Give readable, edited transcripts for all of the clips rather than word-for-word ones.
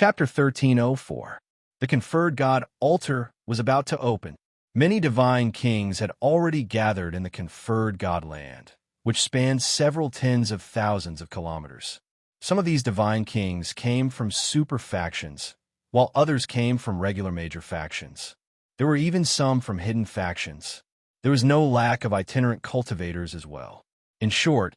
Chapter 1304. The conferred god altar was about to open. Many divine kings had already gathered in the conferred god land, which spanned several tens of thousands of kilometers. Some of these divine kings came from super factions, while others came from regular major factions. There were even some from hidden factions. There was no lack of itinerant cultivators as well. In short,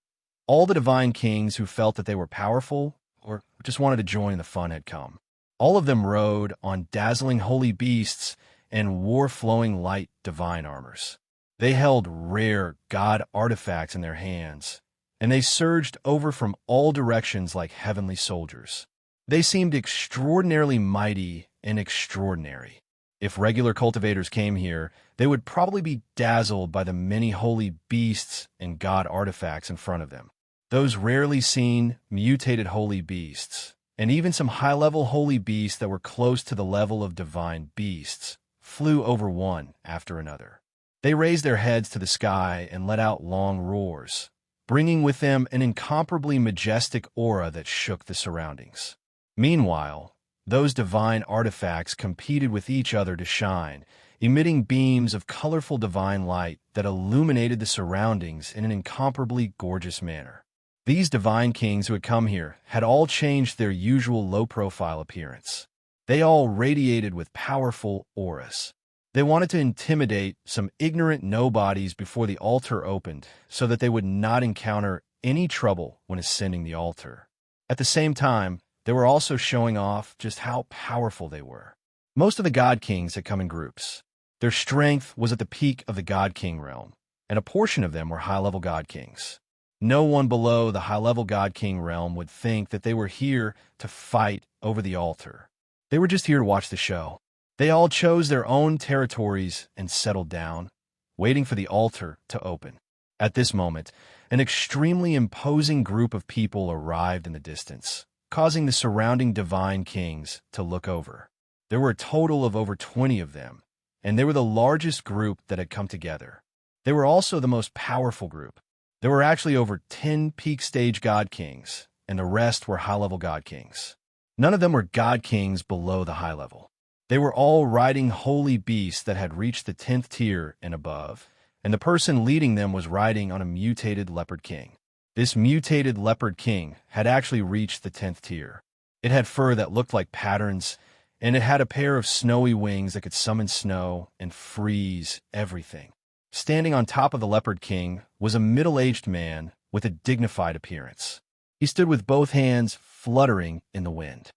all the divine kings who felt that they were powerful or just wanted to join the fun had come. All of them rode on dazzling holy beasts and wore flowing light divine armors. They held rare god artifacts in their hands, and they surged over from all directions like heavenly soldiers. They seemed extraordinarily mighty and extraordinary. If regular cultivators came here, they would probably be dazzled by the many holy beasts and god artifacts in front of them. Those rarely seen, mutated holy beasts, and even some high-level holy beasts that were close to the level of divine beasts, flew over one after another. They raised their heads to the sky and let out long roars, bringing with them an incomparably majestic aura that shook the surroundings. Meanwhile, those divine artifacts competed with each other to shine, emitting beams of colorful divine light that illuminated the surroundings in an incomparably gorgeous manner. These divine kings who had come here had all changed their usual low-profile appearance. They all radiated with powerful auras. They wanted to intimidate some ignorant nobodies before the altar opened so that they would not encounter any trouble when ascending the altar. At the same time, they were also showing off just how powerful they were. Most of the god kings had come in groups. Their strength was at the peak of the god king realm, and a portion of them were high-level god kings. No one below the high-level god king realm would think that they were here to fight over the altar. They were just here to watch the show. They all chose their own territories and settled down, waiting for the altar to open. At this moment, an extremely imposing group of people arrived in the distance, causing the surrounding divine kings to look over. There were a total of over 20 of them, and they were the largest group that had come together. They were also the most powerful group. There were actually over 10 peak stage god kings, and the rest were high-level god kings. None of them were god kings below the high level. They were all riding holy beasts that had reached the 10th tier and above, and the person leading them was riding on a mutated leopard king. This mutated leopard king had actually reached the 10th tier. It had fur that looked like patterns, and it had a pair of snowy wings that could summon snow and freeze everything. Standing on top of the leopard king was a middle-aged man with a dignified appearance. He stood with both hands fluttering in the wind.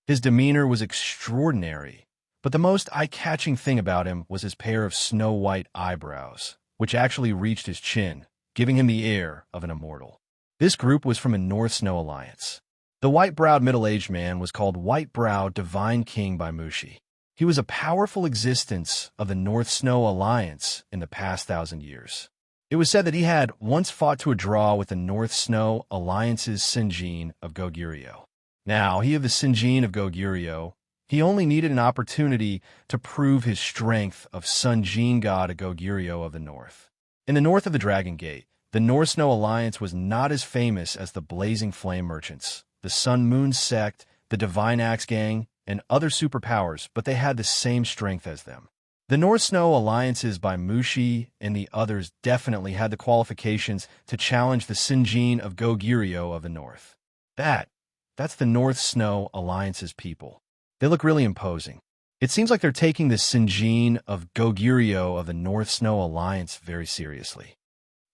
His demeanor was extraordinary, but the most eye-catching thing about him was his pair of snow-white eyebrows, which actually reached his chin, giving him the air of an immortal. This group was from a North Snow Alliance. The white-browed middle-aged man was called White-Browed Divine King by Mushi. He was a powerful existence of the North Snow Alliance in the past 1,000 years. It was said that he had once fought to a draw with the North Snow Alliance's Sinjin of Goguryeo. Now, he of the Sinjin of Goguryeo, he only needed an opportunity to prove his strength of Sunjin god of Goguryeo of the North. In the north of the Dragon Gate, the North Snow Alliance was not as famous as the Blazing Flame Merchants, the Sun Moon Sect, the Divine Axe Gang, and other superpowers, but they had the same strength as them. The North Snow Alliances by Mushi and the others definitely had the qualifications to challenge the Sinjin of Goguryeo of the North. That's the North Snow Alliance's people. They look really imposing. It seems like they're taking the Sinjin of Goguryeo of the North Snow Alliance very seriously.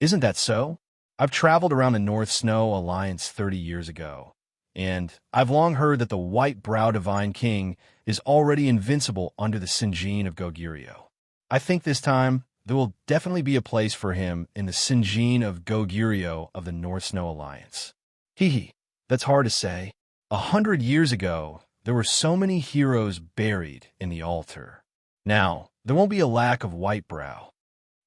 Isn't that so? I've traveled around the North Snow Alliance 30 years ago, and I've long heard that the White-Browed Divine King is already invincible under the Sinjin of Goguryeo. I think this time there will definitely be a place for him in the Sinjin of Goguryeo of the North Snow Alliance. That's hard to say. 100 years ago, there were so many heroes buried in the altar. Now, there won't be a lack of White-Brow.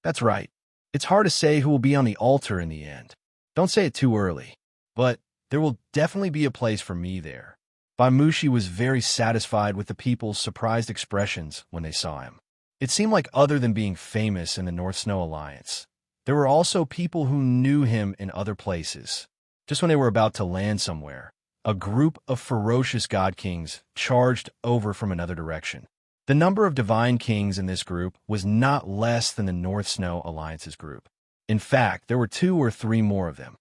That's right. It's hard to say who will be on the altar in the end. Don't say it too early. But there will definitely be a place for me there. Mushi was very satisfied with the people's surprised expressions when they saw him. It seemed like other than being famous in the North Snow Alliance, there were also people who knew him in other places. Just when they were about to land somewhere, a group of ferocious god kings charged over from another direction. The number of divine kings in this group was not less than the North Snow Alliance's group. In fact, there were 2 or 3 more of them.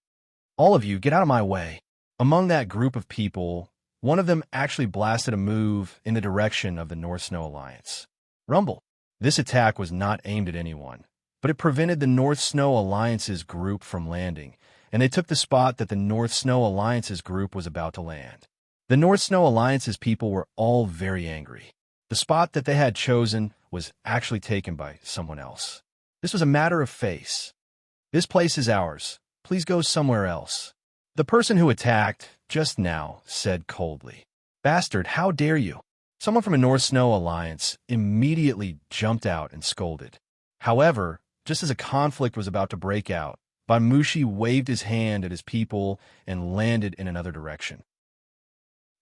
"All of you, get out of my way." Among that group of people, one of them actually blasted a move in the direction of the North Snow Alliance. Rumble. This attack was not aimed at anyone, but it prevented the North Snow Alliance's group from landing, and they took the spot that the North Snow Alliance's group was about to land. The North Snow Alliance's people were all very angry. The spot that they had chosen was actually taken by someone else. This was a matter of face. "This place is ours. Please go somewhere else." The person who attacked just now said coldly, "Bastard, how dare you?" Someone from a North Snow Alliance immediately jumped out and scolded. However, just as a conflict was about to break out, Banmushi waved his hand at his people and landed in another direction.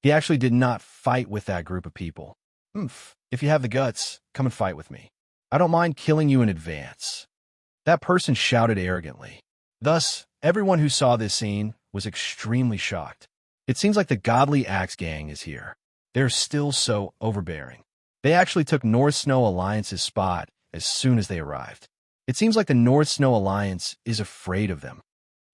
He actually did not fight with that group of people. If you have the guts, come and fight with me. I don't mind killing you in advance." That person shouted arrogantly. Thus, everyone who saw this scene was extremely shocked. It seems like the Godly Axe Gang is here. They're still so overbearing. They actually took North Snow Alliance's spot as soon as they arrived. It seems like the North Snow Alliance is afraid of them.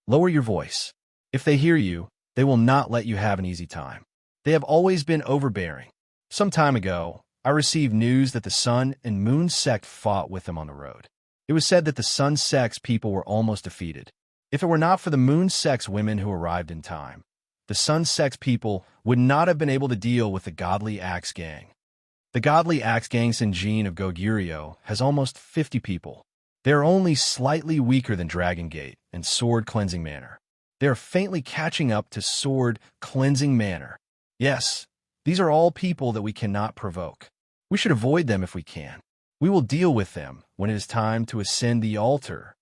Lower your voice. If they hear you, they will not let you have an easy time. They have always been overbearing. Some time ago, I received news that the Sun and Moon sect fought with them on the road. It was said that the Sun sect's people were almost defeated. If it were not for the Moon sect's women who arrived in time, the Sun sect's people would not have been able to deal with the Godly Axe Gang. The Godly Axe Gang Senjin of Goguryeo has almost 50 people. They are only slightly weaker than Dragon Gate and Sword Cleansing Manor. They are faintly catching up to Sword Cleansing Manor. Yes, these are all people that we cannot provoke. We should avoid them if we can. We will deal with them when it is time to ascend the altar.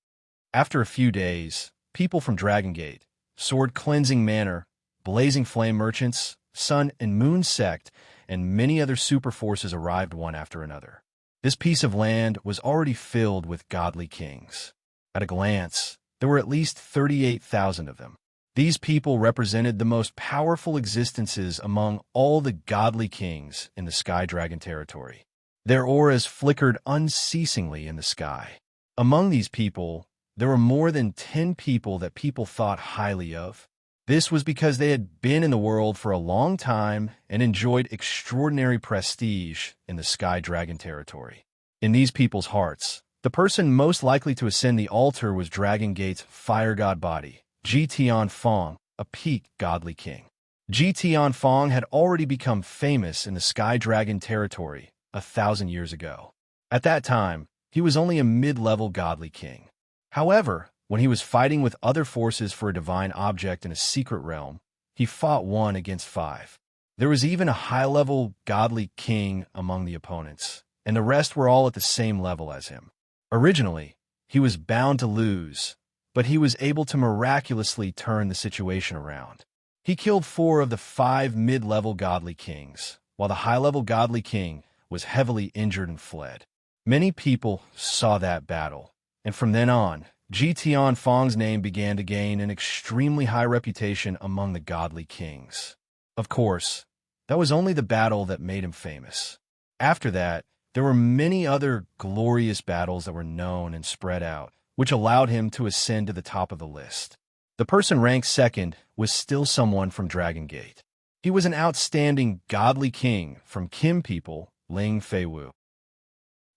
After a few days, people from Dragon Gate, Sword Cleansing Manor, Blazing Flame Merchants, Sun and Moon Sect, and many other super forces arrived one after another. This piece of land was already filled with godly kings. At a glance, there were at least 38,000 of them. These people represented the most powerful existences among all the godly kings in the Sky Dragon territory. Their auras flickered unceasingly in the sky. Among these people, there were more than 10 people that people thought highly of. This was because they had been in the world for a long time and enjoyed extraordinary prestige in the Sky Dragon territory. In these people's hearts, the person most likely to ascend the altar was Dragon Gate's fire god body, Ji Tianfeng, a peak godly king. Ji Tianfeng had already become famous in the Sky Dragon territory 1,000 years ago. At that time, he was only a mid-level godly king. However, when he was fighting with other forces for a divine object in a secret realm, he fought 1 against 5. There was even a high-level godly king among the opponents, and the rest were all at the same level as him. Originally, he was bound to lose, but he was able to miraculously turn the situation around. He killed 4 of the 5 mid-level godly kings, while the high-level godly king was heavily injured and fled. Many people saw that battle, and from then on, Ji Tianfeng's name began to gain an extremely high reputation among the godly kings. Of course, that was only the battle that made him famous. After that, there were many other glorious battles that were known and spread out, which allowed him to ascend to the top of the list. The person ranked second was still someone from Dragon Gate. He was an outstanding godly king from Kim people, Ling Feiwu.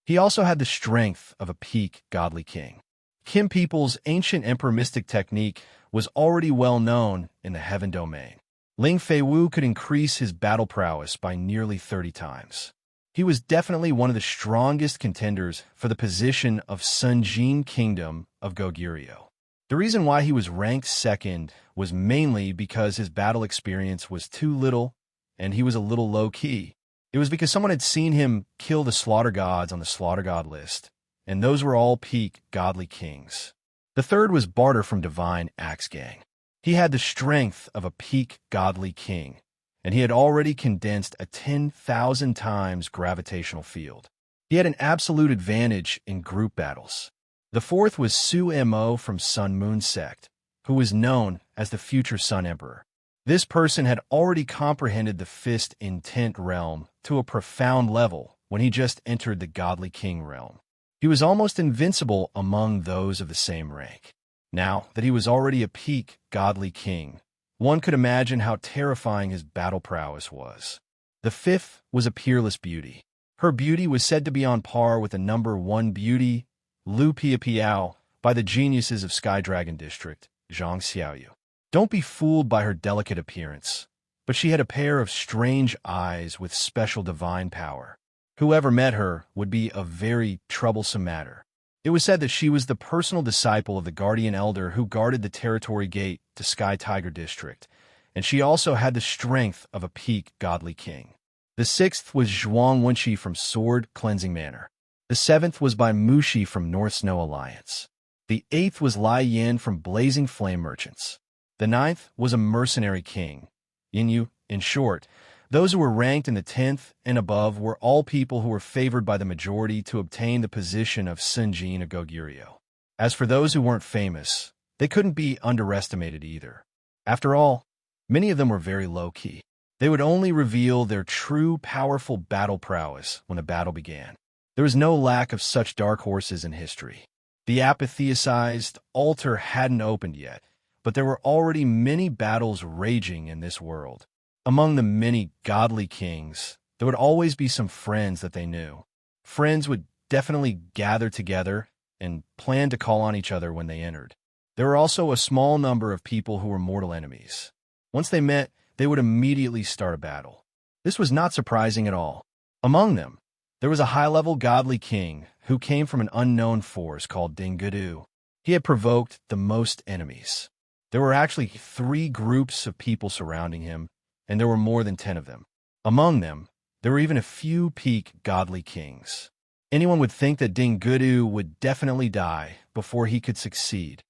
He also had the strength of a peak godly king. Kim people's ancient emperor mystic technique was already well known in the heaven domain. Ling Feiwu could increase his battle prowess by nearly 30 times. He was definitely one of the strongest contenders for the position of Sunjin Kingdom of Goguryeo. The reason why he was ranked second was mainly because his battle experience was too little and he was a little low-key. It was because someone had seen him kill the slaughter gods on the slaughter god list, and those were all peak godly kings. The third was Barter from Divine Axe Gang. He had the strength of a peak godly king, and he had already condensed a 10,000 times gravitational field. He had an absolute advantage in group battles. The fourth was Su Mo from Sun Moon Sect, who was known as the future Sun Emperor. This person had already comprehended the fist intent realm to a profound level when he just entered the godly king realm. He was almost invincible among those of the same rank. Now that he was already a peak godly king, one could imagine how terrifying his battle prowess was. The fifth was a peerless beauty. Her beauty was said to be on par with the number 1 beauty, Lu Pia Piao, by the geniuses of Sky Dragon District, Zhang Xiaoyu. Don't be fooled by her delicate appearance, but she had a pair of strange eyes with special divine power. Whoever met her would be a very troublesome matter. It was said that she was the personal disciple of the guardian elder who guarded the territory gate to Sky Tiger District, and she also had the strength of a peak godly king. The sixth was Zhuang Wenqi from Sword Cleansing Manor. The seventh was by Mushi from North Snow Alliance. The eighth was Lai Yin from Blazing Flame Merchants. The ninth was a mercenary king, Yinyu. In short, those who were ranked in the 10th and above were all people who were favored by the majority to obtain the position of Sunjin of Goguryeo. As for those who weren't famous, they couldn't be underestimated either. After all, many of them were very low-key. They would only reveal their true powerful battle prowess when the battle began. There was no lack of such dark horses in history. The apotheosized altar hadn't opened yet, but there were already many battles raging in this world. Among the many godly kings, there would always be some friends that they knew. Friends would definitely gather together and plan to call on each other when they entered. There were also a small number of people who were mortal enemies. Once they met, they would immediately start a battle. This was not surprising at all. Among them, there was a high-level godly king who came from an unknown force called Dingudu. He had provoked the most enemies. There were actually 3 groups of people surrounding him, and there were more than 10 of them. Among them, there were even a few peak godly kings. Anyone would think that Dingudu would definitely die before he could succeed.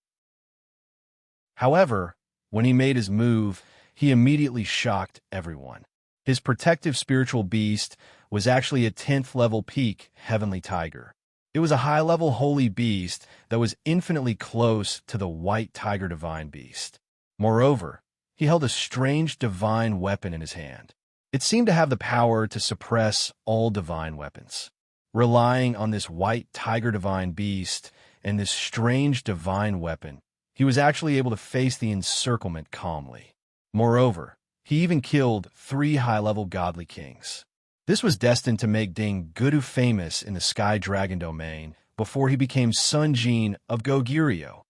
However, when he made his move, he immediately shocked everyone. His protective spiritual beast was actually a 10th level peak heavenly tiger. It was a high-level holy beast that was infinitely close to the white tiger divine beast. Moreover, he held a strange divine weapon in his hand. It seemed to have the power to suppress all divine weapons. Relying on this white tiger divine beast and this strange divine weapon, he was actually able to face the encirclement calmly. Moreover, he even killed 3 high-level godly kings. This was destined to make Dingudu famous in the Sky Dragon domain before he became Sunjin of Goguryeo.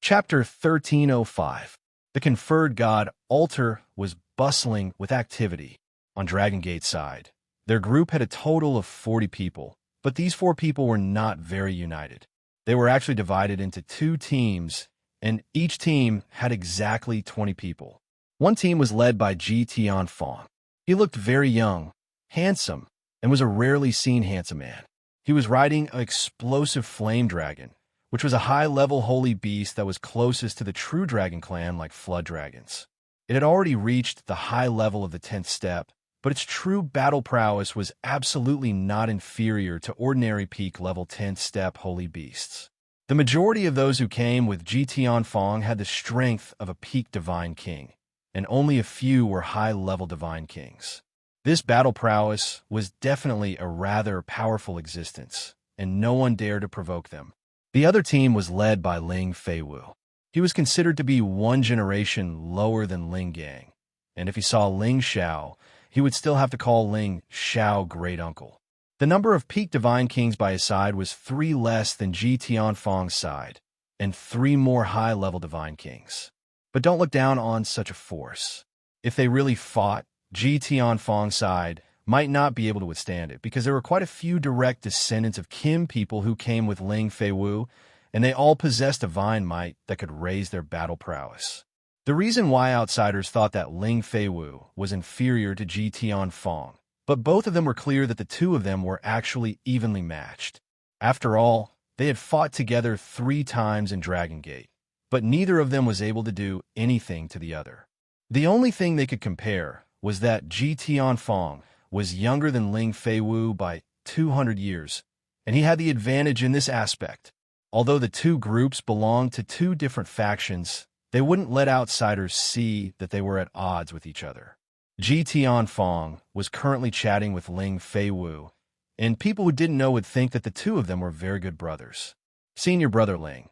Chapter 1305. The conferred god altar was bustling with activity. On Dragon Gate's side, their group had a total of 40 people, but these 4 people were not very united. They were actually divided into 2 teams, and each team had exactly 20 people. One team was led by Ji Tianfang. He looked very young, handsome, and was a rarely seen handsome man. He was riding an explosive flame dragon, which was a high-level holy beast that was closest to the true dragon clan like flood dragons. It had already reached the high level of the 10th step, but its true battle prowess was absolutely not inferior to ordinary peak level 10th step holy beasts. The majority of those who came with Ji Tianfang had the strength of a peak divine king, and only a few were high-level divine kings. This battle prowess was definitely a rather powerful existence, and no one dared to provoke them. The other team was led by Ling Feiwu. He was considered to be 1 generation lower than Ling Gang, and if he saw Ling Xiao, he would still have to call Ling Xiao great uncle. The number of peak divine kings by his side was 3 less than Ji Tianfang's side, and 3 more high-level divine kings. But don't look down on such a force. If they really fought, Ji Tianfang's side might not be able to withstand it, because there were quite a few direct descendants of Kim people who came with Ling Feiwu, and they all possessed divine might that could raise their battle prowess. The reason why outsiders thought that Ling Feiwu was inferior to Ji Tianfang, but both of them were clear that the 2 of them were actually evenly matched. After all, they had fought together 3 times in Dragon Gate, but neither of them was able to do anything to the other. The only thing they could compare was that Ji Tianfang was younger than Ling Feiwu by 200 years, and he had the advantage in this aspect. Although the 2 groups belonged to 2 different factions, They wouldn't let outsiders see that they were at odds with each other. Ji Tianfang was currently chatting with Ling Feiwu, and people who didn't know would think that the two of them were very good brothers. Senior brother Ling,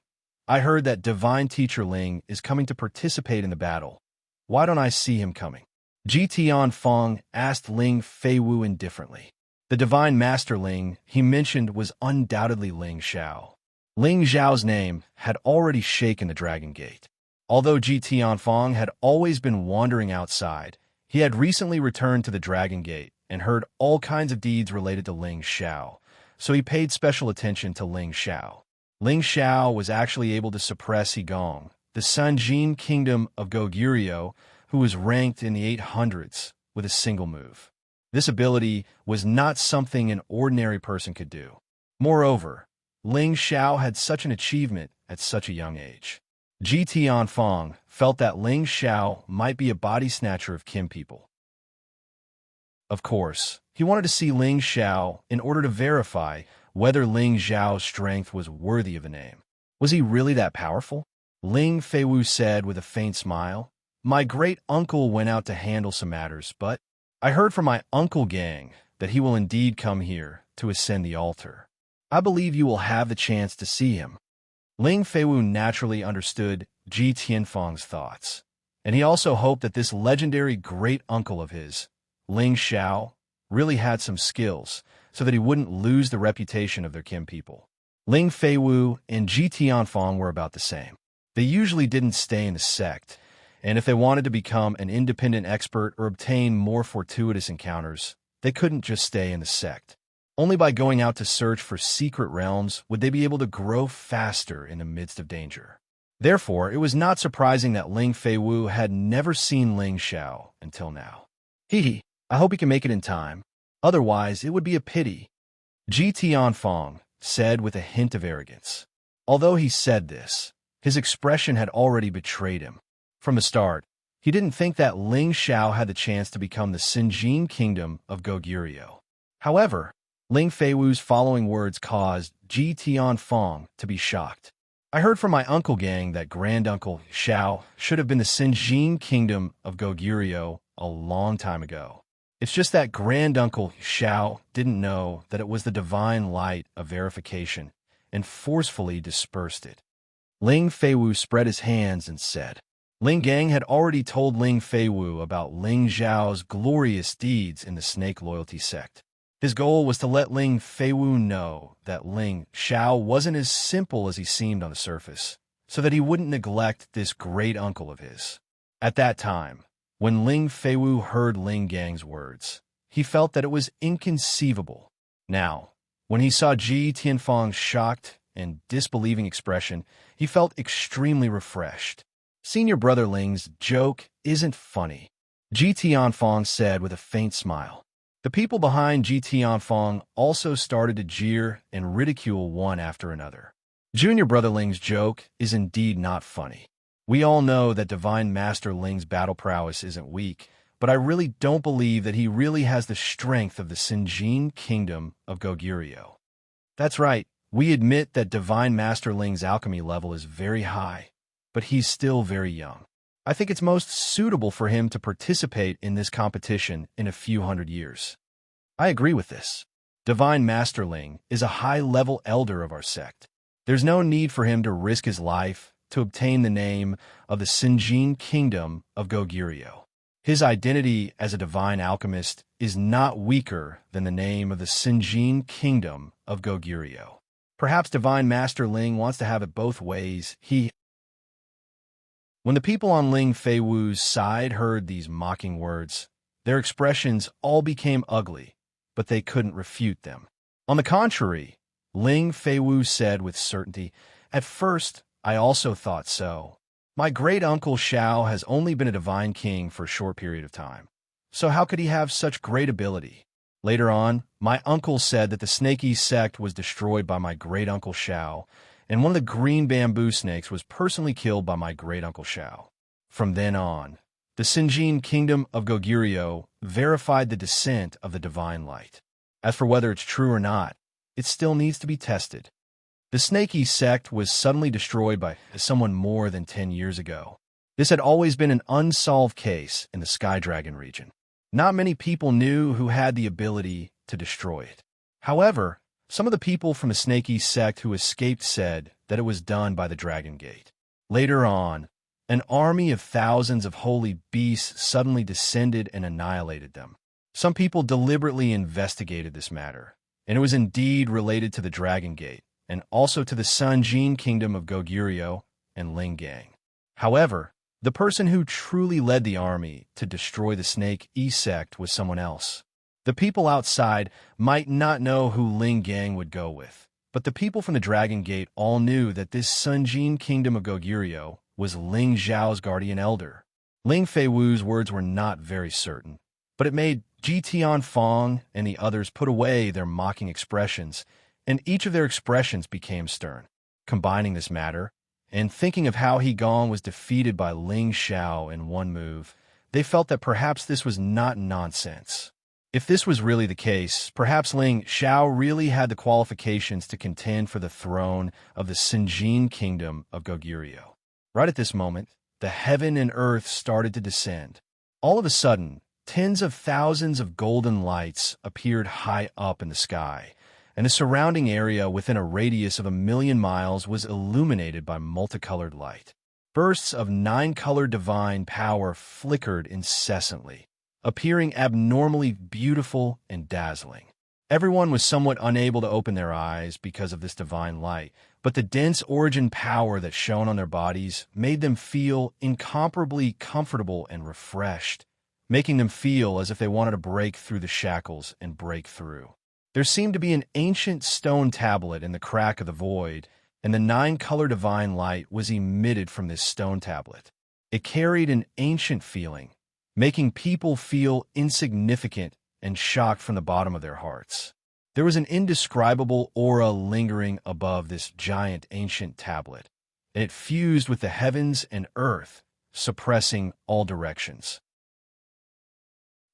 I heard that divine teacher Ling is coming to participate in the battle. Why don't I see him coming? Ji Tianfang asked Ling Feiwu indifferently. The divine master Ling he mentioned was undoubtedly Ling Xiao. Ling Xiao's name had already shaken the Dragon Gate. Although Ji Tianfang had always been wandering outside, he had recently returned to the Dragon Gate and heard all kinds of deeds related to Ling Xiao, so he paid special attention to Ling Xiao. Ling Xiao was actually able to suppress Yigong, the Sanjin kingdom of Goguryeo, who was ranked in the 800s, with a single move. This ability was not something an ordinary person could do. Moreover, Ling Xiao had such an achievement at such a young age. Ji Tianfang felt that Ling Xiao might be a body snatcher of Kim people. Of course, he wanted to see Ling Xiao in order to verify whether Ling Xiao's strength was worthy of a name. Was he really that powerful? Ling Feiwu said with a faint smile. My great-uncle went out to handle some matters, but I heard from my uncle Gang that he will indeed come here to ascend the altar. I believe you will have the chance to see him. Ling Feiwu naturally understood Ji Tianfang's thoughts, and he also hoped that this legendary great-uncle of his, Ling Xiao, really had some skills so that he wouldn't lose the reputation of their Kim people. Ling Feiwu and Ji Tianfang were about the same. They usually didn't stay in the sect, and if they wanted to become an independent expert or obtain more fortuitous encounters, they couldn't just stay in the sect. Only by going out to search for secret realms would they be able to grow faster in the midst of danger. Therefore, it was not surprising that Ling Feiwu had never seen Ling Xiao until now. Hee, I hope he can make it in time. Otherwise, it would be a pity, Ji Tianfang said with a hint of arrogance. Although he said this, his expression had already betrayed him. From the start, he didn't think that Ling Xiao had the chance to become the Sanjin kingdom of Goguryeo. However, Ling Feiwu's following words caused Ji Tianfang to be shocked. I heard from my uncle Gang that granduncle Xiao should have been the Sanjin kingdom of Goguryeo a long time ago. It's just that granduncle Xiao didn't know that it was the divine light of verification and forcefully dispersed it. Ling Feiwu spread his hands and said, Ling Gang had already told Ling Feiwu about Ling Xiao's glorious deeds in the snake loyalty sect. His goal was to let Ling Feiwu know that Ling Xiao wasn't as simple as he seemed on the surface, so that he wouldn't neglect this great uncle of his. At that time, when Ling Feiwu heard Ling Gang's words, he felt that it was inconceivable. Now, when he saw Ji Tianfang's shocked and disbelieving expression, he felt extremely refreshed. Senior brother Ling's joke isn't funny, Ji Tianfang said with a faint smile. The people behind Ji Tianfang also started to jeer and ridicule one after another. Junior brother Ling's joke is indeed not funny. We all know that Divine Master Ling's battle prowess isn't weak, but I really don't believe that he really has the strength of the Sanjin kingdom of Goguryeo. That's right, we admit that Divine Master Ling's alchemy level is very high, but he's still very young. I think it's most suitable for him to participate in this competition in a few hundred years. I agree with this. Divine Master Ling is a high-level elder of our sect. There's no need for him to risk his life to obtain the name of the Sanjin kingdom of Goguryeo. His identity as a divine alchemist is not weaker than the name of the Sanjin kingdom of Goguryeo. Perhaps Divine Master Ling wants to have it both ways. When the people on Ling Feiwu's side heard these mocking words, their expressions all became ugly, but they couldn't refute them. On the contrary, Ling Feiwu said with certainty, At first, I also thought so. My great-uncle Xiao has only been a divine king for a short period of time, so how could he have such great ability? Later on, my uncle said that the snaky sect was destroyed by my great-uncle Xiao, and one of the green bamboo snakes was personally killed by my great-uncle Xiao. From then on, the Sanjin kingdom of Goguryeo verified the descent of the divine light. As for whether it's true or not, it still needs to be tested. The snaky sect was suddenly destroyed by someone more than 10 years ago. This had always been an unsolved case in the Sky Dragon region. Not many people knew who had the ability to destroy it. However, some of the people from the Snaky sect who escaped said that it was done by the Dragon Gate. Later on, an army of thousands of holy beasts suddenly descended and annihilated them. Some people deliberately investigated this matter, and it was indeed related to the Dragon Gate, and also to the Sun Jin kingdom of Goguryeo and Lingang. However, the person who truly led the army to destroy the Snake sect was someone else. The people outside might not know who Lingang would go with, but the people from the Dragon Gate all knew that this Sun Jin kingdom of Goguryeo was Ling Zhao's guardian elder. Ling Feiwu's words were not very certain, but it made Ji Tianfang and the others put away their mocking expressions, and each of their expressions became stern. Combining this matter, and thinking of how He Gong was defeated by Ling Xiao in one move, they felt that perhaps this was not nonsense. If this was really the case, perhaps Ling Xiao really had the qualifications to contend for the throne of the Sinjin kingdom of Goguryeo. Right at this moment, the heaven and earth started to descend. All of a sudden, tens of thousands of golden lights appeared high up in the sky, and the surrounding area within a radius of 1,000,000 miles was illuminated by multicolored light. Bursts of 9-colored divine power flickered incessantly, appearing abnormally beautiful and dazzling. Everyone was somewhat unable to open their eyes because of this divine light, but the dense origin power that shone on their bodies made them feel incomparably comfortable and refreshed, making them feel as if they wanted to break through the shackles and break through. There seemed to be an ancient stone tablet in the crack of the void, and the 9-color divine light was emitted from this stone tablet. It carried an ancient feeling, making people feel insignificant and shocked from the bottom of their hearts. There was an indescribable aura lingering above this giant ancient tablet, and it fused with the heavens and earth, suppressing all directions.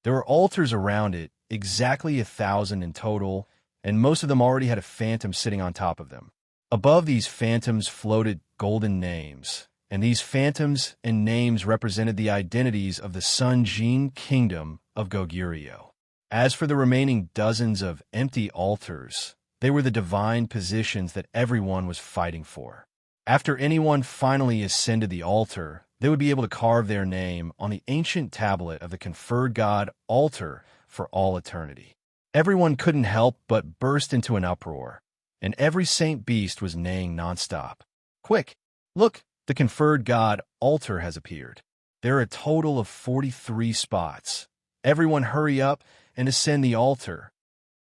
There were altars around it, exactly 1,000 in total, and most of them already had a phantom sitting on top of them. Above these phantoms floated golden names, and these phantoms and names represented the identities of the Sun Jin kingdom of Goguryeo. As for the remaining dozens of empty altars, they were the divine positions that everyone was fighting for. After anyone finally ascended the altar, they would be able to carve their name on the ancient tablet of the conferred god altar for all eternity. Everyone couldn't help but burst into an uproar, and every saint beast was neighing nonstop. Quick, look, the conferred god altar has appeared. There are a total of 43 spots. Everyone hurry up and ascend the altar.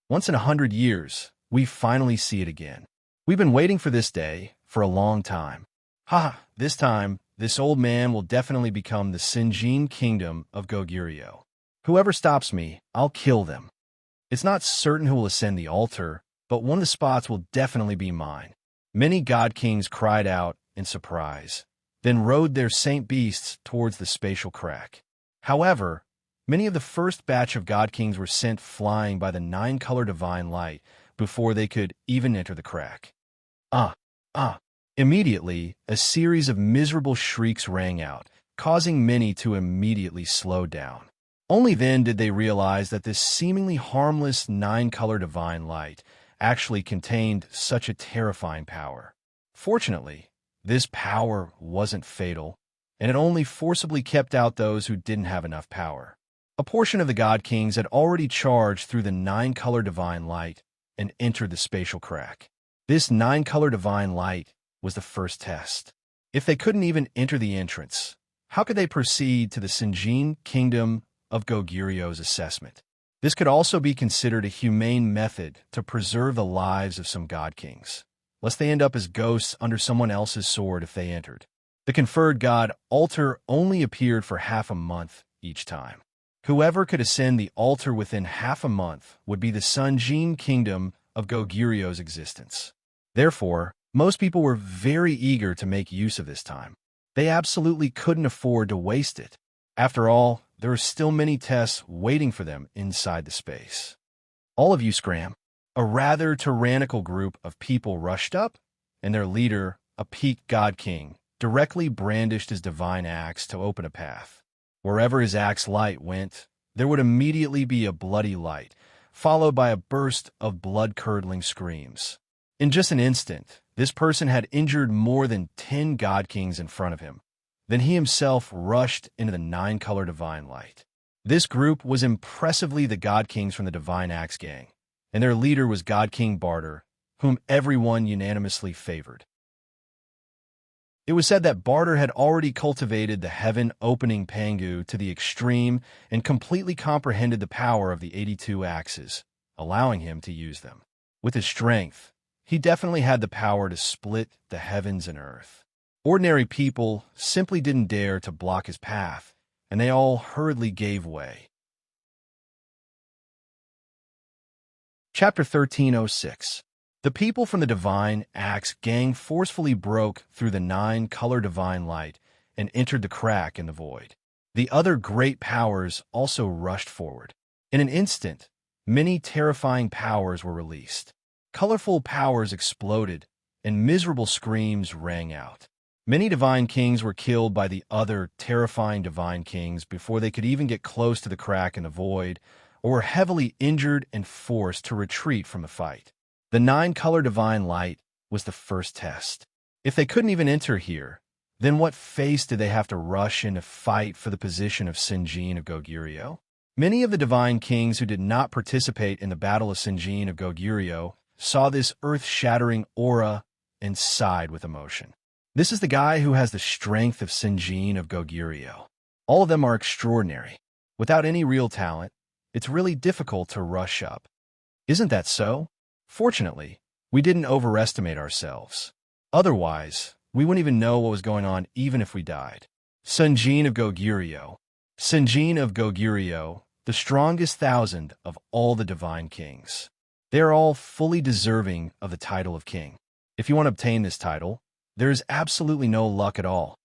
Once in 100 years, we finally see it again. We've been waiting for this day for a long time. This time, this old man will definitely become the Sinjin kingdom of Goguryeo. Whoever stops me, I'll kill them. It's not certain who will ascend the altar, but one of the spots will definitely be mine. Many god kings cried out in surprise, then rode their saint beasts towards the spatial crack. However, many of the first batch of god kings were sent flying by the 9-color divine light before they could even enter the crack. Immediately, a series of miserable shrieks rang out, causing many to immediately slow down. Only then did they realize that this seemingly harmless 9-color divine light actually contained such a terrifying power. Fortunately, this power wasn't fatal, and it only forcibly kept out those who didn't have enough power. A portion of the god kings had already charged through the 9-color divine light and entered the spatial crack. This 9-color divine light was the first test. If they couldn't even enter the entrance, how could they proceed to the Sinjin kingdom of Goguryeo's assessment? This could also be considered a humane method to preserve the lives of some god kings, lest they end up as ghosts under someone else's sword if they entered. The conferred god altar only appeared for half a month each time. Whoever could ascend the altar within half a month would be the Sun Jin kingdom of Goguryeo's existence. Therefore, most people were very eager to make use of this time. They absolutely couldn't afford to waste it. After all, there were still many tests waiting for them inside the space. All of you scram. A rather tyrannical group of people rushed up, and their leader, a peaked god king, directly brandished his divine axe to open a path. Wherever his axe light went, there would immediately be a bloody light, followed by a burst of blood-curdling screams. In just an instant, this person had injured more than 10 god kings in front of him. Then he himself rushed into the 9-color divine light. This group was impressively the god kings from the Divine Axe gang, and their leader was God King Barter, whom everyone unanimously favored. It was said that Barter had already cultivated the heaven-opening Pangu to the extreme and completely comprehended the power of the 82 axes, allowing him to use them. With his strength, he definitely had the power to split the heavens and earth. Ordinary people simply didn't dare to block his path, and they all hurriedly gave way. Chapter 1306. The people from the Divine Axe gang forcefully broke through the 9-color divine light and entered the crack in the void. The other great powers also rushed forward. In an instant, many terrifying powers were released. Colorful powers exploded, and miserable screams rang out. Many divine kings were killed by the other terrifying divine kings before they could even get close to the crack in the void, or were heavily injured and forced to retreat from the fight. The 9-color divine light was the first test. If they couldn't even enter here, then what face did they have to rush in to fight for the position of Sinjin of Goguryeo? Many of the divine kings who did not participate in the Battle of Sinjin of Goguryeo saw this earth-shattering aura and sighed with emotion. This is the guy who has the strength of Sinjin of Goguryeo. All of them are extraordinary. Without any real talent, it's really difficult to rush up. Isn't that so? Fortunately, we didn't overestimate ourselves. Otherwise, we wouldn't even know what was going on even if we died. Sinjin of Goguryeo. Sinjin of Goguryeo, the strongest 1,000 of all the divine kings. They are all fully deserving of the title of king. If you want to obtain this title, there is absolutely no luck at all.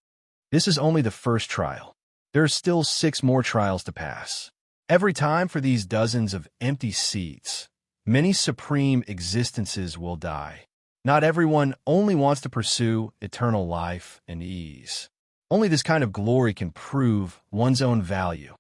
This is only the first trial. There are still 6 more trials to pass. Every time for these dozens of empty seats, many supreme existences will die. Not everyone only wants to pursue eternal life and ease. Only this kind of glory can prove one's own value.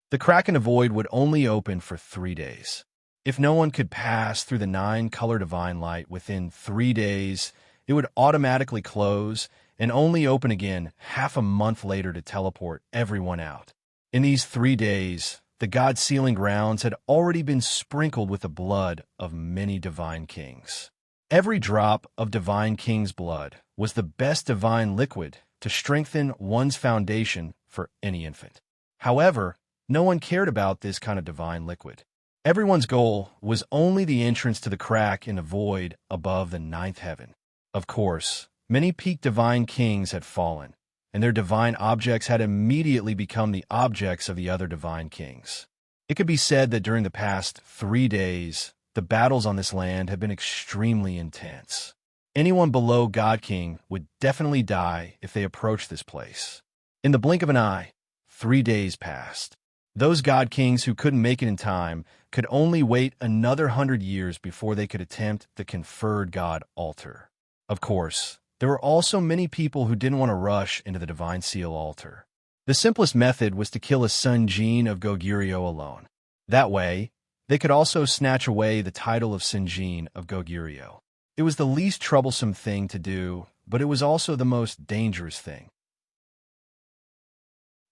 The crack in the void would only open for 3 days. If no one could pass through the 9-color divine light within 3 days, it would automatically close and only open again half a month later to teleport everyone out. In these 3 days, the god-sealing grounds had already been sprinkled with the blood of many divine kings. Every drop of divine king's blood was the best divine liquid to strengthen one's foundation for any infant. However, no one cared about this kind of divine liquid. Everyone's goal was only the entrance to the crack in the void above the 9th heaven. Of course, many peak divine kings had fallen, and their divine objects had immediately become the objects of the other divine kings. It could be said that during the past 3 days, the battles on this land have been extremely intense. Anyone below God King would definitely die if they approached this place. In the blink of an eye, 3 days passed. Those God Kings who couldn't make it in time could only wait another 100 years before they could attempt the conferred God altar. Of course, there were also many people who didn't want to rush into the Divine Seal altar. The simplest method was to kill a Sinjin of Goguryeo alone. That way, they could also snatch away the title of Sinjin of Goguryeo. It was the least troublesome thing to do, but it was also the most dangerous thing.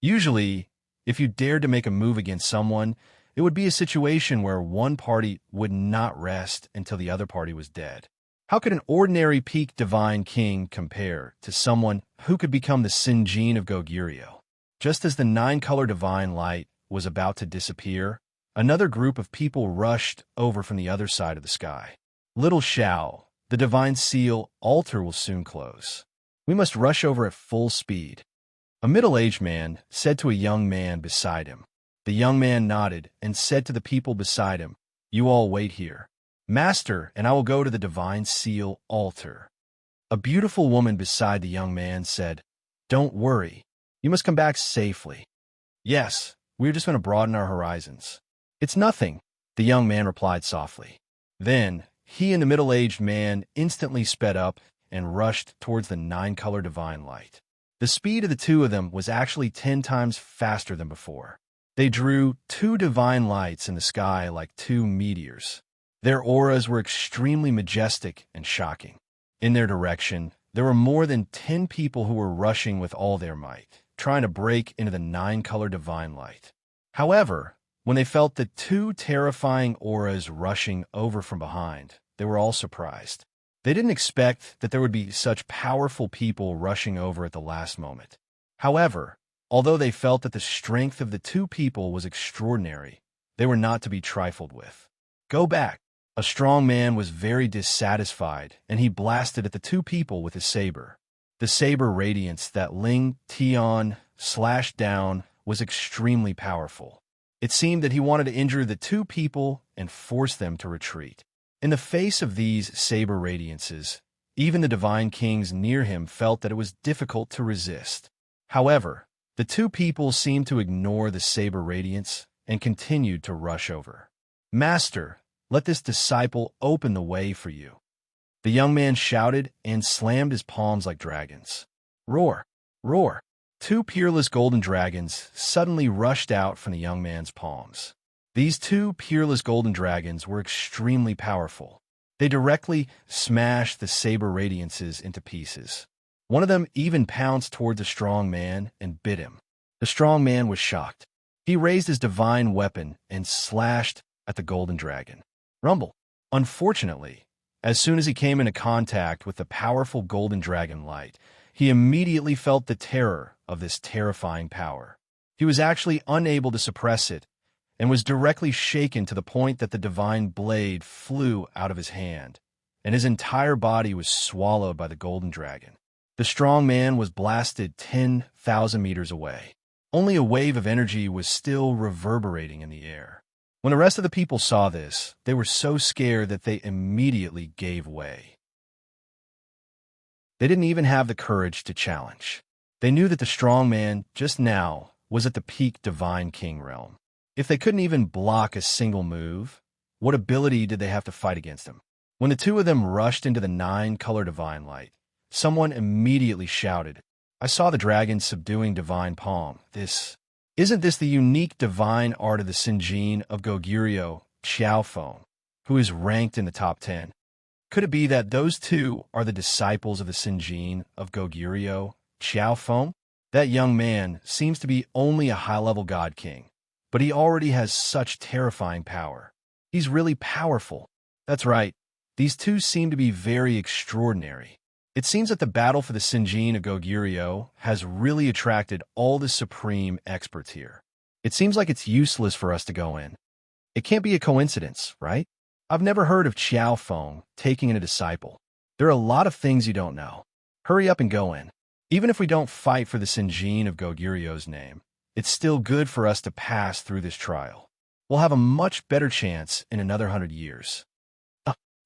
Usually, if you dared to make a move against someone, it would be a situation where one party would not rest until the other party was dead. How could an ordinary peak divine king compare to someone who could become the Sinjin of Goguryeo? Just as the 9-color divine light was about to disappear, another group of people rushed over from the other side of the sky. Little Shao, the divine seal altar will soon close. We must rush over at full speed. A middle-aged man said to a young man beside him. The young man nodded and said to the people beside him, "You all wait here. Master, and I will go to the divine seal altar." A beautiful woman beside the young man said, "Don't worry. You must come back safely." "Yes, we're just going to broaden our horizons." "It's nothing," the young man replied softly. Then, he and the middle-aged man instantly sped up and rushed towards the nine-color divine light. The speed of the two of them was actually 10 times faster than before. They drew two divine lights in the sky like two meteors. Their auras were extremely majestic and shocking. In their direction, there were more than 10 people who were rushing with all their might, trying to break into the nine-color divine light. However, when they felt the two terrifying auras rushing over from behind, they were all surprised. They didn't expect that there would be such powerful people rushing over at the last moment. However, although they felt that the strength of the two people was extraordinary, they were not to be trifled with. Go back. A strong man was very dissatisfied, and he blasted at the two people with his saber. The saber radiance that Ling Tian slashed down was extremely powerful. It seemed that he wanted to injure the two people and force them to retreat. In the face of these saber radiances, even the divine kings near him felt that it was difficult to resist. However, the two people seemed to ignore the saber radiance and continued to rush over. "Master, let this disciple open the way for you." The young man shouted and slammed his palms like dragons. Roar! Roar! Two peerless golden dragons suddenly rushed out from the young man's palms. These two peerless golden dragons were extremely powerful. They directly smashed the saber radiances into pieces. One of them even pounced toward the strong man and bit him. The strong man was shocked. He raised his divine weapon and slashed at the golden dragon. Rumble! Unfortunately, as soon as he came into contact with the powerful golden dragon light, he immediately felt the terror of this terrifying power. He was actually unable to suppress it and was directly shaken to the point that the divine blade flew out of his hand, and his entire body was swallowed by the golden dragon. The strong man was blasted 10,000 meters away. Only a wave of energy was still reverberating in the air. When the rest of the people saw this, they were so scared that they immediately gave way. They didn't even have the courage to challenge. They knew that the strong man, just now, was at the peak divine king realm. If they couldn't even block a single move, what ability did they have to fight against him? When the two of them rushed into the nine-color divine light, someone immediately shouted, "I saw the dragon subduing divine palm. Isn't this the unique divine art of the Sinjin of Goguryeo, Xiaofeng, who is ranked in the top 10? Could it be that those two are the disciples of the Sinjin of Goguryeo, Xiaofeng? That young man seems to be only a high-level god king, but he already has such terrifying power. He's really powerful." That's right. These two seem to be very extraordinary. It seems that the battle for the Sinjin of Goguryeo has really attracted all the supreme experts here. It seems like it's useless for us to go in. It can't be a coincidence, right? I've never heard of Xiaofeng taking in a disciple. There are a lot of things you don't know. Hurry up and go in. Even if we don't fight for the Sinjin of Goguryeo's name, it's still good for us to pass through this trial. We'll have a much better chance in another 100 years.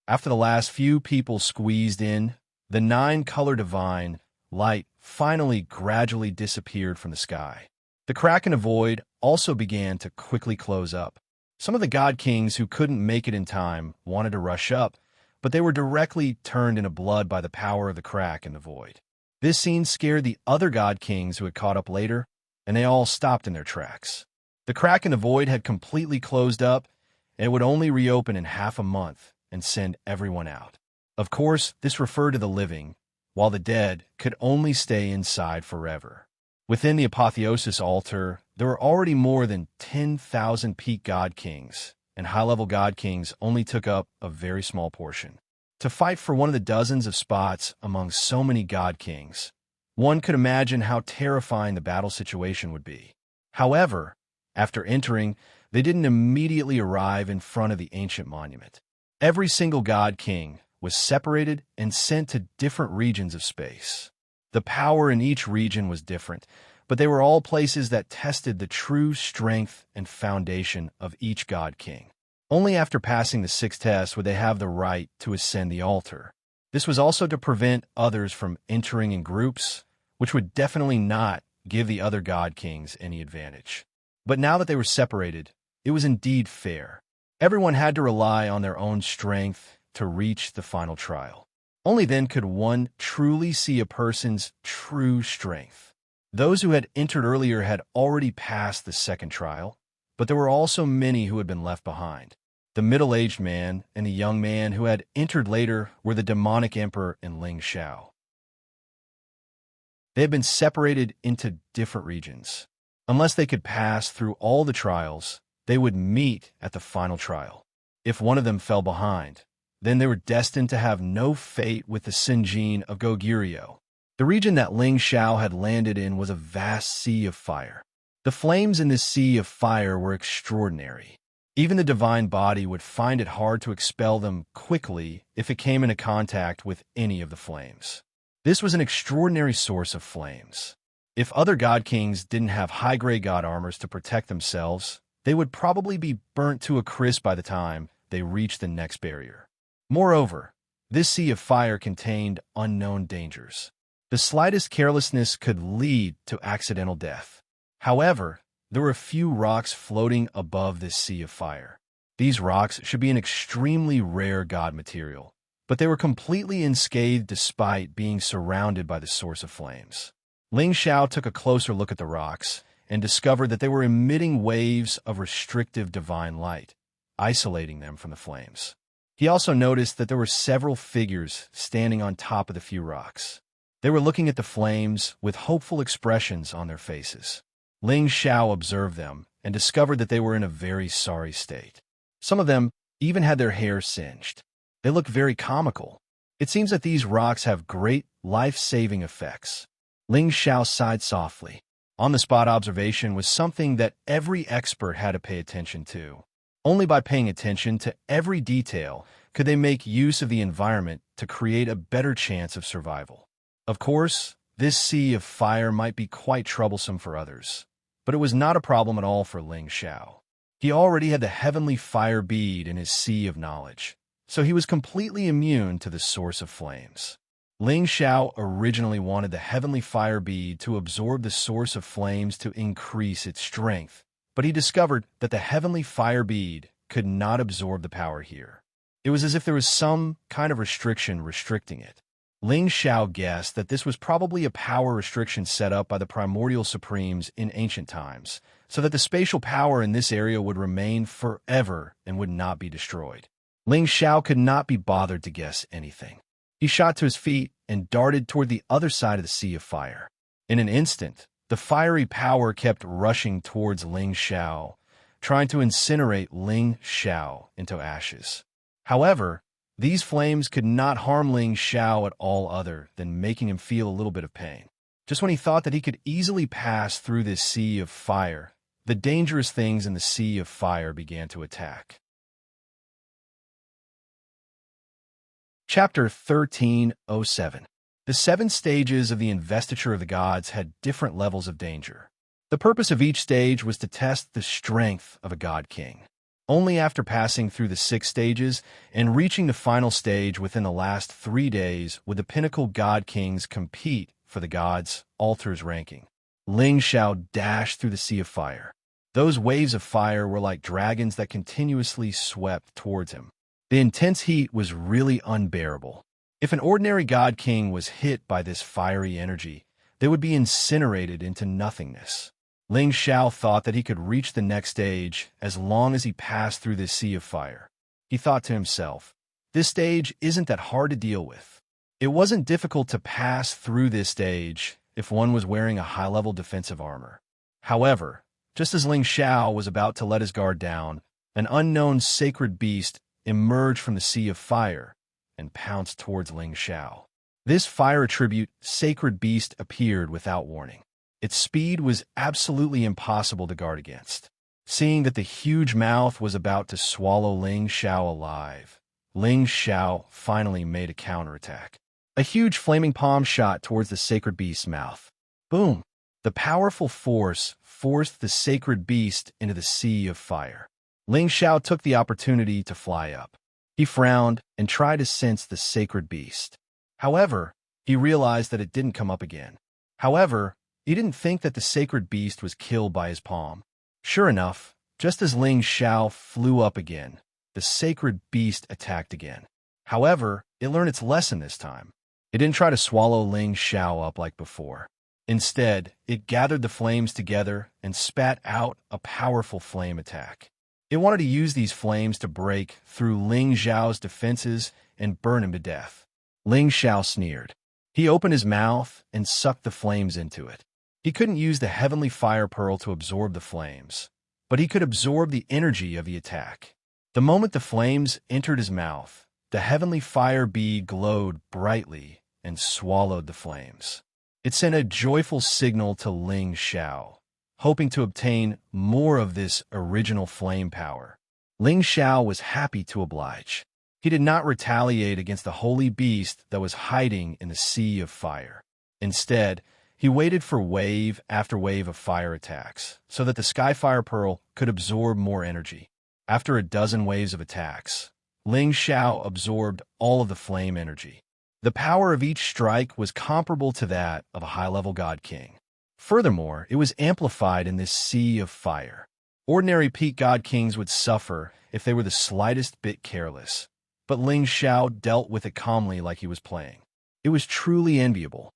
After the last few people squeezed in, the nine-color divine light finally gradually disappeared from the sky. The crack in the void also began to quickly close up. Some of the god kings who couldn't make it in time wanted to rush up, but they were directly turned into blood by the power of the crack in the void. This scene scared the other god kings who had caught up later, and they all stopped in their tracks. The crack in the void had completely closed up, and it would only reopen in half a month and send everyone out. Of course, this referred to the living, while the dead could only stay inside forever. Within the apotheosis altar, there were already more than 10,000 peak god kings, and high-level god kings only took up a very small portion. To fight for one of the dozens of spots among so many god kings, one could imagine how terrifying the battle situation would be. However, after entering, they didn't immediately arrive in front of the ancient monument. Every single god king was separated and sent to different regions of space. The power in each region was different, but they were all places that tested the true strength and foundation of each god king. Only after passing the 6 tests would they have the right to ascend the altar. This was also to prevent others from entering in groups, which would definitely not give the other god kings any advantage. But now that they were separated, it was indeed fair. Everyone had to rely on their own strength to reach the final trial. Only then could one truly see a person's true strength. Those who had entered earlier had already passed the second trial, but there were also many who had been left behind. The middle-aged man and the young man who had entered later were the demonic emperor and Ling Xiao. They had been separated into different regions. Unless they could pass through all the trials, they would meet at the final trial. If one of them fell behind, then they were destined to have no fate with the Sinjin of Goguryeo. The region that Ling Xiao had landed in was a vast sea of fire. The flames in this sea of fire were extraordinary. Even the divine body would find it hard to expel them quickly if it came into contact with any of the flames. This was an extraordinary source of flames. If other god kings didn't have high-grade god armors to protect themselves, they would probably be burnt to a crisp by the time they reached the next barrier. Moreover, this sea of fire contained unknown dangers. The slightest carelessness could lead to accidental death. However, there were a few rocks floating above this sea of fire. These rocks should be an extremely rare god material, but they were completely unscathed despite being surrounded by the source of flames. Ling Xiao took a closer look at the rocks and discovered that they were emitting waves of restrictive divine light, isolating them from the flames. He also noticed that there were several figures standing on top of the few rocks. They were looking at the flames with hopeful expressions on their faces. Ling Xiao observed them and discovered that they were in a very sorry state. Some of them even had their hair singed. They looked very comical. It seems that these rocks have great life-saving effects. Ling Xiao sighed softly. On-the-spot observation was something that every expert had to pay attention to. Only by paying attention to every detail could they make use of the environment to create a better chance of survival. Of course, this sea of fire might be quite troublesome for others, but it was not a problem at all for Ling Xiao. He already had the heavenly fire bead in his sea of knowledge, so he was completely immune to the source of flames. Ling Xiao originally wanted the heavenly fire bead to absorb the source of flames to increase its strength, but he discovered that the heavenly fire bead could not absorb the power here. It was as if there was some kind of restriction restricting it. Ling Xiao guessed that this was probably a power restriction set up by the primordial supremes in ancient times, so that the spatial power in this area would remain forever and would not be destroyed. Ling Xiao could not be bothered to guess anything. He shot to his feet and darted toward the other side of the sea of fire. In an instant, the fiery power kept rushing towards Ling Xiao, trying to incinerate Ling Xiao into ashes. However, these flames could not harm Ling Xiao at all other than making him feel a little bit of pain. Just when he thought that he could easily pass through this sea of fire, the dangerous things in the sea of fire began to attack. Chapter 1307. The 7 stages of the investiture of the gods had different levels of danger. The purpose of each stage was to test the strength of a god king. Only after passing through the 6 stages and reaching the final stage within the last 3 days would the pinnacle god kings compete for the gods' altars ranking. Ling Xiao dashed through the sea of fire. Those waves of fire were like dragons that continuously swept towards him. The intense heat was really unbearable. If an ordinary god king was hit by this fiery energy, they would be incinerated into nothingness. Ling Xiao thought that he could reach the next stage as long as he passed through this sea of fire. He thought to himself, this stage isn't that hard to deal with. It wasn't difficult to pass through this stage if one was wearing a high-level defensive armor. However, just as Ling Xiao was about to let his guard down, an unknown sacred beast emerged from the sea of fire and pounced towards Ling Xiao. This fire attribute, sacred beast, appeared without warning. Its speed was absolutely impossible to guard against. Seeing that the huge mouth was about to swallow Ling Xiao alive, Ling Xiao finally made a counterattack. A huge flaming palm shot towards the sacred beast's mouth. Boom! The powerful force forced the sacred beast into the sea of fire. Ling Xiao took the opportunity to fly up. He frowned and tried to sense the sacred beast. However, he realized that it didn't come up again. However, he didn't think that the sacred beast was killed by his palm. Sure enough, just as Ling Xiao flew up again, the sacred beast attacked again. However, it learned its lesson this time. It didn't try to swallow Ling Xiao up like before. Instead, it gathered the flames together and spat out a powerful flame attack. It wanted to use these flames to break through Ling Xiao's defenses and burn him to death. Ling Xiao sneered. He opened his mouth and sucked the flames into it. He couldn't use the heavenly fire pearl to absorb the flames, but he could absorb the energy of the attack. The moment the flames entered his mouth, the heavenly fire bead glowed brightly and swallowed the flames. It sent a joyful signal to Ling Xiao, hoping to obtain more of this original flame power. Ling Xiao was happy to oblige. He did not retaliate against the holy beast that was hiding in the sea of fire. Instead, he waited for wave after wave of fire attacks so that the Skyfire Pearl could absorb more energy. After a dozen waves of attacks, Ling Xiao absorbed all of the flame energy. The power of each strike was comparable to that of a high-level God King. Furthermore, it was amplified in this sea of fire. Ordinary peak God Kings would suffer if they were the slightest bit careless, but Ling Xiao dealt with it calmly like he was playing. It was truly enviable.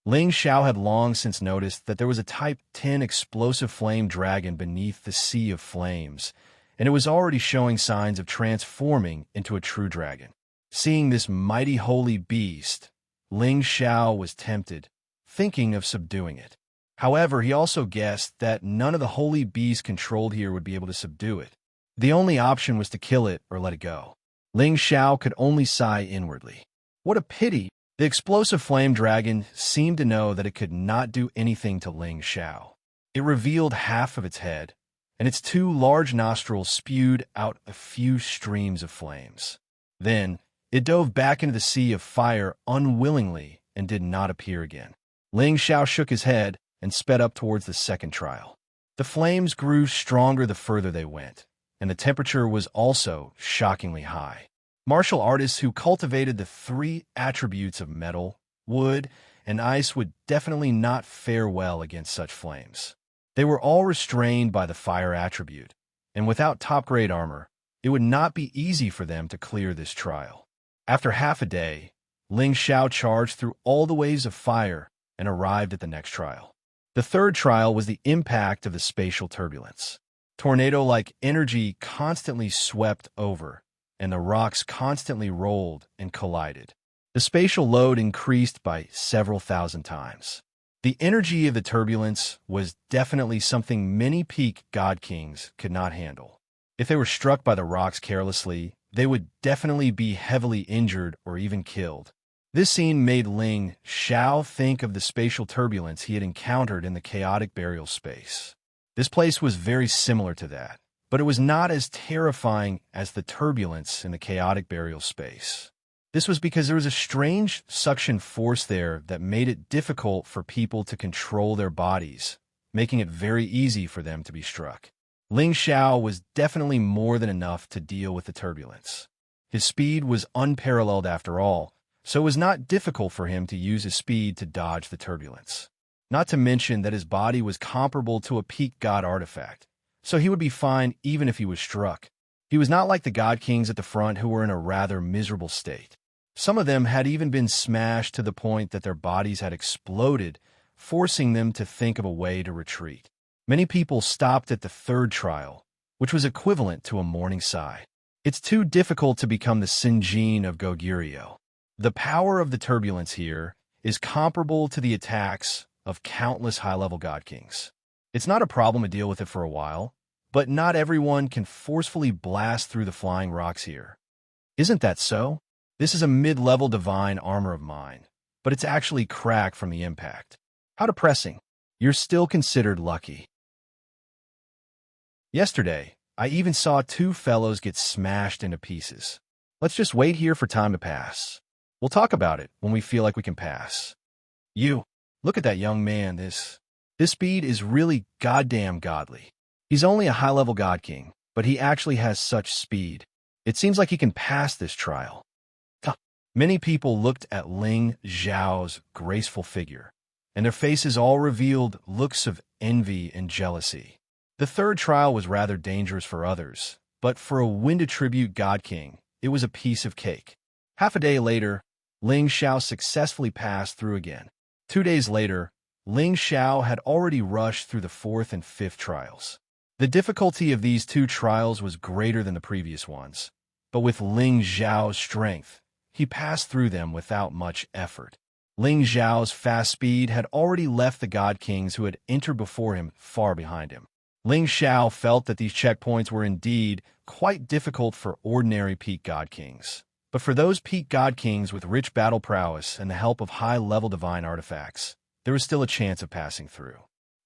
Ling Xiao had long since noticed that there was a Type 10 explosive flame dragon beneath the sea of flames, and it was already showing signs of transforming into a true dragon. Seeing this mighty holy beast, Ling Xiao was tempted, thinking of subduing it. However, he also guessed that none of the holy beasts controlled here would be able to subdue it. The only option was to kill it or let it go. Ling Xiao could only sigh inwardly. What a pity! The explosive flame dragon seemed to know that it could not do anything to Ling Xiao. It revealed half of its head, and its two large nostrils spewed out a few streams of flames. Then, it dove back into the sea of fire unwillingly and did not appear again. Ling Xiao shook his head and sped up towards the second trial. The flames grew stronger the further they went, and the temperature was also shockingly high. Martial artists who cultivated the three attributes of metal, wood, and ice would definitely not fare well against such flames. They were all restrained by the fire attribute, and without top-grade armor, it would not be easy for them to clear this trial. After half a day, Ling Xiao charged through all the waves of fire and arrived at the next trial. The third trial was the impact of the spatial turbulence. Tornado-like energy constantly swept over, and the rocks constantly rolled and collided. The spatial load increased by several thousand times. The energy of the turbulence was definitely something many peak God Kings could not handle. If they were struck by the rocks carelessly, they would definitely be heavily injured or even killed. This scene made Ling Xiao think of the spatial turbulence he had encountered in the chaotic burial space. This place was very similar to that, but it was not as terrifying as the turbulence in the chaotic burial space. This was because there was a strange suction force there that made it difficult for people to control their bodies, making it very easy for them to be struck. Ling Xiao was definitely more than enough to deal with the turbulence. His speed was unparalleled after all, so it was not difficult for him to use his speed to dodge the turbulence. Not to mention that his body was comparable to a peak god artifact, so he would be fine even if he was struck. He was not like the God Kings at the front who were in a rather miserable state. Some of them had even been smashed to the point that their bodies had exploded, forcing them to think of a way to retreat. Many people stopped at the third trial, which was equivalent to a morning sigh. It's too difficult to become the Sinjin of Goguryeo. The power of the turbulence here is comparable to the attacks of countless high-level God Kings. It's not a problem to deal with it for a while, but not everyone can forcefully blast through the flying rocks here. Isn't that so? This is a mid-level divine armor of mine, but it's actually cracked from the impact. How depressing. You're still considered lucky. Yesterday, I even saw two fellows get smashed into pieces. Let's just wait here for time to pass. We'll talk about it when we feel like we can pass. You, look at that young man. This speed is really goddamn godly. He's only a high-level God King, but he actually has such speed. It seems like he can pass this trial. Many people looked at Ling Xiao's graceful figure, and their faces all revealed looks of envy and jealousy. The third trial was rather dangerous for others, but for a wind attribute God King, it was a piece of cake. Half a day later, Ling Xiao successfully passed through again. 2 days later, Ling Xiao had already rushed through the fourth and fifth trials. The difficulty of these two trials was greater than the previous ones, but with Ling Xiao's strength, he passed through them without much effort. Ling Xiao's fast speed had already left the God Kings who had entered before him far behind him. Ling Xiao felt that these checkpoints were indeed quite difficult for ordinary peak God Kings. But for those peak God Kings with rich battle prowess and the help of high-level divine artifacts, there was still a chance of passing through.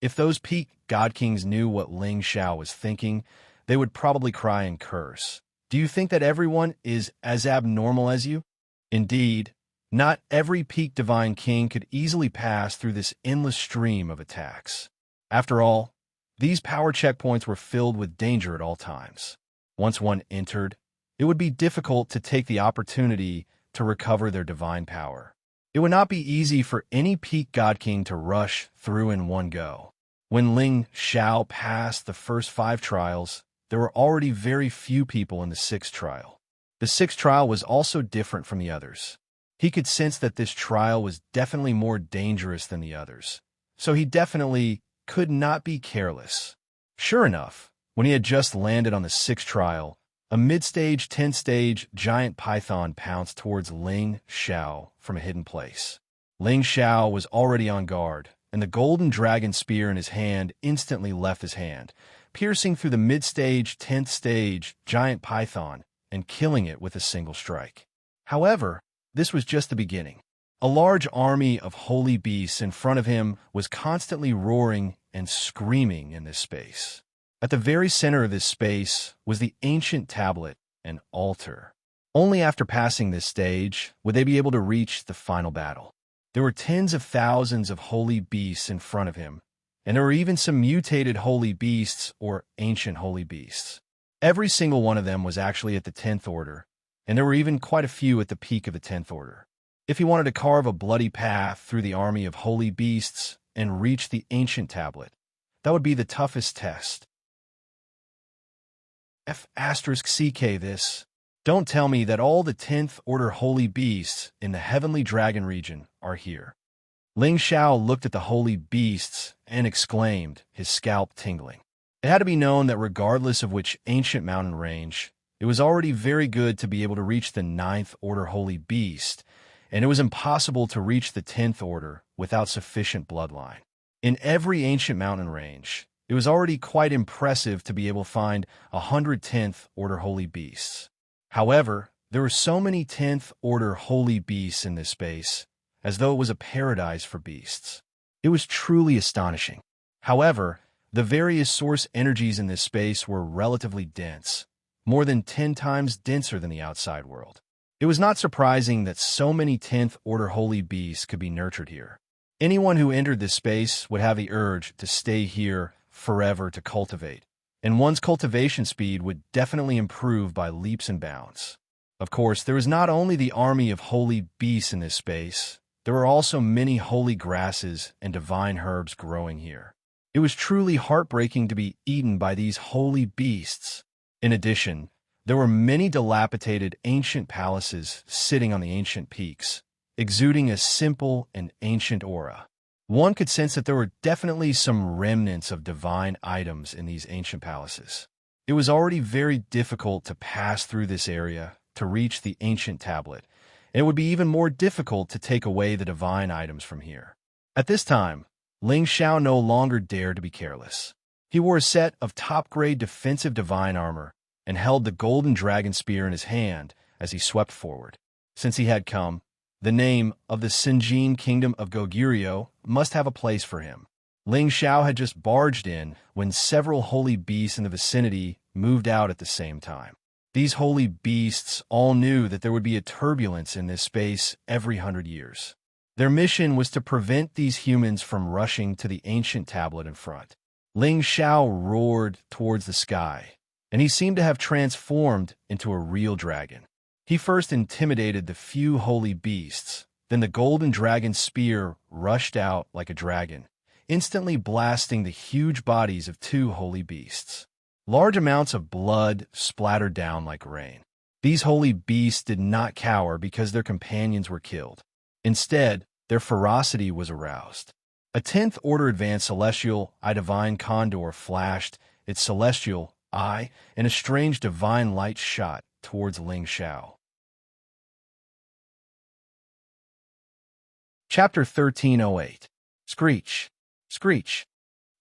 If those peak God Kings knew what Ling Xiao was thinking, they would probably cry and curse. Do you think that everyone is as abnormal as you? Indeed, not every peak divine king could easily pass through this endless stream of attacks. After all, these power checkpoints were filled with danger at all times. Once one entered, it would be difficult to take the opportunity to recover their divine power. It would not be easy for any peak God King to rush through in one go. When Ling Xiao passed the first 5 trials, there were already very few people in the 6th trial. The 6th trial was also different from the others. He could sense that this trial was definitely more dangerous than the others, so he definitely could not be careless. Sure enough, when he had just landed on the 6th trial, a mid-stage, 10th-stage giant python pounced towards Ling Xiao from a hidden place. Ling Xiao was already on guard, and the golden dragon spear in his hand instantly left his hand, piercing through the mid-stage, 10th-stage giant python and killing it with a single strike. However, this was just the beginning. A large army of holy beasts in front of him was constantly roaring and screaming in this space. At the very center of this space was the ancient tablet and altar. Only after passing this stage would they be able to reach the final battle. There were tens of thousands of holy beasts in front of him, and there were even some mutated holy beasts or ancient holy beasts. Every single one of them was actually at the 10th order, and there were even quite a few at the peak of the 10th order. If he wanted to carve a bloody path through the army of holy beasts and reach the ancient tablet, that would be the toughest test. F***CK this. Don't tell me that all the 10th order holy beasts in the heavenly dragon region are here. Ling Xiao looked at the holy beasts and exclaimed, his scalp tingling. It had to be known that regardless of which ancient mountain range, it was already very good to be able to reach the 9th order holy beast, and it was impossible to reach the 10th order without sufficient bloodline. In every ancient mountain range, it was already quite impressive to be able to find 110th order holy beasts. However, there were so many 10th order holy beasts in this space, as though it was a paradise for beasts. It was truly astonishing. However, the various source energies in this space were relatively dense, more than 10 times denser than the outside world. It was not surprising that so many 10th order holy beasts could be nurtured here. Anyone who entered this space would have the urge to stay here forever to cultivate, and one's cultivation speed would definitely improve by leaps and bounds. Of course, there was not only the army of holy beasts in this space, there were also many holy grasses and divine herbs growing here. It was truly heartbreaking to be eaten by these holy beasts. In addition, there were many dilapidated ancient palaces sitting on the ancient peaks, exuding a simple and ancient aura. One could sense that there were definitely some remnants of divine items in these ancient palaces. It was already very difficult to pass through this area to reach the ancient tablet, and it would be even more difficult to take away the divine items from here. At this time, Ling Xiao no longer dared to be careless. He wore a set of top-grade defensive divine armor and held the golden dragon spear in his hand as he swept forward. Since he had come, the name of the Sinjin kingdom of Goguryeo must have a place for him. Ling Xiao had just barged in when several holy beasts in the vicinity moved out at the same time. These holy beasts all knew that there would be a turbulence in this space every 100 years. Their mission was to prevent these humans from rushing to the ancient tablet in front. Ling Xiao roared towards the sky, and he seemed to have transformed into a real dragon. He first intimidated the few holy beasts, then the golden dragon spear rushed out like a dragon, instantly blasting the huge bodies of 2 holy beasts. Large amounts of blood splattered down like rain. These holy beasts did not cower because their companions were killed. Instead, their ferocity was aroused. A 10th order advanced celestial eye divine condor flashed its celestial eye, and a strange divine light shot towards Ling Xiao. Chapter 1308. Screech. Screech.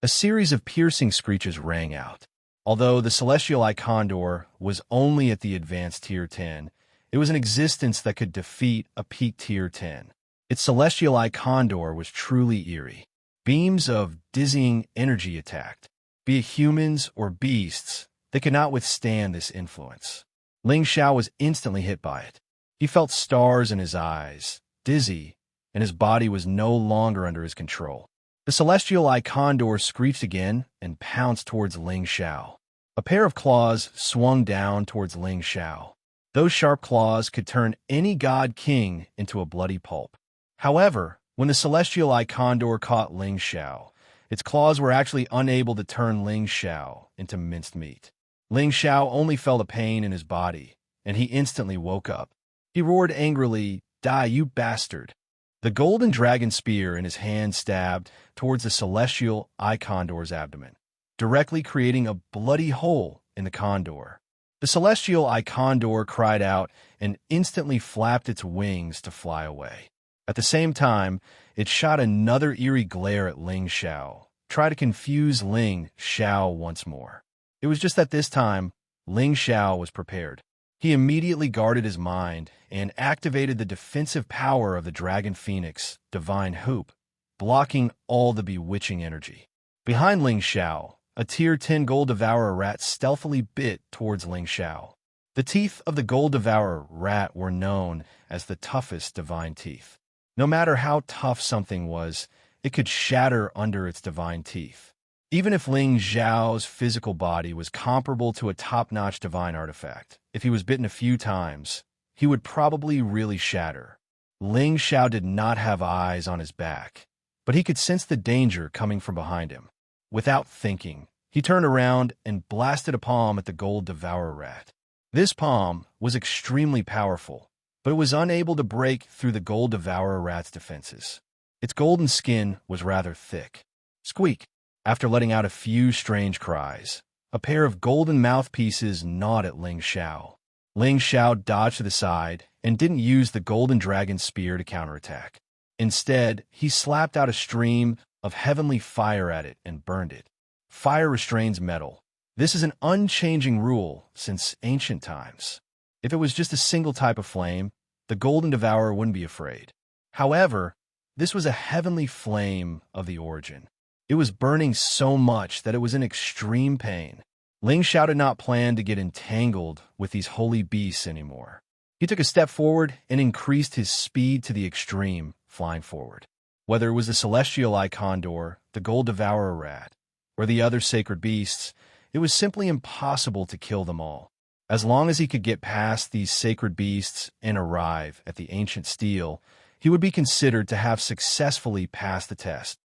A series of piercing screeches rang out. Although the celestial eye condor was only at the advanced tier 10, it was an existence that could defeat a peak tier 10. Its celestial eye condor was truly eerie. Beams of dizzying energy attacked. Be it humans or beasts, they could not withstand this influence. Ling Xiao was instantly hit by it. He felt stars in his eyes, dizzy, and his body was no longer under his control. The celestial eye condor screeched again and pounced towards Ling Xiao. A pair of claws swung down towards Ling Xiao. Those sharp claws could turn any god king into a bloody pulp. However, when the celestial eye condor caught Ling Xiao, its claws were actually unable to turn Ling Xiao into minced meat. Ling Xiao only felt a pain in his body, and he instantly woke up. He roared angrily, "Die, you bastard!" The golden dragon spear in his hand stabbed towards the celestial eye condor's abdomen, directly creating a bloody hole in the condor. The celestial eye condor cried out and instantly flapped its wings to fly away. At the same time, it shot another eerie glare at Ling Xiao, trying to confuse Ling Xiao once more. It was just that this time, Ling Xiao was prepared. He immediately guarded his mind and activated the defensive power of the Dragon Phoenix Divine Hoop, blocking all the bewitching energy. Behind Ling Xiao, a tier 10 Gold Devourer rat stealthily bit towards Ling Xiao. The teeth of the Gold Devourer rat were known as the toughest divine teeth. No matter how tough something was, it could shatter under its divine teeth. Even if Ling Xiao's physical body was comparable to a top-notch divine artifact, if he was bitten a few times, he would probably really shatter. Ling Xiao did not have eyes on his back, but he could sense the danger coming from behind him. Without thinking, he turned around and blasted a palm at the Gold Devourer rat. This palm was extremely powerful, but it was unable to break through the Gold Devourer rat's defenses. Its golden skin was rather thick. Squeak! After letting out a few strange cries, a pair of golden mouthpieces gnawed at Ling Xiao. Ling Xiao dodged to the side and didn't use the golden dragon spear to counterattack. Instead, he slapped out a stream of heavenly fire at it and burned it. Fire restrains metal. This is an unchanging rule since ancient times. If it was just a single type of flame, the Golden Devourer wouldn't be afraid. However, this was a heavenly flame of the origin. It was burning so much that it was in extreme pain. Ling Xiao did not plan to get entangled with these holy beasts anymore. He took a step forward and increased his speed to the extreme, flying forward. Whether it was the celestial eye condor, the Gold Devourer rat, or the other sacred beasts, it was simply impossible to kill them all. As long as he could get past these sacred beasts and arrive at the ancient steel, he would be considered to have successfully passed the test.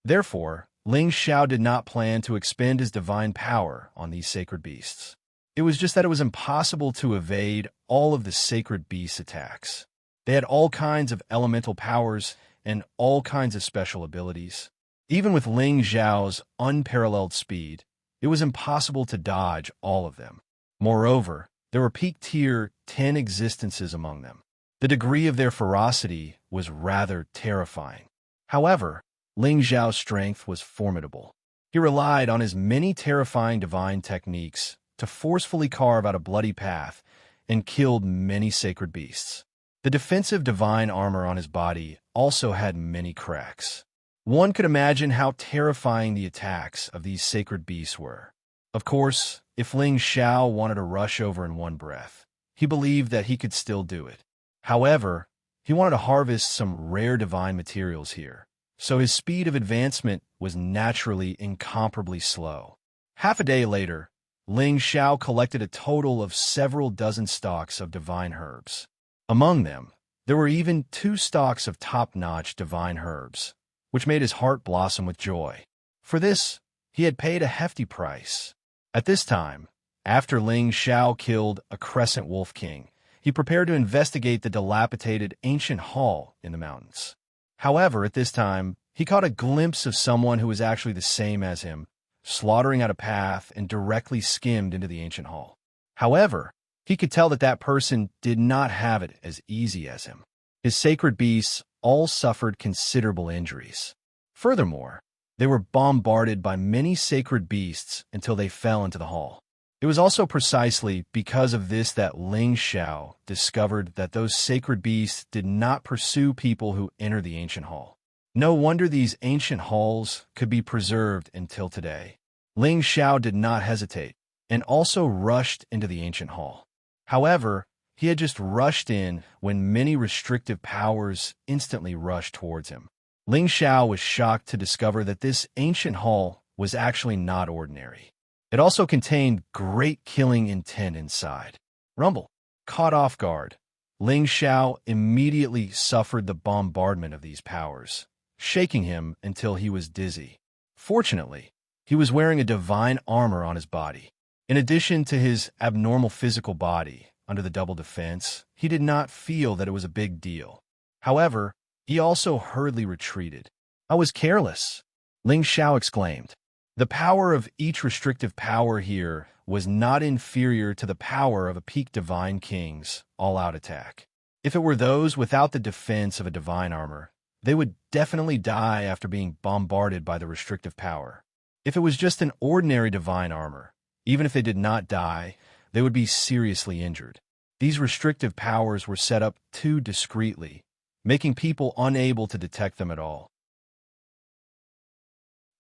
Therefore, Ling Xiao did not plan to expend his divine power on these sacred beasts. It was just that it was impossible to evade all of the sacred beasts' attacks. They had all kinds of elemental powers and all kinds of special abilities. Even with Ling Xiao's unparalleled speed, it was impossible to dodge all of them. Moreover, there were peak tier 10 existences among them. The degree of their ferocity was rather terrifying. However, Ling Xiao's strength was formidable. He relied on his many terrifying divine techniques to forcefully carve out a bloody path and killed many sacred beasts. The defensive divine armor on his body also had many cracks. One could imagine how terrifying the attacks of these sacred beasts were. Of course, if Ling Xiao wanted to rush over in one breath, he believed that he could still do it. However, he wanted to harvest some rare divine materials here, so his speed of advancement was naturally incomparably slow. Half a day later, Ling Xiao collected a total of several dozen stalks of divine herbs. Among them, there were even 2 stalks of top-notch divine herbs, which made his heart blossom with joy. For this, he had paid a hefty price. At this time, After Ling Xiao killed a crescent wolf king, he prepared to investigate the dilapidated ancient hall in the mountains. However, at this time, he caught a glimpse of someone who was actually the same as him, slaughtering out a path and directly skimmed into the ancient hall. However, he could tell that that person did not have it as easy as him. His sacred beasts all suffered considerable injuries. Furthermore, they were bombarded by many sacred beasts until they fell into the hall. It was also precisely because of this that Ling Xiao discovered that those sacred beasts did not pursue people who entered the ancient hall. No wonder these ancient halls could be preserved until today. Ling Xiao did not hesitate and also rushed into the ancient hall. However, he had just rushed in when many restrictive powers instantly rushed towards him. Ling Xiao was shocked to discover that this ancient hall was actually not ordinary. It also contained great killing intent inside. Rumble. Caught off guard, Ling Xiao immediately suffered the bombardment of these powers, shaking him until he was dizzy. Fortunately, he was wearing a divine armor on his body. In addition to his abnormal physical body, under the double defense, he did not feel that it was a big deal. However, he also hurriedly retreated. "I was careless," Ling Xiao exclaimed. The power of each restrictive power here was not inferior to the power of a peak divine king's all-out attack. If it were those without the defense of a divine armor, they would definitely die after being bombarded by the restrictive power. If it was just an ordinary divine armor, even if they did not die, they would be seriously injured. These restrictive powers were set up too discreetly, making people unable to detect them at all.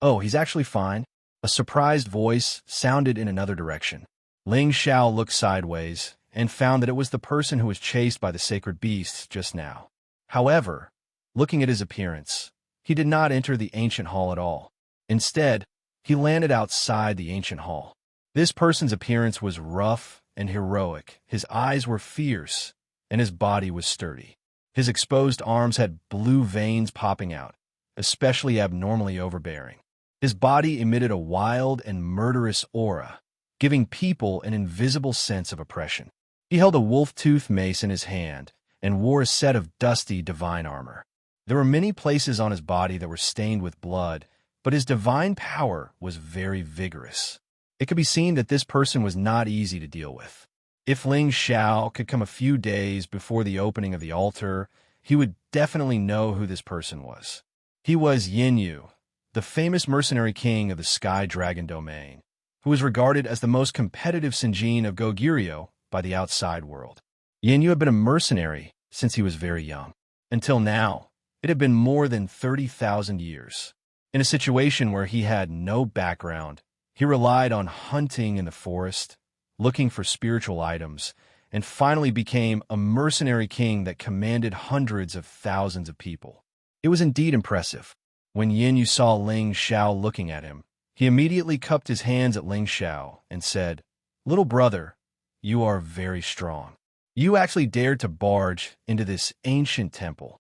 "Oh, he's actually fine." A surprised voice sounded in another direction. Ling Xiao looked sideways and found that it was the person who was chased by the sacred beasts just now. However, looking at his appearance, he did not enter the ancient hall at all. Instead, he landed outside the ancient hall. This person's appearance was rough and heroic. His eyes were fierce, and his body was sturdy. His exposed arms had blue veins popping out, especially abnormally overbearing. His body emitted a wild and murderous aura, giving people an invisible sense of oppression. He held a wolf-tooth mace in his hand and wore a set of dusty divine armor. There were many places on his body that were stained with blood, but his divine power was very vigorous. It could be seen that this person was not easy to deal with. If Ling Xiao could come a few days before the opening of the altar, he would definitely know who this person was. He was Yin Yu, the famous mercenary king of the Sky Dragon domain, who was regarded as the most competitive Sinjin of Goguryeo by the outside world. Yin Yu had been a mercenary since he was very young. Until now, it had been more than 30,000 years. In a situation where he had no background, he relied on hunting in the forest, looking for spiritual items, and finally became a mercenary king that commanded hundreds of thousands of people. It was indeed impressive. When Yin Yu saw Ling Xiao looking at him, he immediately cupped his hands at Ling Xiao and said, "Little brother, you are very strong. You actually dared to barge into this ancient temple."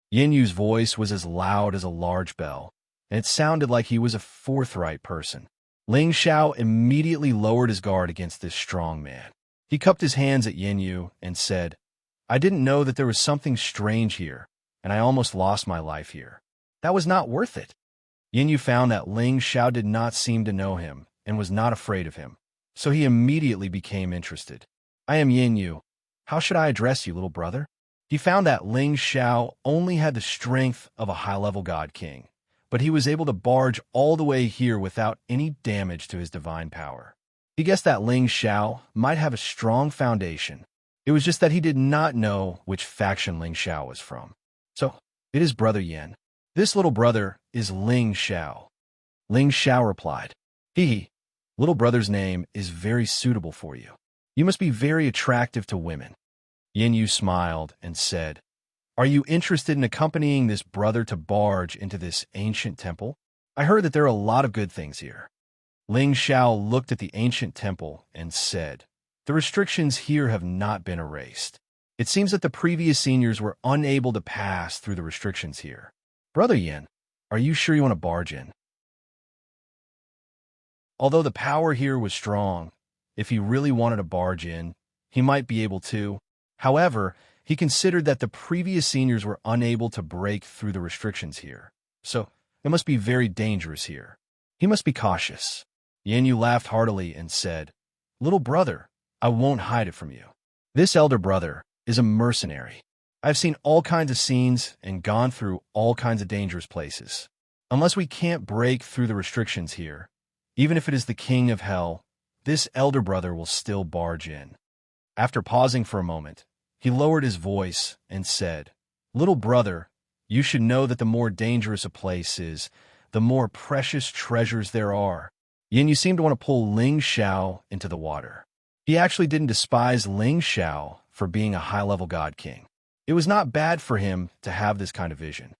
Yin Yu's voice was as loud as a large bell, and it sounded like he was a forthright person. Ling Xiao immediately lowered his guard against this strong man. He cupped his hands at Yin Yu and said, "I didn't know that there was something strange here, and I almost lost my life here. That was not worth it." Yin Yu found that Ling Xiao did not seem to know him and was not afraid of him, so he immediately became interested. "I am Yin Yu. How should I address you, little brother?" He found that Ling Xiao only had the strength of a high-level god king, but he was able to barge all the way here without any damage to his divine power. He guessed that Ling Xiao might have a strong foundation. It was just that he did not know which faction Ling Xiao was from. "So, it is Brother Yin. This little brother is Ling Xiao." Ling Xiao replied, Little brother's name is very suitable for you. You must be very attractive to women." Yin Yu smiled and said, "Are you interested in accompanying this brother to barge into this ancient temple? I heard that there are a lot of good things here." Ling Xiao looked at the ancient temple and said, "The restrictions here have not been erased. It seems that the previous seniors were unable to pass through the restrictions here. Brother Yin, are you sure you want to barge in?" Although the power here was strong, If he really wanted to barge in, he might be able to. However, he considered that the previous seniors were unable to break through the restrictions here. So, it must be very dangerous here. He must be cautious. Yenyu laughed heartily and said, "Little brother, I won't hide it from you. This elder brother is a mercenary. I've seen all kinds of scenes and gone through all kinds of dangerous places. Unless we can't break through the restrictions here, even if it is the king of hell, this elder brother will still barge in." After pausing for a moment, he lowered his voice and said, "Little brother, you should know that the more dangerous a place is, the more precious treasures there are." Yin seemed to want to pull Ling Xiao into the water. He actually didn't despise Ling Xiao for being a high-level god king. It was not bad for him to have this kind of vision.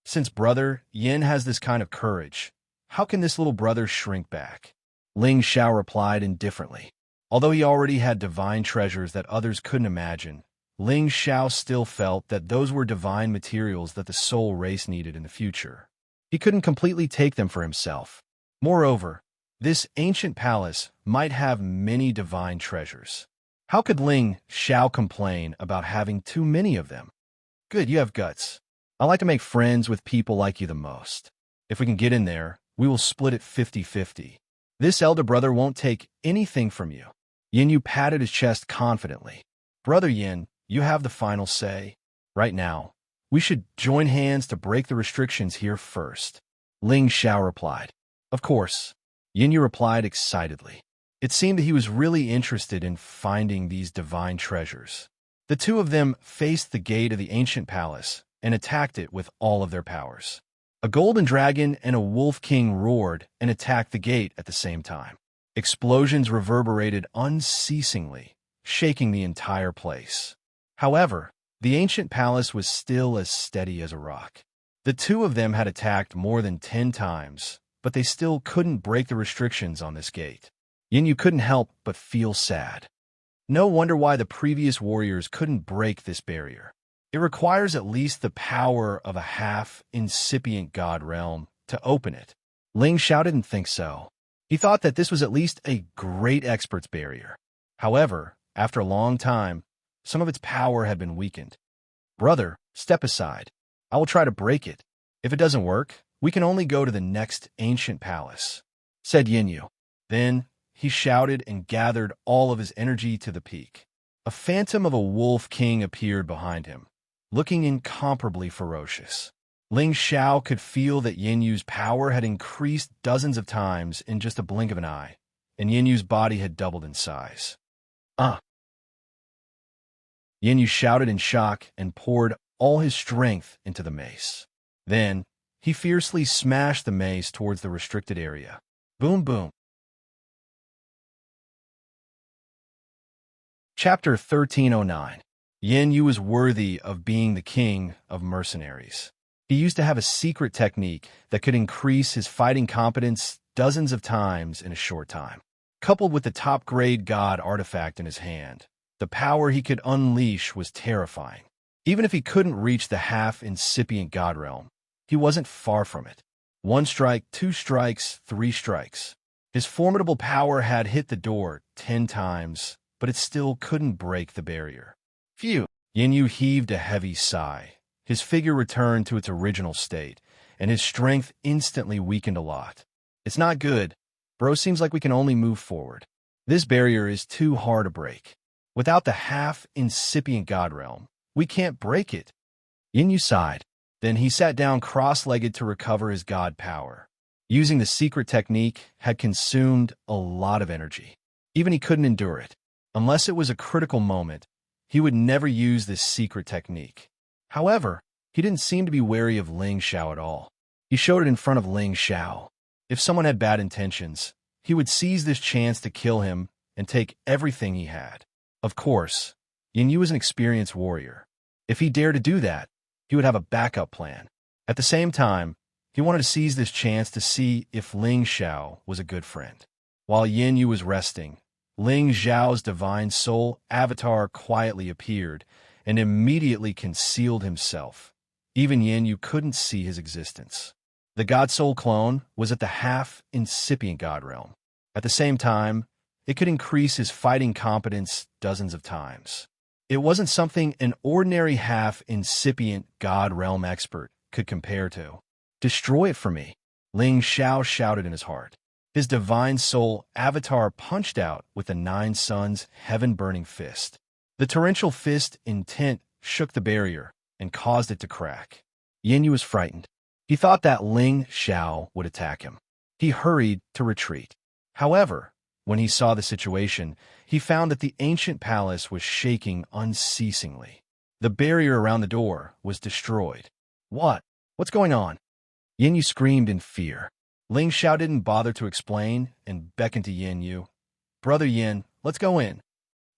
Since brother Yin has this kind of courage, how can this little brother shrink back? Ling Xiao replied indifferently. Although he already had divine treasures that others couldn't imagine, Ling Xiao still felt that those were divine materials that the soul race needed in the future. He couldn't completely take them for himself. Moreover, this ancient palace might have many divine treasures. How could Ling Xiao complain about having too many of them? Good, you have guts. I like to make friends with people like you the most. If we can get in there, we will split it 50-50. This elder brother won't take anything from you. Yin patted his chest confidently. Brother Yin, you have the final say. Right now, we should join hands to break the restrictions here first. Ling Xiao replied. Of course. Yin replied excitedly. It seemed that he was really interested in finding these divine treasures. The two of them faced the gate of the ancient palace and attacked it with all of their powers. A golden dragon and a wolf king roared and attacked the gate at the same time. Explosions reverberated unceasingly, shaking the entire place. However, the ancient palace was still as steady as a rock. The two of them had attacked more than 10 times, but they still couldn't break the restrictions on this gate. Yin couldn't help but feel sad. No wonder why the previous warriors couldn't break this barrier. It requires at least the power of a half-incipient god realm to open it. Ling Xiao didn't think so. He thought that this was at least a great expert's barrier. However, after a long time, some of its power had been weakened. Brother, step aside. I will try to break it. If it doesn't work, we can only go to the next ancient palace, said Yin. Then he shouted and gathered all of his energy to the peak. A phantom of a wolf king appeared behind him, looking incomparably ferocious. Ling Xiao could feel that Yin power had increased dozens of times in just a blink of an eye, and Yin body had doubled in size. Yin shouted in shock and poured all his strength into the mace. Then, he fiercely smashed the mace towards the restricted area. Boom, boom. Chapter 1309. Yin was worthy of being the king of mercenaries. He used to have a secret technique that could increase his fighting competence dozens of times in a short time. Coupled with the top-grade god artifact in his hand, the power he could unleash was terrifying. Even if he couldn't reach the half-incipient god realm, he wasn't far from it. 1 strike, 2 strikes, 3 strikes. His formidable power had hit the door 10 times, but it still couldn't break the barrier. Phew! Yin heaved a heavy sigh. His figure returned to its original state, and his strength instantly weakened a lot. It's not good. Bro, seems like we can only move forward. This barrier is too hard to break. Without the half-incipient god realm, we can't break it. Yin sighed. Then he sat down cross-legged to recover his god power. Using the secret technique had consumed a lot of energy. Even he couldn't endure it. Unless it was a critical moment, he would never use this secret technique. However, he didn't seem to be wary of Ling Xiao at all. He showed it in front of Ling Xiao. If someone had bad intentions, he would seize this chance to kill him and take everything he had. Of course, Yin was an experienced warrior. If he dared to do that, he would have a backup plan. At the same time, he wanted to seize this chance to see if Ling Xiao was a good friend. While Yin was resting, Ling Xiao's divine soul avatar quietly appeared and immediately concealed himself. Even Yin couldn't see his existence. The God Soul clone was at the half-incipient God realm. At the same time, it could increase his fighting competence dozens of times. It wasn't something an ordinary half-incipient God Realm expert could compare to. "Destroy it for me," Ling Xiao shouted in his heart. His divine soul avatar punched out with the Nine Suns' heaven-burning fist. The torrential fist intent shook the barrier and caused it to crack. Yin Yu was frightened. He thought that Ling Xiao would attack him. He hurried to retreat. However, when he saw the situation, he found that the ancient palace was shaking unceasingly. The barrier around the door was destroyed. What's going on?" Yin Yu screamed in fear. Ling Xiao didn't bother to explain and beckoned to Yin Yu. "Brother Yin, let's go in."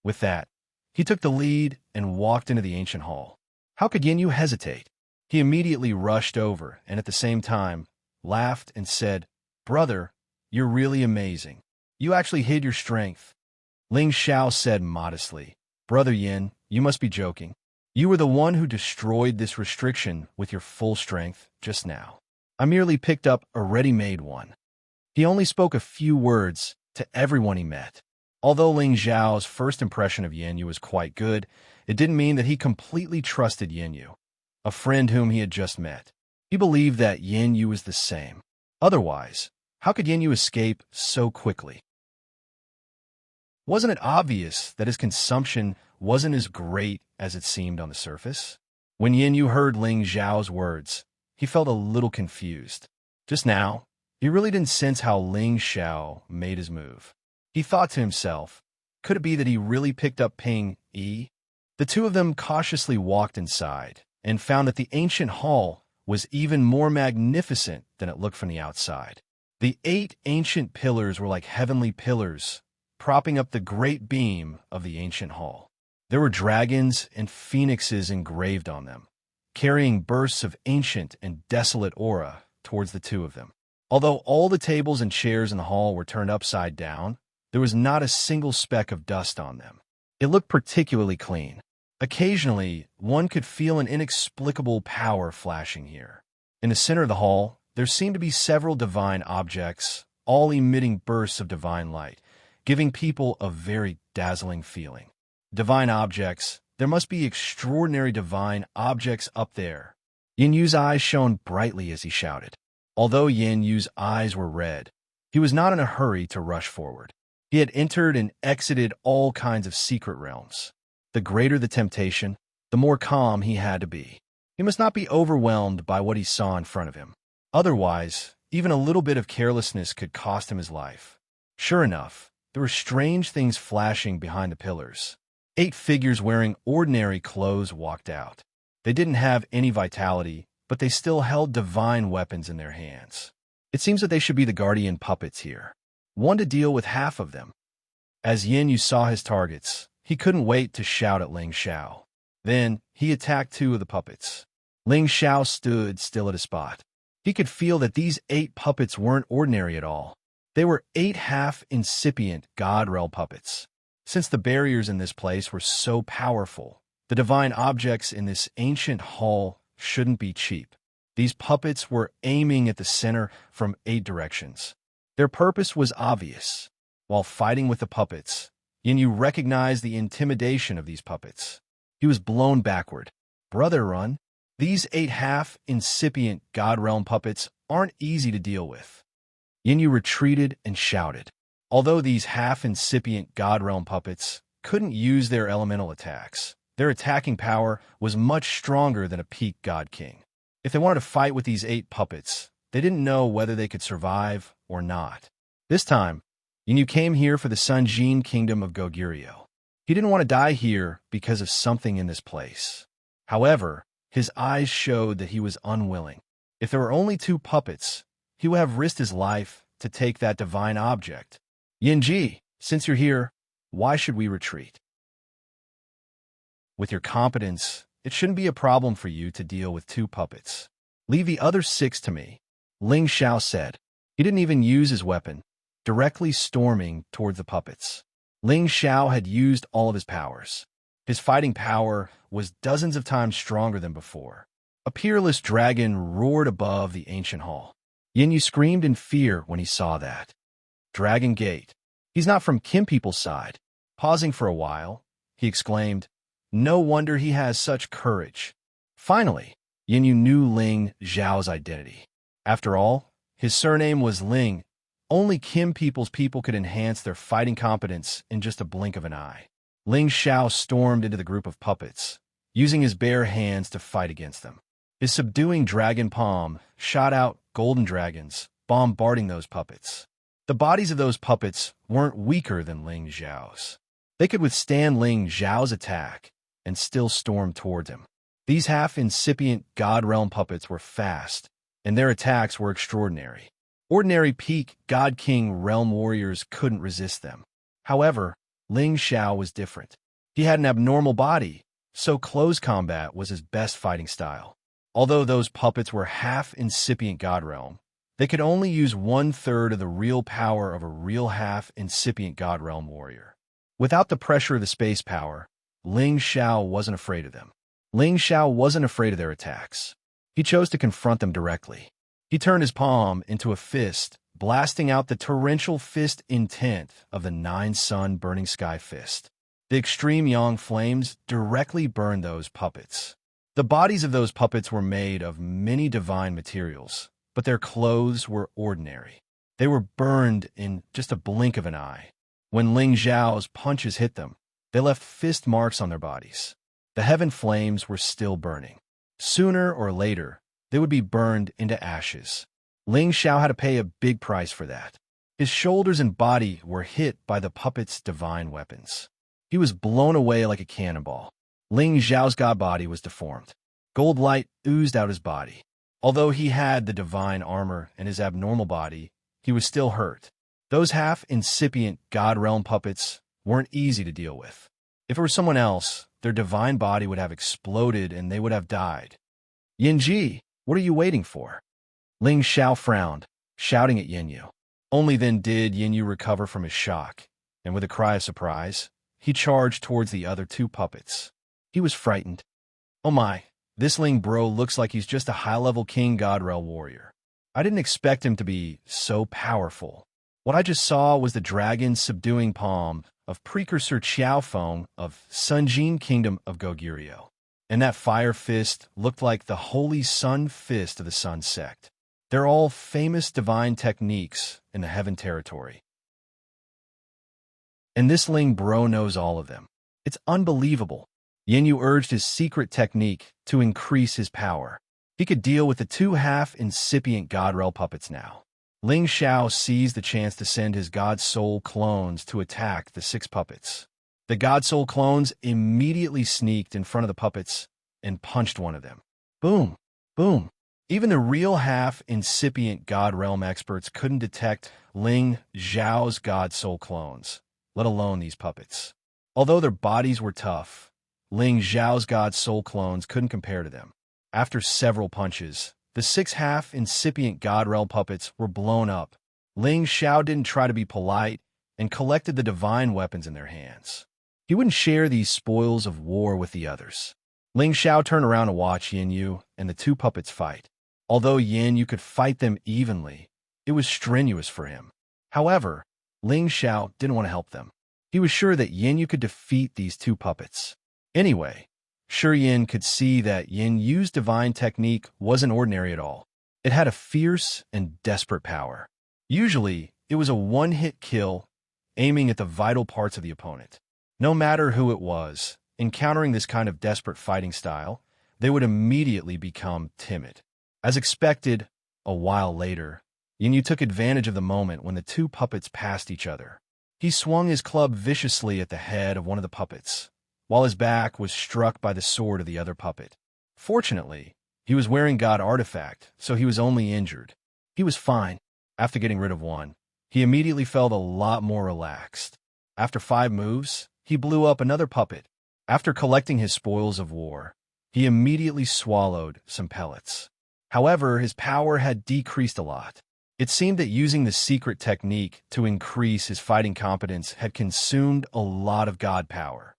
With that, he took the lead and walked into the ancient hall. How could Yin Yu hesitate? He immediately rushed over and at the same time laughed and said, "Brother, you're really amazing. You actually hid your strength." Ling Xiao said modestly, "Brother Yin, you must be joking. You were the one who destroyed this restriction with your full strength just now. I merely picked up a ready-made one." He only spoke a few words to everyone he met. Although Ling Xiao's first impression of Yin Yu was quite good, it didn't mean that he completely trusted Yin Yu, a friend whom he had just met. He believed that Yin Yu was the same. Otherwise, how could Yin Yu escape so quickly? Wasn't it obvious that his consumption wasn't as great as it seemed on the surface? When Yin Yu heard Ling Xiao's words, he felt a little confused. Just now, he really didn't sense how Ling Xiao made his move. He thought to himself, could it be that he really picked up Ping Yi? The two of them cautiously walked inside and found that the ancient hall was even more magnificent than it looked from the outside. The 8 ancient pillars were like heavenly pillars, propping up the great beam of the ancient hall. There were dragons and phoenixes engraved on them, carrying bursts of ancient and desolate aura towards the two of them. Although all the tables and chairs in the hall were turned upside down, there was not a single speck of dust on them. It looked particularly clean. Occasionally, one could feel an inexplicable power flashing here. In the center of the hall, there seemed to be several divine objects, all emitting bursts of divine light, giving people a very dazzling feeling. Divine objects, there must be extraordinary divine objects up there. Yin Yu's eyes shone brightly as he shouted. Although Yin Yu's eyes were red, he was not in a hurry to rush forward. He had entered and exited all kinds of secret realms. The greater the temptation, the more calm he had to be. He must not be overwhelmed by what he saw in front of him. Otherwise, even a little bit of carelessness could cost him his life. Sure enough, there were strange things flashing behind the pillars. 8 figures wearing ordinary clothes walked out. They didn't have any vitality, but they still held divine weapons in their hands. It seems that they should be the guardian puppets here. One to deal with half of them. As Yin Yu saw his targets, he couldn't wait to shout at Ling Xiao. Then, he attacked 2 of the puppets. Ling Xiao stood still at a spot. He could feel that these 8 puppets weren't ordinary at all. They were 8 half-incipient God Realm puppets. Since the barriers in this place were so powerful, the divine objects in this ancient hall shouldn't be cheap. These puppets were aiming at the center from 8 directions. Their purpose was obvious. While fighting with the puppets, Yin Yu recognized the intimidation of these puppets. He was blown backward. Brother Run, these 8 half-incipient God Realm puppets aren't easy to deal with. Yin Yu retreated and shouted. Although these half-incipient God Realm puppets couldn't use their elemental attacks, their attacking power was much stronger than a peak God King. If they wanted to fight with these 8 puppets, they didn't know whether they could survive or not. This time, Yin Yu came here for the Sun Jin kingdom of Goguryeo. He didn't want to die here because of something in this place. However, his eyes showed that he was unwilling. If there were only 2 puppets, he would have risked his life to take that divine object. Yin Ji, since you're here, why should we retreat? With your competence, it shouldn't be a problem for you to deal with 2 puppets. Leave the other 6 to me, Ling Xiao said. He didn't even use his weapon, directly storming towards the puppets. Ling Xiao had used all of his powers. His fighting power was dozens of times stronger than before. A peerless dragon roared above the ancient hall. Yin Yu screamed in fear when he saw that. Dragon Gate. He's not from Kim people's side. Pausing for a while, he exclaimed, "No wonder he has such courage." Finally, Yin Yu knew Ling Zhao's identity. After all, his surname was Ling. Only Kim people's people could enhance their fighting competence in just a blink of an eye. Ling Xiao stormed into the group of puppets, using his bare hands to fight against them. His subduing dragon palm shot out golden dragons, bombarding those puppets. The bodies of those puppets weren't weaker than Ling Zhao's. They could withstand Ling Zhao's attack and still storm towards him. These half-incipient God Realm puppets were fast, and their attacks were extraordinary. Ordinary peak God King Realm warriors couldn't resist them. However, Ling Xiao was different. He had an abnormal body, so close combat was his best fighting style. Although those puppets were half-incipient God Realm, they could only use 1/3 of the real power of a real half-incipient God Realm warrior. Without the pressure of the space power, Ling Xiao wasn't afraid of them. Ling Xiao wasn't afraid of their attacks. He chose to confront them directly. He turned his palm into a fist, blasting out the torrential fist intent of the 9-sun burning sky fist. The extreme yang flames directly burned those puppets. The bodies of those puppets were made of many divine materials, but their clothes were ordinary. They were burned in just a blink of an eye. When Ling Zhao's punches hit them, they left fist marks on their bodies. The heaven flames were still burning. Sooner or later, they would be burned into ashes. Ling Xiao had to pay a big price for that. His shoulders and body were hit by the puppet's divine weapons. He was blown away like a cannonball. Ling Zhao's god body was deformed. Gold light oozed out his body. Although he had the divine armor and his abnormal body, he was still hurt. Those half-incipient God Realm puppets weren't easy to deal with. If it were someone else, their divine body would have exploded and they would have died. "Yin Ji, what are you waiting for?" Ling Xiao frowned, shouting at Yin Yu. Only then did Yin Yu recover from his shock, and with a cry of surprise, he charged towards the other 2 puppets. He was frightened. "Oh my, this Ling bro looks like he's just a high-level King God Realm warrior. I didn't expect him to be so powerful." What I just saw was the dragon's subduing palm of precursor Qiaofeng of Sunjin Kingdom of Goguryeo. And that fire fist looked like the holy sun fist of the Sun sect. They're all famous divine techniques in the Heaven territory. And this Ling bro knows all of them. It's unbelievable. Yin Yu urged his secret technique to increase his power. He could deal with the 2 half-incipient God Realm puppets now. Ling Xiao seized the chance to send his God Soul clones to attack the 6 puppets. The God Soul clones immediately sneaked in front of the puppets and punched one of them. Boom! Boom! Even the real half-incipient God Realm experts couldn't detect Ling Zhao's God Soul clones, let alone these puppets. Although their bodies were tough, Ling Zhao's God Soul clones couldn't compare to them. After several punches, the 6 half-incipient God Realm puppets were blown up. Ling Xiao didn't try to be polite and collected the divine weapons in their hands. He wouldn't share these spoils of war with the others. Ling Xiao turned around to watch Yin Yu and the 2 puppets fight. Although Yin Yu could fight them evenly, it was strenuous for him. However, Ling Xiao didn't want to help them. He was sure that Yin Yu could defeat these 2 puppets. Anyway, Sure Yin could see that Yin Yu's divine technique wasn't ordinary at all. It had a fierce and desperate power. Usually, it was a one-hit kill, aiming at the vital parts of the opponent. No matter who it was, encountering this kind of desperate fighting style, they would immediately become timid. As expected, a while later, Yin Yu took advantage of the moment when the 2 puppets passed each other. He swung his club viciously at the head of one of the puppets, while his back was struck by the sword of the other puppet. Fortunately, he was wearing God Artifact, so he was only injured. He was fine. After getting rid of one, he immediately felt a lot more relaxed. After 5 moves, he blew up another puppet. After collecting his spoils of war, he immediately swallowed some pellets. However, his power had decreased a lot. It seemed that using the secret technique to increase his fighting competence had consumed a lot of God power.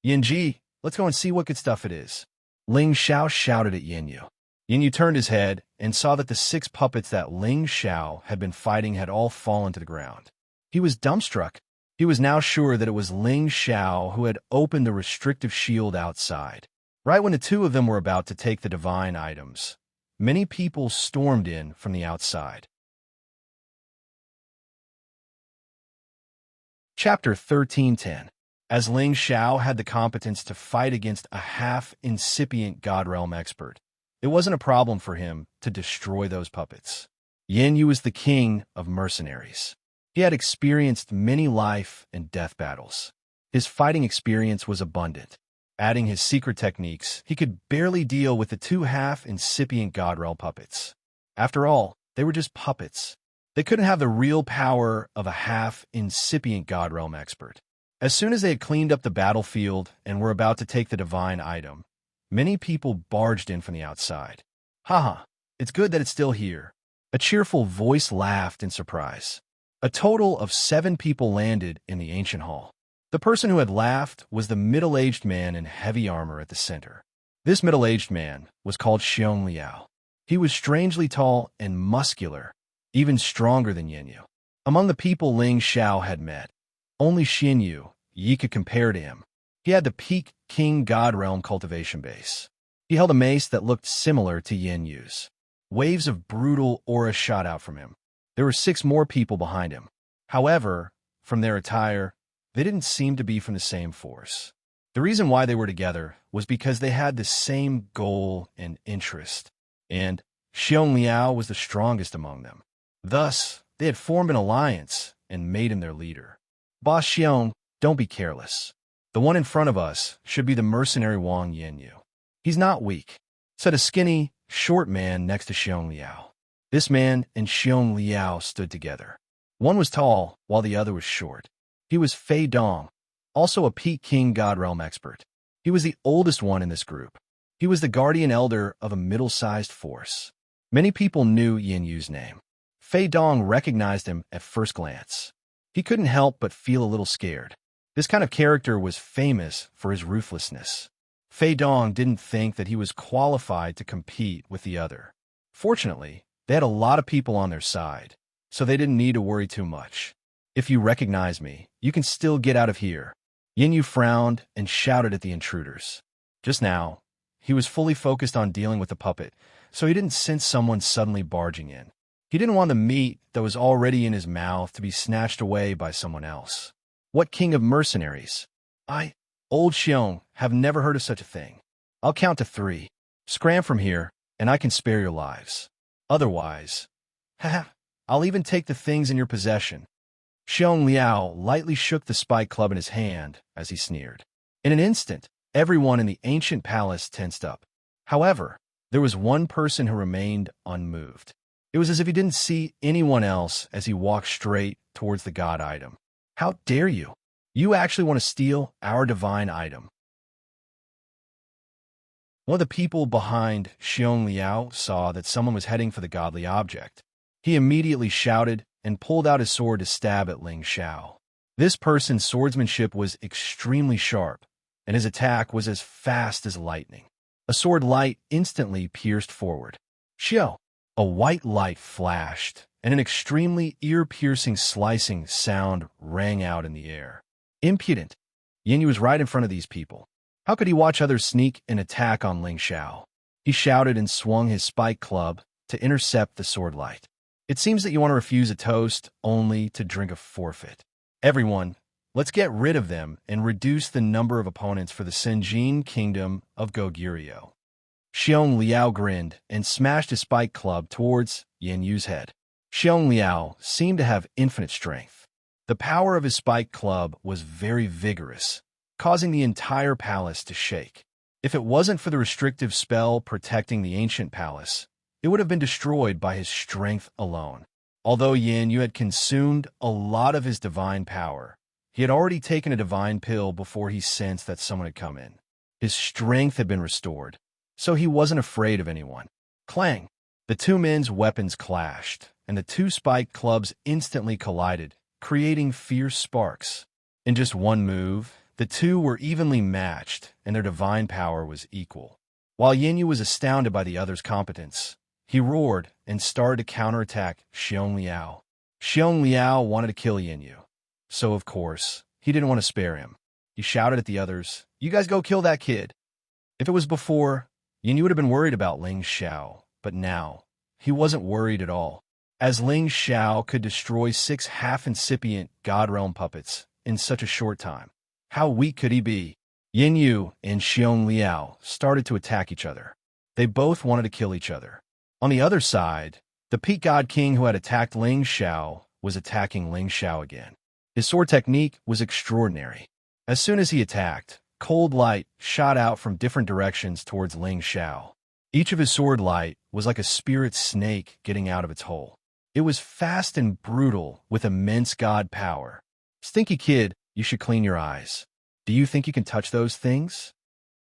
"Yin Ji, let's go and see what good stuff it is." Ling Xiao shouted at Yin Yu. Yin Yu turned his head and saw that the 6 puppets that Ling Xiao had been fighting had all fallen to the ground. He was dumbstruck. He was now sure that it was Ling Xiao who had opened the restrictive shield outside. Right when the two of them were about to take the divine items, many people stormed in from the outside. Chapter 1310. As Ling Xiao had the competence to fight against a half-incipient God Realm expert, it wasn't a problem for him to destroy those puppets. Yin Yu was the king of mercenaries. He had experienced many life and death battles. His fighting experience was abundant. Adding his secret techniques, he could barely deal with the two half-incipient God Realm puppets. After all, they were just puppets. They couldn't have the real power of a half-incipient God Realm expert. As soon as they had cleaned up the battlefield and were about to take the divine item, many people barged in from the outside. Haha, it's good that it's still here. A cheerful voice laughed in surprise. A total of 7 people landed in the ancient hall. The person who had laughed was the middle-aged man in heavy armor at the center. This middle-aged man was called Xiong Liao. He was strangely tall and muscular, even stronger than Yin Yu. Among the people Ling Xiao had met, only Xin Yi could compare to him. He had the peak King God Realm cultivation base. He held a mace that looked similar to Yin Yu's. Waves of brutal aura shot out from him. There were 6 more people behind him. However, from their attire, they didn't seem to be from the same force. The reason why they were together was because they had the same goal and interest, and Xiong Liao was the strongest among them. Thus, they had formed an alliance and made him their leader. Boss Xiong, don't be careless. The one in front of us should be the mercenary Wang Yin-Yu. He's not weak, said a skinny, short man next to Xiong Liao. This man and Xiong Liao stood together. One was tall, while the other was short. He was Fei Dong, also a Peak King God Realm expert. He was the oldest one in this group. He was the guardian elder of a middle-sized force. Many people knew Yin Yu's name. Fei Dong recognized him at first glance. He couldn't help but feel a little scared. This kind of character was famous for his ruthlessness. Fei Dong didn't think that he was qualified to compete with the other. Fortunately, they had a lot of people on their side, so they didn't need to worry too much. If you recognize me, you can still get out of here. Yin Yu frowned and shouted at the intruders. Just now, he was fully focused on dealing with the puppet, so he didn't sense someone suddenly barging in. He didn't want the meat that was already in his mouth to be snatched away by someone else. What king of mercenaries? Old Xiong, have never heard of such a thing. I'll count to 3. Scram from here, and I can spare your lives. Otherwise, I'll even take the things in your possession. Xiong Liao lightly shook the spike club in his hand as he sneered. In an instant, everyone in the ancient palace tensed up. However, there was one person who remained unmoved. It was as if he didn't see anyone else as he walked straight towards the god item. How dare you? You actually want to steal our divine item? One of the people behind Xiong Liao saw that someone was heading for the godly object. He immediately shouted and pulled out his sword to stab at Ling Xiao. This person's swordsmanship was extremely sharp, and his attack was as fast as lightning. A sword light instantly pierced forward. Xiao! A white light flashed, and an extremely ear-piercing slicing sound rang out in the air. Impudent! Yin Yu was right in front of these people. How could he watch others sneak and attack on Ling Xiao? He shouted and swung his spike club to intercept the sword light. It seems that you want to refuse a toast only to drink a forfeit. Everyone, let's get rid of them and reduce the number of opponents for the Senjin Kingdom of Goguryeo. Xiong Liao grinned and smashed his spike club towards Yin Yu's head. Xiong Liao seemed to have infinite strength. The power of his spike club was very vigorous, causing the entire palace to shake. If it wasn't for the restrictive spell protecting the ancient palace, it would have been destroyed by his strength alone. Although Yin Yu had consumed a lot of his divine power, he had already taken a divine pill before he sensed that someone had come in. His strength had been restored, so he wasn't afraid of anyone. Clang! The two men's weapons clashed, and the two spiked clubs instantly collided, creating fierce sparks. In just one move, the two were evenly matched, and their divine power was equal. While Yin Yu was astounded by the other's competence, he roared and started to counterattack Xiong Liao. Xiong Liao wanted to kill Yin Yu, so of course, he didn't want to spare him. He shouted at the others, "You guys go kill that kid." If it was before, Yin would have been worried about Ling Xiao, but now, he wasn't worried at all, as Ling Xiao could destroy 6 half-incipient God Realm puppets in such a short time. How weak could he be? Yin Yu and Xiong Liao started to attack each other. They both wanted to kill each other. On the other side, the Peak God King who had attacked Ling Xiao was attacking Ling Xiao again. His sword technique was extraordinary. As soon as he attacked, cold light shot out from different directions towards Ling Xiao. Each of his sword light was like a spirit snake getting out of its hole. It was fast and brutal with immense god power. "Stinky kid, you should clean your eyes. Do you think you can touch those things?"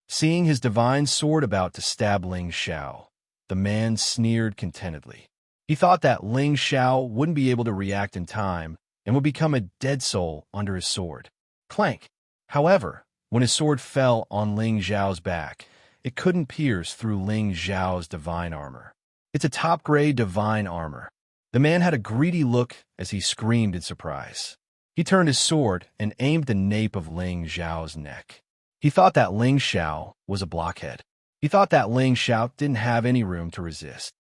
Seeing his divine sword about to stab Ling Xiao, the man sneered contentedly. He thought that Ling Xiao wouldn't be able to react in time and would become a dead soul under his sword. Clank! However, when his sword fell on Ling Xiao's back, it couldn't pierce through Ling Xiao's divine armor. It's a top-grade divine armor. The man had a greedy look as he screamed in surprise. He turned his sword and aimed the nape of Ling Xiao's neck. He thought that Ling Xiao was a blockhead. He thought that Ling Xiao didn't have any room to resist.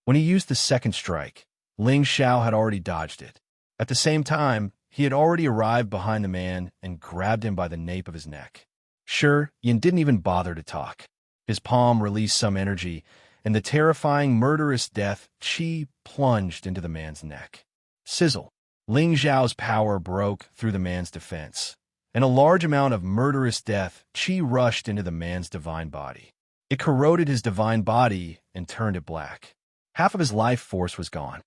When he used the second strike, Ling Xiao had already dodged it. At the same time, he had already arrived behind the man and grabbed him by the nape of his neck. Sure, Yin didn't even bother to talk. His palm released some energy, and the terrifying, murderous death qi plunged into the man's neck. Sizzle! Ling Xiao's power broke through the man's defense, and a large amount of murderous death qi rushed into the man's divine body. It corroded his divine body and turned it black. Half of his life force was gone.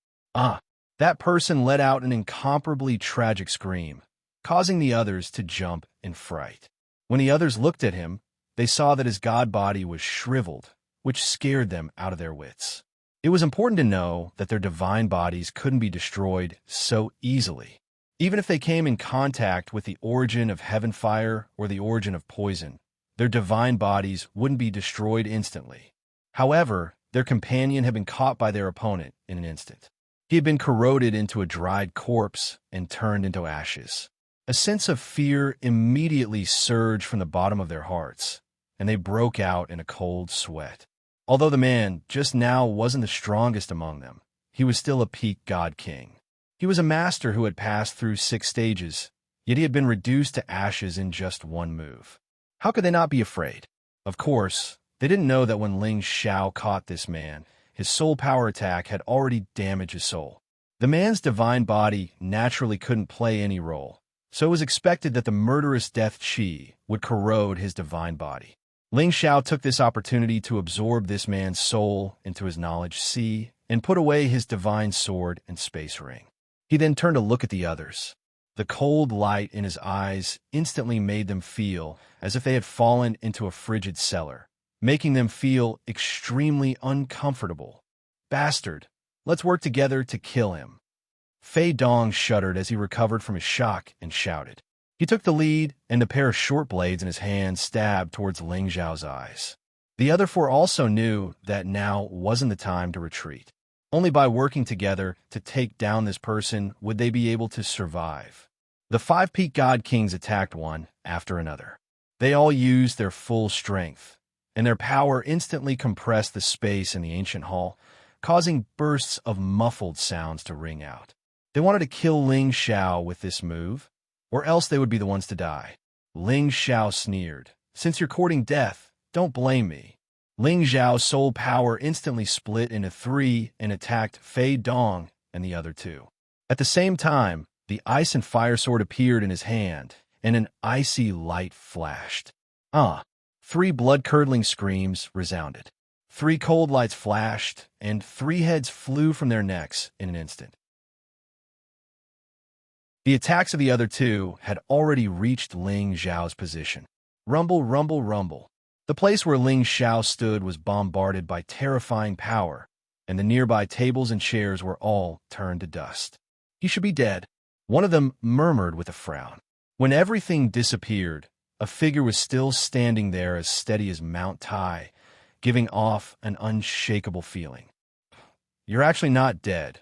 That person let out an incomparably tragic scream, causing the others to jump in fright. When the others looked at him, they saw that his god body was shriveled, which scared them out of their wits. It was important to know that their divine bodies couldn't be destroyed so easily. Even if they came in contact with the origin of heaven fire or the origin of poison, their divine bodies wouldn't be destroyed instantly. However, their companion had been caught by their opponent in an instant. He had been corroded into a dried corpse and turned into ashes. A sense of fear immediately surged from the bottom of their hearts, and they broke out in a cold sweat. Although the man just now wasn't the strongest among them, he was still a peak god king. He was a master who had passed through 6 stages, yet he had been reduced to ashes in just one move. How could they not be afraid? Of course, they didn't know that when Ling Xiao caught this man, his soul power attack had already damaged his soul. The man's divine body naturally couldn't play any role, so it was expected that the murderous death qi would corrode his divine body. Ling Xiao took this opportunity to absorb this man's soul into his knowledge sea and put away his divine sword and space ring. He then turned to look at the others. The cold light in his eyes instantly made them feel as if they had fallen into a frigid cellar, making them feel extremely uncomfortable. "Bastard, let's work together to kill him." Fei Dong shuddered as he recovered from his shock and shouted. He took the lead, and a pair of short blades in his hand stabbed towards Ling Xiao's eyes. The other 4 also knew that now wasn't the time to retreat. Only by working together to take down this person would they be able to survive. The 5 peak god kings attacked one after another. They all used their full strength, and their power instantly compressed the space in the ancient hall, causing bursts of muffled sounds to ring out. They wanted to kill Ling Xiao with this move, or else they would be the ones to die. Ling Xiao sneered, "Since you're courting death, don't blame me." Ling Xiao's soul power instantly split into 3 and attacked Fei Dong and the other 2. At the same time, the ice and fire sword appeared in his hand, and an icy light flashed. 3 blood-curdling screams resounded. 3 cold lights flashed, and 3 heads flew from their necks in an instant. The attacks of the other 2 had already reached Ling Xiao's position. Rumble, rumble, rumble. The place where Ling Xiao stood was bombarded by terrifying power, and the nearby tables and chairs were all turned to dust. "He should be dead," one of them murmured with a frown. When everything disappeared, a figure was still standing there as steady as Mount Tai, giving off an unshakable feeling. "You're actually not dead.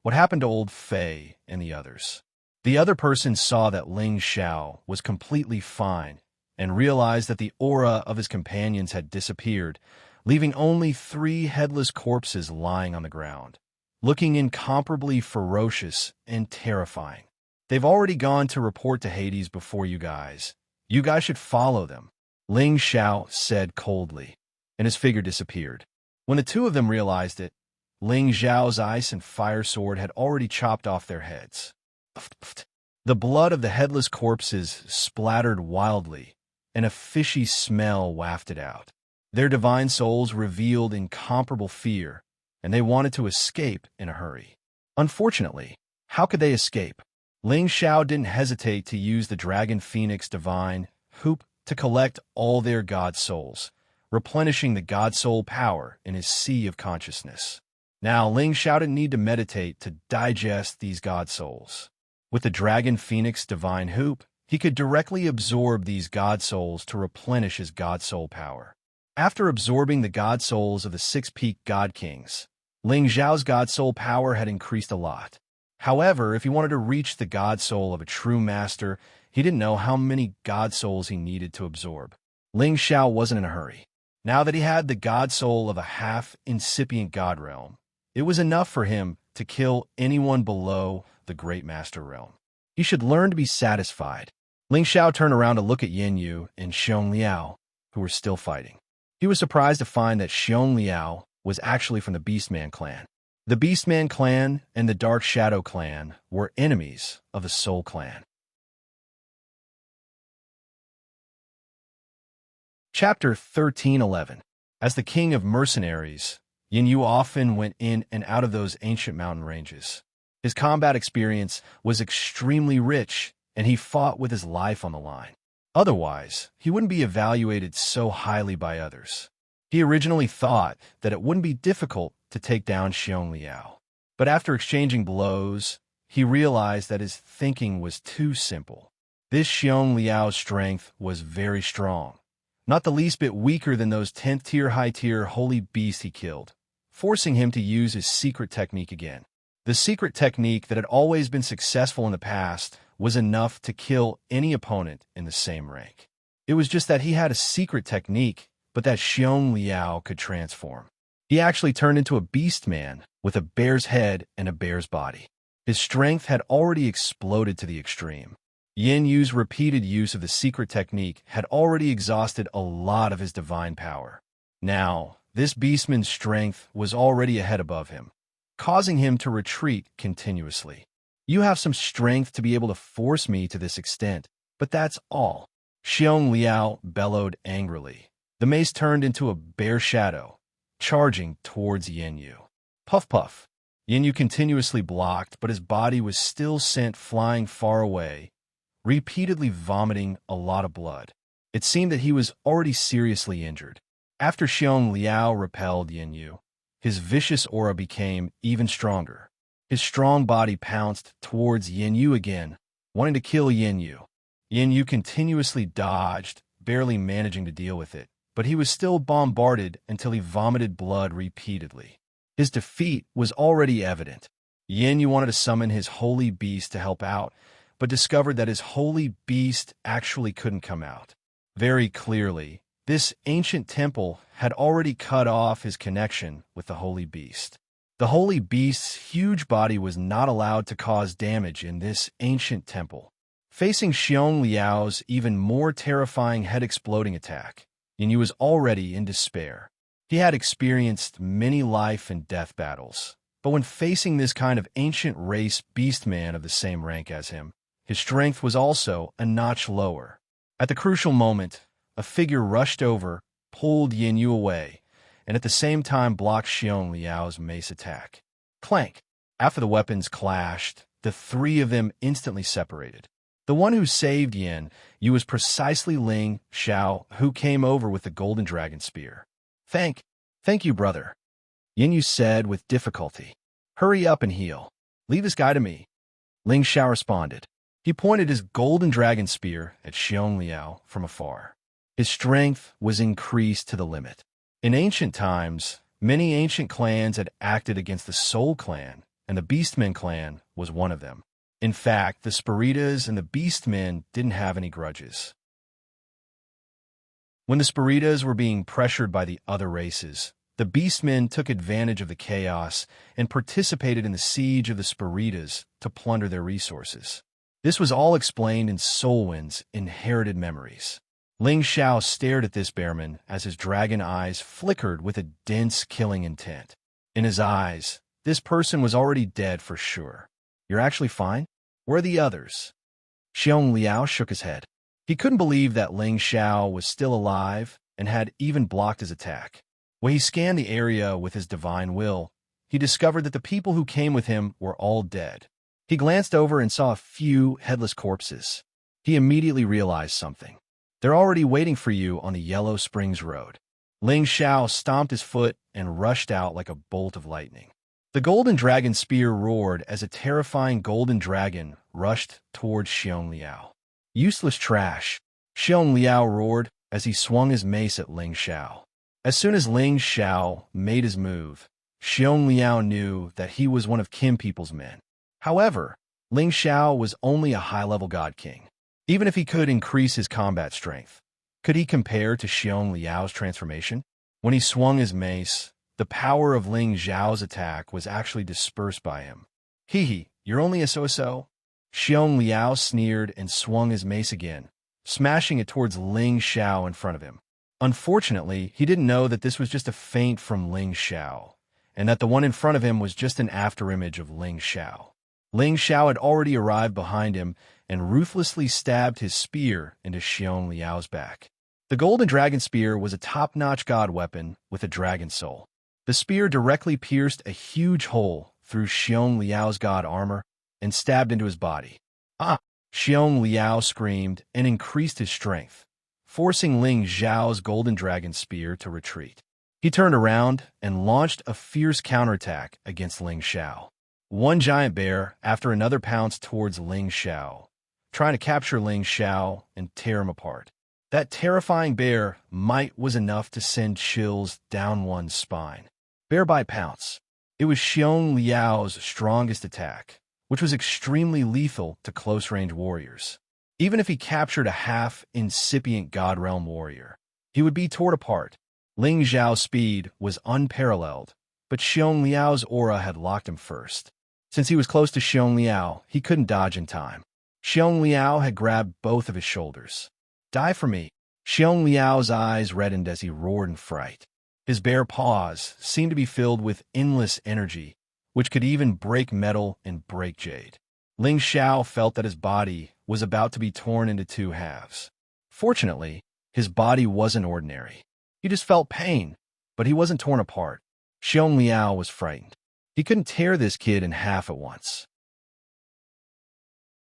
What happened to old Fei and the others? The other person saw that Ling Xiao was completely fine and realized that the aura of his companions had disappeared, leaving only 3 headless corpses lying on the ground, looking incomparably ferocious and terrifying. They've already gone to report to Hades before you guys. You guys should follow them, Ling Xiao said coldly, and his figure disappeared. When the 2 of them realized it, Ling Xiao's ice and fire sword had already chopped off their heads. The blood of the headless corpses splattered wildly, and a fishy smell wafted out. Their divine souls revealed incomparable fear, and they wanted to escape in a hurry. Unfortunately, how could they escape? Ling Xiao didn't hesitate to use the Dragon Phoenix Divine Hoop to collect all their god souls, replenishing the god soul power in his sea of consciousness. Now, Ling Xiao didn't need to meditate to digest these god souls. With the Dragon Phoenix Divine Hoop, he could directly absorb these god souls to replenish his god soul power. After absorbing the god souls of the 6 peak god kings, Ling Xiao's god soul power had increased a lot. However, if he wanted to reach the god soul of a true master, he didn't know how many god souls he needed to absorb. Ling Xiao wasn't in a hurry. Now that he had the god soul of a half-incipient god realm, it was enough for him to kill anyone below the Great Master realm. He should learn to be satisfied. Ling Xiao turned around to look at Yin Yu and Xiong Liao, who were still fighting. He was surprised to find that Xiong Liao was actually from the Beastman clan. The Beastman clan and the Dark Shadow clan were enemies of the Soul clan. Chapter 1311. As the king of mercenaries, Yin Yu often went in and out of those ancient mountain ranges. His combat experience was extremely rich, and he fought with his life on the line. Otherwise, he wouldn't be evaluated so highly by others. He originally thought that it wouldn't be difficult to take down Xiong Liao. But after exchanging blows, he realized that his thinking was too simple. This Xiong Liao's strength was very strong, not the least bit weaker than those 10th tier high-tier holy beasts he killed, forcing him to use his secret technique again. The secret technique that had always been successful in the past was enough to kill any opponent in the same rank. It was just that he had a secret technique, but that Xiong Liao could transform. He actually turned into a beast man with a bear's head and a bear's body. His strength had already exploded to the extreme. Yin Yu's repeated use of the secret technique had already exhausted a lot of his divine power. Now, this beastman's strength was already a head above him, causing him to retreat continuously. You have some strength to be able to force me to this extent, but that's all. Xiong Liao bellowed angrily. The mace turned into a bear shadow, charging towards Yin Yu. Puff puff. Yin Yu continuously blocked, but his body was still sent flying far away, repeatedly vomiting a lot of blood. It seemed that he was already seriously injured. After Xiong Liao repelled Yin Yu, his vicious aura became even stronger. His strong body pounced towards Yin Yu again, wanting to kill Yin Yu. Yin Yu continuously dodged, barely managing to deal with it, but he was still bombarded until he vomited blood repeatedly. His defeat was already evident. Yin Yu wanted to summon his holy beast to help out, but discovered that his holy beast actually couldn't come out. Very clearly, this ancient temple had already cut off his connection with the holy beast. The holy beast's huge body was not allowed to cause damage in this ancient temple. Facing Xiong Liao's even more terrifying head-exploding attack, Yin Yu was already in despair. He had experienced many life and death battles, but when facing this kind of ancient race beastman of the same rank as him, his strength was also a notch lower. At the crucial moment, a figure rushed over, pulled Yin Yu away, and at the same time blocked Xiong Liao's mace attack. Clank! After the weapons clashed, the 3 of them instantly separated. The one who saved Yin Yu was precisely Ling Xiao, who came over with the golden dragon spear. Thank you, brother, Yin Yu said with difficulty. Hurry up and heal. Leave this guy to me. Ling Xiao responded. He pointed his golden dragon spear at Xiong Liao from afar. His strength was increased to the limit. In ancient times, many ancient clans had acted against the Soul clan and the Beastmen clan was one of them. In fact, the Spiritas and the Beastmen didn't have any grudges. When the Spiritas were being pressured by the other races, the Beastmen took advantage of the chaos and participated in the siege of the Spiritas to plunder their resources. This was all explained in Solwyn's inherited memories. Ling Xiao stared at this bearman as his dragon eyes flickered with a dense killing intent. In his eyes, this person was already dead for sure. You're actually fine? Where are the others? Xiong Liao shook his head. He couldn't believe that Ling Xiao was still alive and had even blocked his attack. When he scanned the area with his divine will, he discovered that the people who came with him were all dead. He glanced over and saw a few headless corpses. He immediately realized something. They're already waiting for you on the Yellow Springs Road. Ling Xiao stomped his foot and rushed out like a bolt of lightning. The golden dragon spear roared as a terrifying golden dragon rushed towards Xiong Liao. Useless trash, Xiong Liao roared as he swung his mace at Ling Xiao. As soon as Ling Xiao made his move, Xiong Liao knew that he was one of Kim People's men. However, Ling Xiao was only a high-level god king. Even if he could increase his combat strength, could he compare to Xiong Liao's transformation? When he swung his mace, the power of Ling Xiao's attack was actually dispersed by him. Hee, you're only a so-so? Xiong Liao sneered and swung his mace again, smashing it towards Ling Xiao in front of him. Unfortunately, he didn't know that this was just a feint from Ling Xiao, and that the one in front of him was just an afterimage of Ling Xiao. Ling Xiao had already arrived behind him and ruthlessly stabbed his spear into Xiong Liao's back. The golden dragon spear was a top-notch god weapon with a dragon soul. The spear directly pierced a huge hole through Xiong Liao's god armor and stabbed into his body. Ah! Xiong Liao screamed and increased his strength, forcing Ling Xiao's golden dragon spear to retreat. He turned around and launched a fierce counterattack against Ling Xiao. One giant bear after another pounced towards Ling Xiao, trying to capture Ling Xiao and tear him apart. That terrifying bear might was enough to send chills down one's spine. Bear bite pounce. It was Xiong Liao's strongest attack, which was extremely lethal to close-range warriors. Even if he captured a half-incipient God Realm warrior, he would be torn apart. Ling Xiao's speed was unparalleled, but Xiong Liao's aura had locked him first. Since he was close to Xiong Liao, he couldn't dodge in time. Xiong Liao had grabbed both of his shoulders. Die for me. Xiong Liao's eyes reddened as he roared in fright. His bare paws seemed to be filled with endless energy, which could even break metal and break jade. Ling Xiao felt that his body was about to be torn into two halves. Fortunately, his body wasn't ordinary. He just felt pain, but he wasn't torn apart. Xiong Liao was frightened. He couldn't tear this kid in half at once.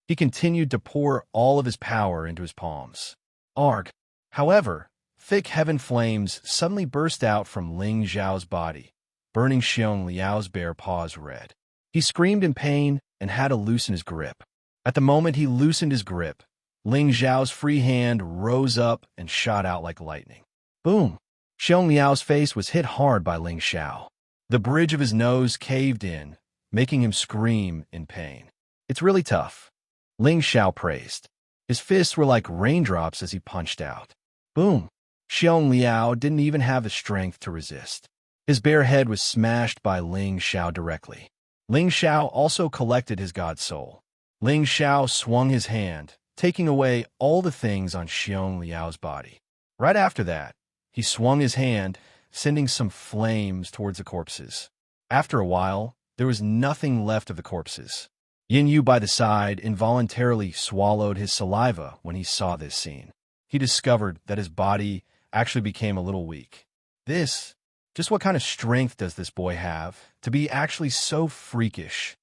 He continued to pour all of his power into his palms. Arg! However, thick heaven flames suddenly burst out from Ling Xiao's body, burning Xiong Liao's bare paws red. He screamed in pain and had to loosen his grip. At the moment he loosened his grip, Ling Xiao's free hand rose up and shot out like lightning. Boom! Xiong Liao's face was hit hard by Ling Xiao. The bridge of his nose caved in, making him scream in pain. It's really tough, Ling Xiao praised. His fists were like raindrops as he punched out. Boom! Xiong Liao didn't even have the strength to resist. His bare head was smashed by Ling Xiao directly. Ling Xiao also collected his god soul. Ling Xiao swung his hand, taking away all the things on Xiong Liao's body. Right after that, he swung his hand, sending some flames towards the corpses. After a while, there was nothing left of the corpses. Yin Yu by the side involuntarily swallowed his saliva when he saw this scene. He discovered that his body actually became a little weak. Just what kind of strength does this boy have to be actually so freakish?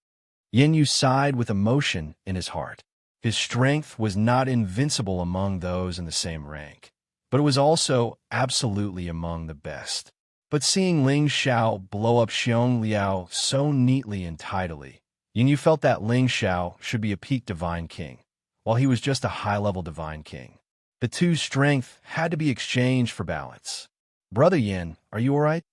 Yin Yu sighed with emotion in his heart. His strength was not invincible among those in the same rank, but it was also absolutely among the best. But seeing Ling Xiao blow up Xiong Liao so neatly and tidily, Yin Yu felt that Ling Xiao should be a peak divine king, while he was just a high-level divine king. The two's strength had to be exchanged for balance. Brother Yin, are you all right?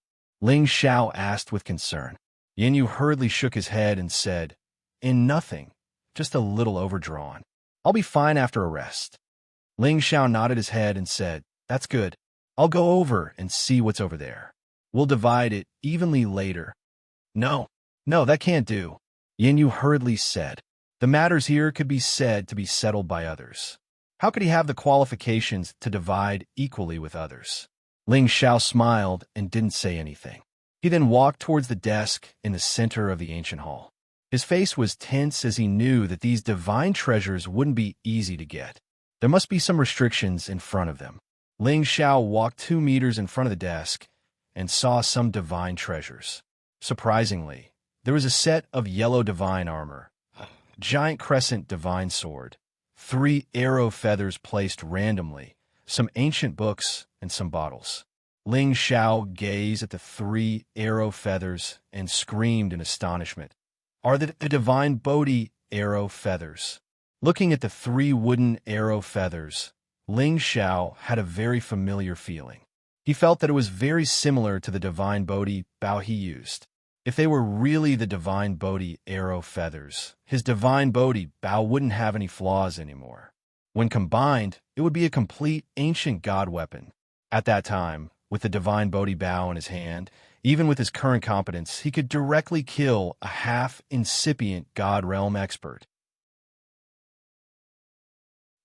Ling Xiao asked with concern. Yin Yu hurriedly shook his head and said, "In nothing, just a little overdrawn. I'll be fine after a rest." Ling Xiao nodded his head and said, "That's good. I'll go over and see what's over there. We'll divide it evenly later." "No, no, that can't do," Yin Yu hurriedly said. "The matters here could be said to be settled by others. How could he have the qualifications to divide equally with others?" Ling Xiao smiled and didn't say anything. He then walked towards the desk in the center of the ancient hall. His face was tense as he knew that these divine treasures wouldn't be easy to get. There must be some restrictions in front of them. Ling Xiao walked 2 meters in front of the desk and saw some divine treasures. Surprisingly, there was a set of yellow divine armor, a giant crescent divine sword, 3 arrow feathers placed randomly, some ancient books, and some bottles. Ling Xiao gazed at the 3 arrow feathers and screamed in astonishment. "Are the divine Bodhi arrow feathers?" Looking at the 3 wooden arrow feathers, Ling Xiao had a very familiar feeling. He felt that it was very similar to the divine Bodhi bow he used. If they were really the divine Bodhi arrow feathers, his divine Bodhi bow wouldn't have any flaws anymore. When combined, it would be a complete ancient god weapon. At that time, with the divine Bodhi bow in his hand, even with his current competence, he could directly kill a half-incipient god realm expert.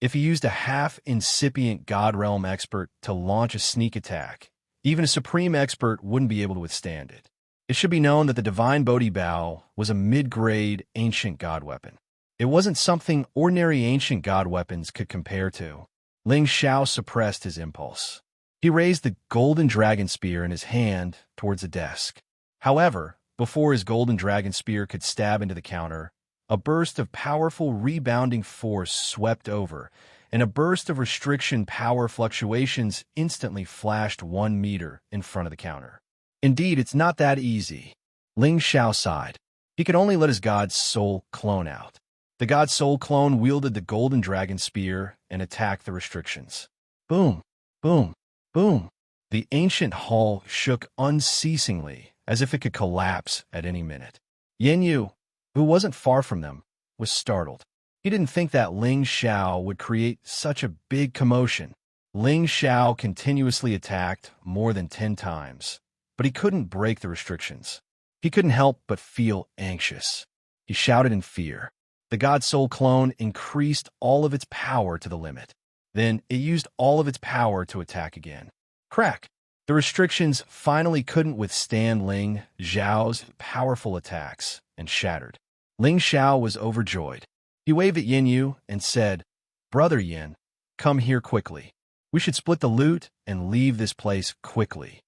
If he used a half-incipient god realm expert to launch a sneak attack, even a supreme expert wouldn't be able to withstand it. It should be known that the divine Bodhi bow was a mid-grade ancient god weapon. It wasn't something ordinary ancient god weapons could compare to. Ling Xiao suppressed his impulse. He raised the golden dragon spear in his hand towards the desk. However, before his golden dragon spear could stab into the counter, a burst of powerful rebounding force swept over, and a burst of restriction power fluctuations instantly flashed 1 meter in front of the counter. Indeed, it's not that easy. Ling Xiao sighed. He could only let his god's soul clone out. The god's soul clone wielded the golden dragon spear and attacked the restrictions. Boom, boom, boom. The ancient hall shook unceasingly, as if it could collapse at any minute. Yin Yu, who wasn't far from them, was startled. He didn't think that Ling Xiao would create such a big commotion. Ling Xiao continuously attacked more than 10 times, but he couldn't break the restrictions. He couldn't help but feel anxious. He shouted in fear. The God Soul clone increased all of its power to the limit. Then it used all of its power to attack again. Crack! The restrictions finally couldn't withstand Ling Xiao's powerful attacks and shattered. Ling Xiao was overjoyed. He waved at Yin Yu and said, "Brother Yin, come here quickly. We should split the loot and leave this place quickly."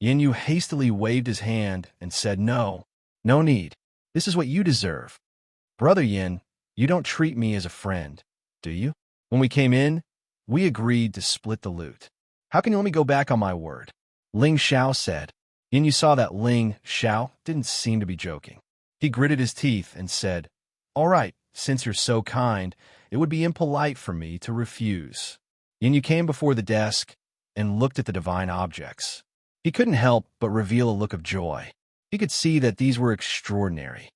Yin Yu hastily waved his hand and said, "No, no need. This is what you deserve. Brother Yin, you don't treat me as a friend, do you? When we came in, we agreed to split the loot. How can you let me go back on my word?" Ling Xiao said. Yin Yu saw that Ling Xiao didn't seem to be joking. He gritted his teeth and said, "All right, since you're so kind, it would be impolite for me to refuse." Yin Yu came before the desk and looked at the divine objects. He couldn't help but reveal a look of joy. He could see that these were extraordinary.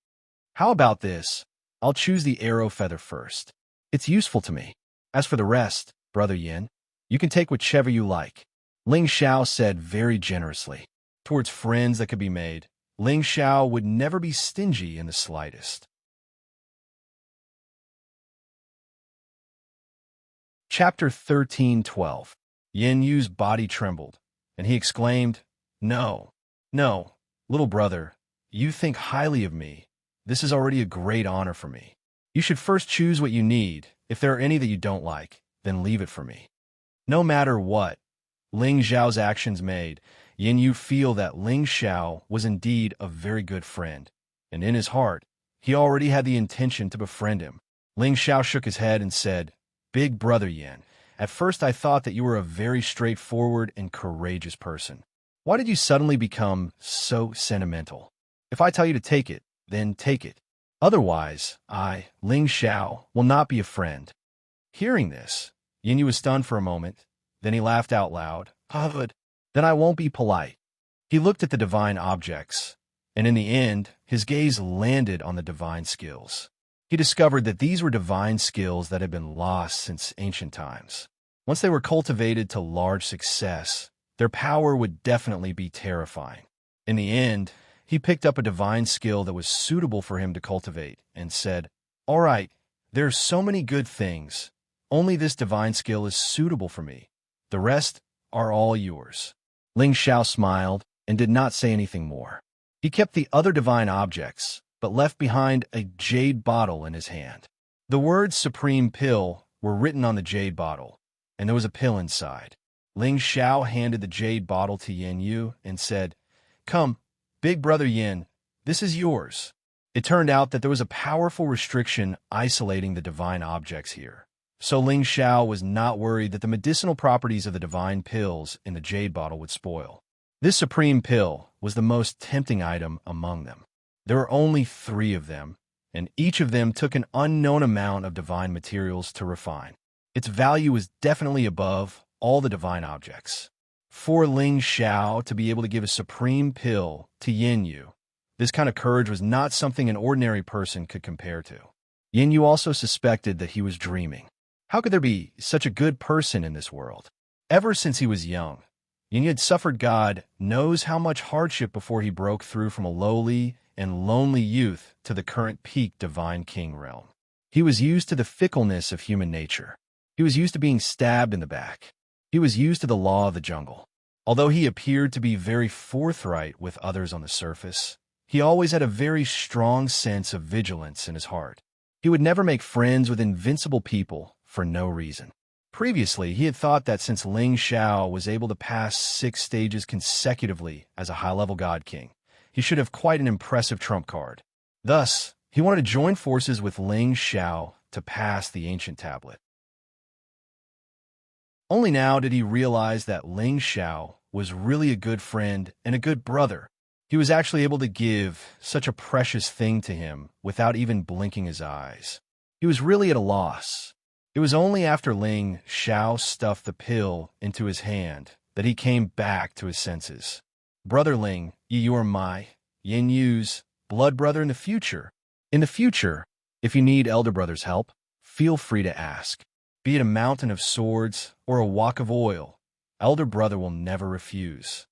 "How about this? I'll choose the arrow feather first. It's useful to me. As for the rest, Brother Yin, you can take whichever you like," Ling Xiao said very generously. Towards friends that could be made, Ling Xiao would never be stingy in the slightest. Chapter 13:12. Yin Yu's body trembled, and he exclaimed, "No, no, little brother, you think highly of me. This is already a great honor for me. You should first choose what you need. If there are any that you don't like, then leave it for me." No matter what Ling Xiao's actions made, Yin Yu feel that Ling Xiao was indeed a very good friend, and in his heart, he already had the intention to befriend him. Ling Xiao shook his head and said, "Big brother Yin, at first I thought that you were a very straightforward and courageous person. Why did you suddenly become so sentimental? If I tell you to take it, then take it. Otherwise, I, Ling Xiao, will not be a friend." Hearing this, Yin Yu was stunned for a moment. Then he laughed out loud. "Ah, but then I won't be polite." He looked at the divine objects and in the end, his gaze landed on the divine skills. He discovered that these were divine skills that had been lost since ancient times. Once they were cultivated to large success, their power would definitely be terrifying. In the end, he picked up a divine skill that was suitable for him to cultivate and said, "All right, there are so many good things. Only this divine skill is suitable for me. The rest are all yours." Ling Xiao smiled and did not say anything more. He kept the other divine objects, but left behind a jade bottle in his hand. The words Supreme Pill were written on the jade bottle, and there was a pill inside. Ling Xiao handed the jade bottle to Yin Yu and said, "Come, big brother Yin, this is yours." It turned out that there was a powerful restriction isolating the divine objects here. So Ling Xiao was not worried that the medicinal properties of the divine pills in the jade bottle would spoil. This supreme pill was the most tempting item among them. There were only 3 of them, and each of them took an unknown amount of divine materials to refine. Its value was definitely above all the divine objects. For Ling Xiao to be able to give a supreme pill to Yin Yu, this kind of courage was not something an ordinary person could compare to. Yin Yu also suspected that he was dreaming. How could there be such a good person in this world? Ever since he was young, Yin Yu had suffered God knows how much hardship before he broke through from a lowly and lonely youth to the current peak divine king realm. He was used to the fickleness of human nature. He was used to being stabbed in the back. He was used to the law of the jungle. Although he appeared to be very forthright with others on the surface, he always had a very strong sense of vigilance in his heart. He would never make friends with invincible people for no reason. Previously, he had thought that since Ling Xiao was able to pass 6 stages consecutively as a high-level god king, he should have quite an impressive trump card. Thus, he wanted to join forces with Ling Xiao to pass the ancient tablet. Only now did he realize that Ling Xiao was really a good friend and a good brother. He was actually able to give such a precious thing to him without even blinking his eyes. He was really at a loss. It was only after Ling Xiao stuffed the pill into his hand that he came back to his senses. "Brother Ling, you are my, Yin Yu's, blood brother in the future. In the future, if you need elder brother's help, feel free to ask. Be it a mountain of swords or a wok of oil, elder brother will never refuse."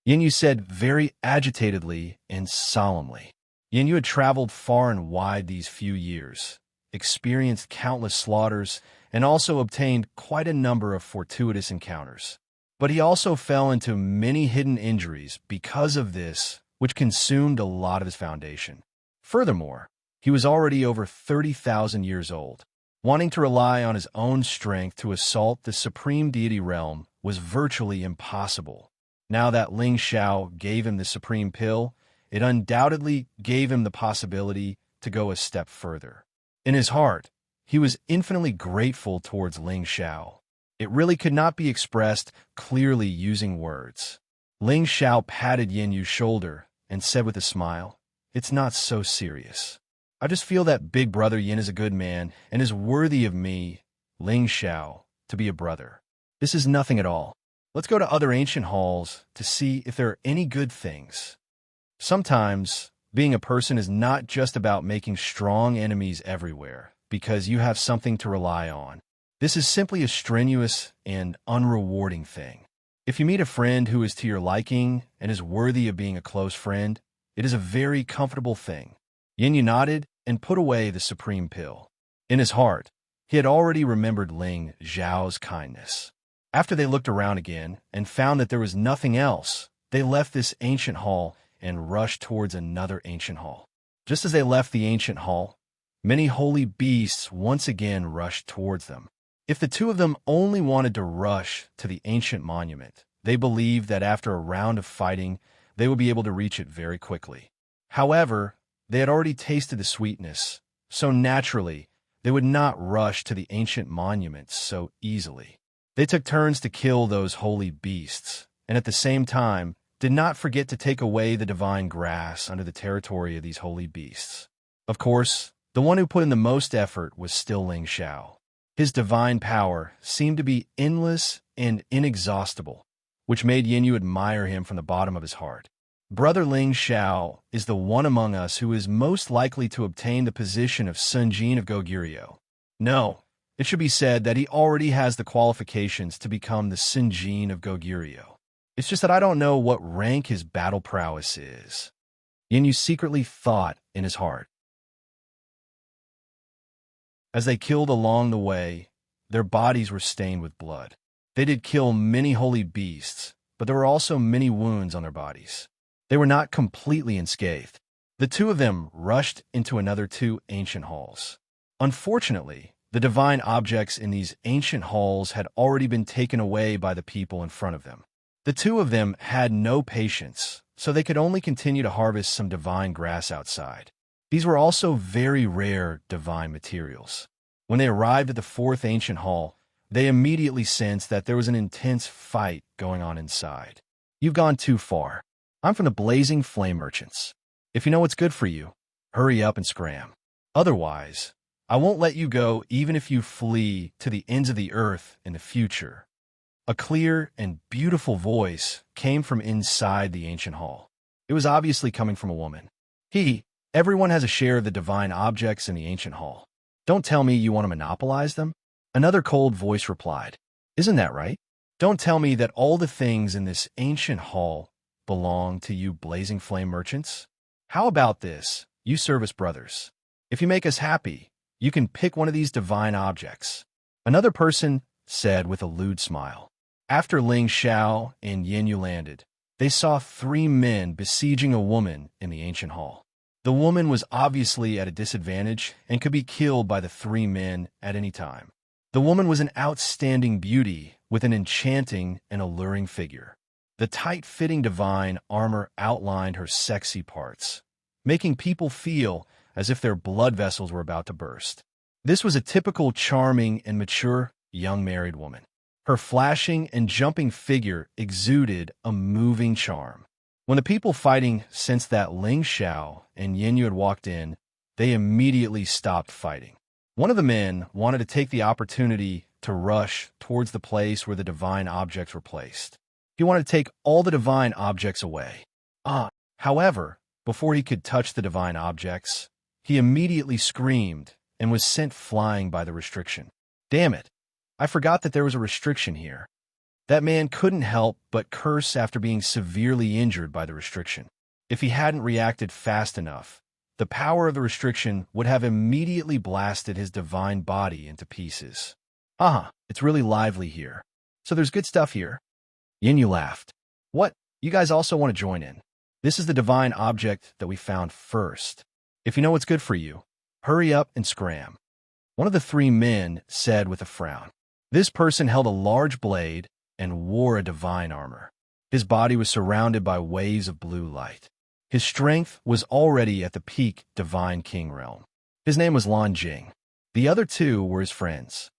Yin Yu said very agitatedly and solemnly. Yin Yu had traveled far and wide these few years, experienced countless slaughters, and also obtained quite a number of fortuitous encounters. But he also fell into many hidden injuries because of this, which consumed a lot of his foundation. Furthermore, he was already over 30,000 years old. Wanting to rely on his own strength to assault the supreme deity realm was virtually impossible. Now that Ling Xiao gave him the supreme pill, it undoubtedly gave him the possibility to go a step further. In his heart, he was infinitely grateful towards Ling Xiao. It really could not be expressed clearly using words. Ling Xiao patted Yin Yu's shoulder and said with a smile, "It's not so serious. I just feel that big brother Yin is a good man and is worthy of me, Ling Xiao, to be a brother. This is nothing at all. Let's go to other ancient halls to see if there are any good things." Sometimes, being a person is not just about making strong enemies everywhere, because you have something to rely on. This is simply a strenuous and unrewarding thing. If you meet a friend who is to your liking and is worthy of being a close friend, it is a very comfortable thing. Yin Yu nodded and put away the supreme pill. In his heart, he had already remembered Ling Xiao's kindness. After they looked around again and found that there was nothing else, they left this ancient hall and rushed towards another ancient hall. Just as they left the ancient hall, many holy beasts once again rushed towards them. If the 2 of them only wanted to rush to the ancient monument, they believed that after a round of fighting, they would be able to reach it very quickly. However, they had already tasted the sweetness, so naturally, they would not rush to the ancient monument so easily. They took turns to kill those holy beasts, and at the same time, did not forget to take away the divine grass under the territory of these holy beasts. Of course, the one who put in the most effort was still Ling Xiao. His divine power seemed to be endless and inexhaustible, which made Yin Yu admire him from the bottom of his heart. Brother Ling Xiao is the one among us who is most likely to obtain the position of Sunjin of Goguryeo. No, it should be said that he already has the qualifications to become the Sunjin of Goguryeo. It's just that I don't know what rank his battle prowess is. Yinyu secretly thought in his heart. As they killed along the way, their bodies were stained with blood. They did kill many holy beasts, but there were also many wounds on their bodies. They were not completely unscathed. The two of them rushed into another two ancient halls. Unfortunately, the divine objects in these ancient halls had already been taken away by the people in front of them. The two of them had no patience, so they could only continue to harvest some divine grass outside. These were also very rare divine materials. When they arrived at the fourth ancient hall, they immediately sensed that there was an intense fight going on inside. You've gone too far. I'm from the Blazing Flame Merchants. If you know what's good for you, hurry up and scram. Otherwise, I won't let you go even if you flee to the ends of the earth in the future. A clear and beautiful voice came from inside the ancient hall. It was obviously coming from a woman. Everyone has a share of the divine objects in the ancient hall. Don't tell me you want to monopolize them? Another cold voice replied. Isn't that right? Don't tell me that all the things in this ancient hall belong to you Blazing Flame Merchants? How about this, you service brothers? If you make us happy, you can pick one of these divine objects. Another person said with a lewd smile. After Ling Xiao and Yinyu landed, they saw three men besieging a woman in the ancient hall. The woman was obviously at a disadvantage and could be killed by the three men at any time. The woman was an outstanding beauty with an enchanting and alluring figure. The tight-fitting divine armor outlined her sexy parts, making people feel as if their blood vessels were about to burst. This was a typical charming and mature young married woman. Her flashing and jumping figure exuded a moving charm. When the people fighting sensed that Ling Xiao and Yinyu had walked in, they immediately stopped fighting. One of the men wanted to take the opportunity to rush towards the place where the divine objects were placed. He wanted to take all the divine objects away. However, before he could touch the divine objects, he immediately screamed and was sent flying by the restriction. Damn it! I forgot that there was a restriction here. That man couldn't help but curse after being severely injured by the restriction. If he hadn't reacted fast enough, the power of the restriction would have immediately blasted his divine body into pieces. It's really lively here. So there's good stuff here. Yinyu laughed. What? You guys also want to join in? This is the divine object that we found first. If you know what's good for you, hurry up and scram. One of the three men said with a frown. This person held a large blade and wore a divine armor. His body was surrounded by waves of blue light. His strength was already at the peak divine king realm. His name was Lan Jing. The other two were his friends.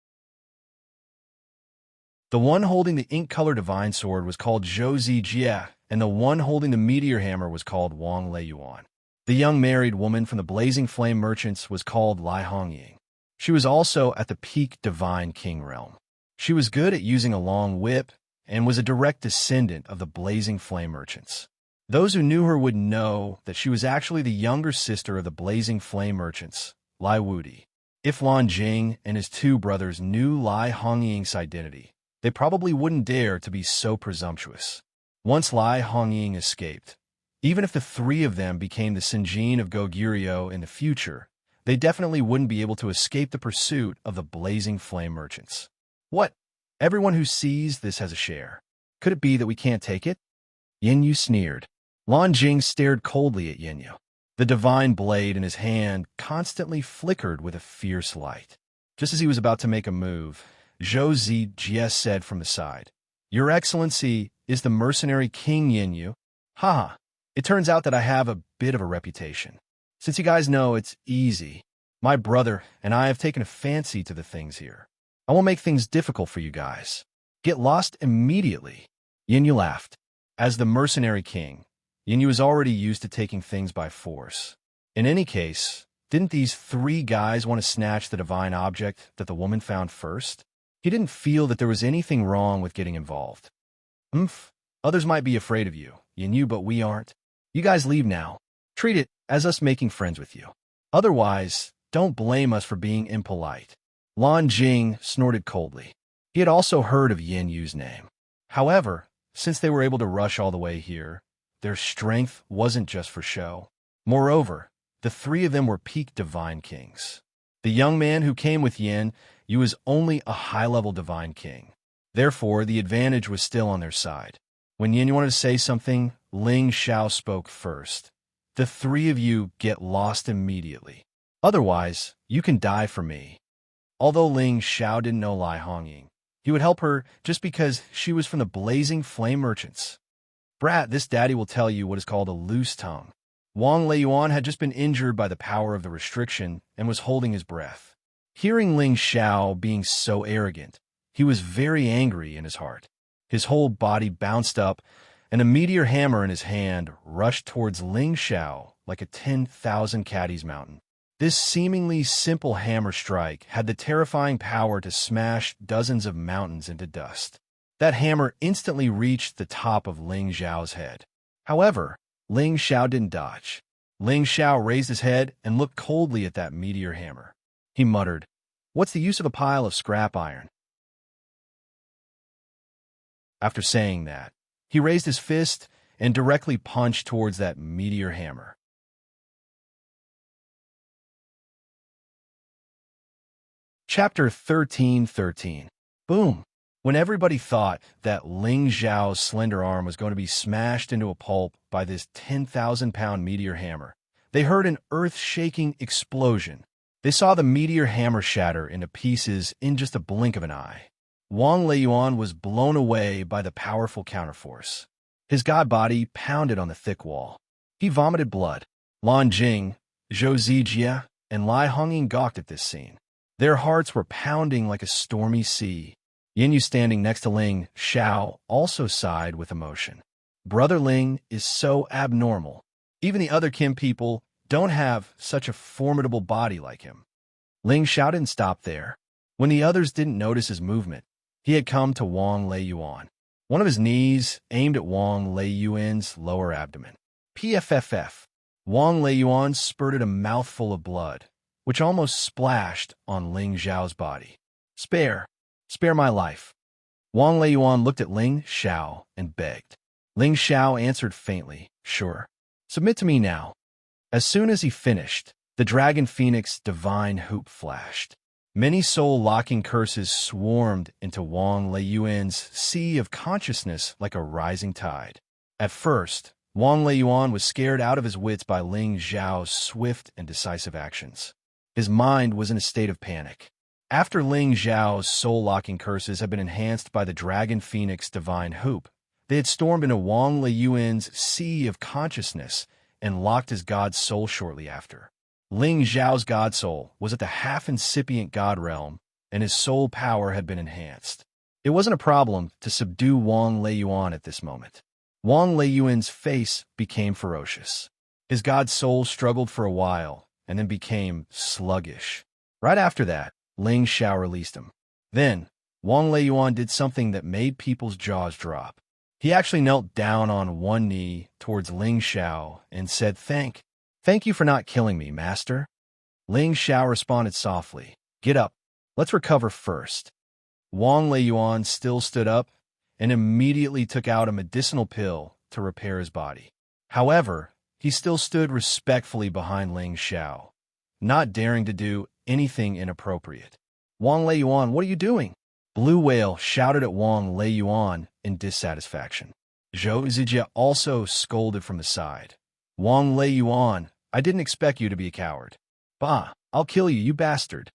The one holding the ink-colored divine sword was called Zhou Zijie, and the one holding the meteor hammer was called Wang Leiyuan. The young married woman from the Blazing Flame Merchants was called Lai Hongying. She was also at the peak divine king realm. She was good at using a long whip and was a direct descendant of the Blazing Flame Merchants. Those who knew her would know that she was actually the younger sister of the Blazing Flame Merchants, Lai Wudi. If Lan Jing and his two brothers knew Lai Hongying's identity, they probably wouldn't dare to be so presumptuous. Once Lai Hongying escaped, even if the three of them became the Sunjin of Goguryeo in the future, they definitely wouldn't be able to escape the pursuit of the Blazing Flame Merchants. What? Everyone who sees this has a share. Could it be that we can't take it? Yinyu sneered. Lan Jing stared coldly at Yinyu. The divine blade in his hand constantly flickered with a fierce light. Just as he was about to make a move, Zhou Zijie said from the side, Your Excellency is the mercenary King Yinyu. It turns out that I have a bit of a reputation. Since you guys know it's easy, my brother and I have taken a fancy to the things here. I won't make things difficult for you guys. Get lost immediately. Yinyu laughed. As the mercenary king, Yinyu was already used to taking things by force. In any case, didn't these three guys want to snatch the divine object that the woman found first? He didn't feel that there was anything wrong with getting involved. Others might be afraid of you, Yinyu, but we aren't. You guys leave now. Treat it as us making friends with you. Otherwise, don't blame us for being impolite. Lan Jing snorted coldly. He had also heard of Yin Yu's name. However, since they were able to rush all the way here, their strength wasn't just for show. Moreover, the three of them were peak divine kings. The young man who came with Yin Yu was only a high-level divine king. Therefore, the advantage was still on their side. When Yin Yu wanted to say something, Ling Xiao spoke first. The three of you get lost immediately. Otherwise, you can die for me. Although Ling Xiao didn't know Lai Hongying, he would help her just because she was from the Blazing Flame Merchants. Brat, this daddy will tell you what is called a loose tongue. Wang Leiyuan had just been injured by the power of the restriction and was holding his breath. Hearing Ling Xiao being so arrogant, he was very angry in his heart. His whole body bounced up, and a meteor hammer in his hand rushed towards Ling Xiao like a 10,000 caddies mountain. This seemingly simple hammer strike had the terrifying power to smash dozens of mountains into dust. That hammer instantly reached the top of Ling Xiao's head. However, Ling Xiao didn't dodge. Ling Xiao raised his head and looked coldly at that meteor hammer. He muttered, "What's the use of a pile of scrap iron?" After saying that, he raised his fist and directly punched towards that meteor hammer. Chapter 13:13. Boom! When everybody thought that Ling Xiao's slender arm was going to be smashed into a pulp by this 10,000-pound meteor hammer, they heard an earth-shaking explosion. They saw the meteor hammer shatter into pieces in just a blink of an eye. Wang Leiyuan was blown away by the powerful counterforce. His god body pounded on the thick wall. He vomited blood. Lan Jing, Zhou Zijie, and Lai Hongying gawked at this scene. Their hearts were pounding like a stormy sea. Yin Yu, standing next to Ling Xiao, also sighed with emotion. Brother Ling is so abnormal. Even the other Kim people don't have such a formidable body like him. Ling Xiao didn't stop there. When the others didn't notice his movement, he had come to Wang Leiyuan. One of his knees aimed at Wang Leiyuan's lower abdomen. PFFF. Wang Leiyuan spurted a mouthful of blood, which almost splashed on Ling Xiao's body. Spare my life. Wang Leiyuan looked at Ling Xiao and begged. Ling Xiao answered faintly, "Sure. Submit to me now." As soon as he finished, the Dragon Phoenix divine hoop flashed. Many soul-locking curses swarmed into Wang Leiyuan's sea of consciousness like a rising tide. At first, Wang Leiyuan was scared out of his wits by Ling Xiao's swift and decisive actions. His mind was in a state of panic. After Ling Xiao's soul-locking curses had been enhanced by the Dragon Phoenix divine hoop, they had stormed into Wang Leiyuan's sea of consciousness and locked his god soul shortly after. Ling Xiao's god soul was at the half-incipient god realm, and his soul power had been enhanced. It wasn't a problem to subdue Wang Leiyuan at this moment. Wang Leiyuan's face became ferocious. His god soul struggled for a while, and then became sluggish. Right after that, Ling Xiao released him. Then, Wang Leiyuan did something that made people's jaws drop. He actually knelt down on one knee towards Ling Xiao and said, Thank you for not killing me, master." Ling Xiao responded softly, "Get up. Let's recover first." Wang Leiyuan still stood up and immediately took out a medicinal pill to repair his body. However, he still stood respectfully behind Ling Xiao, not daring to do anything inappropriate. "Wang Leiyuan, what are you doing?" Blue Whale shouted at Wang Leiyuan in dissatisfaction. Zhou Zijie also scolded from the side. "Wang Leiyuan, I didn't expect you to be a coward." "Bah, I'll kill you, you bastard."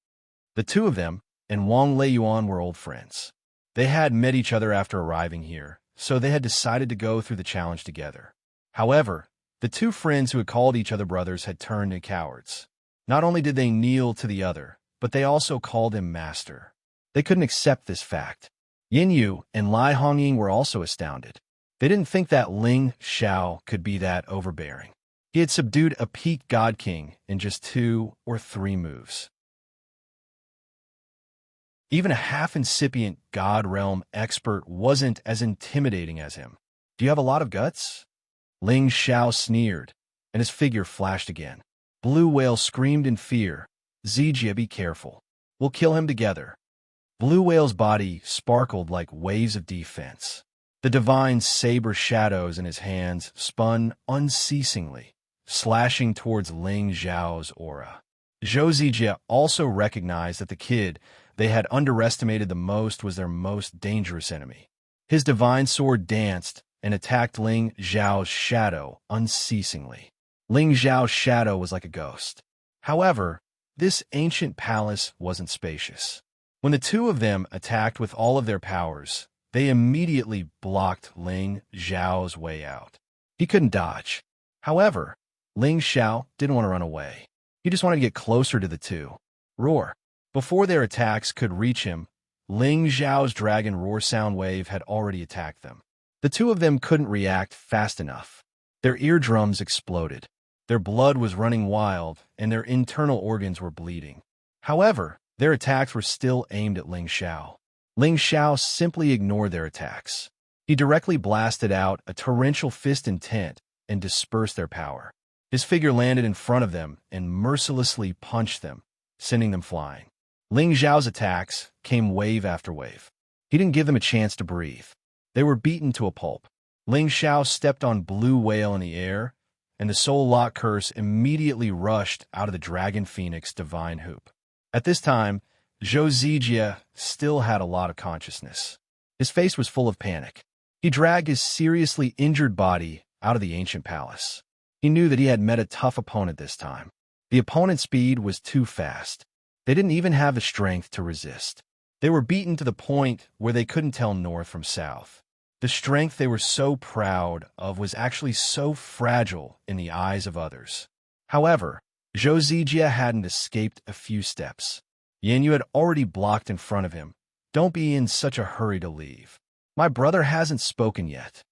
The two of them and Wang Leiyuan were old friends. They had met each other after arriving here, so they had decided to go through the challenge together. However, the two friends who had called each other brothers had turned into cowards. Not only did they kneel to the other, but they also called him master. They couldn't accept this fact. Yin Yu and Lai Hongying were also astounded. They didn't think that Ling Xiao could be that overbearing. He had subdued a peak god king in just 2 or 3 moves. Even a half-incipient god realm expert wasn't as intimidating as him. "Do you have a lot of guts?" Ling Xiao sneered, and his figure flashed again. Blue Whale screamed in fear. Zijia, be careful. We'll kill him together. Blue Whale's body sparkled like waves of defense. The divine saber shadows in his hands spun unceasingly, slashing towards Ling Xiao's aura. Zhou Zijia also recognized that the kid they had underestimated the most was their most dangerous enemy. His divine sword danced and attacked Ling Xiao's shadow unceasingly. Ling Xiao's shadow was like a ghost. However, this ancient palace wasn't spacious. When the two of them attacked with all of their powers, they immediately blocked Ling Xiao's way out. He couldn't dodge. However, Ling Xiao didn't want to run away. He just wanted to get closer to the two. Roar. Before their attacks could reach him, Ling Xiao's dragon roar sound wave had already attacked them. The two of them couldn't react fast enough. Their eardrums exploded. Their blood was running wild, and their internal organs were bleeding. However, their attacks were still aimed at Ling Xiao. Ling Xiao simply ignored their attacks. He directly blasted out a torrential fist intent and dispersed their power. His figure landed in front of them and mercilessly punched them, sending them flying. Ling Xiao's attacks came wave after wave. He didn't give them a chance to breathe. They were beaten to a pulp. Ling Xiao stepped on Blue Whale in the air, and the Soul Lock Curse immediately rushed out of the Dragon Phoenix divine hoop. At this time, Zhou Zijia still had a lot of consciousness. His face was full of panic. He dragged his seriously injured body out of the ancient palace. He knew that he had met a tough opponent this time. The opponent's speed was too fast. They didn't even have the strength to resist. They were beaten to the point where they couldn't tell north from south. The strength they were so proud of was actually so fragile in the eyes of others. However, Zhou Zijia hadn't escaped a few steps. Yanyu had already blocked in front of him. Don't be in such a hurry to leave. My brother hasn't spoken yet.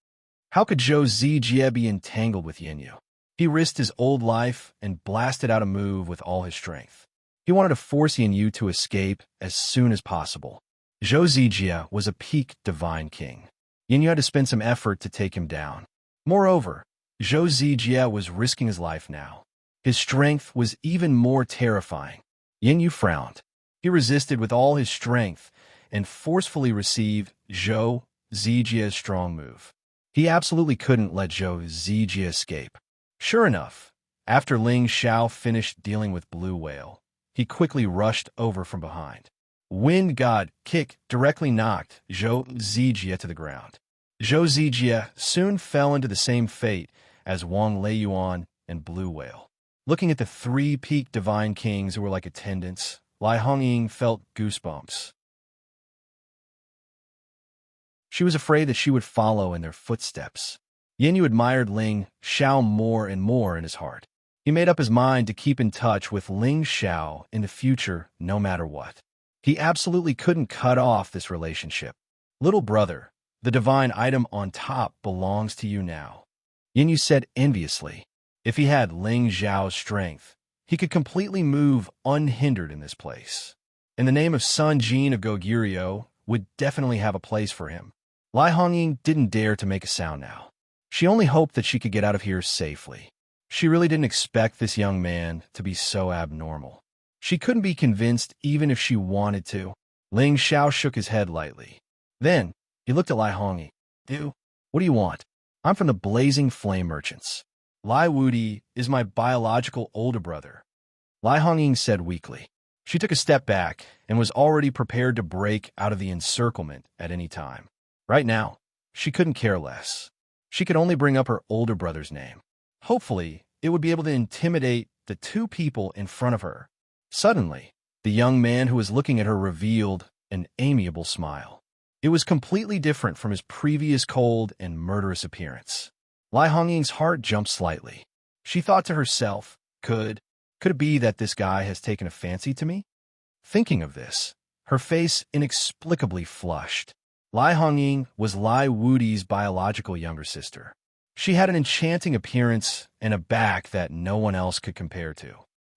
How could Zhou Zijia be entangled with Yanyu? He risked his old life and blasted out a move with all his strength. He wanted to force Yanyu to escape as soon as possible. Zhou Zijia was a peak divine king. Yanyu had to spend some effort to take him down. Moreover, Zhou Zijia was risking his life now. His strength was even more terrifying. Yanyu frowned. He resisted with all his strength and forcefully received Zhou Zijia's strong move. He absolutely couldn't let Zhou Zijia escape. Sure enough, after Ling Xiao finished dealing with Blue Whale, he quickly rushed over from behind. Wind God kick directly knocked Zhou Zijia to the ground. Zhou Zijia soon fell into the same fate as Wang Leiyuan and Blue Whale. Looking at the three peak divine kings who were like attendants, Lai Hongying felt goosebumps. She was afraid that she would follow in their footsteps. Yanyu admired Ling Xiao more and more in his heart. He made up his mind to keep in touch with Ling Xiao in the future no matter what. He absolutely couldn't cut off this relationship. Little brother, the divine item on top belongs to you now. Yanyu said enviously. If he had Ling Xiao's strength, he could completely move unhindered in this place. And the name of Sun Jin of Goguryeo would definitely have a place for him. Lai Hongying didn't dare to make a sound now. She only hoped that she could get out of here safely. She really didn't expect this young man to be so abnormal. She couldn't be convinced even if she wanted to. Ling Xiao shook his head lightly. Then, he looked at Lai Hongying. What do you want? I'm from the Blazing Flame Merchants. Lai Wudi is my biological older brother. Lai Hongying said weakly. She took a step back and was already prepared to break out of the encirclement at any time. Right now, she couldn't care less. She could only bring up her older brother's name. Hopefully, it would be able to intimidate the two people in front of her. Suddenly, the young man who was looking at her revealed an amiable smile. It was completely different from his previous cold and murderous appearance. Lai Hongying's heart jumped slightly. She thought to herself, could it be that this guy has taken a fancy to me? Thinking of this, her face inexplicably flushed. Lai Hongying was Lai Wudi's biological younger sister. She had an enchanting appearance and a back that no one else could compare to.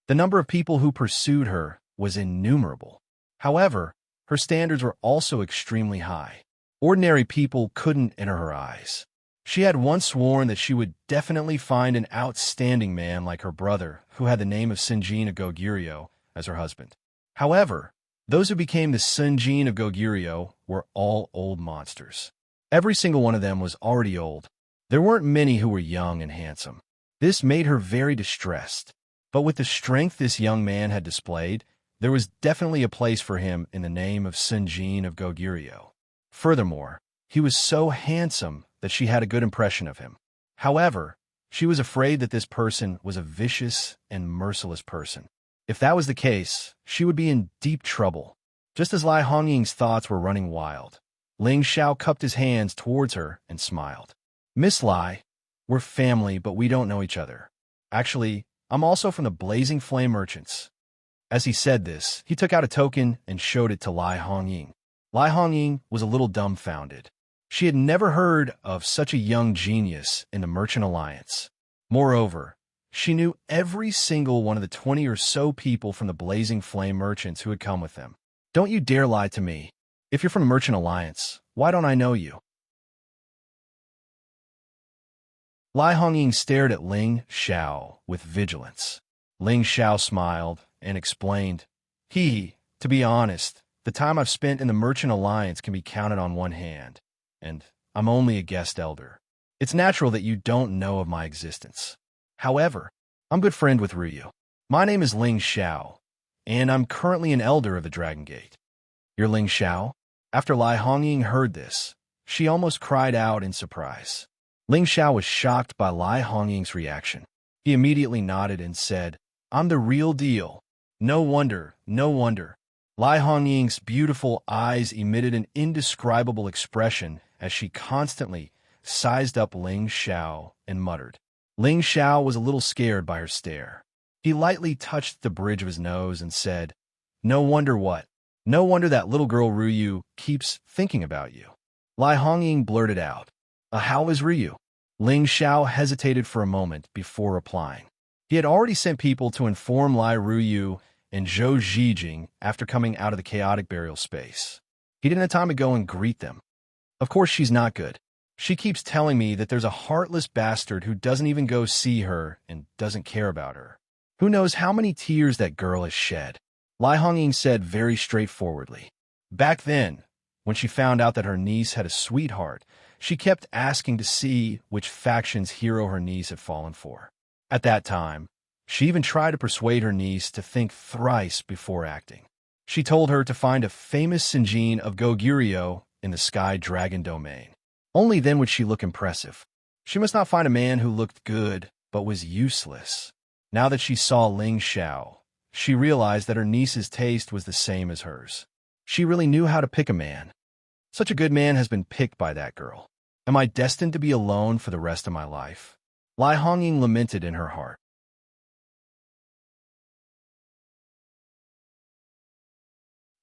The number of people who pursued her was innumerable. However, her standards were also extremely high. Ordinary people couldn't enter her eyes. She had once sworn that she would definitely find an outstanding man like her brother, who had the name of Sinjin of Goguryeo, as her husband. However, those who became the Sinjin of Goguryeo were all old monsters. Every single one of them was already old. There weren't many who were young and handsome. This made her very distressed. But with the strength this young man had displayed, there was definitely a place for him in the name of Sinjin of Goguryeo. Furthermore, he was so handsome that she had a good impression of him. However, she was afraid that this person was a vicious and merciless person. If that was the case, she would be in deep trouble. Just as Lai Hongying's thoughts were running wild, Ling Xiao cupped his hands towards her and smiled. "Miss Lai, we're family, but we don't know each other. Actually, I'm also from the Blazing Flame Merchants." As he said this, he took out a token and showed it to Lai Hongying. Lai Hongying was a little dumbfounded. She had never heard of such a young genius in the Merchant Alliance. Moreover, she knew every single one of the 20 or so people from the Blazing Flame Merchants who had come with them. "Don't you dare lie to me. If you're from the Merchant Alliance, why don't I know you?" Lai Hongying stared at Ling Xiao with vigilance. Ling Xiao smiled and explained, To be honest, the time I've spent in the Merchant Alliance can be counted on one hand, and I'm only a guest elder. It's natural that you don't know of my existence. However, I'm good friend with Ryu. My name is Ling Xiao, and I'm currently an elder of the Dragon Gate." "You're Ling Xiao?" After Lai Hongying heard this, she almost cried out in surprise. Ling Xiao was shocked by Lai Hongying's reaction. He immediately nodded and said, "I'm the real deal." No wonder, no wonder. Lai Hongying's beautiful eyes emitted an indescribable expression as she constantly sized up Ling Xiao and muttered. Ling Xiao was a little scared by her stare. He lightly touched the bridge of his nose and said, "No wonder what? No wonder that little girl Ryu keeps thinking about you." Lai Hongying blurted out, "How is Ryu?" Ling Xiao hesitated for a moment before replying. He had already sent people to inform Lai Ryu and Zhou Zhijing after coming out of the chaotic burial space. He didn't have time to go and greet them. "Of course she's not good. She keeps telling me that there's a heartless bastard who doesn't even go see her and doesn't care about her. Who knows how many tears that girl has shed?" Lai Hongying said very straightforwardly. Back then, when she found out that her niece had a sweetheart, she kept asking to see which faction's hero her niece had fallen for. At that time, she even tried to persuade her niece to think thrice before acting. She told her to find a famous Sinjin of Goguryeo in the Sky Dragon domain. Only then would she look impressive. She must not find a man who looked good but was useless. Now that she saw Ling Xiao, she realized that her niece's taste was the same as hers. She really knew how to pick a man. Such a good man has been picked by that girl. Am I destined to be alone for the rest of my life? Lai Hongying lamented in her heart.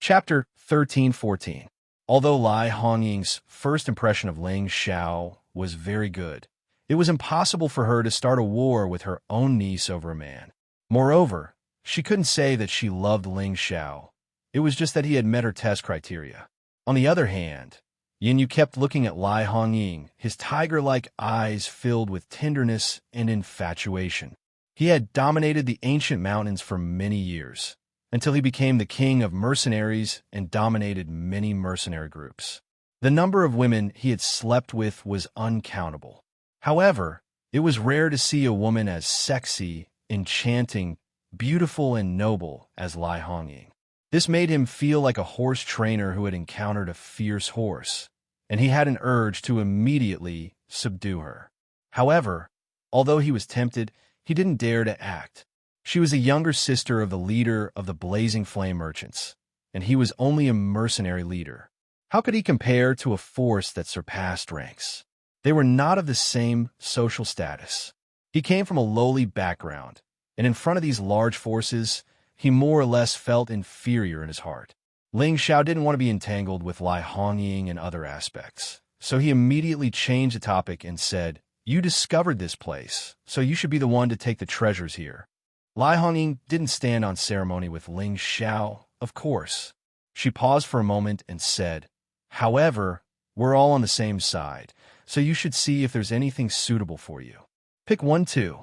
Chapter 13-14. Although Lai Hongying's first impression of Ling Xiao was very good, it was impossible for her to start a war with her own niece over a man. Moreover, she couldn't say that she loved Ling Xiao. It was just that he had met her test criteria. On the other hand, Yin Yu kept looking at Lai Hongying, his tiger-like eyes filled with tenderness and infatuation. He had dominated the ancient mountains for many years, until he became the king of mercenaries and dominated many mercenary groups. The number of women he had slept with was uncountable. However, it was rare to see a woman as sexy, enchanting, beautiful, and noble as Lai Hongying. This made him feel like a horse trainer who had encountered a fierce horse, and he had an urge to immediately subdue her. However, although he was tempted, he didn't dare to act. She was a younger sister of the leader of the Blazing Flame Merchants, and he was only a mercenary leader. How could he compare to a force that surpassed ranks? They were not of the same social status. He came from a lowly background, and in front of these large forces, he more or less felt inferior in his heart. Ling Xiao didn't want to be entangled with Lai Hongying in other aspects, so he immediately changed the topic and said, "You discovered this place, so you should be the one to take the treasures here." Lai Hongying didn't stand on ceremony with Ling Xiao, of course. She paused for a moment and said, "However, We're all on the same side, so you should see if there's anything suitable for you. Pick one, too.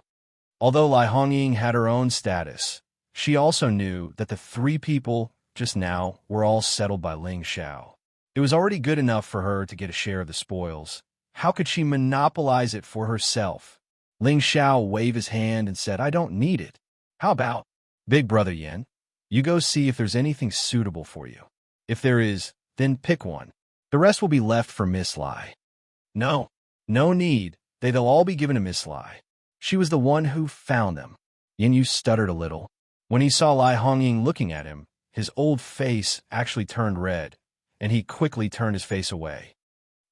Although Lai Hongying had her own status, she also knew that the three people just now were all settled by Ling Xiao. It was already good enough for her to get a share of the spoils. How could she monopolize it for herself? Ling Xiao waved his hand and said, I don't need it. How about, Big Brother Yan? You go see if there's anything suitable for you. If there is, then pick one. The rest will be left for Miss Lai. No need. They'll all be given to Miss Lai. She was the one who found them. Yin Yu stuttered a little. When he saw Lai Hongying looking at him, his old face actually turned red, and he quickly turned his face away.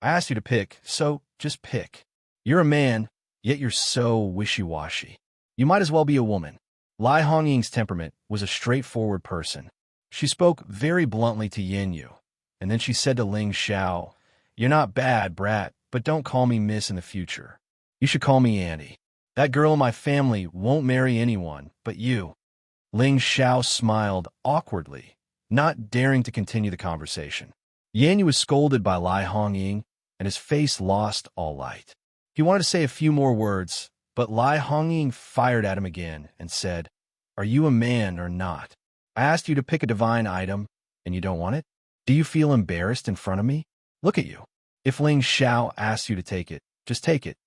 I asked you to pick, so just pick. You're a man, yet you're so wishy-washy. You might as well be a woman. Lai Hongying's temperament was a straightforward person. She spoke very bluntly to Yin Yu, and then she said to Ling Xiao, You're not bad, brat, but don't call me miss in the future. You should call me Auntie. That girl in my family won't marry anyone but you. Ling Xiao smiled awkwardly, not daring to continue the conversation. Yan Yu was scolded by Lai Hongying, and his face lost all light. He wanted to say a few more words, but Lai Hongying fired at him again and said, Are you a man or not? I asked you to pick a divine item, and you don't want it? Do you feel embarrassed in front of me? Look at you. If Ling Xiao asks you to take it, just take it.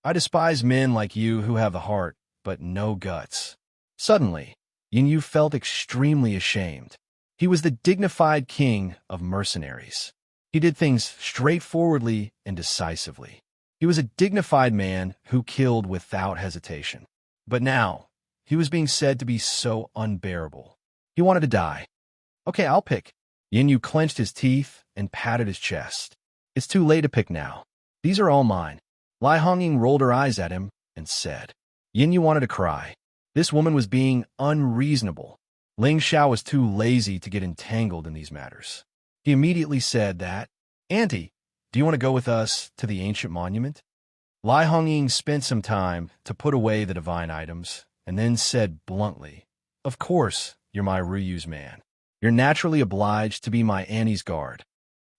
I despise men like you who have the heart, but no guts. Suddenly, Yin Yu felt extremely ashamed. He was the dignified king of mercenaries. He did things straightforwardly and decisively. He was a dignified man who killed without hesitation. But now, he was being said to be so unbearable. He wanted to die. Okay, I'll pick. Yin Yu clenched his teeth and patted his chest. It's too late to pick now. These are all mine. Lai Hongying rolled her eyes at him and said, Yin Yu wanted to cry. This woman was being unreasonable. Ling Xiao was too lazy to get entangled in these matters. He immediately said that, Auntie, do you want to go with us to the ancient monument? Lai Hongying spent some time to put away the divine items and then said bluntly, Of course, you're my Ryu's man. You're naturally obliged to be my Auntie's guard.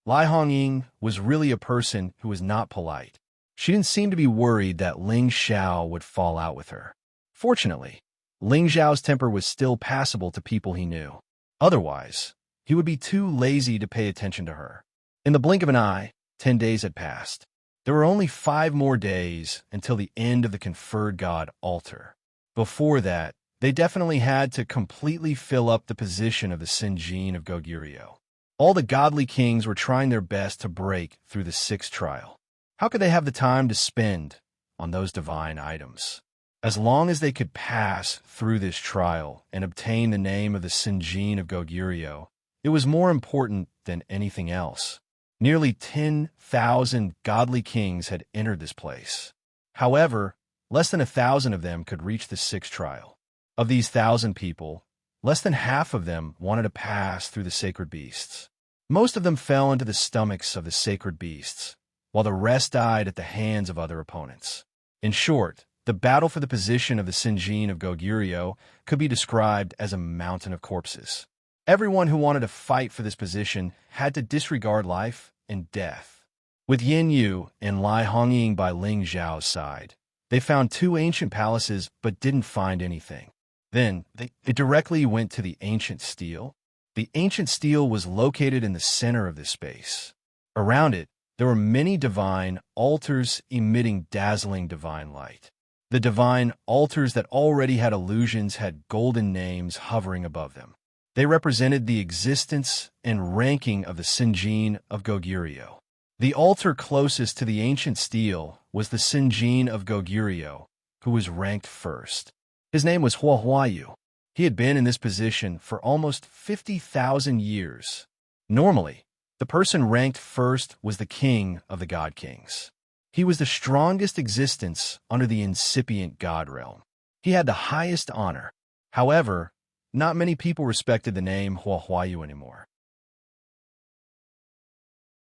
Lai Hongying was really a person who was not polite. She didn't seem to be worried that Ling Xiao would fall out with her. Fortunately, Ling Xiao's temper was still passable to people he knew. Otherwise, he would be too lazy to pay attention to her. In the blink of an eye, 10 days had passed. There were only 5 more days until the end of the conferred god altar. Before that, they definitely had to completely fill up the position of the Sinjin of Goguryeo. All the godly kings were trying their best to break through the 6th trial. How could they have the time to spend on those divine items? As long as they could pass through this trial and obtain the name of the Sinjin of Goguryeo, it was more important than anything else. Nearly 10,000 godly kings had entered this place. However, less than 1,000 of them could reach the 6th trial. Of these 1,000 people, less than half of them wanted to pass through the sacred beasts. Most of them fell into the stomachs of the sacred beasts, while the rest died at the hands of other opponents. In short, the battle for the position of the Sinjin of Goguryeo could be described as a mountain of corpses. Everyone who wanted to fight for this position had to disregard life and death. With Yin Yu and Lai Hongying by Ling Xiao's side, they found 2 ancient palaces but didn't find anything. Then, they directly went to the ancient stele. The ancient stele was located in the center of this space. Around it, there were many divine altars emitting dazzling divine light. The divine altars that already had illusions had golden names hovering above them. They represented the existence and ranking of the Sinjin of Goguryeo. The altar closest to the ancient stele was the Sinjin of Goguryeo, who was ranked first. His name was Huahuayu. He had been in this position for almost 50,000 years. Normally, the person ranked first was the king of the god kings. He was the strongest existence under the incipient god realm. He had the highest honor. However, not many people respected the name Huahuayu anymore.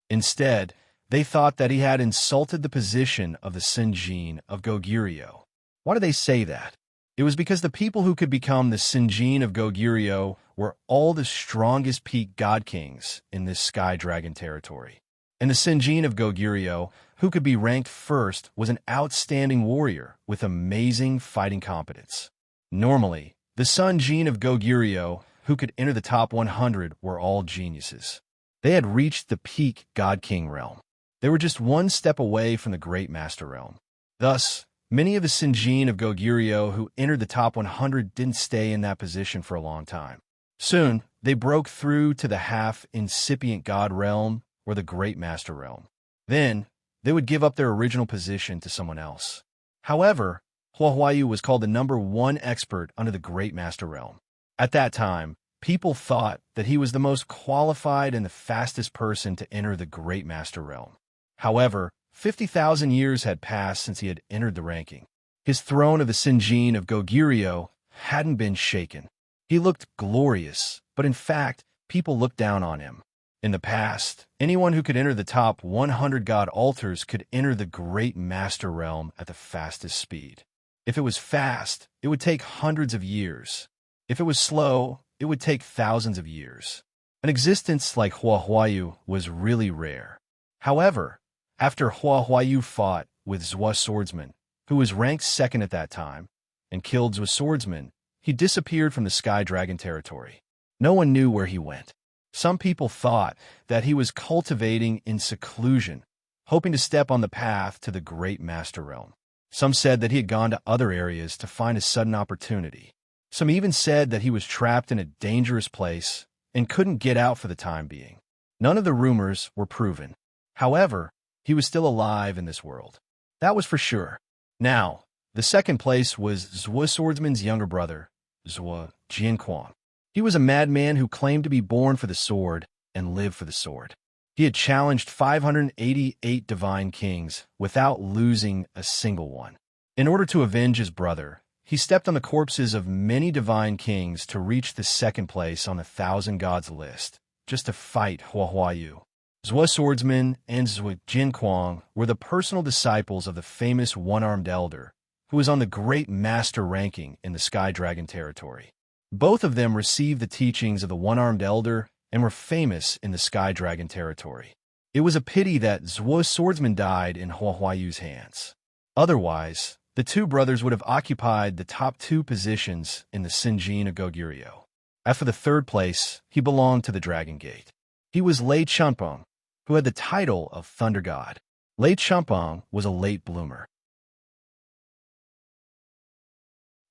Instead, they thought that he had insulted the position of the Sinjin of Goguryeo. Why do they say that? It was because the people who could become the Sinjin of Goguryeo were all the strongest peak god kings in this sky dragon territory. And the Sinjin of Goguryeo, who could be ranked first, was an outstanding warrior with amazing fighting competence. Normally, the Sunjin of Goguryeo, who could enter the top 100, were all geniuses. They had reached the peak God King realm. They were just one step away from the Great Master realm. Thus, many of the Sinjin of Goguryeo who entered the top 100 didn't stay in that position for a long time. Soon, they broke through to the half-incipient God realm or the Great Master realm. Then, they would give up their original position to someone else. However, Huahuayu was called the #1 expert under the Great Master realm. At that time, people thought that he was the most qualified and the fastest person to enter the Great Master realm. However, 50,000 years had passed since he had entered the ranking. His throne of the Sinjin of Goguryeo hadn't been shaken. He looked glorious, but in fact, people looked down on him. In the past, anyone who could enter the top 100 god altars could enter the Great Master realm at the fastest speed. If it was fast, it would take hundreds of years. If it was slow, it would take thousands of years. An existence like Huahuayu was really rare. However, after Huahuayu fought with Zhua Swordsman, who was ranked second at that time, and killed Zhua Swordsman, he disappeared from the Sky Dragon territory. No one knew where he went. Some people thought that he was cultivating in seclusion, hoping to step on the path to the Great Master realm. Some said that he had gone to other areas to find a sudden opportunity. Some even said that he was trapped in a dangerous place and couldn't get out for the time being. None of the rumors were proven. However, he was still alive in this world. That was for sure. Now, the second place was Zhua Swordsman's younger brother, Zhua Jianquang. He was a madman who claimed to be born for the sword and live for the sword. He had challenged 588 divine kings without losing a single one. In order to avenge his brother, he stepped on the corpses of many divine kings to reach the second place on the 1,000 gods list, just to fight Huahuayu. Zhua Swordsman and Zhua Jinquang were the personal disciples of the famous one-armed elder, who was on the Great Master ranking in the Sky Dragon territory. Both of them received the teachings of the one-armed elder and were famous in the Sky Dragon territory. It was a pity that Zhua Swordsman died in Huahuayu's hands. Otherwise, the two brothers would have occupied the top 2 positions in the Sinjin of Goguryeo. As for the third place, he belonged to the Dragon Gate. He was Lei Chunpeng, who had the title of Thunder God. Lei Chunpeng was a late bloomer.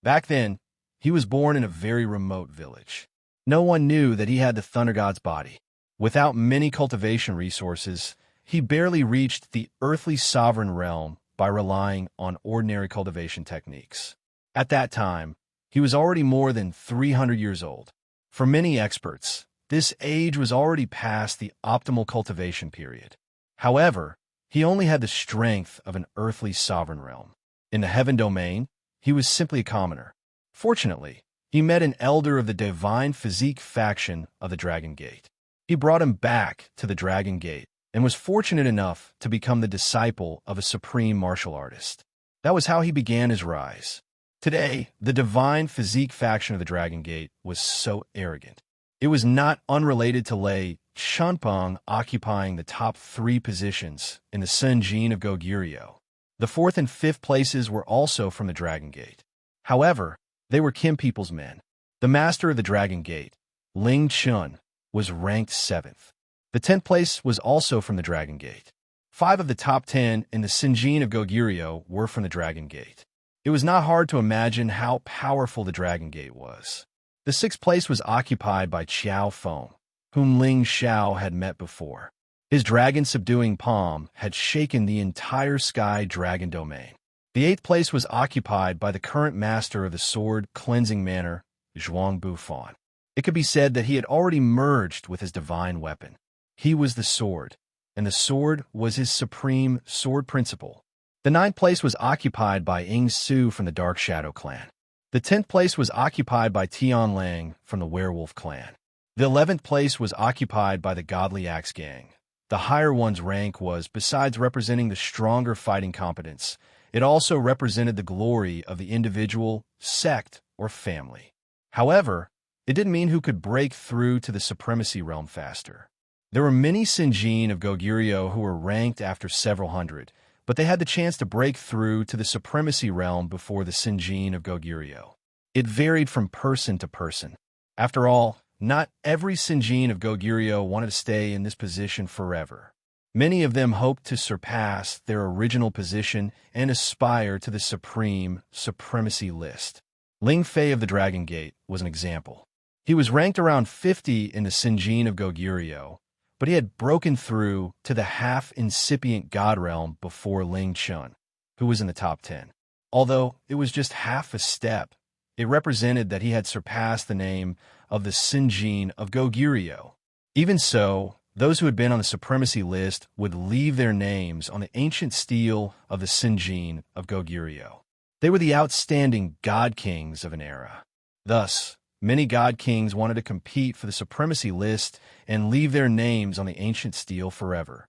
Back then, he was born in a very remote village. No one knew that he had the Thunder God's body. Without many cultivation resources, he barely reached the earthly sovereign realm by relying on ordinary cultivation techniques. At that time, he was already more than 300 years old. For many experts, this age was already past the optimal cultivation period. However, he only had the strength of an earthly sovereign realm. In the heaven domain, he was simply a commoner. Fortunately, he met an elder of the divine physique faction of the Dragon Gate. He brought him back to the Dragon Gate and was fortunate enough to become the disciple of a supreme martial artist. That was how he began his rise. Today, the divine physique faction of the Dragon Gate was so arrogant. It was not unrelated to Lei Chunpeng occupying the top 3 positions in the Sinjin of Goguryeo. The 4th and 5th places were also from the Dragon Gate. However, they were Kim people's men. The master of the Dragon Gate, Ling Chun, was ranked 7th. The 10th place was also from the Dragon Gate. 5 of the top 10 in the Sinjin of Goguryeo were from the Dragon Gate. It was not hard to imagine how powerful the Dragon Gate was. The 6th place was occupied by Qiao Feng, whom Ling Xiao had met before. His dragon-subduing palm had shaken the entire Sky Dragon domain. The 8th place was occupied by the current master of the sword cleansing manner, Zhuang Bufan. It could be said that he had already merged with his divine weapon. He was the sword, and the sword was his supreme sword principle. The 9th place was occupied by Ying Su from the Dark Shadow clan. The 10th place was occupied by Tian Lang from the Werewolf clan. The 11th place was occupied by the Godly Axe gang. The higher one's rank was, besides representing the stronger fighting competence, It also represented the glory of the individual, sect, or family. However, it didn't mean who could break through to the supremacy realm faster. There were many Sinjin of Goguryeo who were ranked after several hundred, but they had the chance to break through to the supremacy realm before the Sinjin of Goguryeo. It varied from person to person. After all, not every Sinjin of Goguryeo wanted to stay in this position forever. Many of them hoped to surpass their original position and aspire to the supremacy list. Ling Fei of the Dragon Gate was an example. He was ranked around 50 in the Sinjin of Goguryeo, but he had broken through to the half-incipient God realm before Ling Chun, who was in the top 10. Although it was just half a step, it represented that he had surpassed the name of the Sinjin of Goguryeo. Even so, those who had been on the supremacy list would leave their names on the ancient stele of the Sinjin of Goguryeo. They were the outstanding god kings of an era. Thus, many god kings wanted to compete for the supremacy list and leave their names on the ancient stele forever.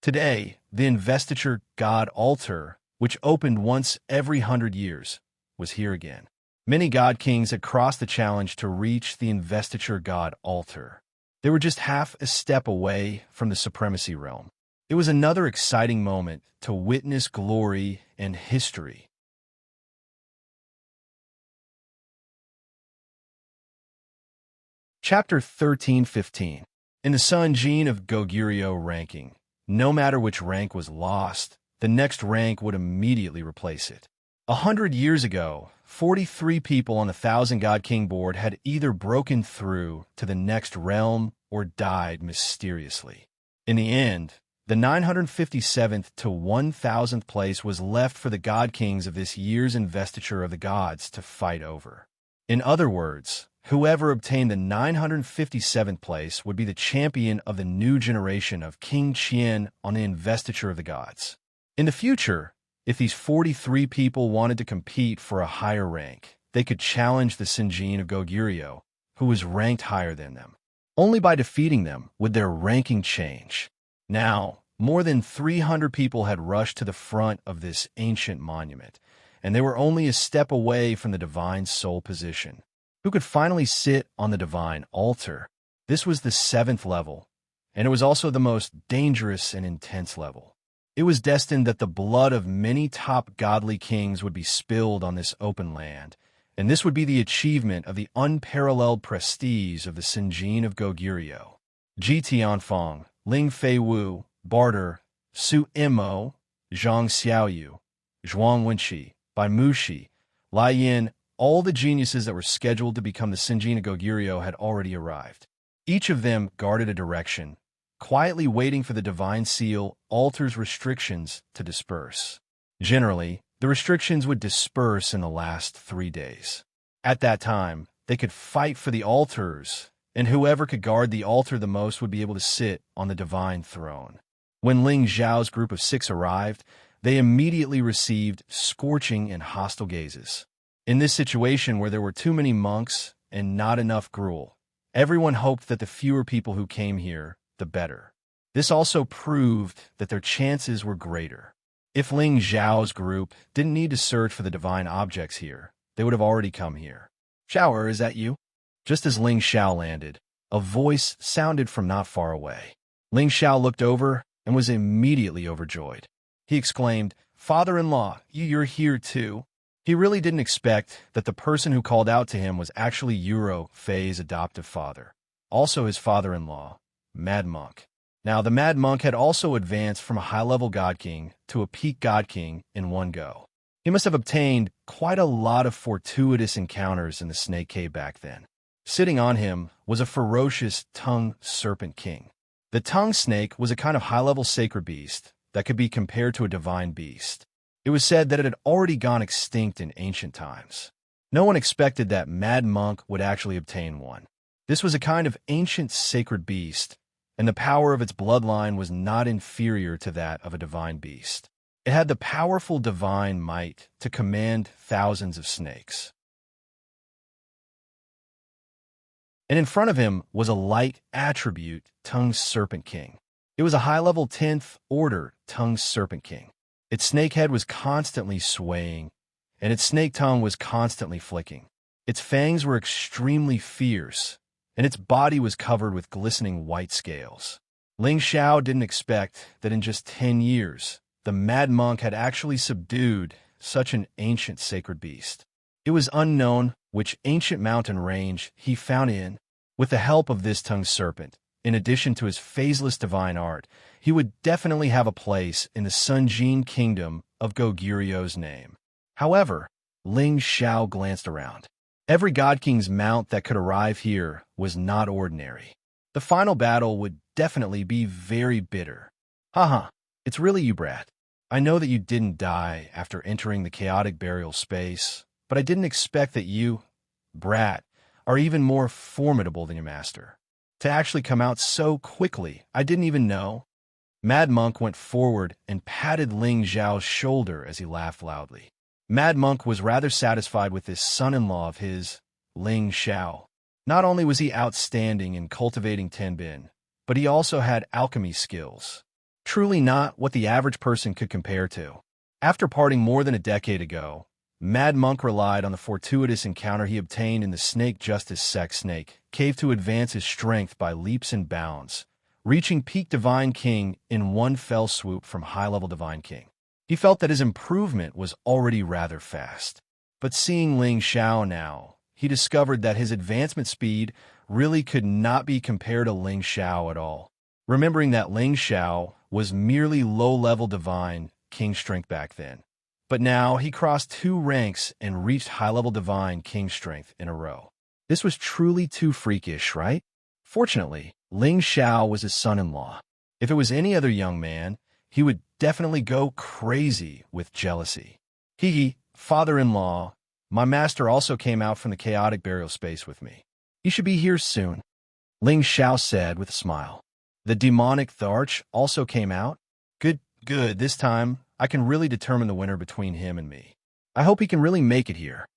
Today, the investiture god altar, which opened once every 100 years, was here again. Many god kings had crossed the challenge to reach the investiture god altar. They were just half a step away from the supremacy realm. It was another exciting moment to witness glory and history. Chapter 13-15. In the Sinjin of Goguryeo ranking, no matter which rank was lost, the next rank would immediately replace it. 100 years ago, 43 people on the 1,000 God King board had either broken through to the next realm or died mysteriously. In the end, the 957th to 1,000th place was left for the God Kings of this year's investiture of the gods to fight over. In other words, whoever obtained the 957th place would be the champion of the new generation of King Qian on the investiture of the gods. In the future, if these 43 people wanted to compete for a higher rank, they could challenge the Sinjin of Goguryeo, who was ranked higher than them. Only by defeating them would their ranking change. Now, more than 300 people had rushed to the front of this ancient monument, and they were only a step away from the divine soul position. Who could finally sit on the divine altar? This was the 7th level, and it was also the most dangerous and intense level. It was destined that the blood of many top godly kings would be spilled on this open land, and this would be the achievement of the unparalleled prestige of the Sinjin of Goguryeo. Ji Tianfeng, Ling Fei Wu, Barter, Su Immo, Zhang Xiaoyu, Zhuang Wenqi, Bai Mushi, Lai Yin, all the geniuses that were scheduled to become the Sinjin of Goguryeo had already arrived. Each of them guarded a direction, quietly waiting for the divine seal altar's restrictions to disperse. Generally, the restrictions would disperse in the last 3 days. At that time, they could fight for the altars, and whoever could guard the altar the most would be able to sit on the divine throne. When Ling Zhao's group of 6 arrived, they immediately received scorching and hostile gazes. In this situation where there were too many monks and not enough gruel, everyone hoped that the fewer people who came here, the better. This also proved that their chances were greater. If Ling Zhao's group didn't need to search for the divine objects here, they would have already come here. "Shower, is that you?" Just as Ling Xiao landed, a voice sounded from not far away. Ling Xiao looked over and was immediately overjoyed. He exclaimed, "Father-in-law, you're here too." He really didn't expect that the person who called out to him was actually Yuro Fei's adoptive father, also his father-in-law, Mad Monk. Now, the Mad Monk had also advanced from a high-level God King to a peak God King in one go. He must have obtained quite a lot of fortuitous encounters in the Snake Cave back then. Sitting on him was a ferocious tongue serpent king. The tongue snake was a kind of high-level sacred beast that could be compared to a divine beast. It was said that it had already gone extinct in ancient times. No one expected that Mad Monk would actually obtain one. This was a kind of ancient sacred beast, and the power of its bloodline was not inferior to that of a divine beast. It had the powerful divine might to command thousands of snakes. And in front of him was a light attribute tongue serpent king. It was a high-level 10th Order Tongue Serpent King. Its snake head was constantly swaying, and its snake tongue was constantly flicking. Its fangs were extremely fierce, and its body was covered with glistening white scales. Ling Xiao didn't expect that in just 10 years, the Mad Monk had actually subdued such an ancient sacred beast. It was unknown which ancient mountain range he found in. With the help of this tongue serpent, in addition to his phaseless divine art, he would definitely have a place in the Sunjin kingdom of Goguryu's name. However, Ling Xiao glanced around. Every God King's mount that could arrive here was not ordinary. The final battle would definitely be very bitter. Haha, it's really you, brat. I know that you didn't die after entering the chaotic burial space, but I didn't expect that you, brat, are even more formidable than your master. To actually come out so quickly, I didn't even know. Mad Monk went forward and patted Ling Xiao's shoulder as he laughed loudly. Mad Monk was rather satisfied with this son-in-law of his, Ling Xiao. Not only was he outstanding in cultivating tenbin, but he also had alchemy skills. Truly not what the average person could compare to. After parting more than a decade ago, Mad Monk relied on the fortuitous encounter he obtained in the Snake Justice Sect Snake Cave to advance his strength by leaps and bounds, reaching peak Divine King in one fell swoop from high-level Divine King. He felt that his improvement was already rather fast. But seeing Ling Xiao now, he discovered that his advancement speed really could not be compared to Ling Xiao at all. Remembering that Ling Xiao was merely low-level Divine King strength back then. But now he crossed 2 ranks and reached high-level Divine King strength in a row. This was truly too freakish, right? Fortunately, Ling Xiao was his son-in-law. If it was any other young man, he would definitely go crazy with jealousy. Hee, father-in-law, my master also came out from the chaotic burial space with me. He should be here soon, Ling Xiao said with a smile. The demonic Tharch also came out? Good. This time, I can really determine the winner between him and me. I hope he can really make it here.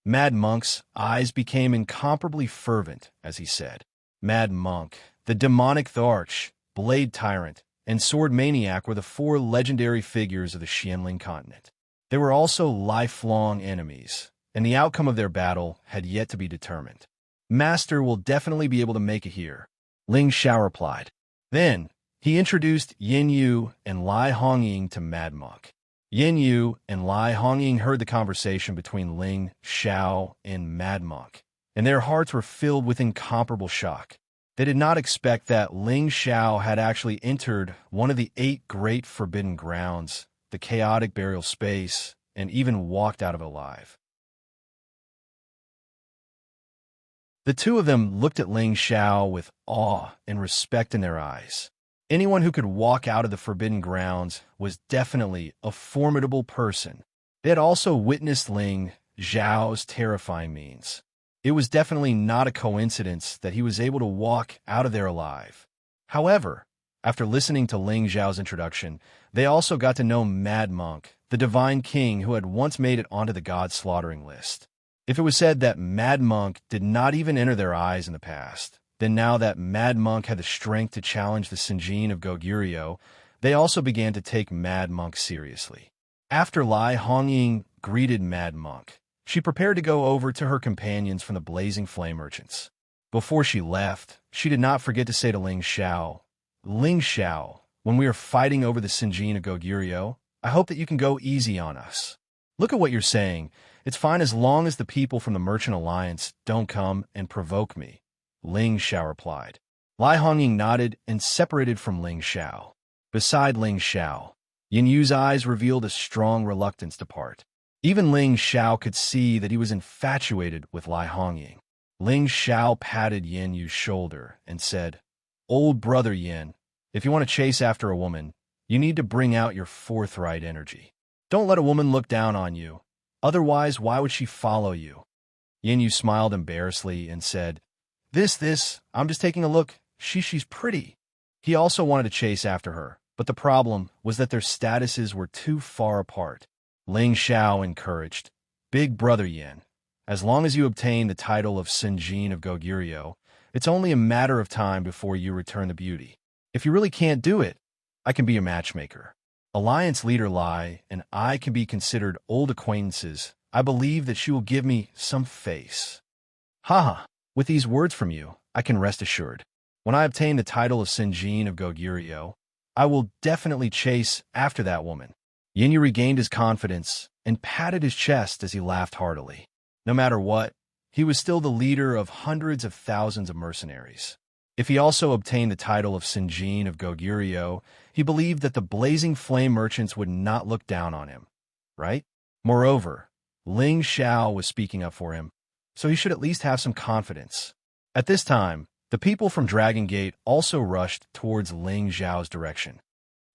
Mad Monk's eyes became incomparably fervent as he said. Mad Monk, the demonic Tharch, Blade Tyrant, and Sword Maniac were the 4 legendary figures of the Xianling continent. They were also lifelong enemies, and the outcome of their battle had yet to be determined. Master will definitely be able to make it here, Ling Xiao replied. Then, he introduced Yin Yu and Lai Hongying to Mad Monk. Yin Yu and Lai Hongying heard the conversation between Ling Xiao and Mad Monk, and their hearts were filled with incomparable shock. They did not expect that Ling Xiao had actually entered one of the 8 great forbidden grounds, the chaotic burial space, and even walked out of it alive. The 2 of them looked at Ling Xiao with awe and respect in their eyes. Anyone who could walk out of the forbidden grounds was definitely a formidable person. They had also witnessed Ling Xiao's terrifying means. It was definitely not a coincidence that he was able to walk out of there alive. However, after listening to Ling Xiao's introduction, they also got to know Mad Monk, the Divine King who had once made it onto the God-slaughtering list. If it was said that Mad Monk did not even enter their eyes in the past, then now that Mad Monk had the strength to challenge the Sunjin of Goguryeo, they also began to take Mad Monk seriously. After Lai Hongying greeted Mad Monk, she prepared to go over to her companions from the Blazing Flame Merchants. Before she left, she did not forget to say to Ling Xiao, when we are fighting over the Sunjin of Goguryeo, I hope that you can go easy on us. Look at what you're saying. It's fine as long as the people from the Merchant Alliance don't come and provoke me, Ling Xiao replied. Lai Hongying nodded and separated from Ling Xiao. Beside Ling Xiao, Yin Yu's eyes revealed a strong reluctance to part. Even Ling Xiao could see that he was infatuated with Lai Hongying. Ling Xiao patted Yin Yu's shoulder and said, Old brother Yin, if you want to chase after a woman, you need to bring out your forthright energy. Don't let a woman look down on you. Otherwise, why would she follow you? Yin Yu smiled embarrassedly and said, I'm just taking a look. She's pretty. He also wanted to chase after her, but the problem was that their statuses were too far apart. Ling Xiao encouraged, Big brother Yin, as long as you obtain the title of Sunjin of Goguryeo, it's only a matter of time before you return the beauty. If you really can't do it, I can be your matchmaker. Alliance leader Lai and I can be considered old acquaintances. I believe that she will give me some face. Haha, with these words from you, I can rest assured. When I obtain the title of Sinjin of Goguryeo, I will definitely chase after that woman. Yinyu regained his confidence and patted his chest as he laughed heartily. No matter what, he was still the leader of hundreds of thousands of mercenaries. If he also obtained the title of Sinjin of Goguryeo, he believed that the blazing flame merchants would not look down on him, right? Moreover, Ling Xiao was speaking up for him, so he should at least have some confidence. At this time, the people from Dragon Gate also rushed towards Ling Xiao's direction.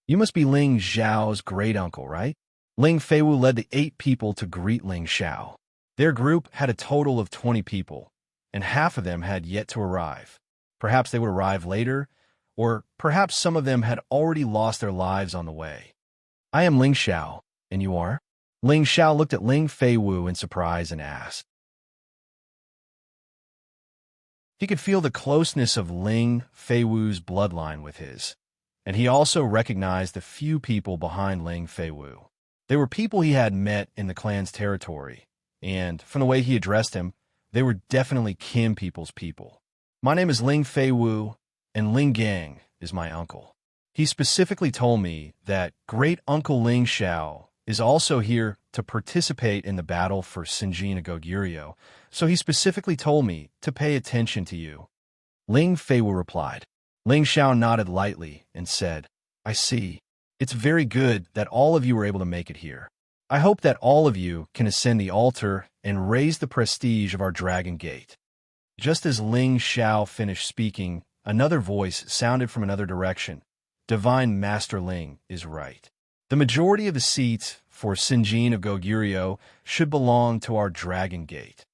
You must be Ling Xiao's great-uncle, right? Ling Feiwu led the 8 people to greet Ling Xiao. Their group had a total of 20 people, and half of them had yet to arrive. Perhaps they would arrive later, or perhaps some of them had already lost their lives on the way. I am Ling Xiao, and you are? Ling Xiao looked at Ling Feiwu in surprise and asked. He could feel the closeness of Ling Feiwu's bloodline with his, and he also recognized the few people behind Ling Feiwu. They were people he had met in the clan's territory, and from the way he addressed him, they were definitely Kim people's people. My name is Ling Feiwu, and Ling Gang is my uncle. He specifically told me that great-uncle Ling Xiao is also here to participate in the battle for Sinjin Goguryeo, so he specifically told me to pay attention to you. Ling Feiwu replied. Ling Xiao nodded lightly and said, I see. It's very good that all of you were able to make it here. I hope that all of you can ascend the altar and raise the prestige of our Dragon Gate. Just as Ling Xiao finished speaking, another voice sounded from another direction. Divine Master Ling is right. The majority of the seats for Sinjin of Goguryeo should belong to our Dragon Gate.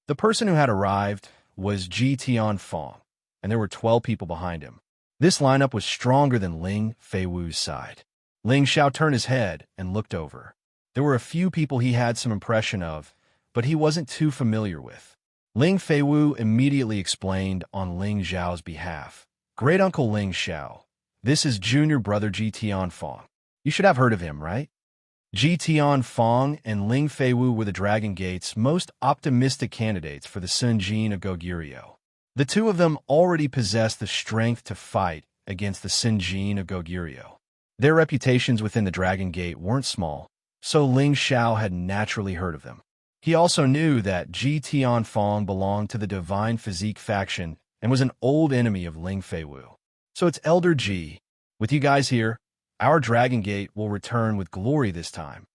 The person who had arrived was Ji Tianfeng, and there were 12 people behind him. This lineup was stronger than Ling Feiwu's side. Ling Xiao turned his head and looked over. There were a few people he had some impression of, but he wasn't too familiar with. Ling Feiwu immediately explained on Ling Xiao's behalf. Great-uncle Ling Xiao, this is junior brother Ji Tianfeng. You should have heard of him, right? Ji Tianfeng and Ling Feiwu were the Dragon Gate's most optimistic candidates for the Sinjin of Goguryeo. The two of them already possessed the strength to fight against the Sinjin of Goguryeo. Their reputations within the Dragon Gate weren't small, so Ling Xiao had naturally heard of them. He also knew that Ji Tianfeng belonged to the Divine Physique faction and was an old enemy of Ling Feiwu. So it's Elder Ji. With you guys here, our Dragon Gate will return with glory this time.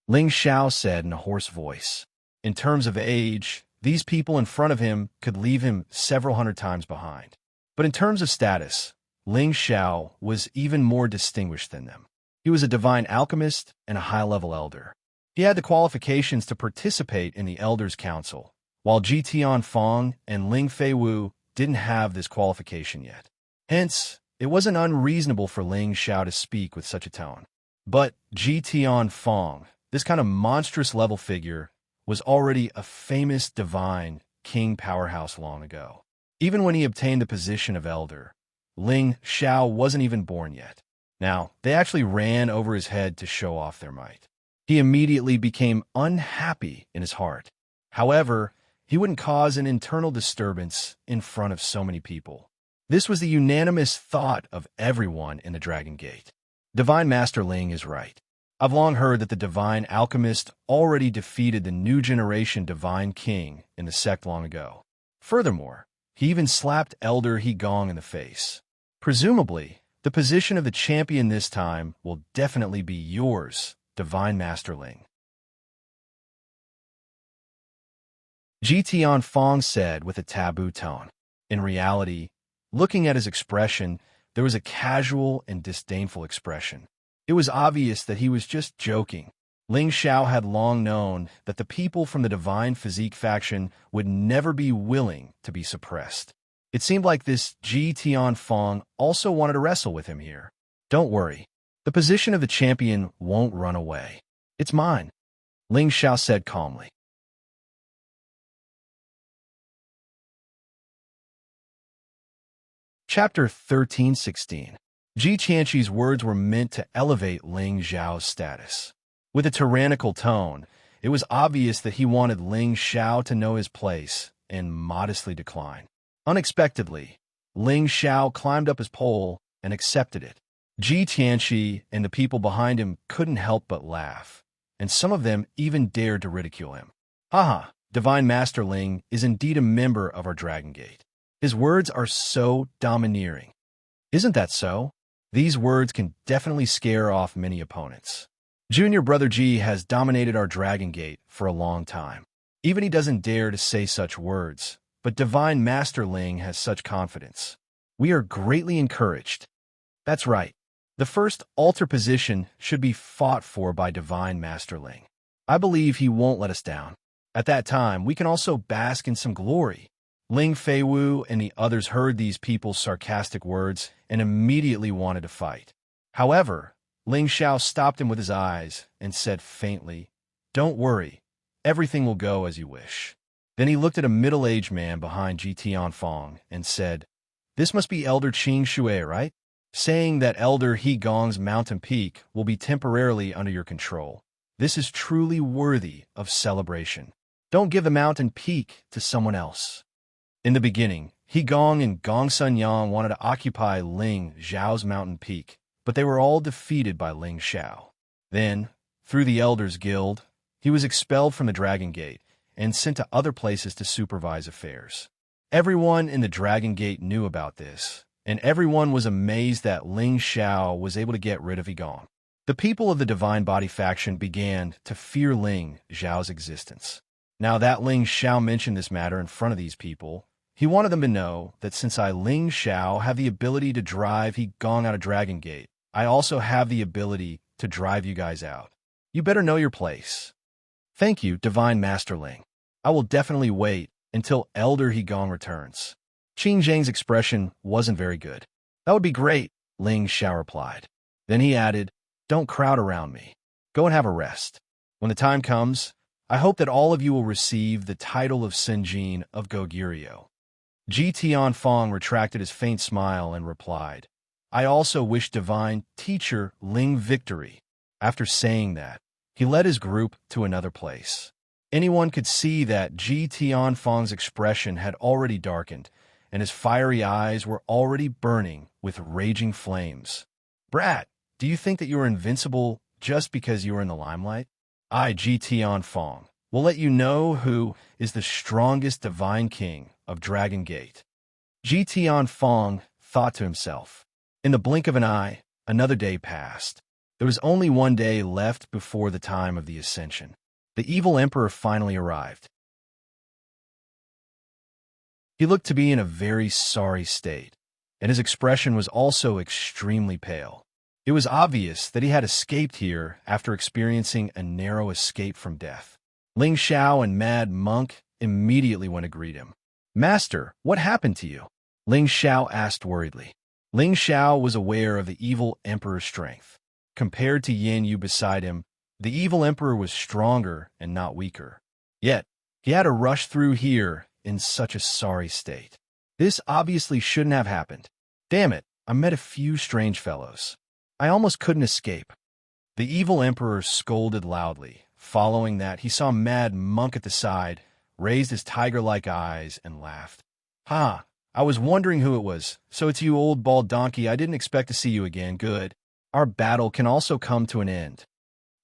Ling Xiao said in a hoarse voice. In terms of age, these people in front of him could leave him several hundred times behind. But in terms of status, Ling Xiao was even more distinguished than them. He was a divine alchemist and a high-level elder. He had the qualifications to participate in the Elders' Council, while Ji Tianfeng and Ling Feiwu didn't have this qualification yet. Hence, it wasn't unreasonable for Ling Xiao to speak with such a tone. But Ji Tianfeng, this kind of monstrous-level figure, was already a famous divine king powerhouse long ago. Even when he obtained the position of elder, Ling Xiao wasn't even born yet. Now, they actually ran over his head to show off their might. He immediately became unhappy in his heart. However, he wouldn't cause an internal disturbance in front of so many people. This was the unanimous thought of everyone in the Dragon Gate. Divine Master Ling is right. I've long heard that the Divine Alchemist already defeated the new generation Divine King in the sect long ago. Furthermore, he even slapped Elder He Gong in the face. Presumably, the position of the champion this time will definitely be yours, Divine Master Ling. Ji Tianfeng said with a taboo tone. In reality, looking at his expression, there was a casual and disdainful expression. It was obvious that he was just joking. Ling Xiao had long known that the people from the Divine Physique faction would never be willing to be suppressed. It seemed like this Ji Tianfeng also wanted to wrestle with him here. Don't worry. The position of the champion won't run away. It's mine, Ling Xiao said calmly. Chapter 13:16 Ji Tianqi's words were meant to elevate Ling Xiao's status. With a tyrannical tone, it was obvious that he wanted Ling Xiao to know his place and modestly decline. Unexpectedly, Ling Xiao climbed up his pole and accepted it. Ji Tianqi and the people behind him couldn't help but laugh, and some of them even dared to ridicule him. Haha, Divine Master Ling is indeed a member of our Dragon Gate. His words are so domineering. Isn't that so? These words can definitely scare off many opponents. Junior Brother Ji has dominated our Dragon Gate for a long time. Even he doesn't dare to say such words, but Divine Master Ling has such confidence. We are greatly encouraged. That's right. The first altar position should be fought for by Divine Master Ling. I believe he won't let us down. At that time, we can also bask in some glory. Ling Feiwu and the others heard these people's sarcastic words and immediately wanted to fight. However, Ling Xiao stopped him with his eyes and said faintly, "Don't worry, everything will go as you wish." Then he looked at a middle-aged man behind Ji Tianfang and said, "This must be Elder Qing Shui, right? Saying that Elder He Gong's mountain peak will be temporarily under your control. This is truly worthy of celebration. Don't give the mountain peak to someone else." In the beginning, He Gong and Gong Sun Yang wanted to occupy Ling Xiao's mountain peak, but they were all defeated by Ling Xiao. Then, through the Elders Guild, he was expelled from the Dragon Gate and sent to other places to supervise affairs. Everyone in the Dragon Gate knew about this, and everyone was amazed that Ling Xiao was able to get rid of He Gong. The people of the Divine Body faction began to fear Ling Xiao's existence. Now that Ling Xiao mentioned this matter in front of these people, he wanted them to know that since I, Ling Xiao, have the ability to drive He Gong out of Dragon Gate, I also have the ability to drive you guys out. You better know your place. Thank you, Divine Master Ling. I will definitely wait until Elder He Gong returns. Qing Zhang's expression wasn't very good. That would be great, Ling Xiao replied. Then he added, "Don't crowd around me. Go and have a rest. When the time comes, I hope that all of you will receive the title of Senjin of Goguryeo." Ji Tianfang retracted his faint smile and replied, "I also wish Divine Teacher Ling victory." After saying that, he led his group to another place. Anyone could see that Ji Tianfang's expression had already darkened, and his fiery eyes were already burning with raging flames. "Brat, do you think that you are invincible just because you are in the limelight? I, Ji Tianfang, will let you know who is the strongest Divine King of Dragon Gate." Ji Tianfang thought to himself. In the blink of an eye, another day passed. There was only one day left before the time of the ascension. The evil emperor finally arrived. He looked to be in a very sorry state, and his expression was also extremely pale. It was obvious that he had escaped here after experiencing a narrow escape from death. Ling Xiao and Mad Monk immediately went to greet him. "Master, what happened to you?" Ling Xiao asked worriedly. Ling Xiao was aware of the evil emperor's strength. Compared to Yin Yu beside him, the evil emperor was stronger and not weaker. Yet, he had to rush through here in such a sorry state. This obviously shouldn't have happened. Damn it, I met a few strange fellows. I almost couldn't escape. The evil emperor scolded loudly. Following that, he saw Mad Monk at the side, raised his tiger-like eyes, and laughed. "Ha, I was wondering who it was. So it's you, old bald donkey. I didn't expect to see you again. Good. Our battle can also come to an end."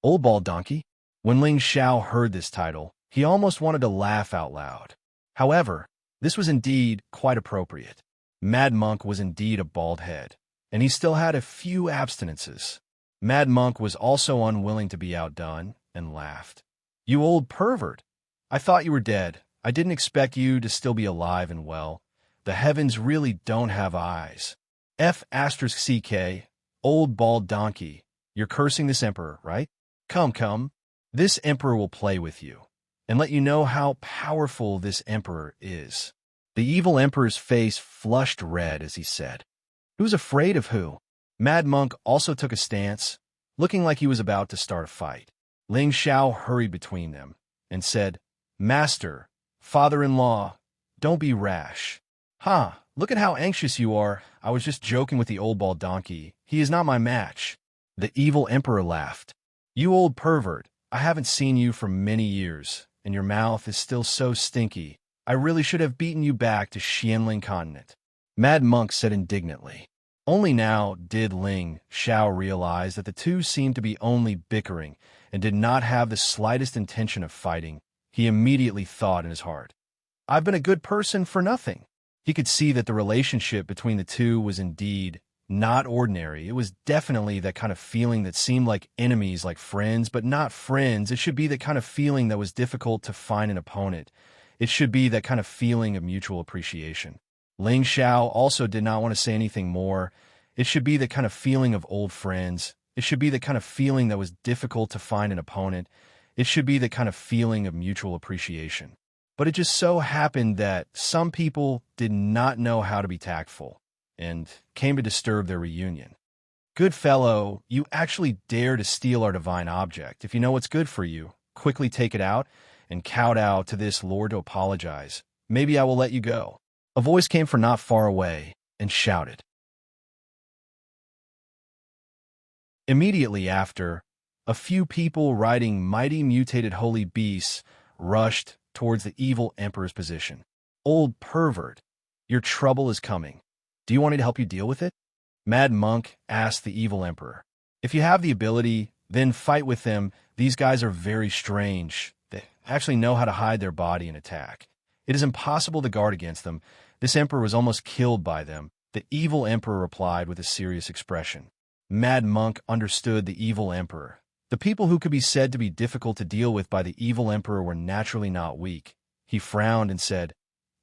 Old bald donkey? When Ling Xiao heard this title, he almost wanted to laugh out loud. However, this was indeed quite appropriate. Mad Monk was indeed a bald head, and he still had a few abstinences. Mad Monk was also unwilling to be outdone, and laughed. "You old pervert! I thought you were dead. I didn't expect you to still be alive and well. The heavens really don't have eyes. F*CK, old bald donkey, you're cursing this emperor, right? Come, this emperor will play with you, and let you know how powerful this emperor is." The evil emperor's face flushed red as he said, "Who's afraid of who?" Mad Monk also took a stance, looking like he was about to start a fight. Ling Xiao hurried between them and said, "Master, father-in-law, don't be rash. Ha, look at how anxious you are. I was just joking with the old bald donkey. He is not my match. The evil emperor laughed. You old pervert, I haven't seen you for many years, and your mouth is still so stinky. I really should have beaten you back to Xianling continent. Mad Monk said indignantly. Only now did Ling Xiao realize that the two seemed to be only bickering and did not have the slightest intention of fighting. He immediately thought in his heart, I've been a good person for nothing. He could see that the relationship between the two was indeed not ordinary. It was definitely that kind of feeling that seemed like enemies, like friends, but not friends. It should be the kind of feeling that was difficult to find an opponent. It should be that kind of feeling of mutual appreciation. Ling Xiao also did not want to say anything more. It should be the kind of feeling of old friends. It should be the kind of feeling that was difficult to find an opponent. It should be the kind of feeling of mutual appreciation. But it just so happened that some people did not know how to be tactful and came to disturb their reunion. Good fellow, you actually dare to steal our divine object. If you know what's good for you, quickly take it out and kowtow to this lord to apologize. Maybe I will let you go. A voice came from not far away and shouted. Immediately after, a few people riding mighty mutated holy beasts rushed towards the evil emperor's position. Old pervert, your trouble is coming. Do you want me to help you deal with it? Mad Monk asked the evil emperor. If you have the ability, then fight with them. These guys are very strange. They actually know how to hide their body and attack. It is impossible to guard against them. This emperor was almost killed by them. The evil emperor replied with a serious expression. Mad Monk understood the evil emperor. The people who could be said to be difficult to deal with by the evil emperor were naturally not weak. He frowned and said,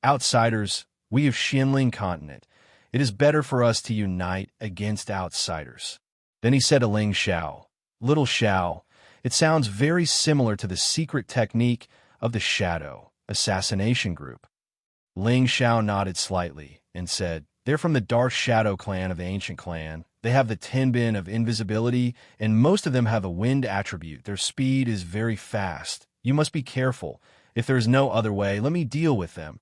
Outsiders, we of Xianling continent, it is better for us to unite against outsiders. Then he said to Ling Xiao, Little Xiao, it sounds very similar to the secret technique of the Shadow Assassination Group. Ling Xiao nodded slightly and said, They're from the Dark Shadow clan of the ancient clan. They have the Tenbin of invisibility, and most of them have a wind attribute. Their speed is very fast. You must be careful. If there is no other way, let me deal with them.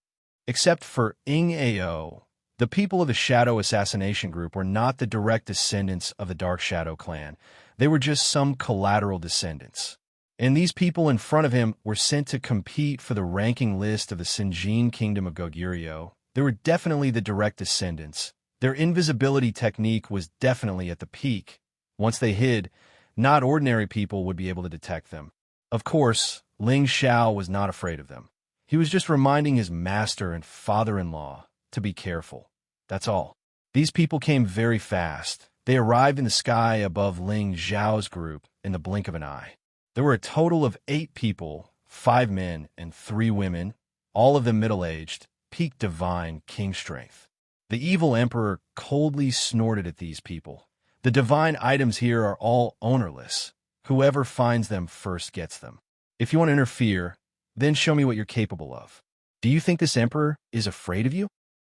Except for Ing Ao, the people of the Shadow Assassination Group were not the direct descendants of the Dark Shadow clan. They were just some collateral descendants. And these people in front of him were sent to compete for the ranking list of the Sinjin Kingdom of Goguryeo. They were definitely the direct descendants. Their invisibility technique was definitely at the peak. Once they hid, not ordinary people would be able to detect them. Of course, Ling Xiao was not afraid of them. He was just reminding his master and father-in-law to be careful. That's all. These people came very fast. They arrived in the sky above Ling Xiao's group in the blink of an eye. There were a total of 8 people, 5 men and 3 women, all of them middle-aged, peak divine king strength. The evil emperor coldly snorted at these people. The divine items here are all ownerless. Whoever finds them first gets them. If you want to interfere, then show me what you're capable of. Do you think this emperor is afraid of you?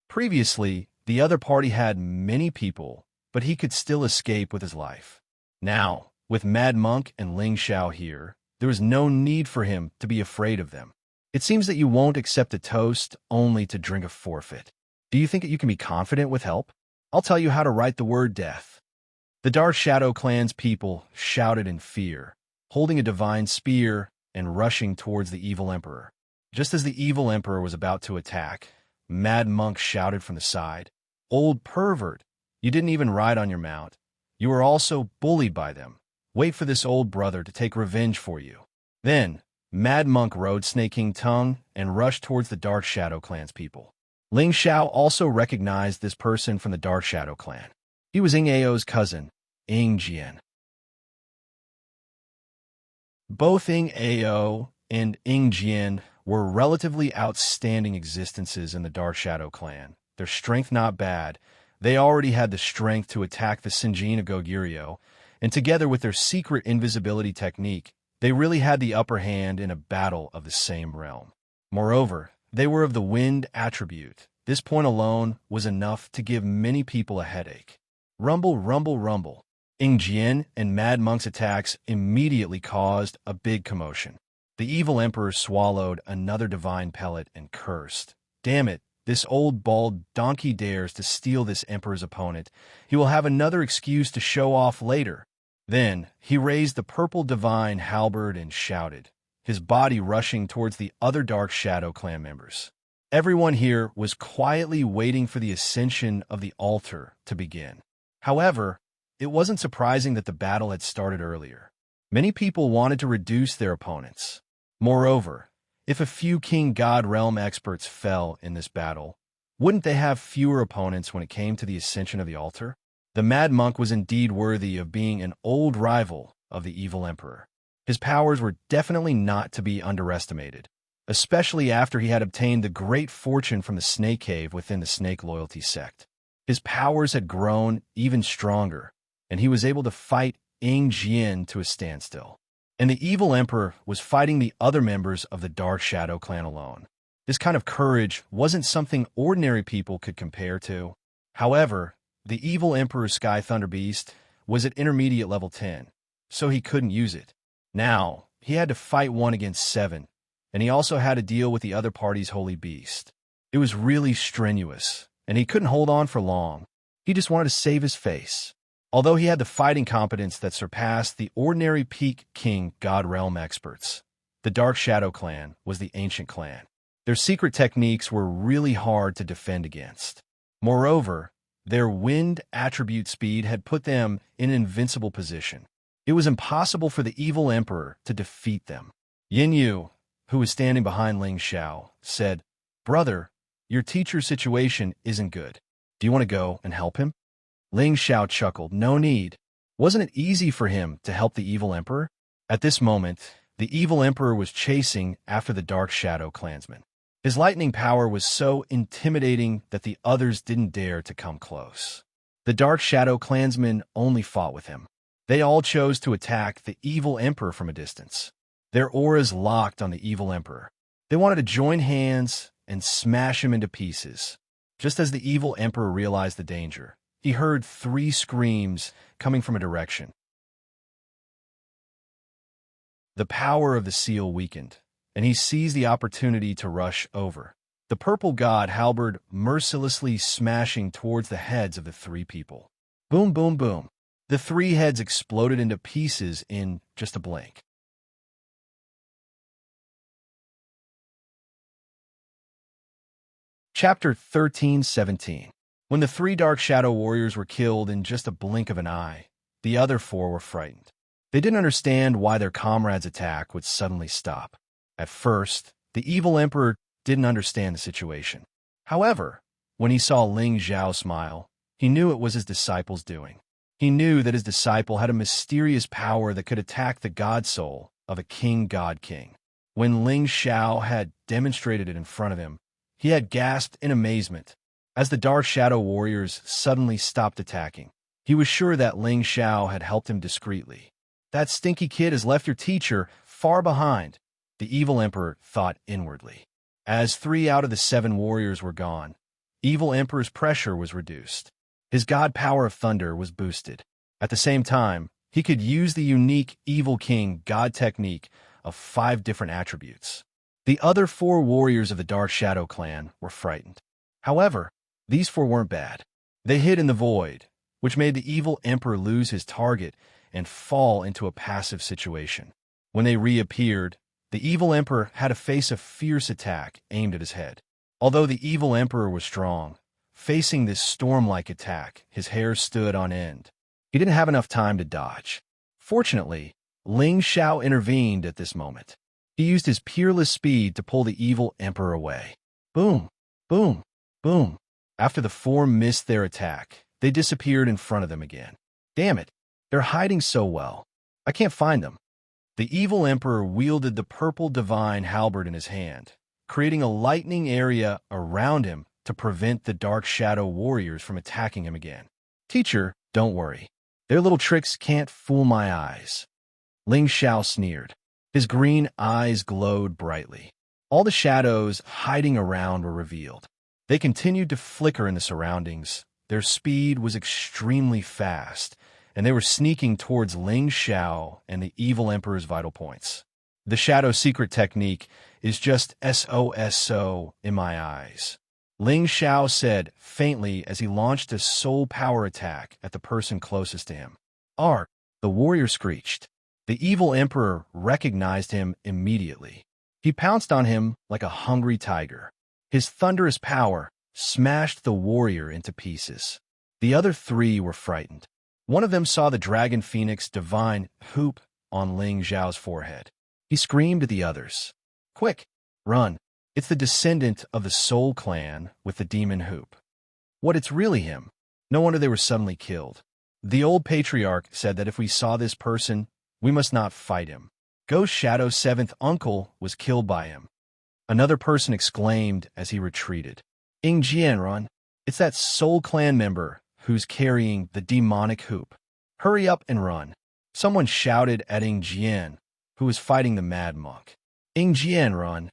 Previously, the other party had many people, but he could still escape with his life. Now, with Mad Monk and Ling Xiao here, there is no need for him to be afraid of them. It seems that you won't accept a toast only to drink a forfeit. Do you think that you can be confident with help? I'll tell you how to write the word death. The Dark Shadow clan's people shouted in fear, holding a divine spear and rushing towards the evil emperor. Just as the evil emperor was about to attack, Mad Monk shouted from the side, Old pervert, you didn't even ride on your mount. You were also bullied by them. Wait for this old brother to take revenge for you. Then, Mad Monk rode Snaking Tongue and rushed towards the Dark Shadow clan's people. Ling Xiao also recognized this person from the Dark Shadow clan. He was Ing Ao's cousin, Ing Jian. Both Ing Ao and Ing Jian were relatively outstanding existences in the Dark Shadow clan. Their strength not bad. They already had the strength to attack the Sinjin of Goguryeo, and together with their secret invisibility technique, they really had the upper hand in a battle of the same realm. Moreover, they were of the wind attribute. This point alone was enough to give many people a headache. Rumble, rumble, rumble. Ing Jian and Mad Monk's attacks immediately caused a big commotion. The evil emperor swallowed another divine pellet and cursed. Damn it, This old bald donkey dares to steal this emperor's opponent. He will have another excuse to show off later. Then he raised the purple divine halberd and shouted, his body rushing towards the other Dark Shadow clan members. Everyone here was quietly waiting for the ascension of the altar to begin. However, it wasn't surprising that the battle had started earlier. Many people wanted to reduce their opponents. Moreover, if a few King God Realm experts fell in this battle, wouldn't they have fewer opponents when it came to the ascension of the altar? The Mad Monk was indeed worthy of being an old rival of the evil emperor. His powers were definitely not to be underestimated, especially after he had obtained the great fortune from the snake cave within the snake loyalty sect. His powers had grown even stronger, and he was able to fight Ing Jian to a standstill. And the evil emperor was fighting the other members of the Dark Shadow clan alone. This kind of courage wasn't something ordinary people could compare to. However, the evil emperor's Sky Thunder Beast was at intermediate level 10, so he couldn't use it. Now, he had to fight 1 against 7, and he also had to deal with the other party's holy beast. It was really strenuous, and he couldn't hold on for long. He just wanted to save his face. Although he had the fighting competence that surpassed the ordinary peak King God Realm experts, the Dark Shadow clan was the ancient clan. Their secret techniques were really hard to defend against. Moreover, their wind attribute speed had put them in an invincible position. It was impossible for the evil emperor to defeat them. Yin Yu, who was standing behind Ling Xiao, said, "Brother, your teacher's situation isn't good. Do you want to go and help him?" Ling Xiao chuckled. No need. Wasn't it easy for him to help the evil emperor? At this moment, the evil emperor was chasing after the Dark Shadow clansman. His lightning power was so intimidating that the others didn't dare to come close. The Dark Shadow clansmen only fought with him. They all chose to attack the evil emperor from a distance. Their auras locked on the evil emperor. They wanted to join hands and smash him into pieces. Just as the evil emperor realized the danger, he heard 3 screams coming from a direction. The power of the seal weakened, and he seized the opportunity to rush over. The purple god halberd mercilessly smashing towards the heads of the 3 people. Boom, boom, boom. The 3 heads exploded into pieces in just a blink. Chapter 13:17. When the 3 Dark Shadow warriors were killed in just a blink of an eye, the other 4 were frightened. They didn't understand why their comrades' attack would suddenly stop. At first, the evil emperor didn't understand the situation. However, when he saw Ling Xiao smile, he knew it was his disciple's doing. He knew that his disciple had a mysterious power that could attack the god soul of a god king. When Ling Xiao had demonstrated it in front of him, he had gasped in amazement. As the Dark Shadow warriors suddenly stopped attacking, he was sure that Ling Xiao had helped him discreetly. That stinky kid has left your teacher far behind, the evil emperor thought inwardly. As 3 out of the 7 warriors were gone, evil emperor's pressure was reduced. His god power of thunder was boosted. At the same time, he could use the unique evil king god technique of 5 different attributes. The other 4 warriors of the Dark Shadow clan were frightened. However, these 4 weren't bad. They hid in the void, which made the evil emperor lose his target and fall into a passive situation. When they reappeared, the evil emperor had to face a fierce attack aimed at his head. Although the evil emperor was strong, facing this storm-like attack, his hair stood on end. He didn't have enough time to dodge. Fortunately, Ling Xiao intervened at this moment. He used his peerless speed to pull the evil emperor away. Boom, boom, boom. After the 4 missed their attack, they disappeared in front of them again. Damn it, they're hiding so well. I can't find them. The evil emperor wielded the purple divine halberd in his hand, creating a lightning area around him to prevent the Dark Shadow warriors from attacking him again. Teacher, don't worry. Their little tricks can't fool my eyes. Ling Xiao sneered. His green eyes glowed brightly. All the shadows hiding around were revealed. They continued to flicker in the surroundings. Their speed was extremely fast, and they were sneaking towards Ling Xiao and the evil emperor's vital points. The shadow secret technique is just SOSO in my eyes. Ling Xiao said faintly as he launched a soul power attack at the person closest to him. Ark! The warrior screeched. The evil emperor recognized him immediately. He pounced on him like a hungry tiger. His thunderous power smashed the warrior into pieces. The other three were frightened. One of them saw the dragon phoenix divine hoop on Ling Xiao's forehead. He screamed at the others. Quick! Run! It's the descendant of the Soul Clan with the demon hoop. What, it's really him? No wonder they were suddenly killed. The old patriarch said that if we saw this person, we must not fight him. Ghost Shadow's seventh uncle was killed by him. Another person exclaimed as he retreated. Ing Jianrun, it's that Soul Clan member who's carrying the demonic hoop. Hurry up and run. Someone shouted at Ing Jian, who was fighting the mad monk. Ing Jianrun.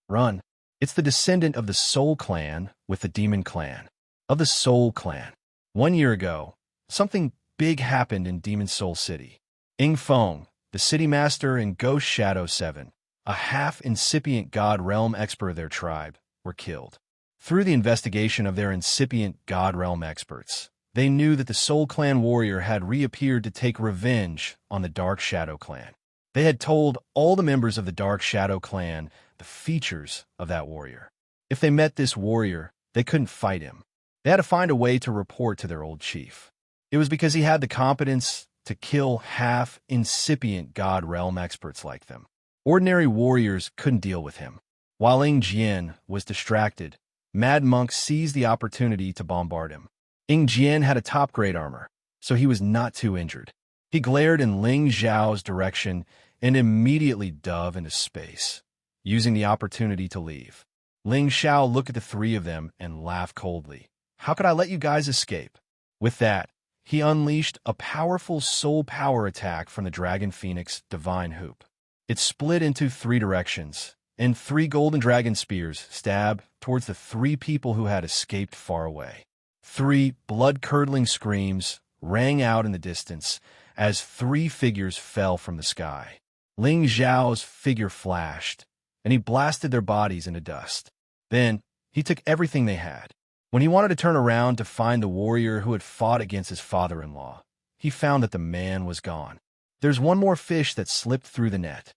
Run. It's the descendant of the Soul Clan with the Demon Clan. Of the Soul Clan. 1 year ago, something big happened in Demon Soul City. Ing Feng, the city master and Ghost Shadow 7, a half-incipient god realm expert of their tribe, were killed. Through the investigation of their incipient god realm experts, they knew that the Soul Clan warrior had reappeared to take revenge on the Dark Shadow Clan. They had told all the members of the Dark Shadow Clan the features of that warrior. If they met this warrior, they couldn't fight him. They had to find a way to report to their old chief. It was because he had the competence to kill half-incipient god realm experts like them. Ordinary warriors couldn't deal with him. While Ing Jian was distracted, Mad Monk seized the opportunity to bombard him. Ing Jian had a top-grade armor, so he was not too injured. He glared in Ling Xiao's direction and immediately dove into space, using the opportunity to leave. Ling Xiao looked at the three of them and laughed coldly. How could I let you guys escape? With that, he unleashed a powerful soul power attack from the Dragon Phoenix Divine Hoop. It split into 3 directions, and 3 golden dragon spears stabbed towards the 3 people who had escaped far away. 3 blood-curdling screams rang out in the distance as 3 figures fell from the sky. Ling Xiao's figure flashed, and he blasted their bodies into dust. Then, he took everything they had. When he wanted to turn around to find the warrior who had fought against his father-in-law, he found that the man was gone. There's one more fish that slipped through the net.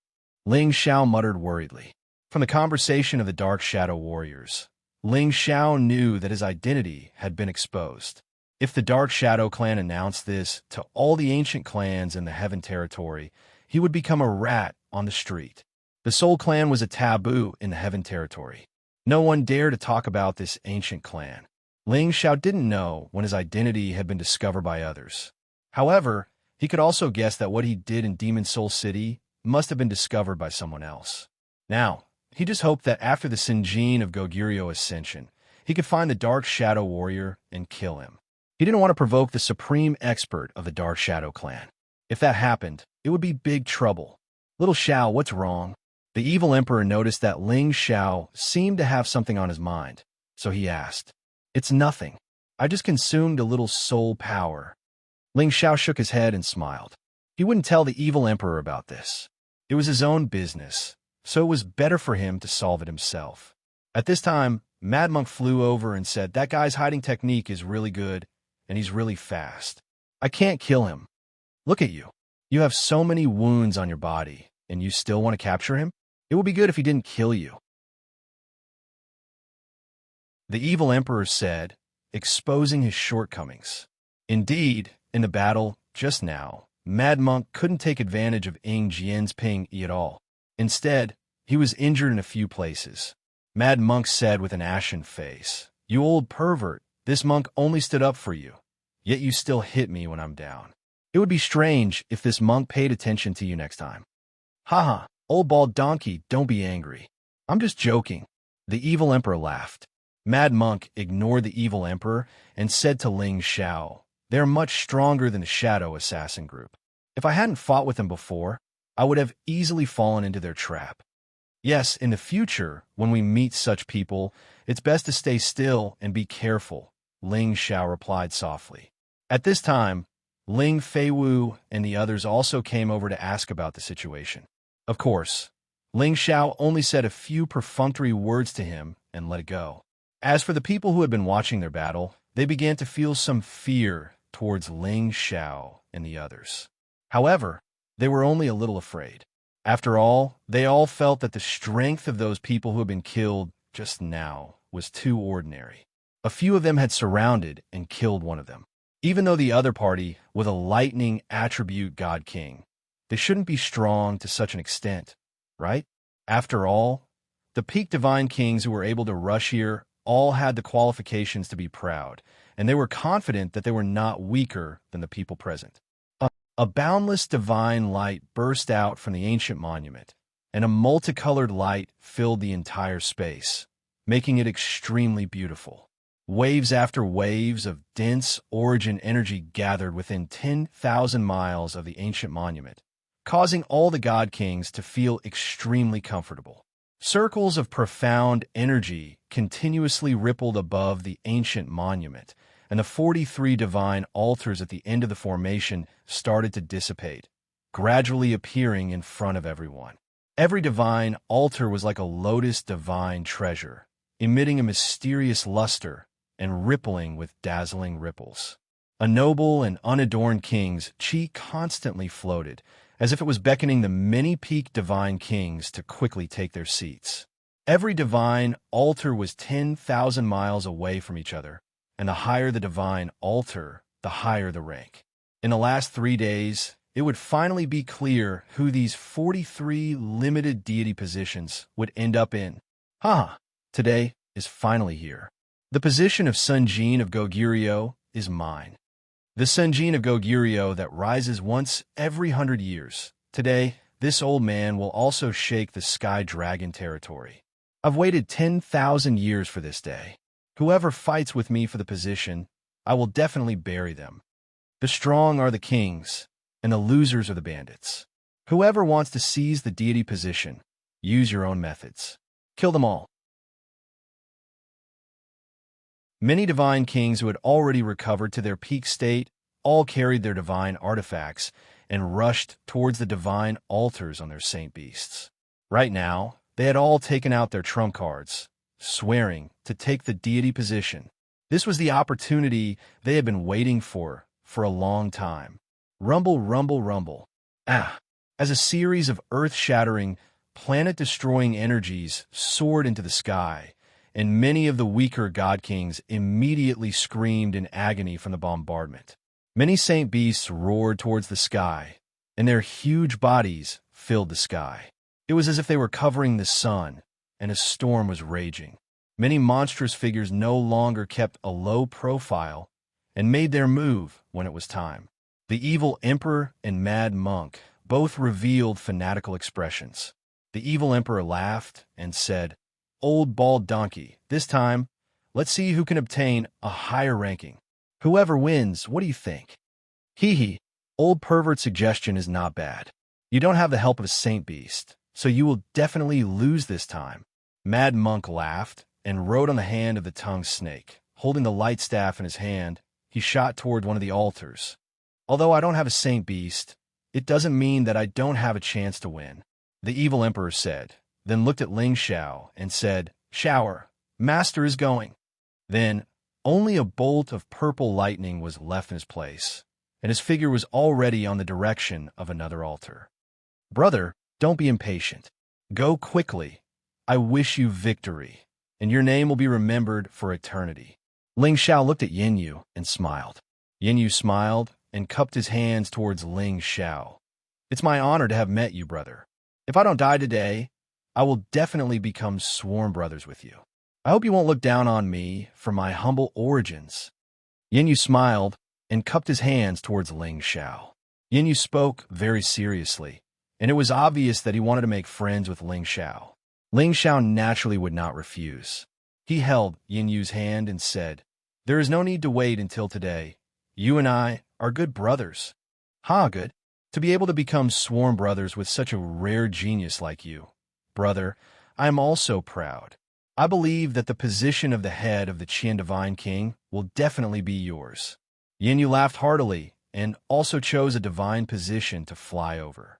Ling Xiao muttered worriedly. From the conversation of the Dark Shadow warriors, Ling Xiao knew that his identity had been exposed. If the Dark Shadow clan announced this to all the ancient clans in the Heaven Territory, he would become a rat on the street. The Soul Clan was a taboo in the Heaven Territory. No one dared to talk about this ancient clan. Ling Xiao didn't know when his identity had been discovered by others. However, he could also guess that what he did in Demon Soul City must have been discovered by someone else. Now, he just hoped that after the Sinjin of Goguryeo Ascension, he could find the Dark Shadow Warrior and kill him. He didn't want to provoke the supreme expert of the Dark Shadow clan. If that happened, it would be big trouble. Little Xiao, what's wrong? The evil emperor noticed that Ling Xiao seemed to have something on his mind, so he asked, It's nothing. I just consumed a little soul power. Ling Xiao shook his head and smiled. He wouldn't tell the evil emperor about this. It was his own business, so it was better for him to solve it himself. At this time, Mad Monk flew over and said, That guy's hiding technique is really good, and he's really fast. I can't kill him. Look at you. You have so many wounds on your body, and you still want to capture him? It would be good if he didn't kill you. The evil emperor said, exposing his shortcomings. Indeed, in the battle just now, Mad Monk couldn't take advantage of Ing Jian's ping at all. Instead, he was injured in a few places. Mad Monk said with an ashen face, You old pervert, this monk only stood up for you, yet you still hit me when I'm down. It would be strange if this monk paid attention to you next time. Haha, old bald donkey, don't be angry. I'm just joking. The evil emperor laughed. Mad Monk ignored the evil emperor and said to Ling Xiao, They're much stronger than the Shadow Assassin group. If I hadn't fought with them before, I would have easily fallen into their trap. Yes, in the future, when we meet such people, it's best to stay still and be careful, Ling Xiao replied softly. At this time, Ling Feiwu and the others also came over to ask about the situation. Of course, Ling Xiao only said a few perfunctory words to him and let it go. As for the people who had been watching their battle, they began to feel some fear towards Ling Xiao and the others. However, they were only a little afraid. After all, they all felt that the strength of those people who had been killed just now was too ordinary. A few of them had surrounded and killed one of them. Even though the other party was a lightning attribute god king, they shouldn't be strong to such an extent, right? After all, the peak divine kings who were able to rush here all had the qualifications to be proud, and they were confident that they were not weaker than the people present. A boundless divine light burst out from the ancient monument, and a multicolored light filled the entire space, making it extremely beautiful. Waves after waves of dense origin energy gathered within 10,000 miles of the ancient monument, causing all the god kings to feel extremely comfortable. Circles of profound energy continuously rippled above the ancient monument, and the 43 divine altars at the end of the formation started to dissipate, gradually appearing in front of everyone. Every divine altar was like a lotus divine treasure, emitting a mysterious luster and rippling with dazzling ripples. A noble and unadorned king's chi constantly floated, as if it was beckoning the many peak divine kings to quickly take their seats. Every divine altar was 10,000 miles away from each other, and the higher the divine altar, the higher the rank. In the last 3 days, it would finally be clear who these 43 limited deity positions would end up in. Today is finally here. The position of Sunjin of Goguryeo is mine. The Sunjin of Goguryeo that rises once every 100 years. Today, this old man will also shake the Sky Dragon territory. I've waited 10,000 years for this day. Whoever fights with me for the position, I will definitely bury them. The strong are the kings, and the losers are the bandits. Whoever wants to seize the deity position, use your own methods. Kill them all. Many divine kings who had already recovered to their peak state all carried their divine artifacts and rushed towards the divine altars on their saint beasts. Right now, they had all taken out their trump cards, swearing to take the deity position. This was the opportunity they had been waiting for a long time. Rumble, rumble, rumble. As a series of earth-shattering, planet-destroying energies soared into the sky, and many of the weaker god kings immediately screamed in agony from the bombardment. Many saint beasts roared towards the sky, and their huge bodies filled the sky. It was as if they were covering the sun, and a storm was raging. Many monstrous figures no longer kept a low profile and made their move when it was time. The evil emperor and mad monk both revealed fanatical expressions. The evil emperor laughed and said, "Old bald donkey, this time, let's see who can obtain a higher ranking. Whoever wins, what do you think?" Hee. Old pervert suggestion is not bad. You don't have the help of a saint beast, so you will definitely lose this time. Mad monk laughed and rode on the hand of the tongue snake. Holding the light staff in his hand, he shot toward one of the altars. Although I don't have a saint beast, it doesn't mean that I don't have a chance to win, the evil emperor said, then looked at Ling Xiao and said, "Shower, master is going." Then, only a bolt of purple lightning was left in his place, and his figure was already on the direction of another altar. "Brother, don't be impatient. Go quickly. I wish you victory, and your name will be remembered for eternity." Ling Xiao looked at Yin Yu and smiled. Yin Yu smiled and cupped his hands towards Ling Xiao. "It's my honor to have met you, brother. If I don't die today, I will definitely become sworn brothers with you. I hope you won't look down on me for my humble origins." Yin Yu smiled and cupped his hands towards Ling Xiao. Yin Yu spoke very seriously, and it was obvious that he wanted to make friends with Ling Xiao. Ling Xiao naturally would not refuse. He held Yin Yu's hand and said, "There is no need to wait until today. You and I are good brothers." Good. To be able to become sworn brothers with such a rare genius like you. Brother, I am also proud. I believe that the position of the head of the Qian Divine King will definitely be yours. Yin Yu laughed heartily and also chose a divine position to fly over.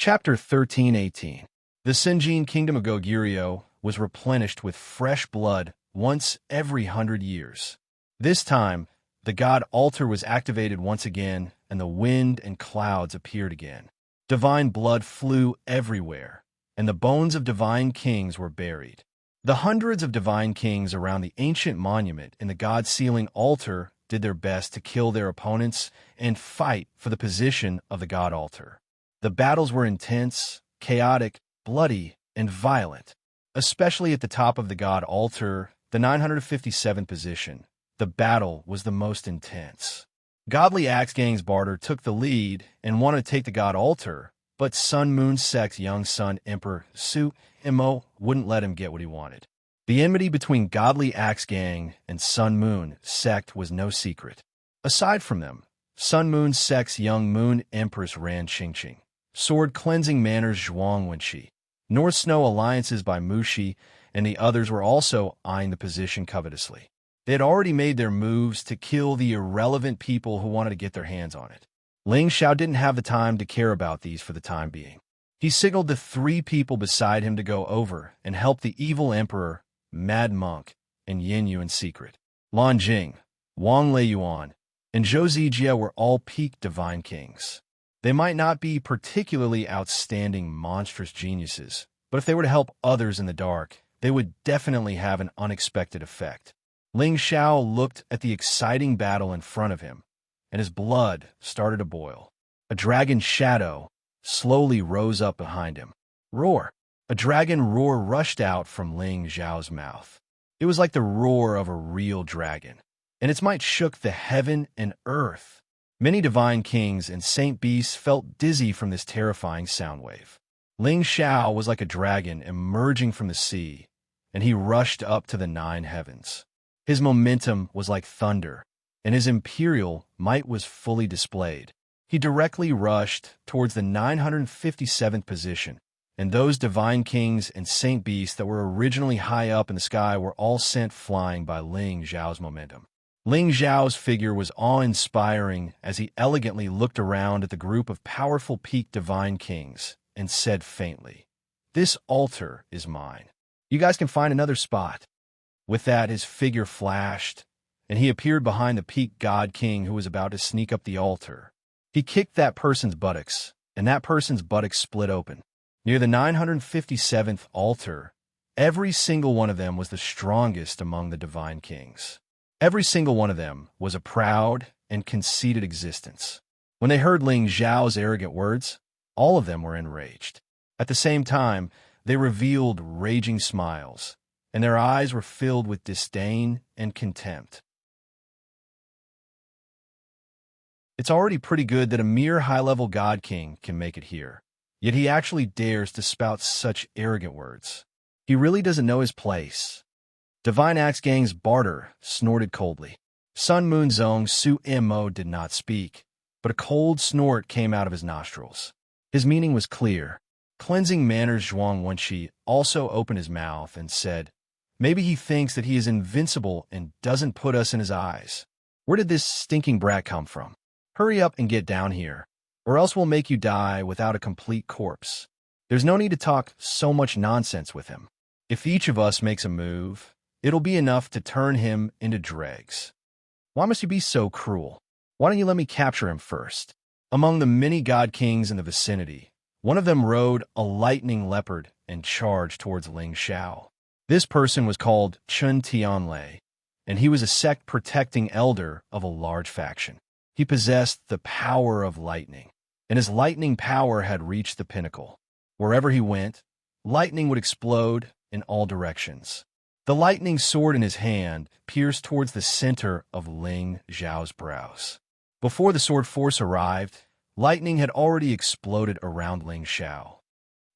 Chapter 13:18. The Sinjin kingdom of Goguryeo was replenished with fresh blood once every 100 years. This time, the god altar was activated once again, and the wind and clouds appeared again. Divine blood flew everywhere, and the bones of divine kings were buried. The hundreds of divine kings around the ancient monument in the god-sealing altar did their best to kill their opponents and fight for the position of the god altar. The battles were intense, chaotic, bloody, and violent, especially at the top of the god altar, the 957th position. The battle was the most intense. Godly Axe Gang's Barter took the lead and wanted to take the god altar, but Sun Moon Sect's young son, Emperor Su-Imo, wouldn't let him get what he wanted. The enmity between Godly Axe Gang and Sun Moon Sect was no secret. Aside from them, Sun Moon Sect's young Moon Empress Ran Qingqing, Sword Cleansing Manners Zhuang Wenqi, North Snow Alliances by Mushi, and the others were also eyeing the position covetously. They had already made their moves to kill the irrelevant people who wanted to get their hands on it. Ling Xiao didn't have the time to care about these for the time being. He signaled the 3 people beside him to go over and help the evil emperor, Mad Monk, and Yin Yu in secret. Lan Jing, Wang Leiyuan, and Zhou Zijie were all peak divine kings. They might not be particularly outstanding monstrous geniuses, but if they were to help others in the dark, they would definitely have an unexpected effect. Ling Xiao looked at the exciting battle in front of him, and his blood started to boil. A dragon shadow slowly rose up behind him. Roar! A dragon roar rushed out from Ling Xiao's mouth. It was like the roar of a real dragon, and its might shook the heaven and earth. Many divine kings and saint beasts felt dizzy from this terrifying sound wave. Ling Xiao was like a dragon emerging from the sea, and he rushed up to the 9 heavens. His momentum was like thunder, and his imperial might was fully displayed. He directly rushed towards the 957th position, and those divine kings and saint beasts that were originally high up in the sky were all sent flying by Ling Xiao's momentum. Ling Xiao's figure was awe-inspiring as he elegantly looked around at the group of powerful peak divine kings and said faintly, "This altar is mine. You guys can find another spot." With that, his figure flashed, and he appeared behind the peak god king who was about to sneak up the altar. He kicked that person's buttocks, and that person's buttocks split open. Near the 957th altar, every single one of them was the strongest among the divine kings. Every single one of them was a proud and conceited existence. When they heard Ling Xiao's arrogant words, all of them were enraged. At the same time, they revealed raging smiles, and their eyes were filled with disdain and contempt. It's already pretty good that a mere high-level god king can make it here, yet he actually dares to spout such arrogant words. He really doesn't know his place. Divine Axe Gang's Barter snorted coldly. Sun Moon Zong Su-Imo did not speak, but a cold snort came out of his nostrils. His meaning was clear. Cleansing Manners Zhuang Wenqi also opened his mouth and said, "Maybe he thinks that he is invincible and doesn't put us in his eyes. Where did this stinking brat come from? Hurry up and get down here, or else we'll make you die without a complete corpse. There's no need to talk so much nonsense with him. If each of us makes a move, it'll be enough to turn him into dregs. Why must you be so cruel? Why don't you let me capture him first?" Among the many god kings in the vicinity, one of them rode a lightning leopard and charged towards Ling Xiao. This person was called Chun Tianlei, and he was a sect-protecting elder of a large faction. He possessed the power of lightning, and his lightning power had reached the pinnacle. Wherever he went, lightning would explode in all directions. The lightning sword in his hand pierced towards the center of Ling Xiao's brows. Before the sword force arrived, lightning had already exploded around Ling Xiao.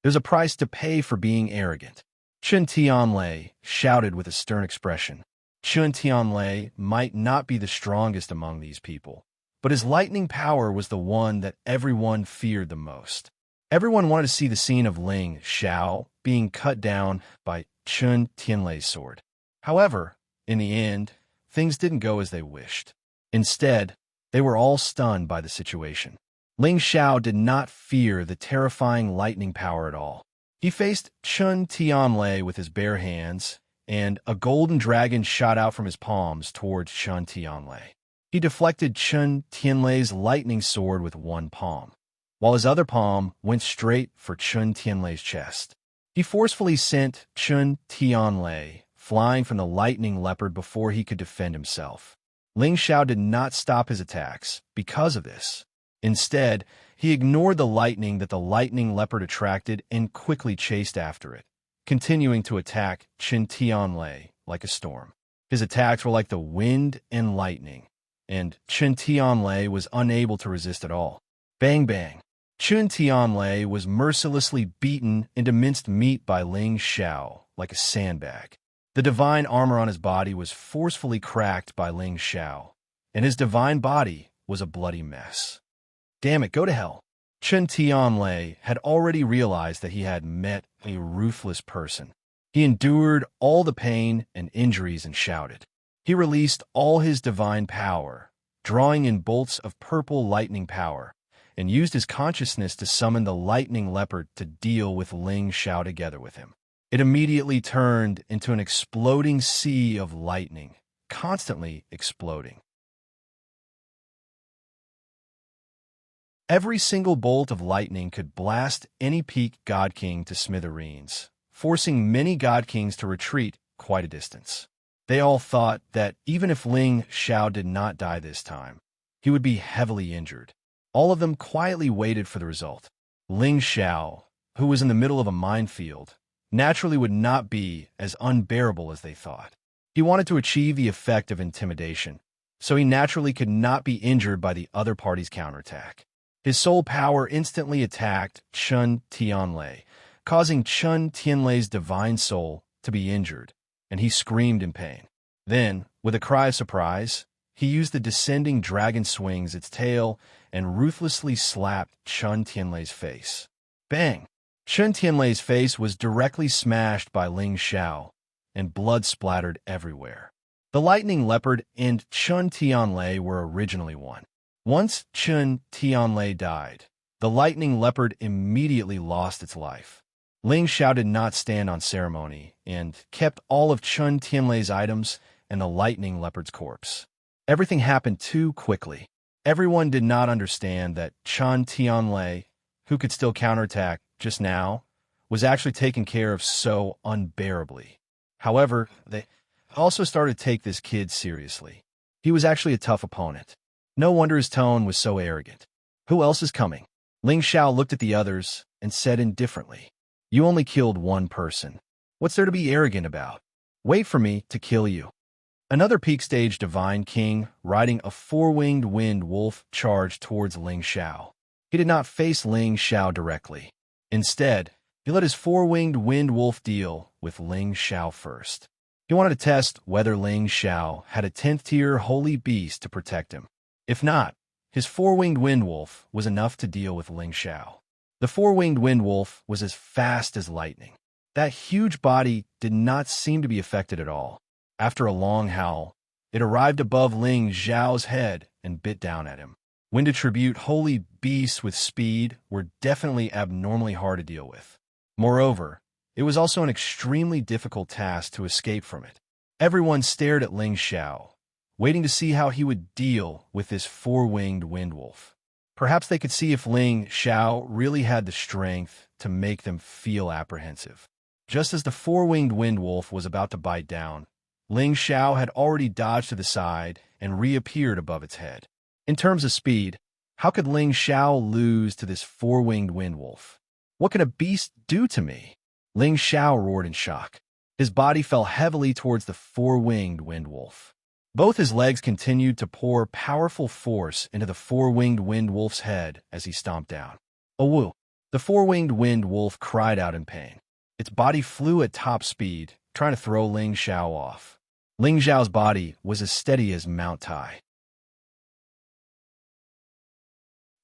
There's a price to pay for being arrogant. Chun Tianlei shouted with a stern expression. Chun Tianlei might not be the strongest among these people, but his lightning power was the one that everyone feared the most. Everyone wanted to see the scene of Ling Xiao being cut down by Chun Tianlei's sword. However, in the end, things didn't go as they wished. Instead, they were all stunned by the situation. Ling Xiao did not fear the terrifying lightning power at all. He faced Chun Tianlei with his bare hands, and a golden dragon shot out from his palms towards Chun Tianlei. He deflected Chun Tianlei's lightning sword with one palm, while his other palm went straight for Chun Tianlei's chest. He forcefully sent Chun Tianlei flying from the lightning leopard before he could defend himself. Ling Xiao did not stop his attacks because of this. Instead, he ignored the lightning that the lightning leopard attracted and quickly chased after it, continuing to attack Chun Tianlei like a storm. His attacks were like the wind and lightning, and Chun Tianlei was unable to resist at all. Bang bang! Chun Tianlei was mercilessly beaten into minced meat by Ling Xiao like a sandbag. The divine armor on his body was forcefully cracked by Ling Xiao, and his divine body was a bloody mess. Damn it, go to hell. Chun Tianlei had already realized that he had met a ruthless person. He endured all the pain and injuries and shouted. He released all his divine power, drawing in bolts of purple lightning power, and used his consciousness to summon the lightning leopard to deal with Ling Xiao together with him. It immediately turned into an exploding sea of lightning, constantly exploding. Every single bolt of lightning could blast any peak God King to smithereens, forcing many God Kings to retreat quite a distance. They all thought that even if Ling Xiao did not die this time, he would be heavily injured. All of them quietly waited for the result. Ling Xiao, who was in the middle of a minefield, naturally would not be as unbearable as they thought. He wanted to achieve the effect of intimidation, so he naturally could not be injured by the other party's counterattack. His soul power instantly attacked Chun Tianlei, causing Chun Tianlei's divine soul to be injured, and he screamed in pain. Then, with a cry of surprise, he used the descending dragon swings its tail and ruthlessly slapped Chun Tianlei's face. Bang! Chun Tianlei's face was directly smashed by Ling Xiao, and blood splattered everywhere. The lightning leopard and Chun Tianlei were originally one. Once Chun Tianlei died, the lightning leopard immediately lost its life. Ling Xiao did not stand on ceremony and kept all of Chun Tianlei's items and the lightning leopard's corpse. Everything happened too quickly. Everyone did not understand that Chun Tianlei, who could still counterattack just now, was actually taken care of so unbearably. However, they also started to take this kid seriously. He was actually a tough opponent. No wonder his tone was so arrogant. Who else is coming? Ling Xiao looked at the others and said indifferently, "You only killed one person. What's there to be arrogant about? Wait for me to kill you." Another peak stage divine king, riding a four-winged wind wolf, charged towards Ling Xiao. He did not face Ling Xiao directly. Instead, he let his four-winged wind wolf deal with Ling Xiao first. He wanted to test whether Ling Xiao had a 10th tier holy beast to protect him. If not, his four-winged wind wolf was enough to deal with Ling Xiao. The four-winged wind wolf was as fast as lightning. That huge body did not seem to be affected at all. After a long howl, it arrived above Ling Xiao's head and bit down at him. Wind attribute holy beasts with speed were definitely abnormally hard to deal with. Moreover, it was also an extremely difficult task to escape from it. Everyone stared at Ling Xiao, waiting to see how he would deal with this four-winged wind wolf. Perhaps they could see if Ling Xiao really had the strength to make them feel apprehensive. Just as the four-winged wind wolf was about to bite down, Ling Xiao had already dodged to the side and reappeared above its head. In terms of speed, how could Ling Xiao lose to this four-winged wind wolf? What can a beast do to me? Ling Xiao roared in shock. His body fell heavily towards the four-winged wind wolf. Both his legs continued to pour powerful force into the four-winged wind wolf's head as he stomped down. Oh woo! The four-winged wind wolf cried out in pain. Its body flew at top speed, trying to throw Ling Xiao off. Ling Xiao's body was as steady as Mount Tai.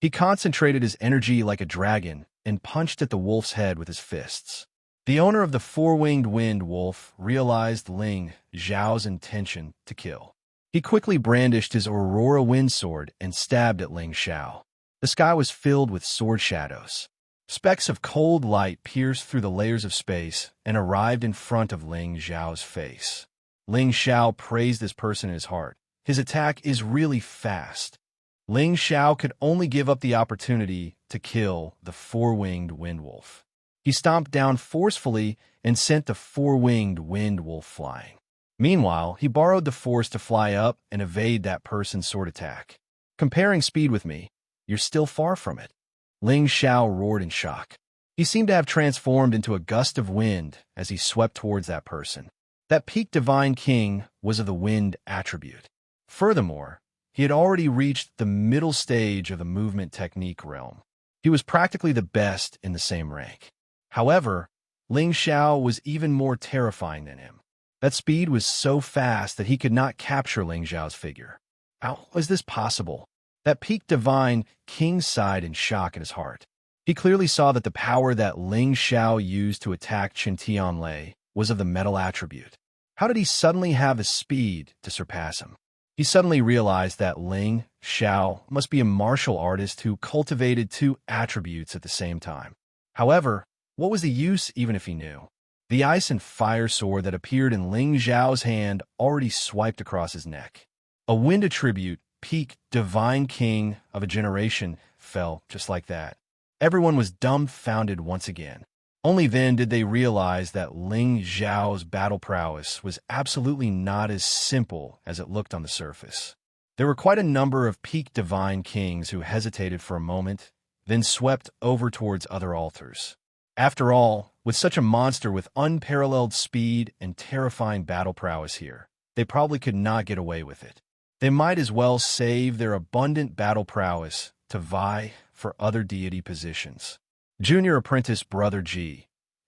He concentrated his energy like a dragon and punched at the wolf's head with his fists. The owner of the four-winged wind wolf realized Ling Xiao's intention to kill. He quickly brandished his Aurora wind sword and stabbed at Ling Xiao. The sky was filled with sword shadows. Specks of cold light pierced through the layers of space and arrived in front of Ling Xiao's face. Ling Xiao praised this person in his heart. His attack is really fast. Ling Xiao could only give up the opportunity to kill the four-winged wind wolf. He stomped down forcefully and sent the four-winged wind wolf flying. Meanwhile, he borrowed the force to fly up and evade that person's sword attack. Comparing speed with me, you're still far from it. Ling Xiao roared in shock. He seemed to have transformed into a gust of wind as he swept towards that person. That peak divine king was of the wind attribute. Furthermore, he had already reached the middle stage of the movement technique realm. He was practically the best in the same rank. However, Ling Xiao was even more terrifying than him. That speed was so fast that he could not capture Ling Xiao's figure. How was this possible? That peak divine king sighed in shock in his heart. He clearly saw that the power that Ling Xiao used to attack Qin Tianlei was of the metal attribute. How did he suddenly have the speed to surpass him? He suddenly realized that Ling Xiao must be a martial artist who cultivated two attributes at the same time. However, what was the use even if he knew? The ice and fire sword that appeared in Ling Xiao's hand already swiped across his neck. A wind attribute, peak divine king of a generation, fell just like that. Everyone was dumbfounded once again. Only then did they realize that Ling Xiao's battle prowess was absolutely not as simple as it looked on the surface. There were quite a number of peak divine kings who hesitated for a moment, then swept over towards other altars. After all, with such a monster with unparalleled speed and terrifying battle prowess here, they probably could not get away with it. They might as well save their abundant battle prowess to vie for other deity positions. Junior apprentice Brother Ji,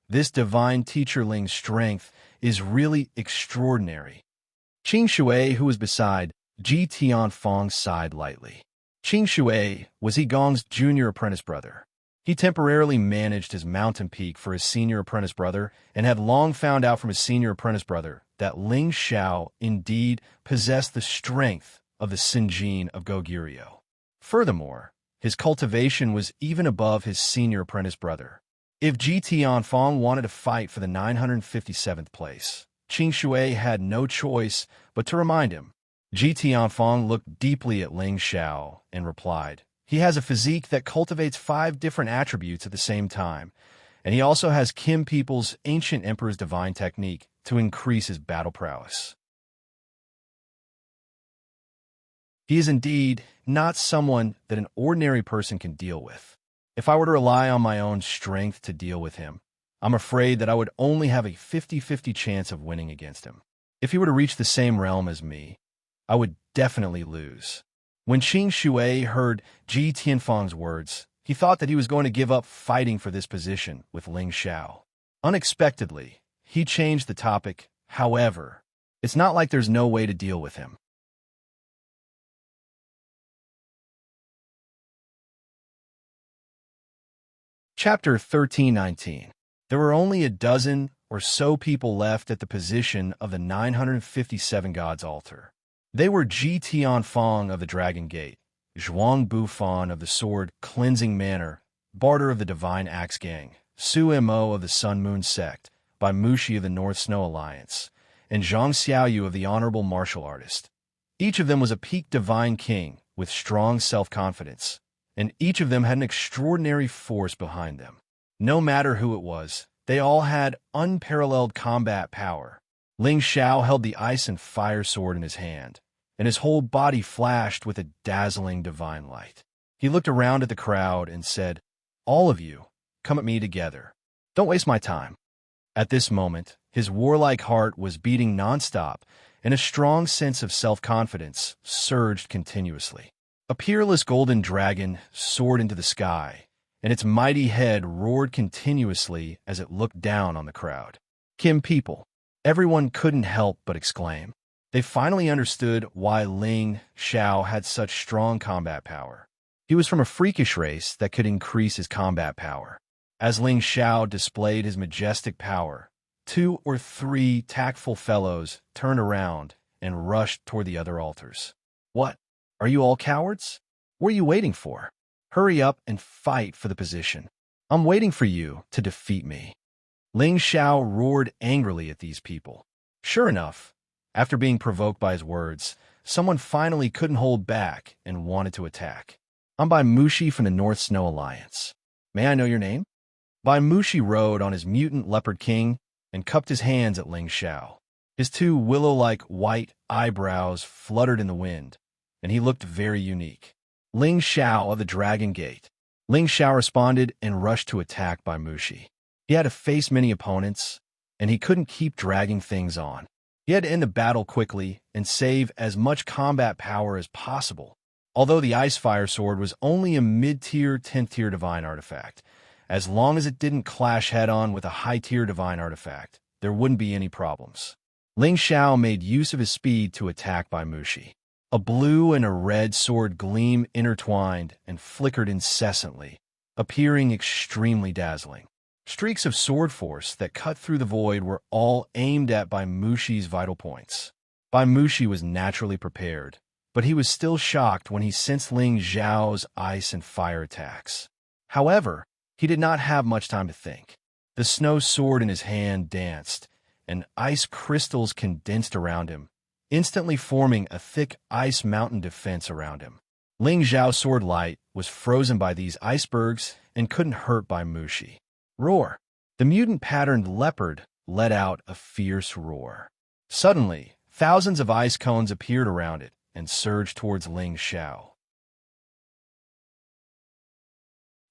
this divine teacher Ling's strength is really extraordinary. Qing Shui, who was beside Ji Tianfeng, sighed lightly. Qing Shui was He Gong's junior apprentice brother. He temporarily managed his mountain peak for his senior apprentice brother and had long found out from his senior apprentice brother that Ling Xiao indeed possessed the strength of the Sinjin of Goguryeo. Furthermore, his cultivation was even above his senior apprentice brother. If Ji Tianfeng wanted to fight for the 957th place, Qing Shui had no choice but to remind him. Ji Tianfeng looked deeply at Ling Xiao and replied, "He has a physique that cultivates 5 different attributes at the same time, and he also has Kim people's ancient emperor's divine technique to increase his battle prowess. He is indeed not someone that an ordinary person can deal with. If I were to rely on my own strength to deal with him, I'm afraid that I would only have a 50-50 chance of winning against him. If he were to reach the same realm as me, I would definitely lose." When Qing Shui heard Ji Tianfeng's words, he thought that he was going to give up fighting for this position with Ling Xiao. Unexpectedly, he changed the topic. However, it's not like there's no way to deal with him. Chapter 1319. There were only a dozen or so people left at the position of the 957 Gods altar. They were Ji Tianfeng of the Dragon Gate, Zhuang Bufan of the Sword Cleansing Manor, Barter of the Divine Axe Gang, Su Mo of the Sun Moon Sect, Bai Mushi of the North Snow Alliance, and Zhang Xiaoyu of the Honorable Martial Artist. Each of them was a peak divine king with strong self-confidence, and each of them had an extraordinary force behind them. No matter who it was, they all had unparalleled combat power. Ling Xiao held the ice and fire sword in his hand, and his whole body flashed with a dazzling divine light. He looked around at the crowd and said, "All of you, come at me together. Don't waste my time." At this moment, his warlike heart was beating nonstop, and a strong sense of self-confidence surged continuously. A peerless golden dragon soared into the sky, and its mighty head roared continuously as it looked down on the crowd. "Kim people," everyone couldn't help but exclaim. They finally understood why Ling Xiao had such strong combat power. He was from a freakish race that could increase his combat power. As Ling Xiao displayed his majestic power, 2 or 3 tactful fellows turned around and rushed toward the other altars. "What? Are you all cowards? What are you waiting for? Hurry up and fight for the position. I'm waiting for you to defeat me." Ling Xiao roared angrily at these people. Sure enough, after being provoked by his words, someone finally couldn't hold back and wanted to attack. "I'm Bai Mushi from the North Snow Alliance. May I know your name?" Bai Mushi rode on his mutant leopard king and cupped his hands at Ling Xiao. His two willow-like white eyebrows fluttered in the wind, and he looked very unique. "Ling Xiao of the Dragon Gate." Ling Xiao responded and rushed to attack Bai Mushi. He had to face many opponents, and he couldn't keep dragging things on. He had to end the battle quickly and save as much combat power as possible. Although the Ice Fire Sword was only a mid-tier, 10th-tier divine artifact, as long as it didn't clash head-on with a high-tier divine artifact, there wouldn't be any problems. Ling Xiao made use of his speed to attack Bai Mushi. A blue and a red sword gleam intertwined and flickered incessantly, appearing extremely dazzling. Streaks of sword force that cut through the void were all aimed at Bai Mushi's vital points. Bai Mushi was naturally prepared, but he was still shocked when he sensed Ling Xiao's ice and fire attacks. However, he did not have much time to think. The snow sword in his hand danced, and ice crystals condensed around him, instantly forming a thick ice mountain defense around him. Ling Xiao's sword light was frozen by these icebergs and couldn't hurt Bai Mushi. Roar! The mutant-patterned leopard let out a fierce roar. Suddenly, thousands of ice cones appeared around it and surged towards Ling Xiao.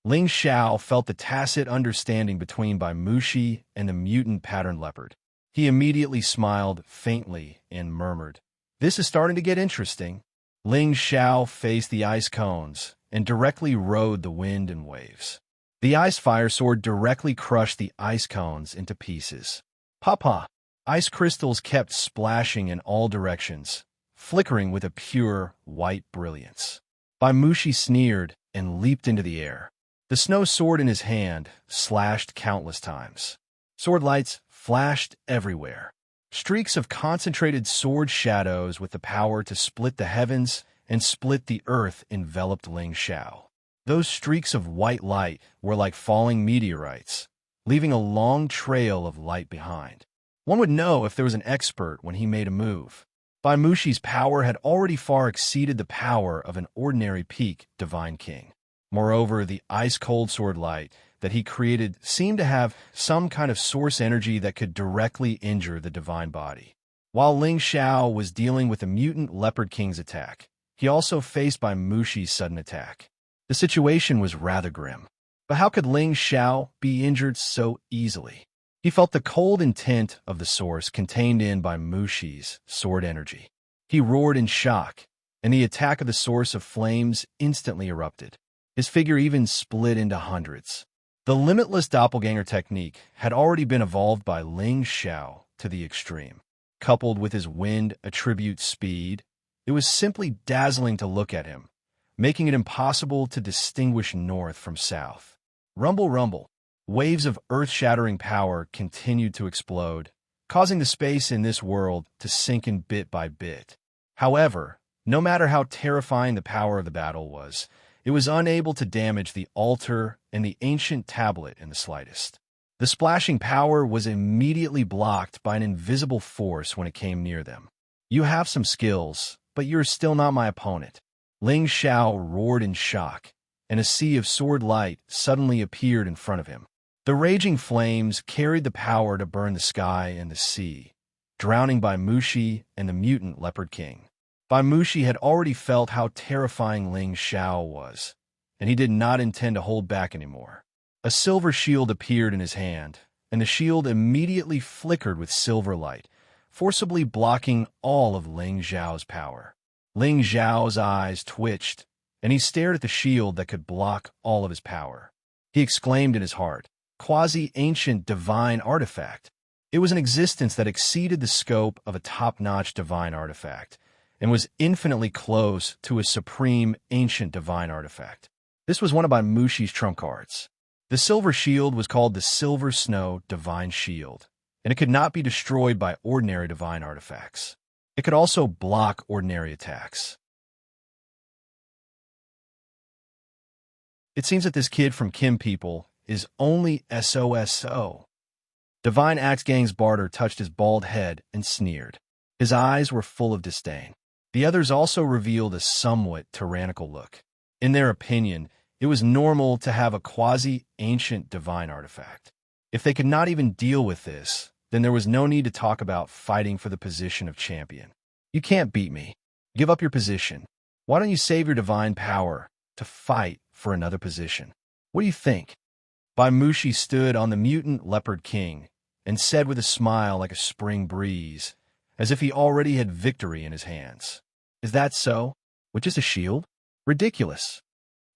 Ling Xiao felt the tacit understanding between Bai Mushi and the mutant-patterned leopard. He immediately smiled faintly and murmured, "This is starting to get interesting." Ling Xiao faced the ice cones and directly rode the wind and waves. The Ice Fire Sword directly crushed the ice cones into pieces. Papa! Ice crystals kept splashing in all directions, flickering with a pure, white brilliance. Bai Mushi sneered and leaped into the air. The snow sword in his hand slashed countless times. Sword lights flashed everywhere. Streaks of concentrated sword shadows with the power to split the heavens and split the earth enveloped Ling Xiao. Those streaks of white light were like falling meteorites, leaving a long trail of light behind. One would know if there was an expert when he made a move. Bai Mushi's power had already far exceeded the power of an ordinary peak divine king. Moreover, the ice-cold sword light that he created seemed to have some kind of source energy that could directly injure the divine body. While Ling Xiao was dealing with the mutant Leopard King's attack, he also faced Bai Mushi's sudden attack. The situation was rather grim. But how could Ling Xiao be injured so easily? He felt the cold intent of the source contained in Bai Mushi's sword energy. He roared in shock, and the attack of the source of flames instantly erupted. His figure even split into hundreds. The limitless doppelganger technique had already been evolved by Ling Xiao to the extreme. Coupled with his wind attribute speed, it was simply dazzling to look at him, making it impossible to distinguish north from south. Rumble, rumble. Waves of earth-shattering power continued to explode, causing the space in this world to sink in bit by bit. However, no matter how terrifying the power of the battle was, it was unable to damage the altar and the ancient tablet in the slightest. The splashing power was immediately blocked by an invisible force when it came near them. "You have some skills, but you're still not my opponent." Ling Xiao roared in shock, and a sea of sword light suddenly appeared in front of him. The raging flames carried the power to burn the sky and the sea, drowning Bai Mushi and the mutant Leopard King. Bai Mushi had already felt how terrifying Ling Xiao was, and he did not intend to hold back anymore. A silver shield appeared in his hand, and the shield immediately flickered with silver light, forcibly blocking all of Ling Xiao's power. Ling Xiao's eyes twitched, and he stared at the shield that could block all of his power. He exclaimed in his heart, "Quasi-ancient divine artifact." It was an existence that exceeded the scope of a top-notch divine artifact, and was infinitely close to a supreme ancient divine artifact. This was one of Bai Mushi's trump cards. The silver shield was called the Silver Snow Divine Shield, and it could not be destroyed by ordinary divine artifacts. It could also block ordinary attacks. It seems that this kid from Kim people is only SOSO. Divine Axe Gang's barter touched his bald head and sneered. His eyes were full of disdain. The others also revealed a somewhat tyrannical look. In their opinion, it was normal to have a quasi-ancient divine artifact. If they could not even deal with this, then there was no need to talk about fighting for the position of champion. You can't beat me. Give up your position. Why don't you save your divine power to fight for another position? What do you think? Baimushi stood on the mutant leopard king and said with a smile like a spring breeze, as if he already had victory in his hands. Is that so? With just a shield? Ridiculous.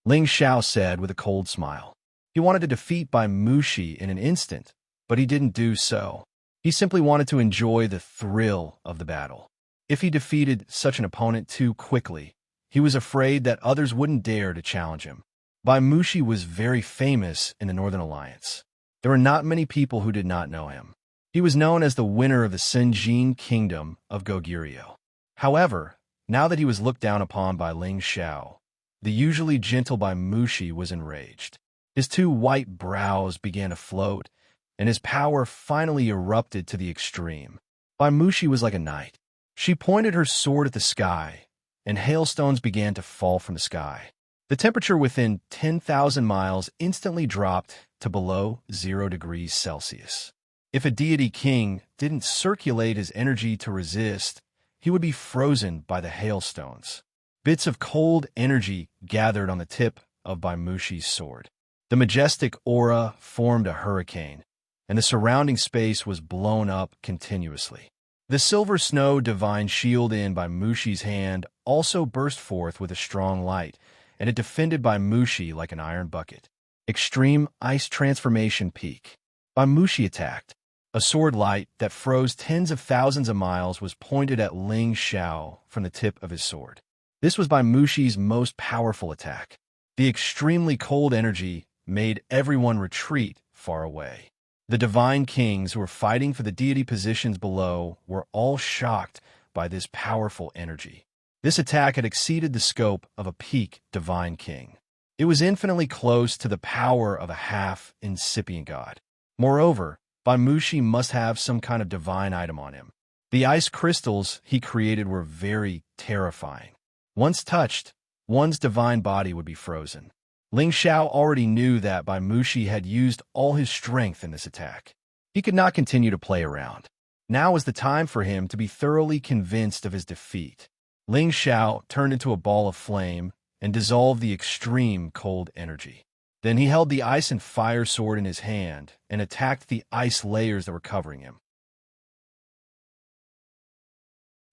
Ling Xiao said with a cold smile. He wanted to defeat Baimushi in an instant, but he didn't do so. He simply wanted to enjoy the thrill of the battle. If he defeated such an opponent too quickly, he was afraid that others wouldn't dare to challenge him. Baimushi was very famous in the Northern Alliance. There were not many people who did not know him. He was known as the winner of the Senjin Kingdom of Goguryeo. However, now that he was looked down upon by Ling Xiao, the usually gentle Baimushi was enraged. His two white brows began to float, and his power finally erupted to the extreme. Baimushi was like a knight. She pointed her sword at the sky, and hailstones began to fall from the sky. The temperature within 10,000 miles instantly dropped to below 0 degrees Celsius. If a deity king didn't circulate his energy to resist, he would be frozen by the hailstones. Bits of cold energy gathered on the tip of Baimushi's sword. The majestic aura formed a hurricane, and the surrounding space was blown up continuously. The silver snow divine shield in Baimushi's hand also burst forth with a strong light, and it defended Baimushi like an iron bucket. Extreme Ice Transformation Peak. Baimushi attacked. A sword light that froze tens of thousands of miles was pointed at Ling Xiao from the tip of his sword. This was Baimushi's most powerful attack. The extremely cold energy made everyone retreat far away. The divine kings who were fighting for the deity positions below were all shocked by this powerful energy. This attack had exceeded the scope of a peak divine king. It was infinitely close to the power of a half-incipient god. Moreover, Baimushi must have some kind of divine item on him. The ice crystals he created were very terrifying. Once touched, one's divine body would be frozen. Ling Xiao already knew that Baimushi had used all his strength in this attack. He could not continue to play around. Now was the time for him to be thoroughly convinced of his defeat. Ling Xiao turned into a ball of flame and dissolved the extreme cold energy. Then he held the ice and fire sword in his hand and attacked the ice layers that were covering him.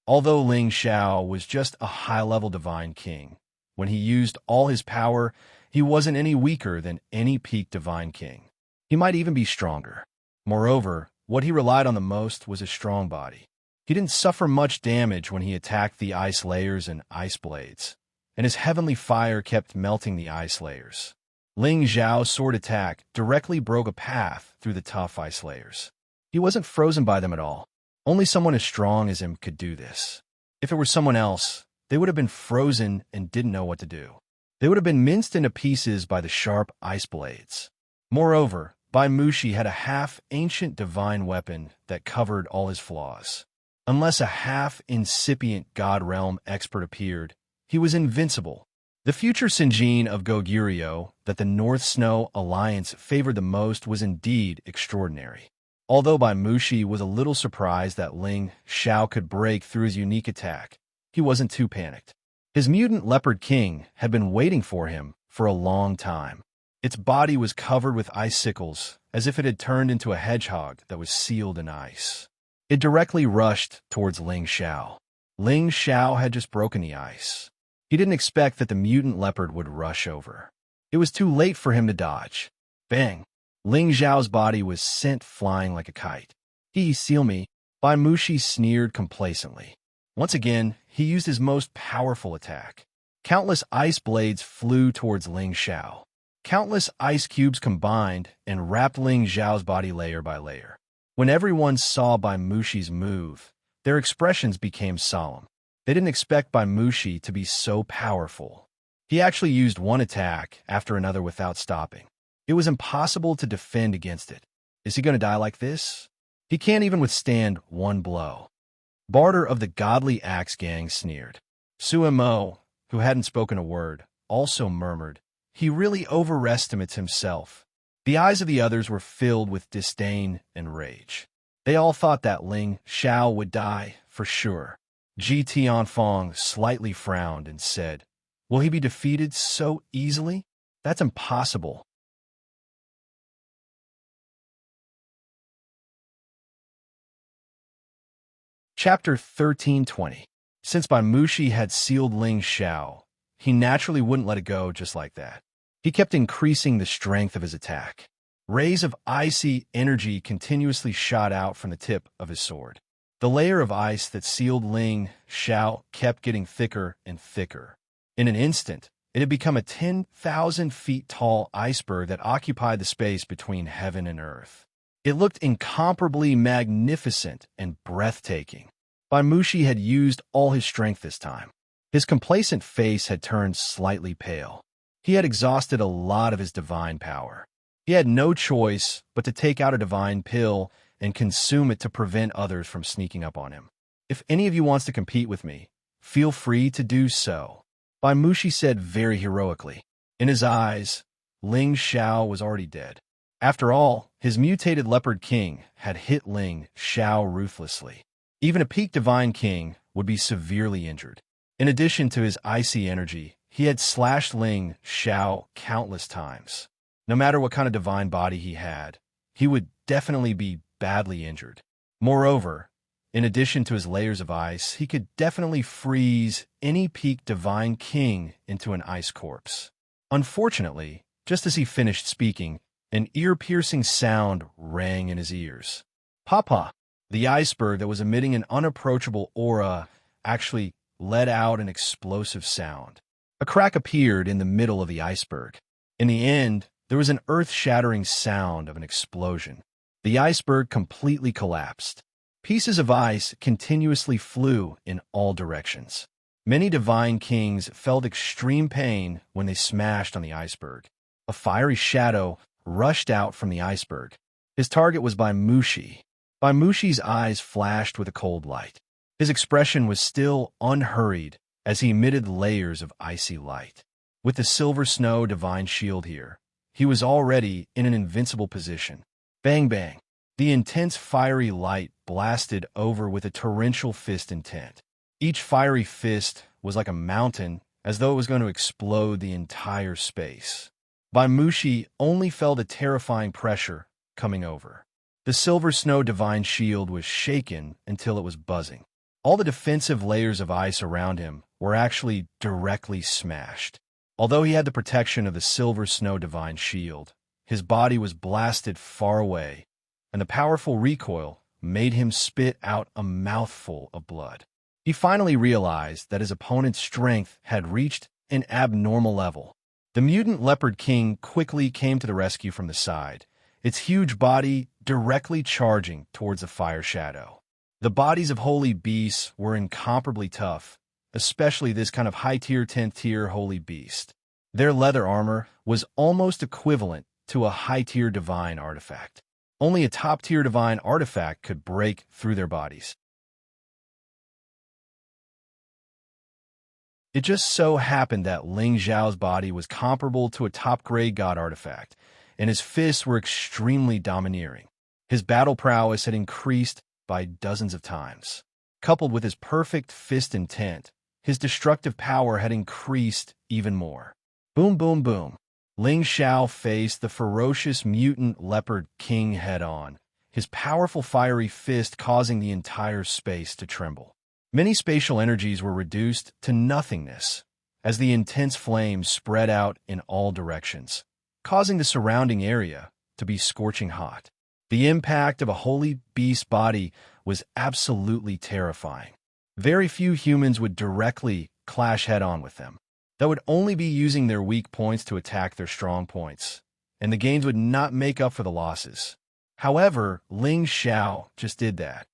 Although Ling Xiao was just a high-level divine king, when he used all his power, he wasn't any weaker than any peak divine king. He might even be stronger. Moreover, what he relied on the most was his strong body. He didn't suffer much damage when he attacked the ice layers and ice blades, and his heavenly fire kept melting the ice layers. Ling Xiao's sword attack directly broke a path through the tough ice layers. He wasn't frozen by them at all. Only someone as strong as him could do this. If it were someone else, they would have been frozen and didn't know what to do. They would have been minced into pieces by the sharp ice blades. Moreover, Baimushi had a half-ancient divine weapon that covered all his flaws. Unless a half-incipient god realm expert appeared, he was invincible. The future Senjin of Goguryeo that the North Snow Alliance favored the most was indeed extraordinary. Although Baimushi was a little surprised that Ling Xiao could break through his unique attack, he wasn't too panicked. His mutant leopard king had been waiting for him for a long time. Its body was covered with icicles, as if it had turned into a hedgehog that was sealed in ice. It directly rushed towards Ling Xiao. Ling Xiao had just broken the ice. He didn't expect that the mutant leopard would rush over. It was too late for him to dodge. Bang! Ling Xiao's body was sent flying like a kite. Seal me, Baimushi sneered complacently. Once again, he used his most powerful attack. Countless ice blades flew towards Ling Xiao. Countless ice cubes combined and wrapped Ling Xiao's body layer by layer. When everyone saw Baimushi's move, their expressions became solemn. They didn't expect Baimushi to be so powerful. He actually used one attack after another without stopping. It was impossible to defend against it. Is he going to die like this? He can't even withstand one blow. Barter of the Godly Axe Gang sneered. Suemo, who hadn't spoken a word, also murmured, "He really overestimates himself." The eyes of the others were filled with disdain and rage. They all thought that Ling Xiao would die, for sure. Ji Tianfeng slightly frowned and said, "Will he be defeated so easily? That's impossible." Chapter 1320. Since Bai Mushi had sealed Ling Xiao, he naturally wouldn't let it go just like that. He kept increasing the strength of his attack. Rays of icy energy continuously shot out from the tip of his sword. The layer of ice that sealed Ling Xiao kept getting thicker and thicker. In an instant, it had become a 10,000 feet tall iceberg that occupied the space between heaven and earth. It looked incomparably magnificent and breathtaking. Bai Mushi had used all his strength this time. His complacent face had turned slightly pale. He had exhausted a lot of his divine power. He had no choice but to take out a divine pill and consume it to prevent others from sneaking up on him. "If any of you wants to compete with me, feel free to do so," Bai Mushi said very heroically. In his eyes, Ling Xiao was already dead. After all, his mutated leopard king had hit Ling Xiao ruthlessly. Even a peak divine king would be severely injured. In addition to his icy energy, he had slashed Ling Xiao countless times. No matter what kind of divine body he had, he would definitely be badly injured. Moreover, in addition to his layers of ice, he could definitely freeze any peak divine king into an ice corpse. Unfortunately, just as he finished speaking, an ear-piercing sound rang in his ears. Papa! The iceberg that was emitting an unapproachable aura actually let out an explosive sound. A crack appeared in the middle of the iceberg. In the end, there was an earth-shattering sound of an explosion. The iceberg completely collapsed. Pieces of ice continuously flew in all directions. Many divine kings felt extreme pain when they smashed on the iceberg. A fiery shadow rushed out from the iceberg. His target was Bai Mushi. Bai Mushi's eyes flashed with a cold light. His expression was still unhurried as he emitted layers of icy light. With the silver snow divine shield here, he was already in an invincible position. Bang bang! The intense fiery light blasted over with a torrential fist intent. Each fiery fist was like a mountain, as though it was going to explode the entire space. Bai Mushi only felt a terrifying pressure coming over. The silver snow divine shield was shaken until it was buzzing. All the defensive layers of ice around him were actually directly smashed. Although he had the protection of the silver snow divine shield, his body was blasted far away, and the powerful recoil made him spit out a mouthful of blood. He finally realized that his opponent's strength had reached an abnormal level. The mutant leopard king quickly came to the rescue from the side, its huge body directly charging towards the fire shadow. The bodies of holy beasts were incomparably tough, especially this kind of high-tier 10th-tier holy beast. Their leather armor was almost equivalent to a high-tier divine artifact. Only a top-tier divine artifact could break through their bodies. It just so happened that Ling Xiao's body was comparable to a top-grade god artifact, and his fists were extremely domineering. His battle prowess had increased by dozens of times. Coupled with his perfect fist intent, his destructive power had increased even more. Boom, boom, boom. Ling Xiao faced the ferocious mutant leopard king head-on, his powerful fiery fist causing the entire space to tremble. Many spatial energies were reduced to nothingness as the intense flames spread out in all directions, causing the surrounding area to be scorching hot. The impact of a holy beast body was absolutely terrifying. Very few humans would directly clash head-on with them. They would only be using their weak points to attack their strong points, and the gains would not make up for the losses. However, Ling Xiao just did that,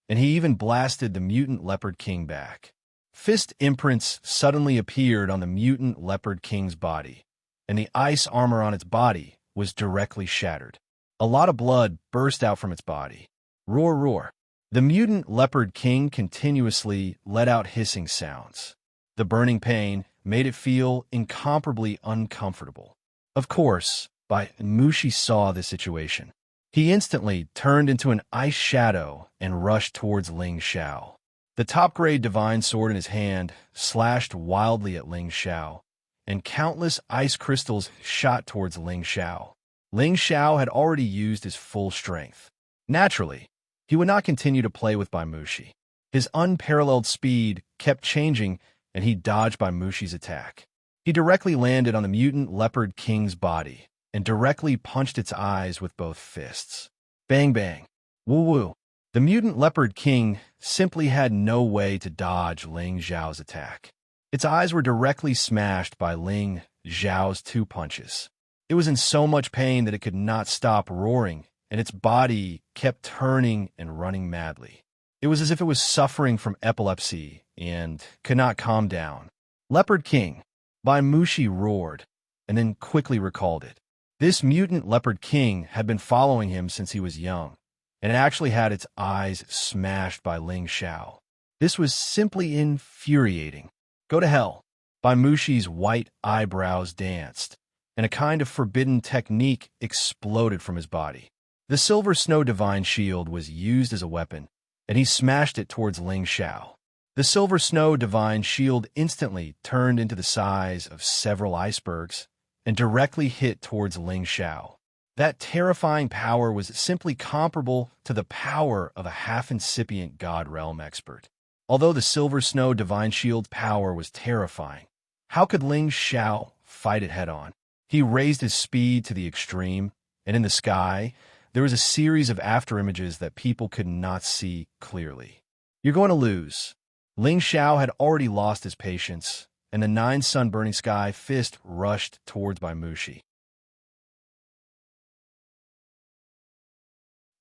and he even blasted the mutant leopard king back. Fist imprints suddenly appeared on the mutant leopard king's body, and the ice armor on its body was directly shattered. A lot of blood burst out from its body. Roar, roar. The mutant leopard king continuously let out hissing sounds. The burning pain made it feel incomparably uncomfortable. Of course, Mushi saw the situation. He instantly turned into an ice shadow and rushed towards Ling Xiao. The top-grade divine sword in his hand slashed wildly at Ling Xiao, and countless ice crystals shot towards Ling Xiao. Ling Xiao had already used his full strength. Naturally, he would not continue to play with Mushi. His unparalleled speed kept changing, and he dodged Mushi's attack. He directly landed on the mutant leopard king's body and directly punched its eyes with both fists. Bang bang. Woo woo. The mutant leopard king simply had no way to dodge Ling Xiao's attack. Its eyes were directly smashed by Ling Xiao's 2 punches. It was in so much pain that it could not stop roaring, and its body kept turning and running madly. It was as if it was suffering from epilepsy and could not calm down. Leopard King, Mushi roared, and then quickly recalled it. This mutant leopard king had been following him since he was young, and it actually had its eyes smashed by Ling Xiao. This was simply infuriating. Go to hell. Mushi's white eyebrows danced, and a kind of forbidden technique exploded from his body. The Silver Snow Divine Shield was used as a weapon, and he smashed it towards Ling Xiao. The Silver Snow Divine Shield instantly turned into the size of several icebergs and directly hit towards Ling Xiao. That terrifying power was simply comparable to the power of a half-incipient God Realm expert. Although the Silver Snow Divine Shield power was terrifying, how could Ling Xiao fight it head-on? He raised his speed to the extreme, and in the sky, there was a series of afterimages that people could not see clearly. You're going to lose. Ling Xiao had already lost his patience, and the 9 sun-burning sky fist rushed towards Mushi.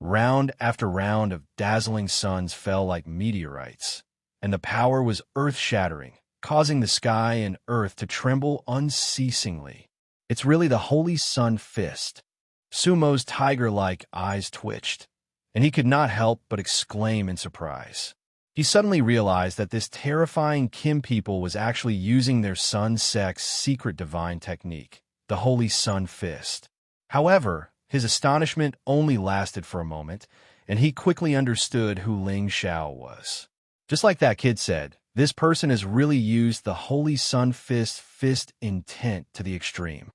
Round after round of dazzling suns fell like meteorites, and the power was earth-shattering, causing the sky and earth to tremble unceasingly. It's really the Holy Sun Fist. Sumo's tiger-like eyes twitched, and he could not help but exclaim in surprise. He suddenly realized that this terrifying Kim people was actually using their Sun Sect's secret divine technique, the Holy Sun Fist. However, his astonishment only lasted for a moment, and he quickly understood who Ling Xiao was. Just like that kid said, this person has really used the Holy Sun Fist intent to the extreme.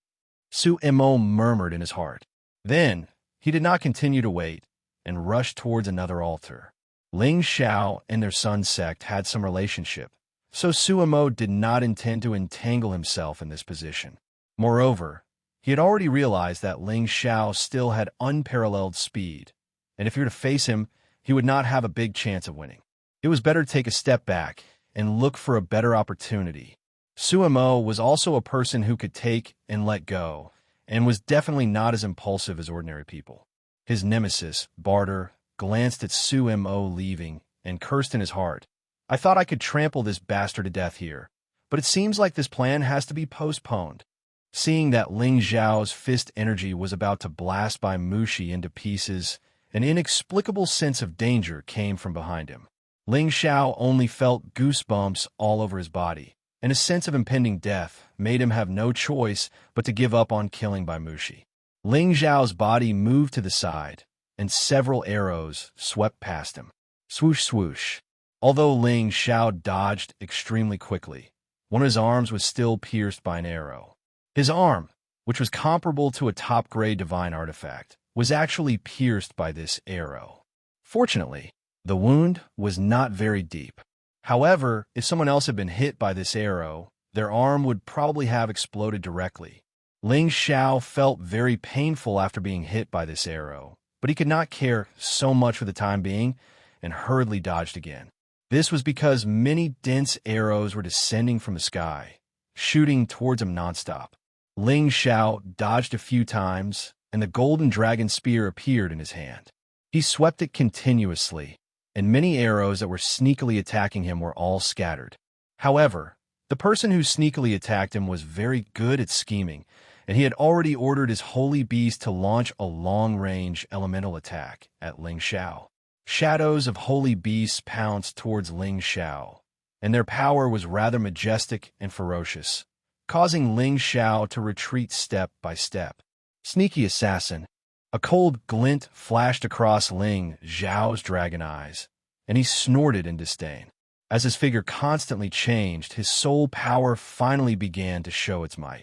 Su Mo murmured in his heart. Then, he did not continue to wait, and rushed towards another altar. Ling Xiao and their Sun Sect had some relationship, so Suemo did not intend to entangle himself in this position. Moreover, he had already realized that Ling Xiao still had unparalleled speed, and if he were to face him, he would not have a big chance of winning. It was better to take a step back and look for a better opportunity. Suemo was also a person who could take and let go, and was definitely not as impulsive as ordinary people. His nemesis, Barter, glanced at Suemo leaving and cursed in his heart. I thought I could trample this bastard to death here, but it seems like this plan has to be postponed. Seeing that Ling Xiao's fist energy was about to blast Mushi into pieces, an inexplicable sense of danger came from behind him. Ling Xiao only felt goosebumps all over his body, and a sense of impending death made him have no choice but to give up on killing Mushi. Ling Xiao's body moved to the side, and several arrows swept past him. Swoosh, swoosh. Although Ling Xiao dodged extremely quickly, one of his arms was still pierced by an arrow. His arm, which was comparable to a top-grade divine artifact, was actually pierced by this arrow. Fortunately, the wound was not very deep. However, if someone else had been hit by this arrow, their arm would probably have exploded directly. Ling Xiao felt very painful after being hit by this arrow, but he could not care so much for the time being and hurriedly dodged again. This was because many dense arrows were descending from the sky, shooting towards him nonstop. Ling Xiao dodged a few times, and the golden dragon spear appeared in his hand. He swept it continuously, and many arrows that were sneakily attacking him were all scattered. However, the person who sneakily attacked him was very good at scheming, and he had already ordered his holy beast to launch a long-range elemental attack at Ling Xiao. Shadows of holy beasts pounced towards Ling Xiao, and their power was rather majestic and ferocious, causing Ling Xiao to retreat step by step. Sneaky assassin! A cold glint flashed across Ling Xiao's dragon eyes, and he snorted in disdain. As his figure constantly changed, his soul power finally began to show its might.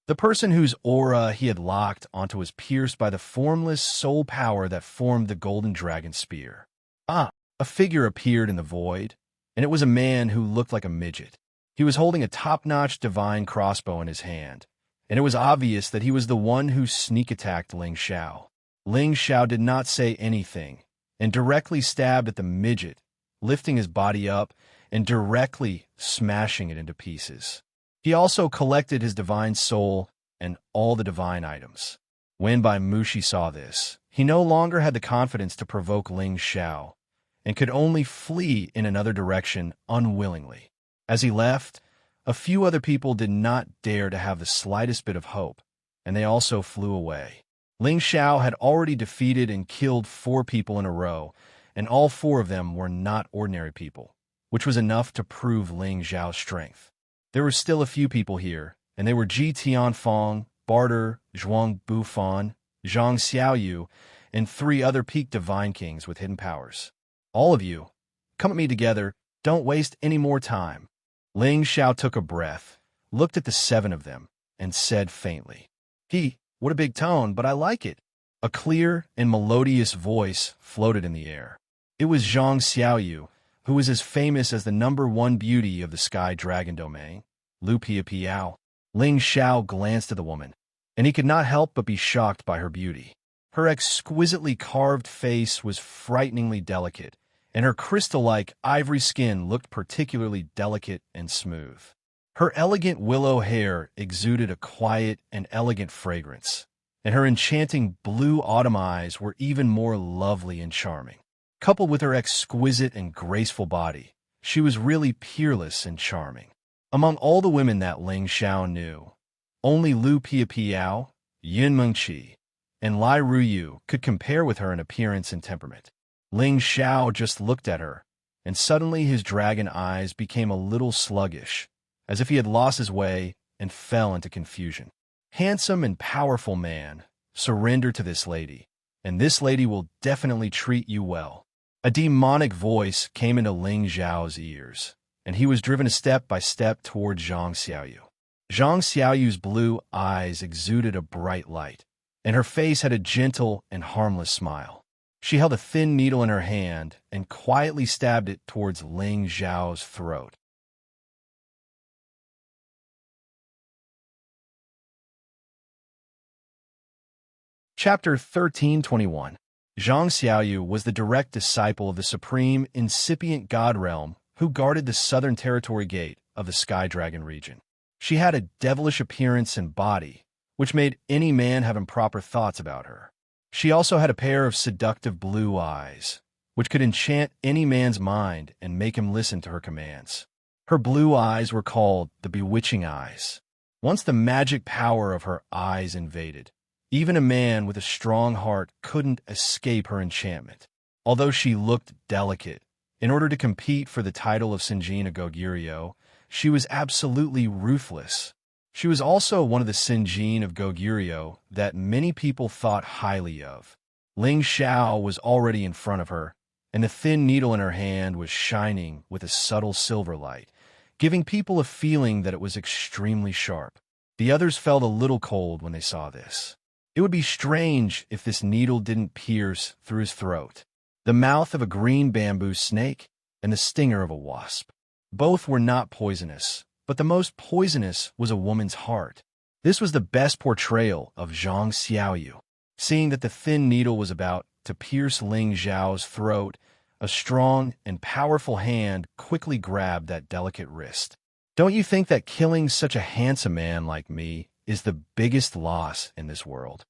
The person whose aura he had locked onto was pierced by the formless soul power that formed the golden dragon spear. A figure appeared in the void, and it was a man who looked like a midget. He was holding a top-notch divine crossbow in his hand, and it was obvious that he was the one who sneak-attacked Ling Xiao. Ling Xiao did not say anything, and directly stabbed at the midget, lifting his body up and directly smashing it into pieces. He also collected his divine soul and all the divine items. When Bai Mushi saw this, he no longer had the confidence to provoke Ling Xiao, and could only flee in another direction unwillingly. As he left, a few other people did not dare to have the slightest bit of hope, and they also flew away. Ling Xiao had already defeated and killed 4 people in a row, and all 4 of them were not ordinary people, which was enough to prove Ling Xiao's strength. There were still a few people here, and they were Ji Tianfeng, Barter, Zhuang Bufan, Zhang Xiaoyu, and 3 other peak divine kings with hidden powers. All of you, come at me together, don't waste any more time. Ling Xiao took a breath, looked at the 7 of them, and said faintly, What a big tone, but I like it. A clear and melodious voice floated in the air. It was Zhang Xiaoyu, who was as famous as the #1 beauty of the Sky Dragon domain, Lu Piapiao. Ling Xiao glanced at the woman, and he could not help but be shocked by her beauty. Her exquisitely carved face was frighteningly delicate, and her crystal-like ivory skin looked particularly delicate and smooth. Her elegant willow hair exuded a quiet and elegant fragrance, and her enchanting blue autumn eyes were even more lovely and charming. Coupled with her exquisite and graceful body, she was really peerless and charming. Among all the women that Ling Xiao knew, only Lu Piapiao, Yin Mengqi, and Lai Ruyu could compare with her in appearance and temperament. Ling Xiao just looked at her, and suddenly his dragon eyes became a little sluggish, as if he had lost his way and fell into confusion. Handsome and powerful man, surrender to this lady, and this lady will definitely treat you well. A demonic voice came into Ling Xiao's ears, and he was driven step by step toward Zhang Xiaoyu. Zhang Xiaoyu's blue eyes exuded a bright light, and her face had a gentle and harmless smile. She held a thin needle in her hand and quietly stabbed it towards Ling Xiao's throat. Chapter 1321. Zhang Xiaoyu was the direct disciple of the supreme incipient god realm who guarded the southern territory gate of the Sky Dragon region. She had a devilish appearance and body, which made any man have improper thoughts about her. She also had a pair of seductive blue eyes, which could enchant any man's mind and make him listen to her commands. Her blue eyes were called the bewitching eyes. Once the magic power of her eyes invaded, even a man with a strong heart couldn't escape her enchantment. Although she looked delicate, in order to compete for the title of Sinjin of Goguryeo, she was absolutely ruthless. She was also one of the Sinjin of Goguryeo that many people thought highly of. Ling Xiao was already in front of her, and the thin needle in her hand was shining with a subtle silver light, giving people a feeling that it was extremely sharp. The others felt a little cold when they saw this. It would be strange if this needle didn't pierce through his throat. The mouth of a green bamboo snake and the stinger of a wasp. Both were not poisonous, but the most poisonous was a woman's heart. This was the best portrayal of Zhang Xiaoyu. Seeing that the thin needle was about to pierce Ling Xiao's throat, a strong and powerful hand quickly grabbed that delicate wrist. Don't you think that killing such a handsome man like me is the biggest loss in this world?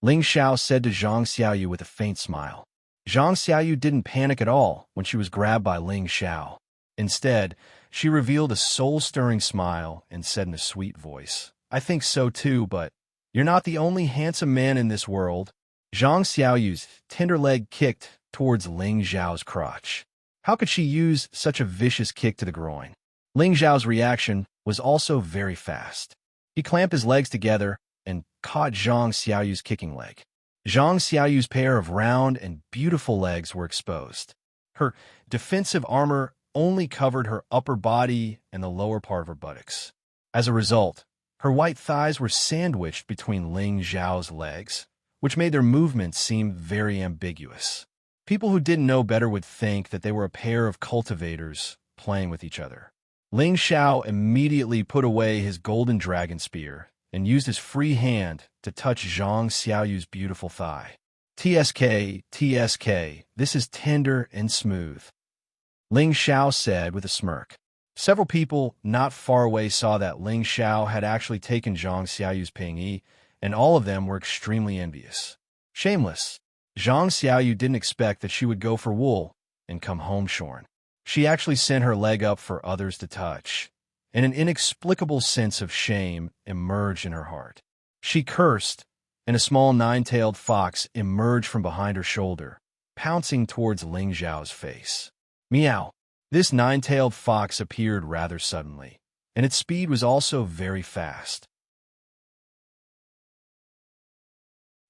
Ling Xiao said to Zhang Xiaoyu with a faint smile. Zhang Xiaoyu didn't panic at all when she was grabbed by Ling Xiao. Instead, she revealed a soul-stirring smile and said in a sweet voice, "I think so too, but you're not the only handsome man in this world." Zhang Xiaoyu's tender leg kicked towards Ling Xiao's crotch. How could she use such a vicious kick to the groin? Ling Xiao's reaction was also very fast. He clamped his legs together and caught Zhang Xiaoyu's kicking leg. Zhang Xiaoyu's pair of round and beautiful legs were exposed. Her defensive armor only covered her upper body and the lower part of her buttocks. As a result, her white thighs were sandwiched between Ling Xiao's legs, which made their movements seem very ambiguous. People who didn't know better would think that they were a pair of cultivators playing with each other. Ling Xiao immediately put away his golden dragon spear and used his free hand to touch Zhang Xiaoyu's beautiful thigh. "TSK, TSK, this is tender and smooth," Ling Xiao said with a smirk. Several people not far away saw that Ling Xiao had actually taken Zhang Xiaoyu's pingyi, and all of them were extremely envious. Shameless, Zhang Xiaoyu didn't expect that she would go for wool and come home shorn. She actually sent her leg up for others to touch, and an inexplicable sense of shame emerged in her heart. She cursed, and a small nine-tailed fox emerged from behind her shoulder, pouncing towards Ling Xiao's face. Meow! This nine-tailed fox appeared rather suddenly, and its speed was also very fast.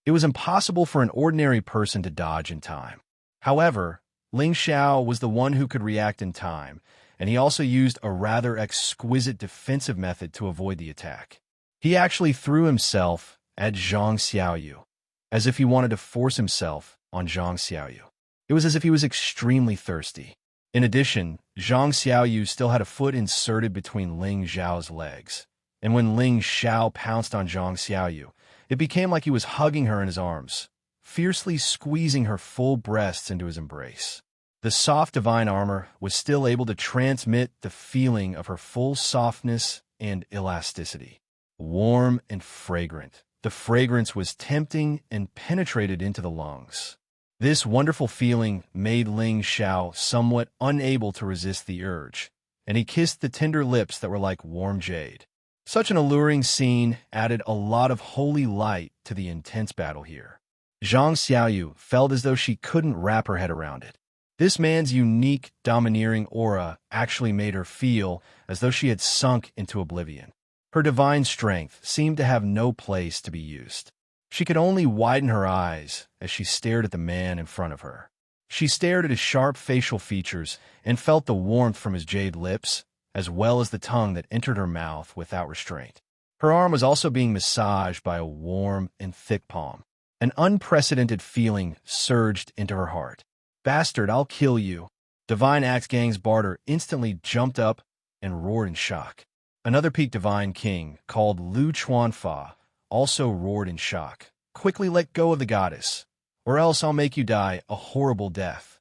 It was impossible for an ordinary person to dodge in time. However, Ling Xiao was the one who could react in time, and he also used a rather exquisite defensive method to avoid the attack. He actually threw himself at Zhang Xiaoyu, as if he wanted to force himself on Zhang Xiaoyu. It was as if he was extremely thirsty. In addition, Zhang Xiaoyu still had a foot inserted between Ling Xiao's legs, and when Ling Xiao pounced on Zhang Xiaoyu, it became like he was hugging her in his arms, fiercely squeezing her full breasts into his embrace. The soft divine armor was still able to transmit the feeling of her full softness and elasticity. Warm and fragrant, the fragrance was tempting and penetrated into the lungs. This wonderful feeling made Ling Xiao somewhat unable to resist the urge, and he kissed the tender lips that were like warm jade. Such an alluring scene added a lot of holy light to the intense battle here. Zhang Xiaoyu felt as though she couldn't wrap her head around it. This man's unique, domineering aura actually made her feel as though she had sunk into oblivion. Her divine strength seemed to have no place to be used. She could only widen her eyes as she stared at the man in front of her. She stared at his sharp facial features and felt the warmth from his jade lips, as well as the tongue that entered her mouth without restraint. Her arm was also being massaged by a warm and thick palm. An unprecedented feeling surged into her heart. "Bastard, I'll kill you." Divine Axe Gang's barter instantly jumped up and roared in shock. Another Peak Divine King, called Lu Chuanfa, also roared in shock. "Quickly let go of the goddess, or else I'll make you die a horrible death."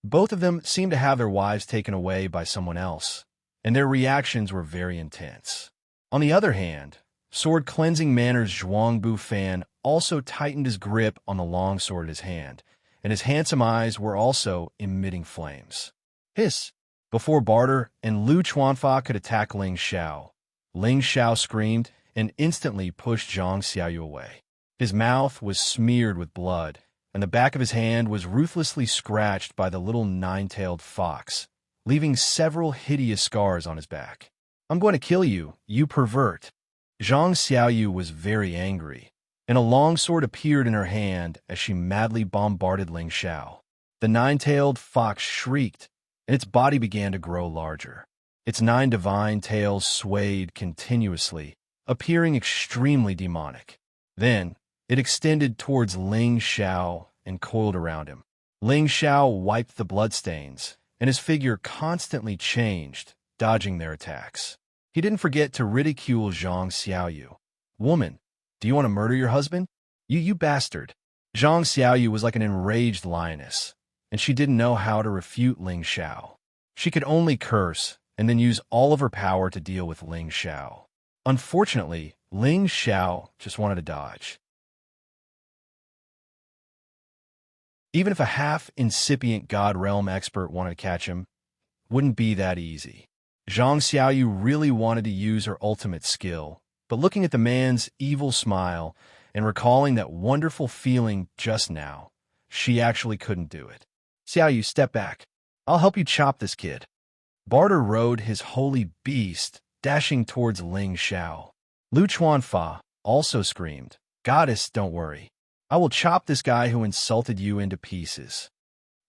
Both of them seemed to have their wives taken away by someone else, and their reactions were very intense. On the other hand, Sword Cleansing Manor's Zhuangbu Fan also tightened his grip on the longsword in his hand, and his handsome eyes were also emitting flames. Hiss! Before barter and Lu Chuanfa could attack Ling Xiao, Ling Xiao screamed and instantly pushed Zhang Xiaoyu away. His mouth was smeared with blood, and the back of his hand was ruthlessly scratched by the little nine-tailed fox, leaving several hideous scars on his back. "I'm going to kill you, you pervert." Zhang Xiaoyu was very angry, and a long sword appeared in her hand as she madly bombarded Ling Xiao. The nine-tailed fox shrieked, and its body began to grow larger. Its 9 divine tails swayed continuously, appearing extremely demonic. Then, it extended towards Ling Xiao and coiled around him. Ling Xiao wiped the bloodstains, and his figure constantly changed, dodging their attacks. He didn't forget to ridicule Zhang Xiaoyu. "Woman, do you want to murder your husband? You bastard." Zhang Xiaoyu was like an enraged lioness, and she didn't know how to refute Ling Xiao. She could only curse and then use all of her power to deal with Ling Xiao. Unfortunately, Ling Xiao just wanted to dodge. Even if a half-incipient God Realm expert wanted to catch him, wouldn't be that easy. Zhang Xiaoyu really wanted to use her ultimate skill, but looking at the man's evil smile and recalling that wonderful feeling just now, she actually couldn't do it. Xiaoyu, step back. I'll help you chop this kid. Barter rode his holy beast, dashing towards Ling Xiao. Lu Chuanfa also screamed, Goddess, don't worry. I will chop this guy who insulted you into pieces.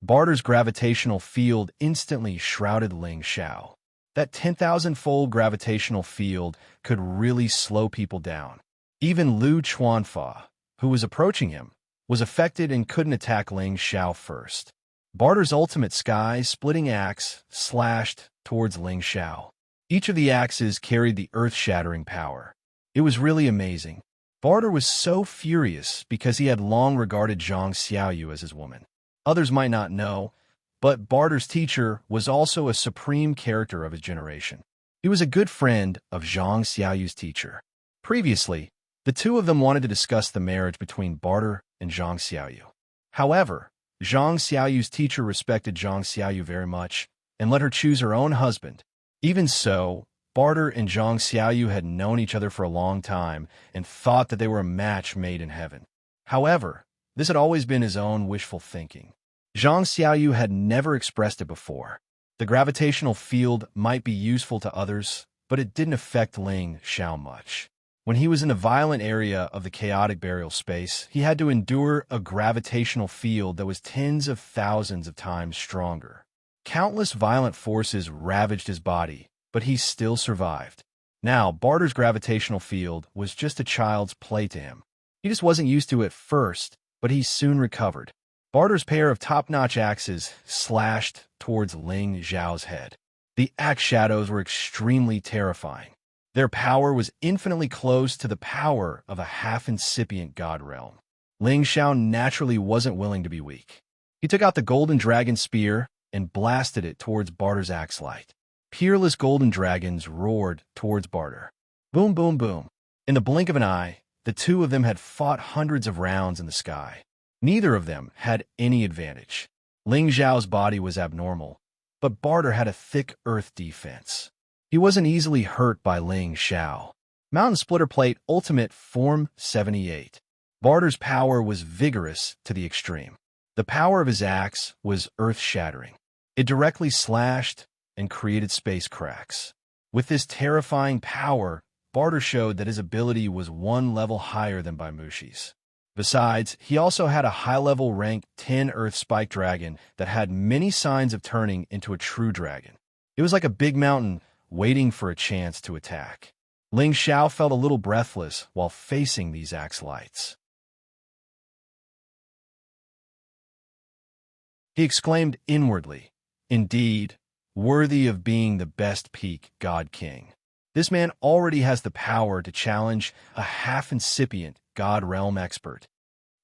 Barter's gravitational field instantly shrouded Ling Xiao. That 10,000-fold gravitational field could really slow people down. Even Lu Chuanfa, who was approaching him, was affected and couldn't attack Ling Xiao first. Barter's ultimate sky-splitting axe slashed towards Ling Xiao. Each of the axes carried the earth-shattering power. It was really amazing. Barter was so furious because he had long regarded Zhang Xiaoyu as his woman. Others might not know, but Barter's teacher was also a supreme character of his generation. He was a good friend of Zhang Xiaoyu's teacher. Previously, the two of them wanted to discuss the marriage between Barter and Zhang Xiaoyu. However, Zhang Xiaoyu's teacher respected Zhang Xiaoyu very much and let her choose her own husband. Even so, Barter and Zhang Xiaoyu had known each other for a long time and thought that they were a match made in heaven. However, this had always been his own wishful thinking. Zhang Xiaoyu had never expressed it before. The gravitational field might be useful to others, but it didn't affect Ling Xiao much. When he was in a violent area of the chaotic burial space, he had to endure a gravitational field that was tens of thousands of times stronger. Countless violent forces ravaged his body, but he still survived. Now, Barter's gravitational field was just a child's play to him. He just wasn't used to it first, but he soon recovered. Barter's pair of top-notch axes slashed towards Ling Xiao's head. The axe shadows were extremely terrifying. Their power was infinitely close to the power of a half-incipient god realm. Ling Xiao naturally wasn't willing to be weak. He took out the golden dragon spear and blasted it towards Barter's axe light. Peerless golden dragons roared towards Barter. Boom, boom, boom. In the blink of an eye, the two of them had fought hundreds of rounds in the sky. Neither of them had any advantage. Ling Xiao's body was abnormal, but Barter had a thick earth defense. He wasn't easily hurt by Ling Xiao. Mountain Splitter Plate Ultimate Form 78. Barter's power was vigorous to the extreme. The power of his axe was earth-shattering. It directly slashed and created space cracks. With this terrifying power, Barter showed that his ability was one level higher than Baimushi's. Besides, he also had a high-level rank 10 Earth Spike Dragon that had many signs of turning into a true dragon. It was like a big mountain waiting for a chance to attack. Ling Xiao felt a little breathless while facing these axe lights. He exclaimed inwardly, "Indeed, worthy of being the best peak God King. This man already has the power to challenge a half-incipient God Realm expert."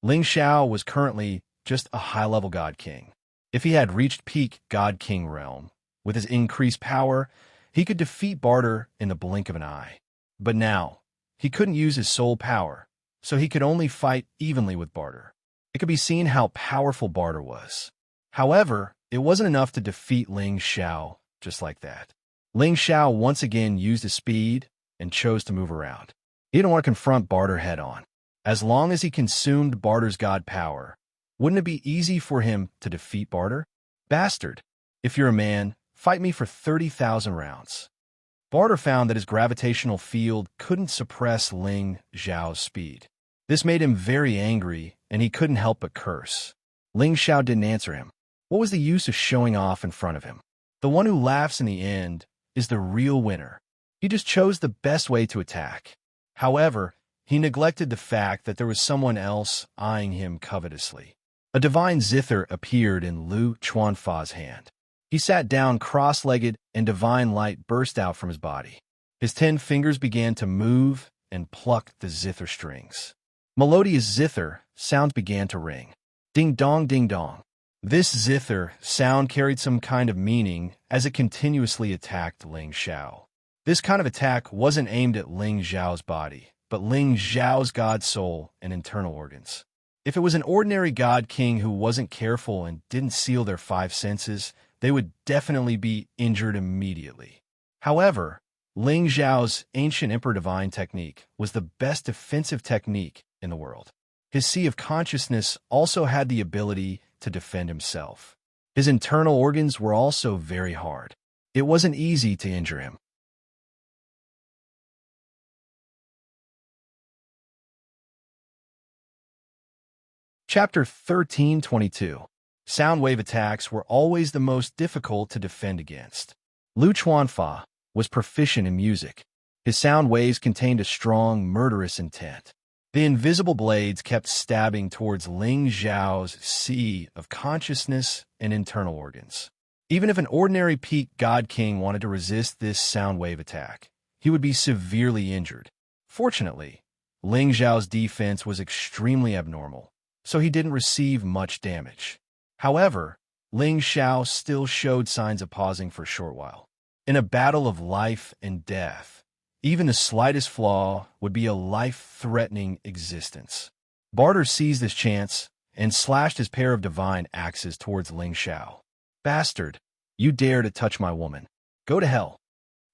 Ling Xiao was currently just a high-level God King. If he had reached peak God King realm, with his increased power, he could defeat Barter in the blink of an eye. But now, he couldn't use his soul power, so he could only fight evenly with Barter. It could be seen how powerful Barter was. However, it wasn't enough to defeat Ling Xiao just like that. Ling Xiao once again used his speed and chose to move around. He didn't want to confront Barter head-on. As long as he consumed Barter's god power, wouldn't it be easy for him to defeat Barter? Bastard, if you're a man, fight me for 30,000 rounds. Barter found that his gravitational field couldn't suppress Ling Xiao's speed. This made him very angry, and he couldn't help but curse. Ling Xiao didn't answer him. What was the use of showing off in front of him? The one who laughs in the end is the real winner. He just chose the best way to attack. However, he neglected the fact that there was someone else eyeing him covetously. A divine zither appeared in Lu Chuanfa's hand. He sat down cross-legged, and divine light burst out from his body. His 10 fingers began to move and pluck the zither strings. Melodious zither sounds began to ring. Ding-dong, ding-dong. This zither sound carried some kind of meaning as it continuously attacked Ling Xiao. This kind of attack wasn't aimed at Ling Xiao's body, but Ling Xiao's god soul and internal organs. If it was an ordinary god king who wasn't careful and didn't seal their five senses, they would definitely be injured immediately. However, Ling Zhao's ancient Emperor Divine technique was the best defensive technique in the world. His Sea of Consciousness also had the ability to defend himself. His internal organs were also very hard. It wasn't easy to injure him. Chapter 1322. Sound wave attacks were always the most difficult to defend against. Lu Chuanfa was proficient in music. His sound waves contained a strong, murderous intent. The invisible blades kept stabbing towards Ling Zhao's sea of consciousness and internal organs. Even if an ordinary peak god king wanted to resist this sound wave attack, he would be severely injured. Fortunately, Ling Zhao's defense was extremely abnormal, so he didn't receive much damage. However, Ling Zhao still showed signs of pausing for a short while. In a battle of life and death, even the slightest flaw would be a life-threatening existence. Barter seized this chance and slashed his pair of divine axes towards Ling Zhao. "Bastard, you dare to touch my woman. Go to hell."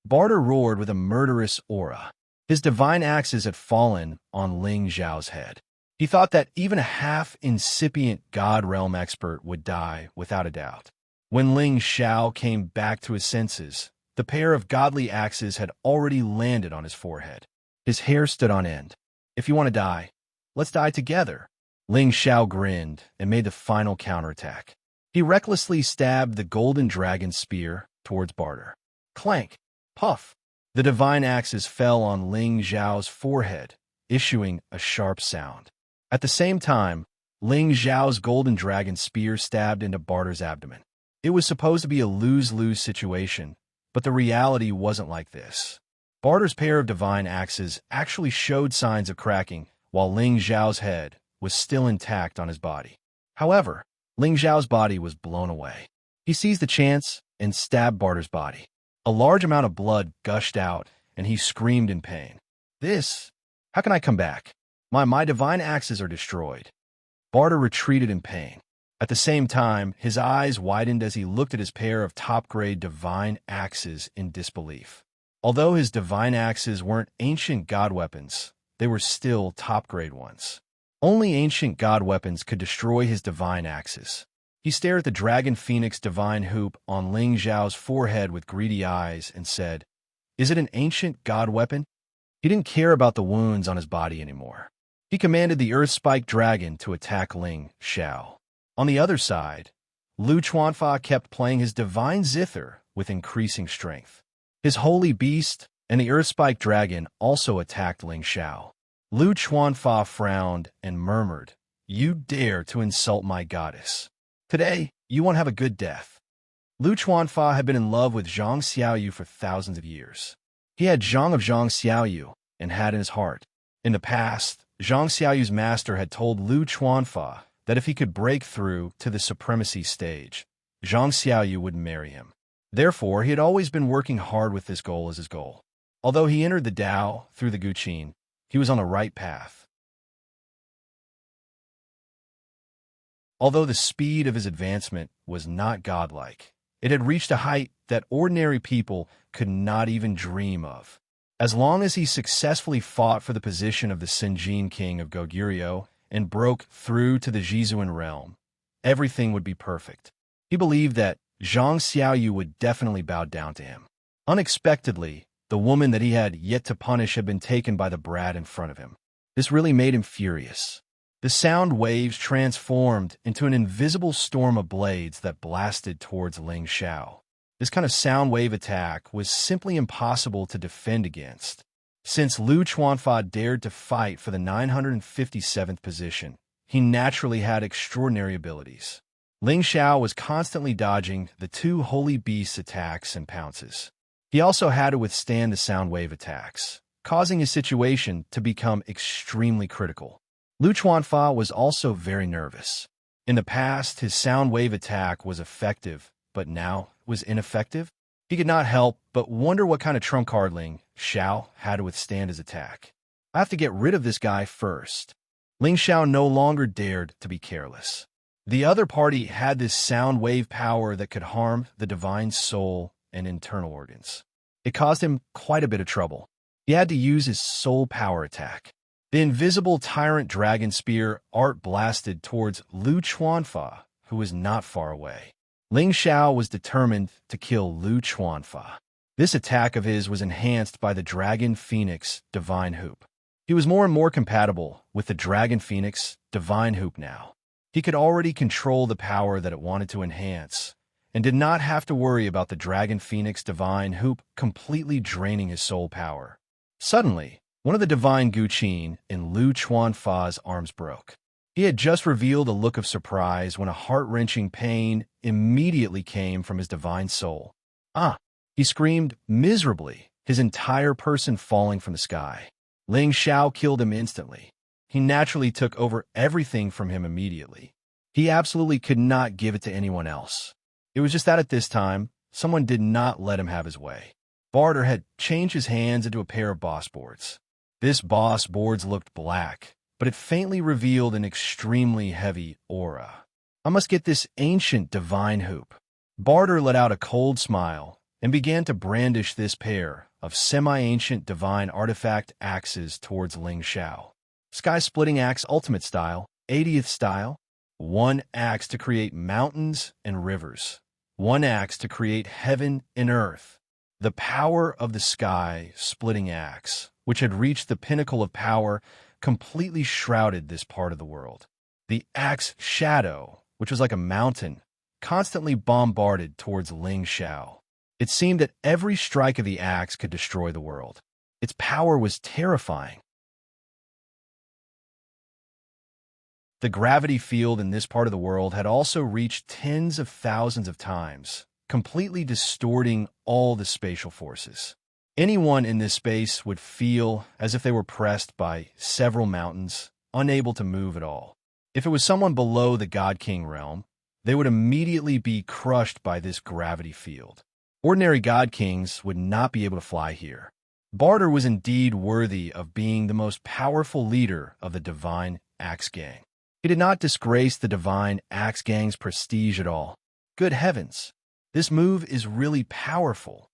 Barter roared with a murderous aura. His divine axes had fallen on Ling Zhao's head. He thought that even a half-incipient God Realm expert would die without a doubt. When Ling Zhao came back to his senses, the pair of godly axes had already landed on his forehead. His hair stood on end. "If you want to die, let's die together." Ling Zhao grinned and made the final counterattack. He recklessly stabbed the golden dragon spear towards Barter. Clank! Puff! The divine axes fell on Ling Zhao's forehead, issuing a sharp sound. At the same time, Ling Zhao's golden dragon spear stabbed into Barter's abdomen. It was supposed to be a lose-lose situation, but the reality wasn't like this. Barter's pair of divine axes actually showed signs of cracking, while Ling Zhao's head was still intact on his body. However, Ling Zhao's body was blown away. He seized the chance and stabbed Barter's body. A large amount of blood gushed out, and he screamed in pain. How can I come back? My divine axes are destroyed." Barter retreated in pain. At the same time, his eyes widened as he looked at his pair of top-grade divine axes in disbelief. Although his divine axes weren't ancient god weapons, they were still top-grade ones. Only ancient god weapons could destroy his divine axes. He stared at the Dragon Phoenix divine hoop on Ling Zhao's forehead with greedy eyes and said, "Is it an ancient god weapon?" He didn't care about the wounds on his body anymore. He commanded the Earth Spike Dragon to attack Ling Zhao. On the other side, Lu Chuanfa kept playing his divine zither with increasing strength. His holy beast and the Earth Spike Dragon also attacked Ling Zhao. Lu Chuanfa frowned and murmured, "You dare to insult my goddess. Today, you won't have a good death." Lu Chuanfa had been in love with Zhang Xiaoyu for thousands of years. He had Zhang of Zhang Xiaoyu and had in his heart. In the past, Zhang Xiaoyu's master had told Lu Chuanfa that if he could break through to the supremacy stage, Zhang Xiaoyu would marry him. Therefore, he had always been working hard with this goal as his goal. Although he entered the Tao through the Guqin, he was on the right path. Although the speed of his advancement was not godlike, it had reached a height that ordinary people could not even dream of. As long as he successfully fought for the position of the Sinjin king of Goguryeo and broke through to the Jizuan realm, everything would be perfect. He believed that Zhang Xiaoyu would definitely bow down to him. Unexpectedly, the woman that he had yet to punish had been taken by the brat in front of him. This really made him furious. The sound waves transformed into an invisible storm of blades that blasted towards Ling Zhao. This kind of sound wave attack was simply impossible to defend against. Since Lu Chuanfa dared to fight for the 957th position, he naturally had extraordinary abilities. Ling Zhao was constantly dodging the two holy beasts' attacks and pounces. He also had to withstand the sound wave attacks, causing his situation to become extremely critical. Lu Chuanfa was also very nervous. In the past, his sound wave attack was effective, but now was ineffective. He could not help but wonder what kind of trump card Ling Zhao had to withstand his attack. "I have to get rid of this guy first." Ling Xiao no longer dared to be careless. The other party had this sound wave power that could harm the divine soul and internal organs. It caused him quite a bit of trouble. He had to use his soul power attack. The invisible tyrant dragon spear art blasted towards Lu Chuanfa, who was not far away. Ling Xiao was determined to kill Lu Chuanfa. This attack of his was enhanced by the Dragon Phoenix Divine Hoop. He was more and more compatible with the Dragon Phoenix Divine Hoop now. He could already control the power that it wanted to enhance, and did not have to worry about the Dragon Phoenix Divine Hoop completely draining his soul power. Suddenly, one of the Divine Guqin in Lu Chuanfa's arms broke. He had just revealed a look of surprise when a heart-wrenching pain immediately came from his divine soul. "Ah!" He screamed miserably, his entire person falling from the sky. Ling Xiao killed him instantly. He naturally took over everything from him immediately. He absolutely could not give it to anyone else. It was just that at this time, someone did not let him have his way. Barter had changed his hands into a pair of boss boards. This boss boards looked black, but it faintly revealed an extremely heavy aura. "I must get this ancient divine hoop." Barter let out a cold smile and began to brandish this pair of semi-ancient divine artifact axes towards Ling Xiao. Sky-splitting axe ultimate style, 80th style. One axe to create mountains and rivers. One axe to create heaven and earth. The power of the sky-splitting axe, which had reached the pinnacle of power, completely shrouded this part of the world. The axe shadow, which was like a mountain, constantly bombarded towards Ling Xiao. It seemed that every strike of the axe could destroy the world. Its power was terrifying. The gravity field in this part of the world had also reached tens of thousands of times, completely distorting all the spatial forces. Anyone in this space would feel as if they were pressed by several mountains, unable to move at all. If it was someone below the God King realm, they would immediately be crushed by this gravity field. Ordinary God Kings would not be able to fly here. Barter was indeed worthy of being the most powerful leader of the Divine Axe Gang. He did not disgrace the Divine Axe Gang's prestige at all. Good heavens, this move is really powerful.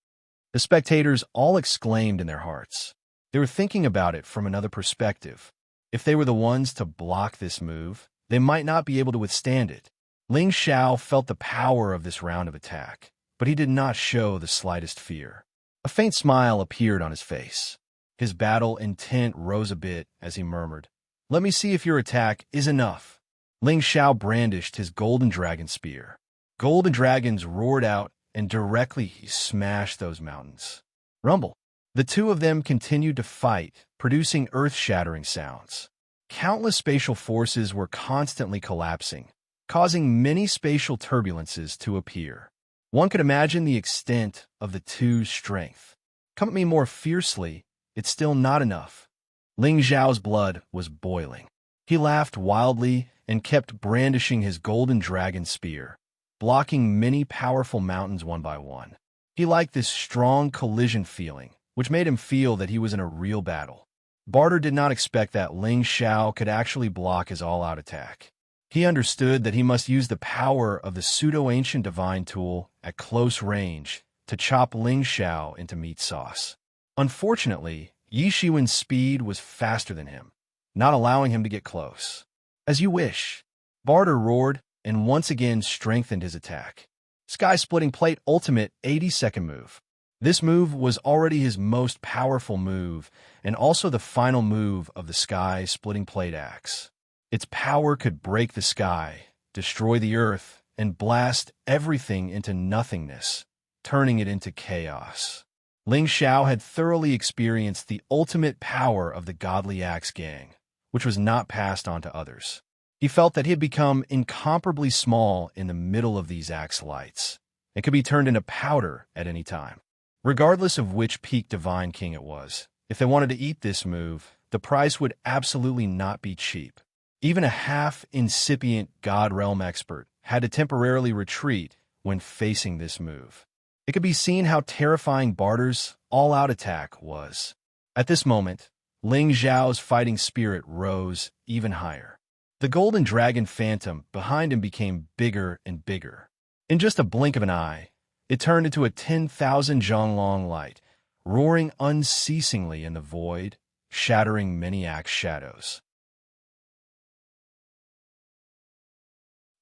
The spectators all exclaimed in their hearts. They were thinking about it from another perspective. If they were the ones to block this move, they might not be able to withstand it. Ling Xiao felt the power of this round of attack, but he did not show the slightest fear. A faint smile appeared on his face. His battle intent rose a bit as he murmured, "Let me see if your attack is enough." Ling Xiao brandished his golden dragon spear. Golden dragons roared out, and directly he smashed those mountains. Rumble. The two of them continued to fight, producing earth-shattering sounds. Countless spatial forces were constantly collapsing, causing many spatial turbulences to appear. One could imagine the extent of the two's strength. "Come at me more fiercely, it's still not enough." Ling Xiao's blood was boiling. He laughed wildly and kept brandishing his golden dragon spear, blocking many powerful mountains one by one. He liked this strong collision feeling, which made him feel that he was in a real battle. Barter did not expect that Ling Xiao could actually block his all-out attack. He understood that he must use the power of the pseudo-ancient divine tool at close range to chop Ling Xiao into meat sauce. Unfortunately, Yi Shiwen's speed was faster than him, not allowing him to get close. "As you wish." Barter roared and once again strengthened his attack. Sky-splitting plate ultimate 80-second move. This move was already his most powerful move and also the final move of the sky-splitting plate axe. Its power could break the sky, destroy the earth, and blast everything into nothingness, turning it into chaos. Ling Xiao had thoroughly experienced the ultimate power of the Godly Axe Gang, which was not passed on to others. He felt that he had become incomparably small in the middle of these axe lights, and could be turned into powder at any time. Regardless of which peak Divine King it was, if they wanted to eat this move, the price would absolutely not be cheap. Even a half-incipient God Realm expert had to temporarily retreat when facing this move. It could be seen how terrifying Barter's all-out attack was. At this moment, Ling Xiao's fighting spirit rose even higher. The golden dragon phantom behind him became bigger and bigger. In just a blink of an eye, it turned into a 10,000 zhonglong light, roaring unceasingly in the void, shattering many axe shadows.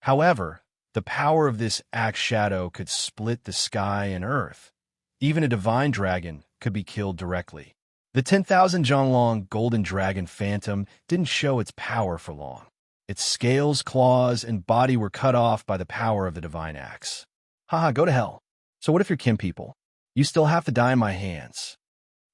However, the power of this axe shadow could split the sky and earth. Even a divine dragon could be killed directly. The 10,000 zhonglong golden dragon phantom didn't show its power for long. Its scales, claws, and body were cut off by the power of the divine axe. Haha, go to hell. So what if you're kin people? You still have to die in my hands.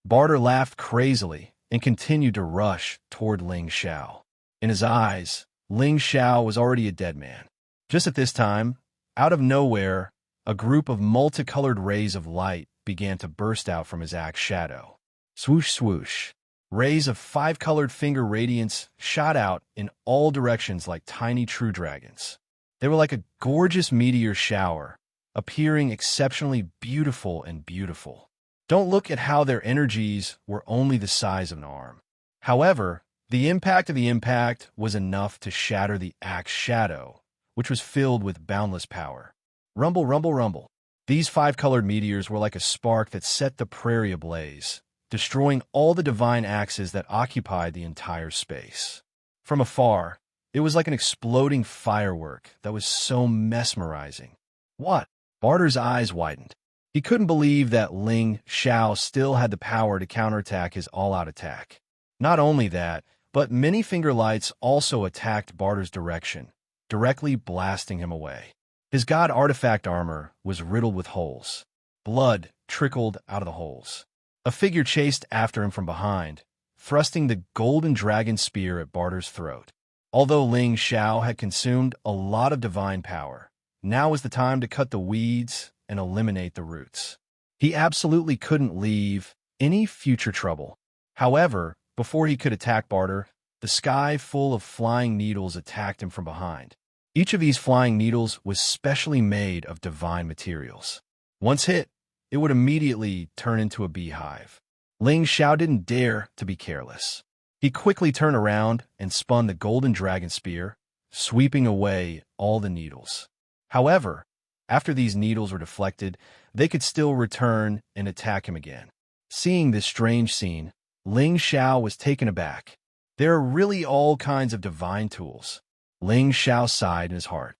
Barter laughed crazily and continued to rush toward Ling Xiao. In his eyes, Ling Xiao was already a dead man. Just at this time, out of nowhere, a group of multicolored rays of light began to burst out from his axe shadow. Swoosh, swoosh. Rays of 5-colored finger radiance shot out in all directions like tiny true dragons. They were like a gorgeous meteor shower, appearing exceptionally beautiful and beautiful. Don't look at how their energies were only the size of an arm. However, the impact of the impact was enough to shatter the axe shadow, which was filled with boundless power. Rumble, rumble, rumble. These 5-colored meteors were like a spark that set the prairie ablaze, destroying all the divine axes that occupied the entire space. From afar, it was like an exploding firework that was so mesmerizing. What? Barter's eyes widened. He couldn't believe that Ling Xiao still had the power to counterattack his all-out attack. Not only that, but many finger lights also attacked Barter's direction, directly blasting him away. His god artifact armor was riddled with holes. Blood trickled out of the holes. A figure chased after him from behind, thrusting the golden dragon spear at Barter's throat. Although Ling Xiao had consumed a lot of divine power, now was the time to cut the weeds and eliminate the roots. He absolutely couldn't leave any future trouble. However, before he could attack Barter, the sky full of flying needles attacked him from behind. Each of these flying needles was specially made of divine materials. Once hit, it would immediately turn into a beehive. Ling Xiao didn't dare to be careless. He quickly turned around and spun the golden dragon spear, sweeping away all the needles. However, after these needles were deflected, they could still return and attack him again. Seeing this strange scene, Ling Xiao was taken aback. There are really all kinds of divine tools. Ling Xiao sighed in his heart.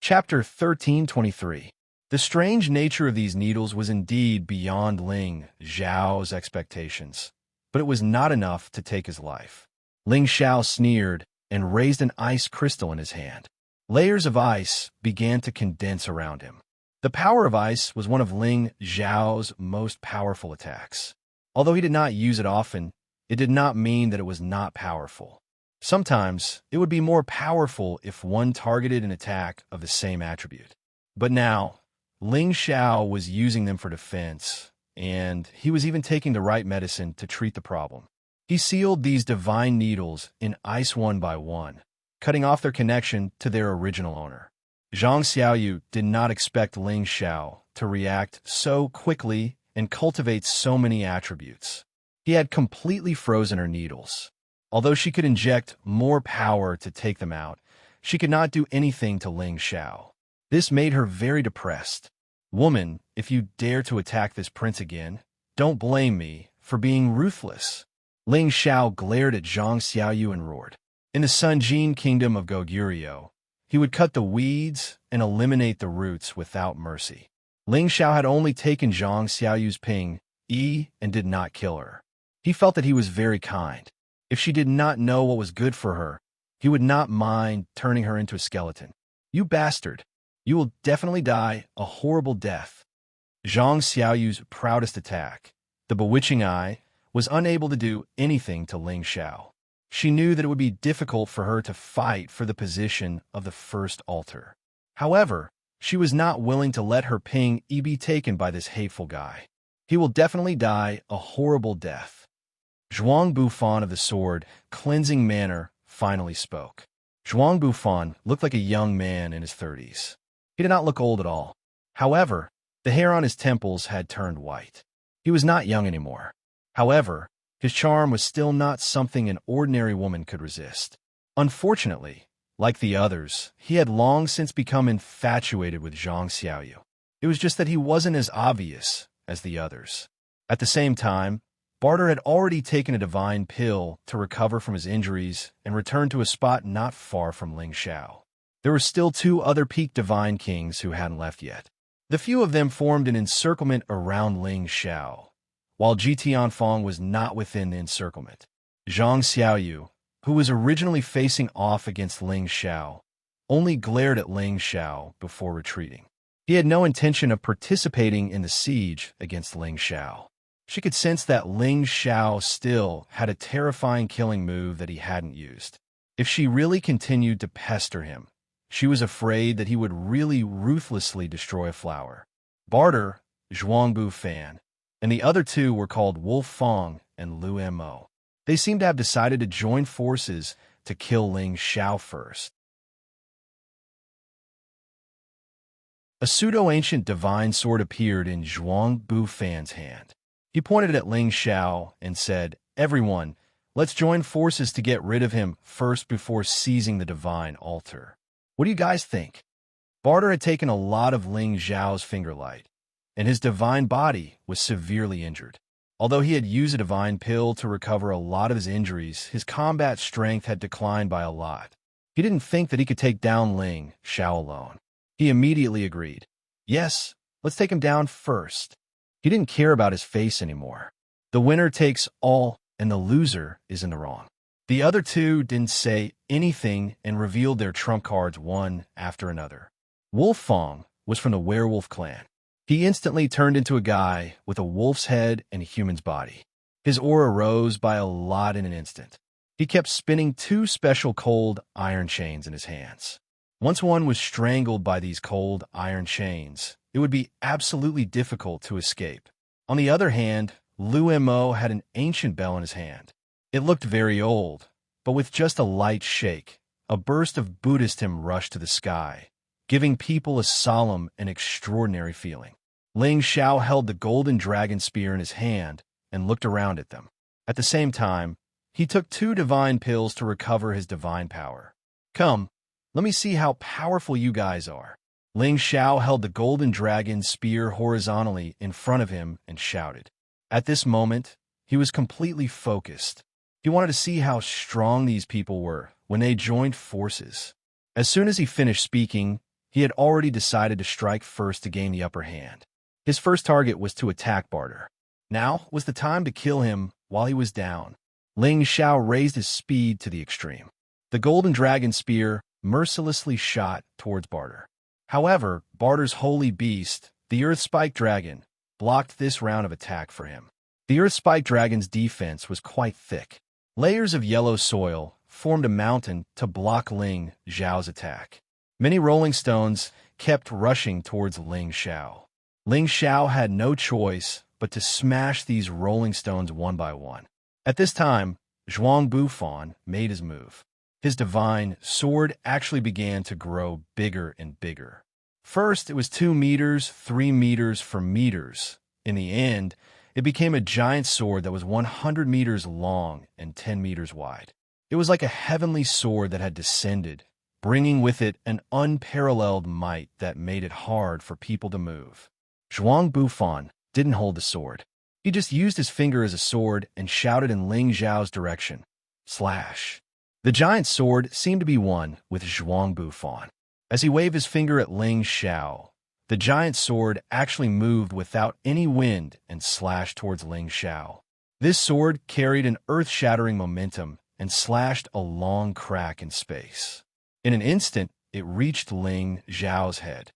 Chapter 1323. The strange nature of these needles was indeed beyond Ling Xiao's expectations, but it was not enough to take his life. Ling Xiao sneered and raised an ice crystal in his hand. Layers of ice began to condense around him. The power of ice was one of Ling Xiao's most powerful attacks. Although he did not use it often, it did not mean that it was not powerful. Sometimes, it would be more powerful if one targeted an attack of the same attribute. But now, Ling Xiao was using them for defense, and he was even taking the right medicine to treat the problem. He sealed these divine needles in ice one by one, cutting off their connection to their original owner. Zhang Xiaoyu did not expect Ling Xiao to react so quickly and cultivate so many attributes. He had completely frozen her needles. Although she could inject more power to take them out, she could not do anything to Ling Xiao. This made her very depressed. Woman, if you dare to attack this prince again, don't blame me for being ruthless. Ling Xiao glared at Zhang Xiaoyu and roared. In the Sunjin kingdom of Goguryeo, he would cut the weeds and eliminate the roots without mercy. Ling Xiao had only taken Zhang Xiaoyu's ping, and did not kill her. He felt that he was very kind. If she did not know what was good for her, he would not mind turning her into a skeleton. You bastard! You will definitely die a horrible death. Zhang Xiaoyu's proudest attack, the bewitching eye, was unable to do anything to Ling Xiao. She knew that it would be difficult for her to fight for the position of the first altar. However, she was not willing to let her ping be taken by this hateful guy. He will definitely die a horrible death. Zhuang Bufan of the sword, cleansing manner, finally spoke. Zhuang Bufan looked like a young man in his 30s. He did not look old at all. However, the hair on his temples had turned white. He was not young anymore. However, his charm was still not something an ordinary woman could resist. Unfortunately, like the others, he had long since become infatuated with Zhang Xiaoyu. It was just that he wasn't as obvious as the others. At the same time, Barter had already taken a divine pill to recover from his injuries and returned to a spot not far from Ling Xiao. There were still 2 other peak divine kings who hadn't left yet. The few of them formed an encirclement around Ling Xiao, while Ji Tianfeng was not within the encirclement. Zhang Xiaoyu, who was originally facing off against Ling Xiao, only glared at Ling Xiao before retreating. He had no intention of participating in the siege against Ling Xiao. She could sense that Ling Xiao still had a terrifying killing move that he hadn't used. If she really continued to pester him, she was afraid that he would really ruthlessly destroy a flower. Barter, Zhuangbu Fan, and the other 2 were called Wolf Fong and Lu Mo. They seemed to have decided to join forces to kill Ling Xiao first. A pseudo-ancient divine sword appeared in Zhuangbu Fan's hand. He pointed at Ling Xiao and said, "Everyone, let's join forces to get rid of him first before seizing the divine altar. What do you guys think?" Barter had taken a lot of Ling Xiao's finger light, and his divine body was severely injured. Although he had used a divine pill to recover a lot of his injuries, his combat strength had declined by a lot. He didn't think that he could take down Ling Xiao alone. He immediately agreed. "Yes, let's take him down first." He didn't care about his face anymore. The winner takes all, and the loser is in the wrong. The other 2 didn't say anything and revealed their trump cards one after another. Wolf Fong was from the werewolf clan. He instantly turned into a guy with a wolf's head and a human's body. His aura rose by a lot in an instant. He kept spinning 2 special cold iron chains in his hands. Once one was strangled by these cold iron chains, it would be absolutely difficult to escape. On the other hand, Lu Mo had an ancient bell in his hand. It looked very old, but with just a light shake, a burst of Buddhism rushed to the sky, giving people a solemn and extraordinary feeling. Ling Xiao held the golden dragon spear in his hand and looked around at them. At the same time, he took 2 divine pills to recover his divine power. "Come, let me see how powerful you guys are." Ling Xiao held the golden dragon spear horizontally in front of him and shouted. At this moment, he was completely focused. He wanted to see how strong these people were when they joined forces. As soon as he finished speaking, he had already decided to strike first to gain the upper hand. His first target was to attack Barter. Now was the time to kill him while he was down. Ling Xiao raised his speed to the extreme. The golden dragon spear mercilessly shot towards Barter. However, Barter's holy beast, the Earth Spike Dragon, blocked this round of attack for him. The Earth Spike Dragon's defense was quite thick. Layers of yellow soil formed a mountain to block Ling Xiao's attack. Many rolling stones kept rushing towards Ling Xiao. Ling Xiao had no choice but to smash these rolling stones one by one. At this time, Zhuangbu Fan made his move. His divine sword actually began to grow bigger and bigger. First, it was 2 meters, 3 meters for meters. In the end, it became a giant sword that was 100 meters long and 10 meters wide. It was like a heavenly sword that had descended, bringing with it an unparalleled might that made it hard for people to move. Zhuangbu Fan didn't hold the sword. He just used his finger as a sword and shouted in Ling Xiao's direction, "Slash!" The giant sword seemed to be one with Zhuangbu Fan. As he waved his finger at Ling Xiao, the giant sword actually moved without any wind and slashed towards Ling Xiao. This sword carried an earth-shattering momentum and slashed a long crack in space. In an instant, it reached Ling Xiao's head.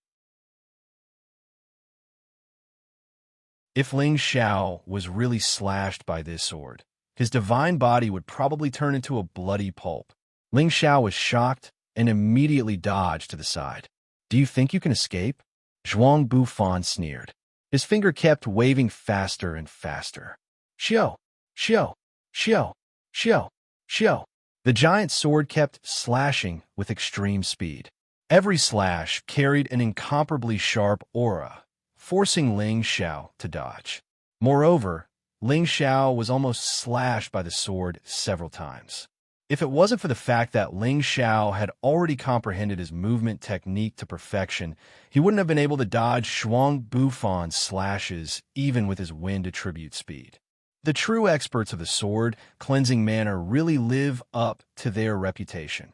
If Ling Xiao was really slashed by this sword, his divine body would probably turn into a bloody pulp. Ling Xiao was shocked and immediately dodged to the side. "Do you think you can escape?" Zhuangbu Fan sneered. His finger kept waving faster and faster. "Xiao! Xiao! Xiao! Xiao! Xiao!" The giant sword kept slashing with extreme speed. Every slash carried an incomparably sharp aura, forcing Ling Xiao to dodge. Moreover, Ling Xiao was almost slashed by the sword several times. If it wasn't for the fact that Ling Xiao had already comprehended his movement technique to perfection, he wouldn't have been able to dodge Zhuang Bufan's slashes even with his wind attribute speed. The true experts of the sword cleansing manner really live up to their reputation.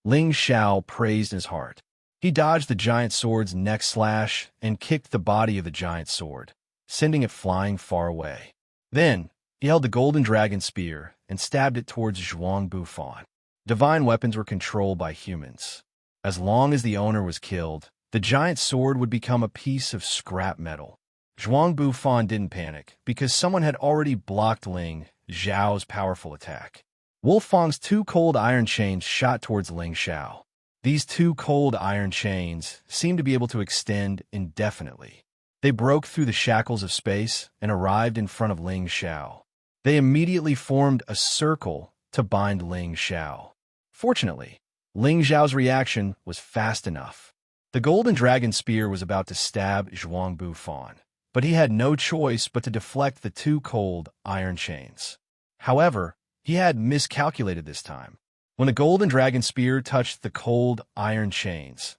Ling Xiao praised in his heart. He dodged the giant sword's next slash and kicked the body of the giant sword, sending it flying far away. Then, he held the golden dragon spear and stabbed it towards Zhuang Bufan. Divine weapons were controlled by humans. As long as the owner was killed, the giant sword would become a piece of scrap metal. Zhuang Bufan didn't panic because someone had already blocked Ling Xiao's powerful attack. Wolfang's two cold iron chains shot towards Ling Xiao. These two cold iron chains seemed to be able to extend indefinitely. They broke through the shackles of space and arrived in front of Ling Xiao. They immediately formed a circle to bind Ling Xiao. Fortunately, Ling Xiao's reaction was fast enough. The golden dragon spear was about to stab Zhuang Bufan, but he had no choice but to deflect the two cold iron chains. However, he had miscalculated this time. When the golden dragon spear touched the cold iron chains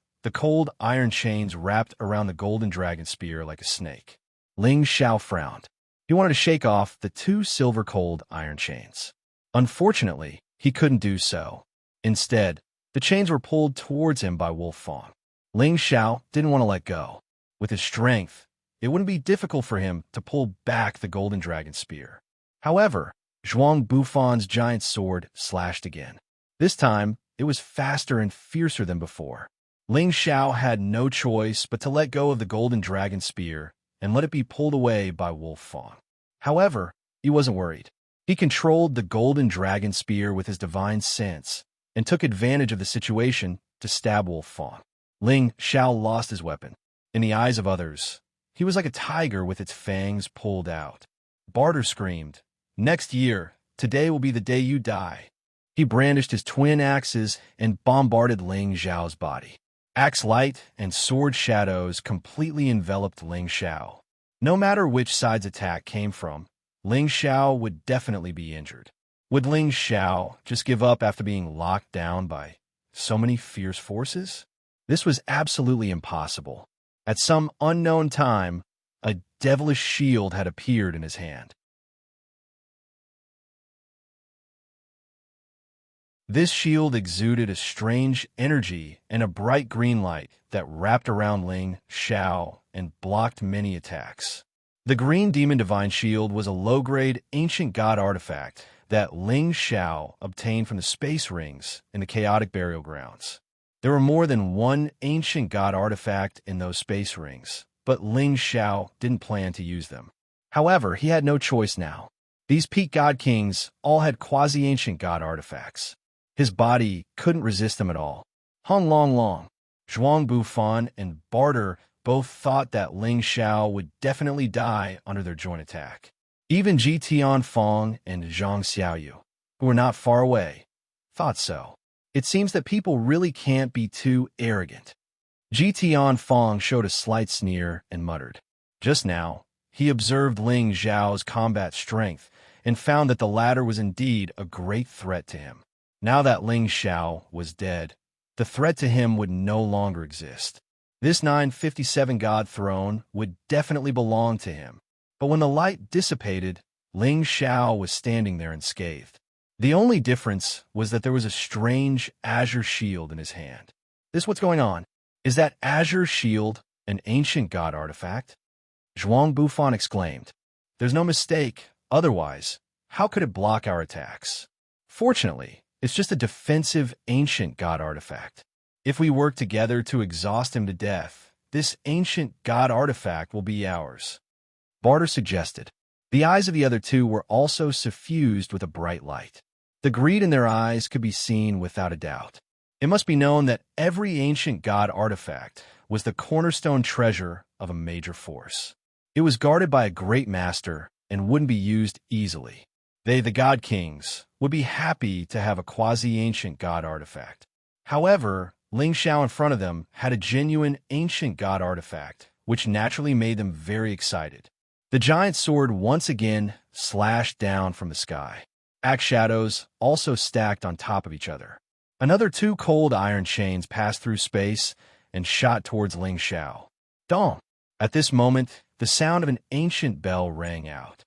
wrapped around the golden dragon spear like a snake. Ling Xiao frowned. He wanted to shake off the two silver cold iron chains. Unfortunately, he couldn't do so. Instead, the chains were pulled towards him by Wolfang. Ling Xiao didn't want to let go. With his strength, it wouldn't be difficult for him to pull back the golden dragon spear. However, Zhuang Bufan's giant sword slashed again. This time, it was faster and fiercer than before. Ling Xiao had no choice but to let go of the golden dragon spear and let it be pulled away by Wolfang. However, he wasn't worried. He controlled the golden dragon spear with his divine sense and took advantage of the situation to stab Wolfang. Ling Xiao lost his weapon. In the eyes of others, he was like a tiger with its fangs pulled out. Barter screamed, "Next year, today will be the day you die." He brandished his twin axes and bombarded Ling Xiao's body. Axe light and sword shadows completely enveloped Ling Xiao. No matter which side's attack came from, Ling Xiao would definitely be injured. Would Ling Xiao just give up after being locked down by so many fierce forces? This was absolutely impossible. At some unknown time, a devilish shield had appeared in his hand. This shield exuded a strange energy and a bright green light that wrapped around Ling Xiao and blocked many attacks. The Green Demon Divine Shield was a low-grade ancient god artifact that Ling Xiao obtained from the space rings in the chaotic burial grounds. There were more than one ancient god artifact in those space rings, but Ling Xiao didn't plan to use them. However, he had no choice now. These peak god kings all had quasi-ancient god artifacts. His body couldn't resist them at all. Hung Long, Zhuang Bufan, and Barter both thought that Ling Xiao would definitely die under their joint attack. Even Ji Tianfeng and Zhang Xiaoyu, who were not far away, thought so. It seems that people really can't be too arrogant. Ji Tianfeng showed a slight sneer and muttered. Just now, he observed Ling Xiao's combat strength and found that the latter was indeed a great threat to him. Now that Ling Xiao was dead, the threat to him would no longer exist. This 957 God throne would definitely belong to him. But when the light dissipated, Ling Xiao was standing there unscathed. The only difference was that there was a strange azure shield in his hand. What's going on? Is that azure shield an ancient god artifact? Zhuang Bufan exclaimed. There's no mistake. Otherwise, how could it block our attacks? Fortunately, it's just a defensive ancient god artifact. If we work together to exhaust him to death, this ancient god artifact will be ours. Barter suggested. The eyes of the other two were also suffused with a bright light. The greed in their eyes could be seen without a doubt. It must be known that every ancient god artifact was the cornerstone treasure of a major force. It was guarded by a great master and wouldn't be used easily. They, the God Kings, would be happy to have a quasi-ancient god artifact. However, Ling Xiao in front of them had a genuine ancient god artifact, which naturally made them very excited. The giant sword once again slashed down from the sky. Axe shadows also stacked on top of each other. Another 2 cold iron chains passed through space and shot towards Ling Xiao. Dong! At this moment, the sound of an ancient bell rang out.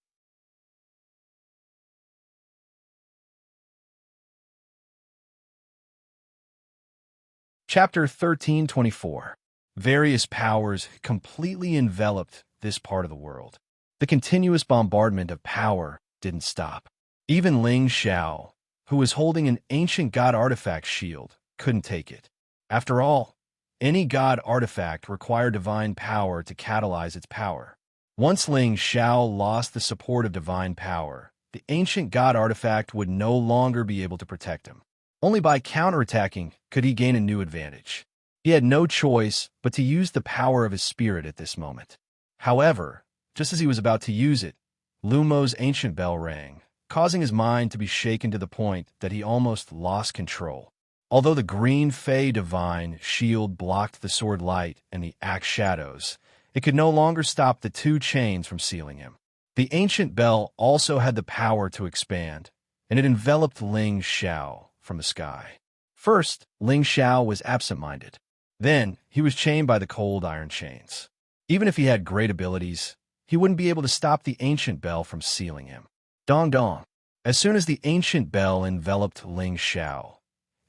Chapter 1324. Various powers completely enveloped this part of the world. The continuous bombardment of power didn't stop. Even Ling Xiao, who was holding an ancient god artifact shield, couldn't take it. After all, any god artifact required divine power to catalyze its power. Once Ling Xiao lost the support of divine power, the ancient god artifact would no longer be able to protect him. Only by counterattacking could he gain a new advantage. He had no choice but to use the power of his spirit at this moment. However, just as he was about to use it, Lumo's ancient bell rang, causing his mind to be shaken to the point that he almost lost control. Although the green Fey divine shield blocked the sword light and the axe shadows, it could no longer stop the 2 chains from sealing him. The ancient bell also had the power to expand, and it enveloped Ling Xiao from the sky. First, Ling Xiao was absent-minded. Then, he was chained by the cold iron chains. Even if he had great abilities, he wouldn't be able to stop the ancient bell from sealing him. Dong dong. As soon as the ancient bell enveloped Ling Xiao,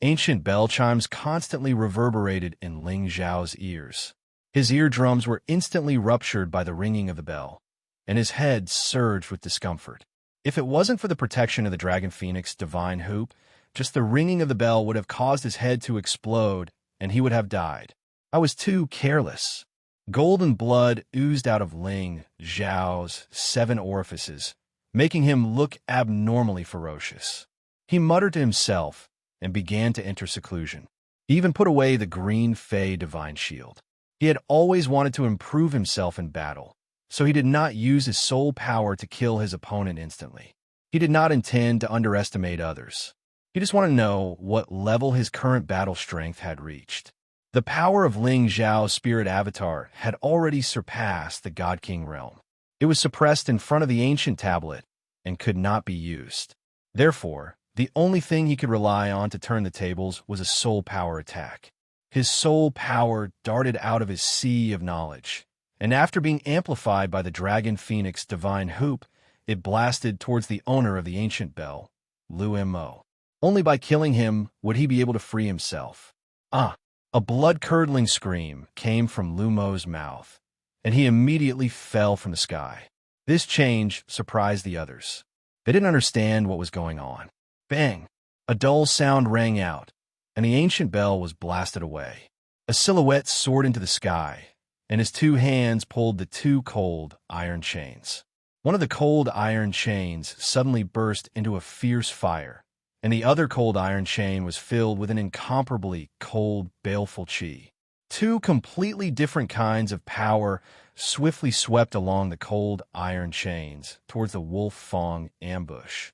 ancient bell chimes constantly reverberated in Ling Xiao's ears. His eardrums were instantly ruptured by the ringing of the bell, and his head surged with discomfort. If it wasn't for the protection of the Dragon Phoenix divine hoop, just the ringing of the bell would have caused his head to explode, and he would have died. I was too careless. Golden blood oozed out of Ling Xiao's 7 orifices, making him look abnormally ferocious. He muttered to himself and began to enter seclusion. He even put away the green Fey divine shield. He had always wanted to improve himself in battle, so he did not use his soul power to kill his opponent instantly. He did not intend to underestimate others. He just wanted to know what level his current battle strength had reached. The power of Ling Xiao's spirit avatar had already surpassed the God King realm. It was suppressed in front of the ancient tablet and could not be used. Therefore, the only thing he could rely on to turn the tables was a soul power attack. His soul power darted out of his sea of knowledge, and after being amplified by the Dragon Phoenix divine hoop, it blasted towards the owner of the ancient bell, Lu Mo. Only by killing him would he be able to free himself. A blood-curdling scream came from Lumo's mouth, and he immediately fell from the sky. This change surprised the others. They didn't understand what was going on. Bang! A dull sound rang out, and the ancient bell was blasted away. A silhouette soared into the sky, and his 2 hands pulled the 2 cold iron chains. One of the cold iron chains suddenly burst into a fierce fire, and the other cold iron chain was filled with an incomparably cold, baleful chi. 2 completely different kinds of power swiftly swept along the cold iron chains towards the Wolf Fong ambush.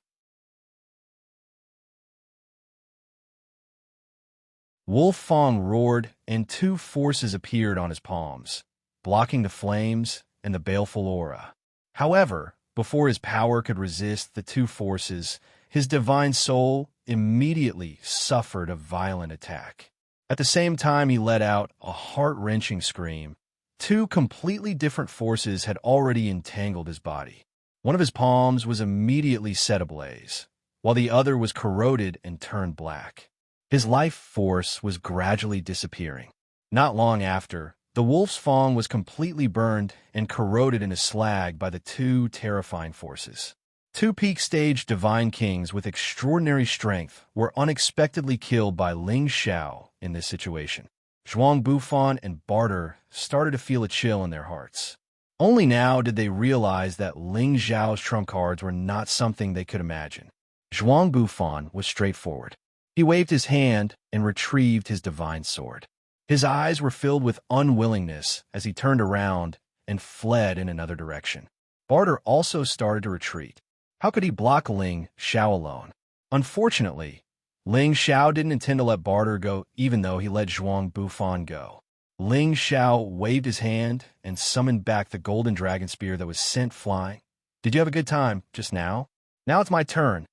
Wolf Fong roared, and 2 forces appeared on his palms, blocking the flames and the baleful aura. However, before his power could resist the 2 forces, his divine soul immediately suffered a violent attack. At the same time he let out a heart-wrenching scream. 2 completely different forces had already entangled his body. One of his palms was immediately set ablaze, while the other was corroded and turned black. His life force was gradually disappearing. Not long after, the Wolf's Fong was completely burned and corroded into slag by the 2 terrifying forces. 2 peak-stage divine kings with extraordinary strength were unexpectedly killed by Ling Xiao in this situation. Zhuang Bufan and Barter started to feel a chill in their hearts. Only now did they realize that Ling Xiao's trump cards were not something they could imagine. Zhuang Bufan was straightforward. He waved his hand and retrieved his divine sword. His eyes were filled with unwillingness as he turned around and fled in another direction. Barter also started to retreat. How could he block Ling Xiao alone? Unfortunately, Ling Xiao didn't intend to let Barter go, even though he let Zhuang Bufan go. Ling Xiao waved his hand and summoned back the golden dragon spear that was sent flying. Did you have a good time just now? Now it's my turn.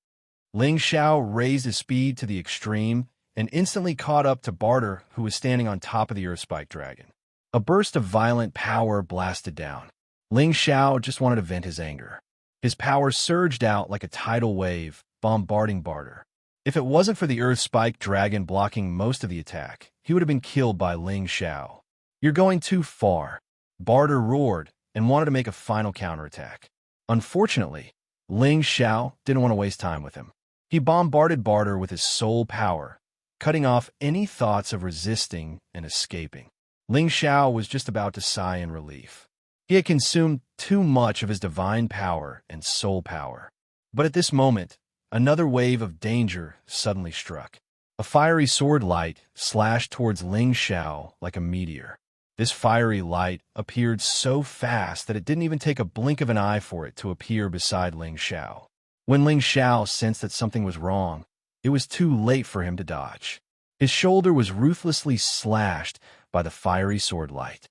Ling Xiao raised his speed to the extreme and instantly caught up to Barter, who was standing on top of the Earth Spike Dragon. A burst of violent power blasted down. Ling Xiao just wanted to vent his anger. His power surged out like a tidal wave, bombarding Barter. If it wasn't for the Earth Spike Dragon blocking most of the attack, he would have been killed by Ling Xiao. You're going too far. Barter roared and wanted to make a final counterattack. Unfortunately, Ling Xiao didn't want to waste time with him. He bombarded Barter with his soul power, cutting off any thoughts of resisting and escaping. Ling Xiao was just about to sigh in relief. He had consumed too much of his divine power and soul power. But at this moment, another wave of danger suddenly struck. A fiery sword light slashed towards Ling Xiao like a meteor. This fiery light appeared so fast that it didn't even take a blink of an eye for it to appear beside Ling Xiao. When Ling Xiao sensed that something was wrong, it was too late for him to dodge. His shoulder was ruthlessly slashed by the fiery sword light.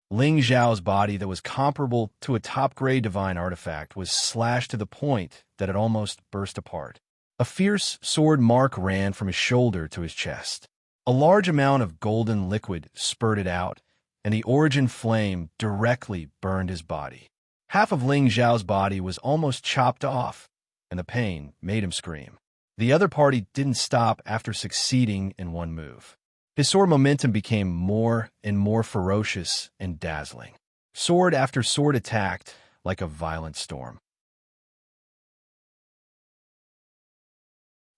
Ling Xiao's body that was comparable to a top-grade divine artifact was slashed to the point that it almost burst apart. A fierce sword mark ran from his shoulder to his chest. A large amount of golden liquid spurted out, and the origin flame directly burned his body. Half of Ling Xiao's body was almost chopped off, and the pain made him scream. The other party didn't stop after succeeding in one move. His sword momentum became more and more ferocious and dazzling. Sword after sword attacked like a violent storm.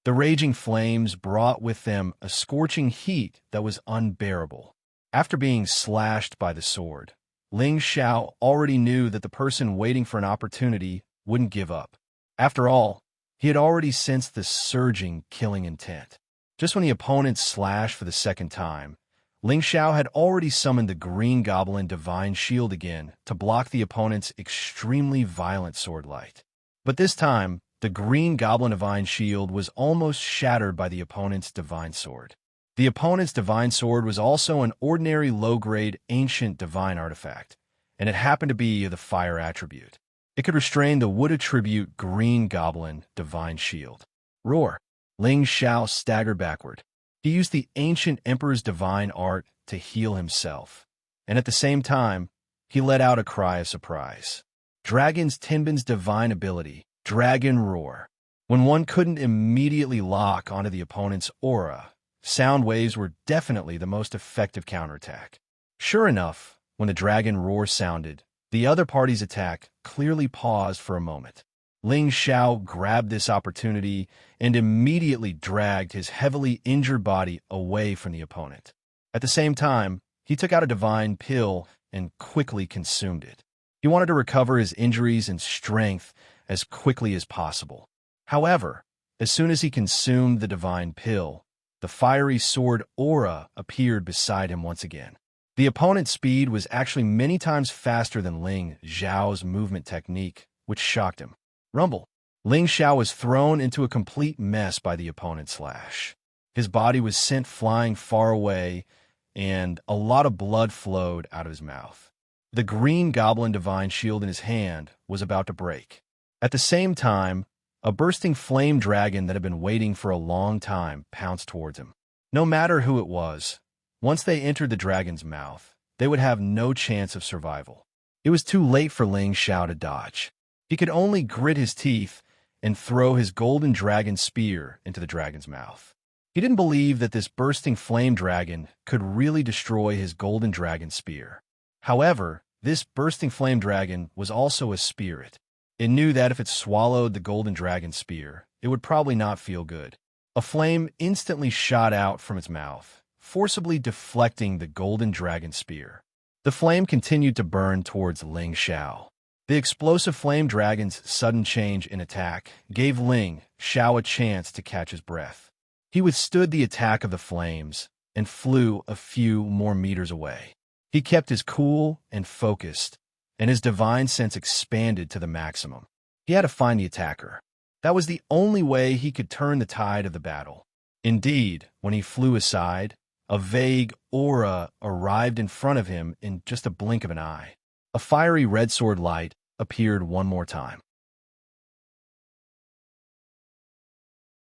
The raging flames brought with them a scorching heat that was unbearable. After being slashed by the sword, Ling Xiao already knew that the person waiting for an opportunity wouldn't give up. After all, he had already sensed the surging, killing intent. Just when the opponent slashed for the second time, Ling Xiao had already summoned the Green Goblin Divine Shield again to block the opponent's extremely violent sword light. But this time, the Green Goblin Divine Shield was almost shattered by the opponent's Divine Sword. The opponent's Divine Sword was also an ordinary low-grade ancient divine artifact, and it happened to be of the fire attribute. It could restrain the wood attribute Green Goblin Divine Shield. Roar! Ling Xiao staggered backward. He used the ancient emperor's divine art to heal himself, and at the same time, he let out a cry of surprise. Dragon's Tenbin's divine ability, Dragon Roar. When one couldn't immediately lock onto the opponent's aura, sound waves were definitely the most effective counterattack. Sure enough, when the Dragon Roar sounded, the other party's attack clearly paused for a moment. Ling Xiao grabbed this opportunity and immediately dragged his heavily injured body away from the opponent. At the same time, he took out a divine pill and quickly consumed it. He wanted to recover his injuries and strength as quickly as possible. However, as soon as he consumed the divine pill, the fiery sword aura appeared beside him once again. The opponent's speed was actually many times faster than Ling Xiao's movement technique, which shocked him. Rumble. Ling Xiao was thrown into a complete mess by the opponent's slash. His body was sent flying far away, and a lot of blood flowed out of his mouth. The Green Goblin Divine Shield in his hand was about to break. At the same time, a bursting flame dragon that had been waiting for a long time pounced towards him. No matter who it was, once they entered the dragon's mouth, they would have no chance of survival. It was too late for Ling Xiao to dodge. He could only grit his teeth and throw his golden dragon spear into the dragon's mouth. He didn't believe that this bursting flame dragon could really destroy his golden dragon spear. However, this bursting flame dragon was also a spirit. It knew that if it swallowed the golden dragon spear, it would probably not feel good. A flame instantly shot out from its mouth, forcibly deflecting the golden dragon spear. The flame continued to burn towards Ling Xiao. The explosive flame dragon's sudden change in attack gave Ling Xiao a chance to catch his breath. He withstood the attack of the flames and flew a few more meters away. He kept his cool and focused, and his divine sense expanded to the maximum. He had to find the attacker. That was the only way he could turn the tide of the battle. Indeed, when he flew aside, a vague aura arrived in front of him in just a blink of an eye. A fiery red sword light appeared one more time.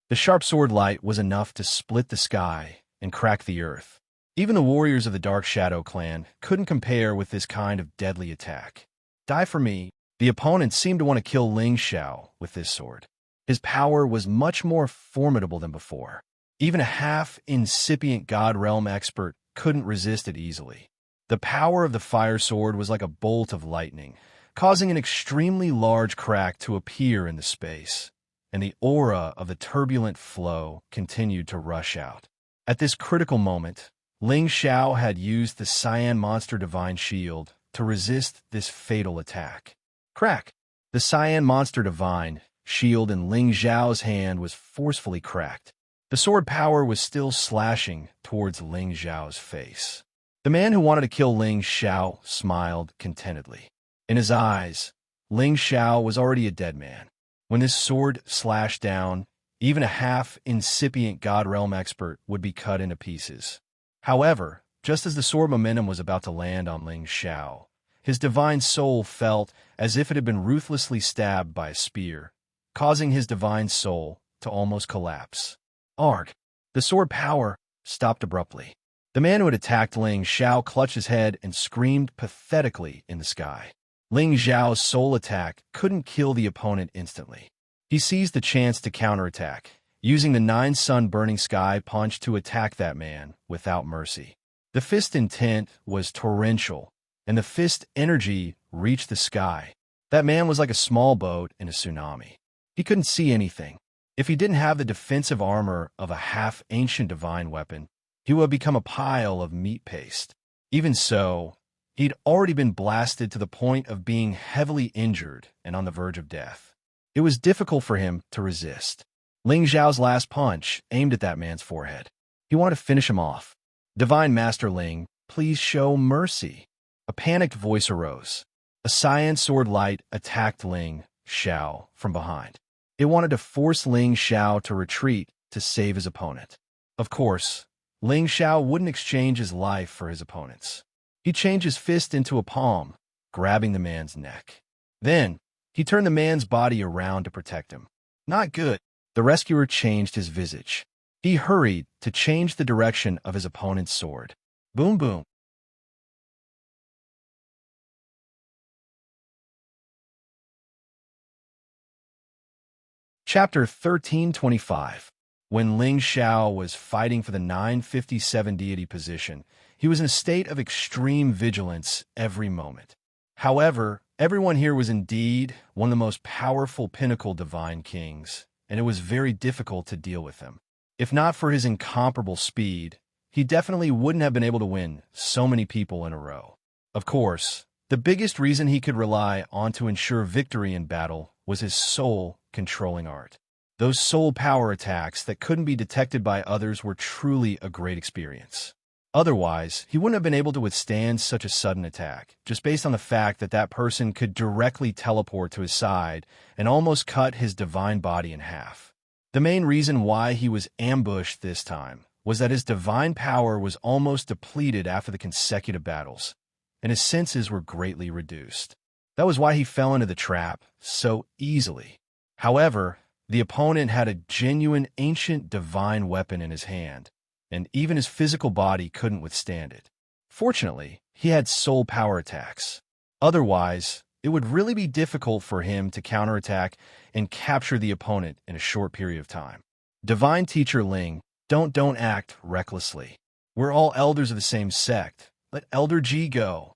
The sharp sword light was enough to split the sky and crack the earth. Even the warriors of the Dark Shadow clan couldn't compare with this kind of deadly attack. Die for me. The opponent seemed to want to kill Ling Xiao with this sword. His power was much more formidable than before. Even a half-incipient God Realm expert couldn't resist it easily. The power of the fire sword was like a bolt of lightning, causing an extremely large crack to appear in the space, and the aura of the turbulent flow continued to rush out. At this critical moment, Ling Xiao had used the Cyan Monster Divine Shield to resist this fatal attack. Crack! The Cyan Monster Divine Shield in Ling Xiao's hand was forcefully cracked. The sword power was still slashing towards Ling Xiao's face. The man who wanted to kill Ling Xiao smiled contentedly. In his eyes, Ling Xiao was already a dead man. When this sword slashed down, even a half-incipient God Realm expert would be cut into pieces. However, just as the sword momentum was about to land on Ling Xiao, his divine soul felt as if it had been ruthlessly stabbed by a spear, causing his divine soul to almost collapse. Arg! The sword power stopped abruptly. The man who had attacked Ling Xiao clutched his head and screamed pathetically in the sky. Ling Xiao's soul attack couldn't kill the opponent instantly. He seized the chance to counterattack, using the 9-sun burning sky punch to attack that man without mercy. The fist intent was torrential, and the fist energy reached the sky. That man was like a small boat in a tsunami. He couldn't see anything. If he didn't have the defensive armor of a half-ancient divine weapon, he would have become a pile of meat paste. Even so, he'd already been blasted to the point of being heavily injured and on the verge of death. It was difficult for him to resist. Ling Xiao's last punch aimed at that man's forehead. He wanted to finish him off. Divine Master Ling, please show mercy. A panicked voice arose. A cyan sword light attacked Ling Xiao from behind. It wanted to force Ling Xiao to retreat to save his opponent. Of course, Ling Xiao wouldn't exchange his life for his opponent's. He changed his fist into a palm, grabbing the man's neck. Then, he turned the man's body around to protect him. Not good. The rescuer changed his visage. He hurried to change the direction of his opponent's sword. Boom boom. Chapter 1325. When Ling Xiao was fighting for the 957 deity position, he was in a state of extreme vigilance every moment. However, everyone here was indeed one of the most powerful pinnacle divine kings, and it was very difficult to deal with him. If not for his incomparable speed, he definitely wouldn't have been able to win so many people in a row. Of course, the biggest reason he could rely on to ensure victory in battle was his soul-controlling art. Those soul power attacks that couldn't be detected by others were truly a great experience. Otherwise, he wouldn't have been able to withstand such a sudden attack, just based on the fact that that person could directly teleport to his side and almost cut his divine body in half. The main reason why he was ambushed this time was that his divine power was almost depleted after the consecutive battles, and his senses were greatly reduced. That was why he fell into the trap so easily. However, the opponent had a genuine ancient divine weapon in his hand, and even his physical body couldn't withstand it. Fortunately, he had soul power attacks. Otherwise, it would really be difficult for him to counterattack and capture the opponent in a short period of time. Divine Teacher Ling, don't act recklessly. We're all elders of the same sect. Let Elder Ji go.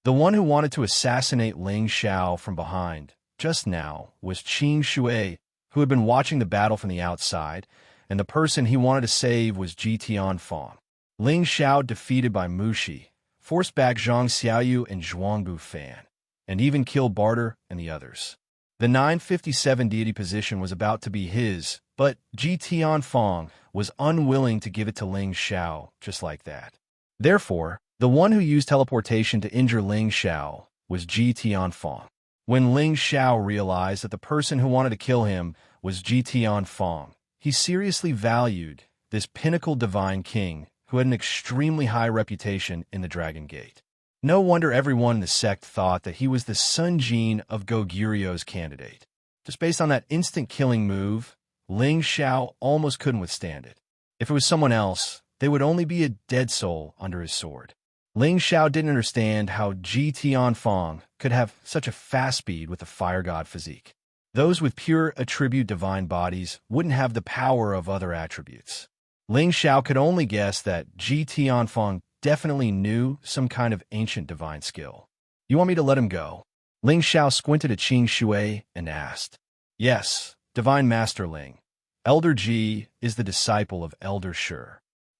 The one who wanted to assassinate Ling Xiao from behind just now was Qing Shui, who had been watching the battle from the outside, and the person he wanted to save was Ji Tianfang. Ling Xiao, defeated by Mushi, forced back Zhang Xiaoyu and Zhuangbu Fan, and even killed Barter and the others. The 957 deity position was about to be his, but Ji Tianfang was unwilling to give it to Ling Xiao just like that. Therefore, the one who used teleportation to injure Ling Xiao was Ji Tianfang. When Ling Xiao realized that the person who wanted to kill him was Ji Tianfang, he seriously valued this pinnacle divine king who had an extremely high reputation in the Dragon Gate. No wonder everyone in the sect thought that he was the Sun Jin of Goguryu's candidate. Just based on that instant killing move, Ling Xiao almost couldn't withstand it. If it was someone else, they would only be a dead soul under his sword. Ling Xiao didn't understand how Ji Tianfang could have such a fast speed with a fire god physique. Those with pure attribute divine bodies wouldn't have the power of other attributes. Ling Xiao could only guess that Ji Tianfang definitely knew some kind of ancient divine skill. You want me to let him go? Ling Xiao squinted at Qing Shui and asked. Yes, Divine Master Ling. Elder Ji is the disciple of Elder Shi.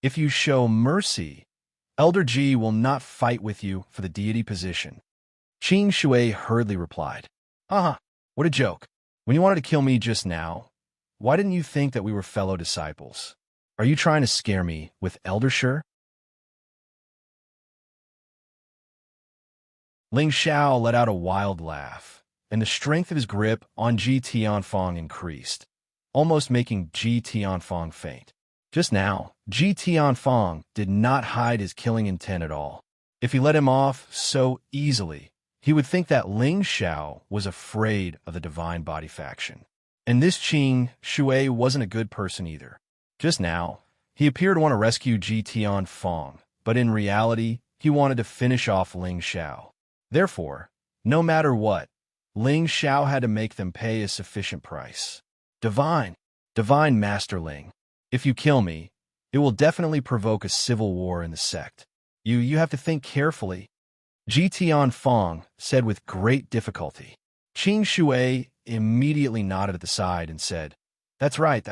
If you show mercy, Elder Ji will not fight with you for the deity position. Qing Shui hurriedly replied. What a joke. When you wanted to kill me just now, why didn't you think that we were fellow disciples? Are you trying to scare me with Elder Shi? Ling Xiao let out a wild laugh, and the strength of his grip on Ji Tianfang increased, almost making Ji Tianfang faint. Just now, Ji Tianfang did not hide his killing intent at all. If he let him off so easily, he would think that Ling Xiao was afraid of the Divine Body faction. And this Qing Shui wasn't a good person either. Just now, he appeared to want to rescue Ji Tianfang, but in reality, he wanted to finish off Ling Xiao. Therefore, no matter what, Ling Xiao had to make them pay a sufficient price. Divine Master Ling, if you kill me, it will definitely provoke a civil war in the sect. You have to think carefully, Ji Tianfang said with great difficulty. Qing Shui immediately nodded at the side and said, That's right.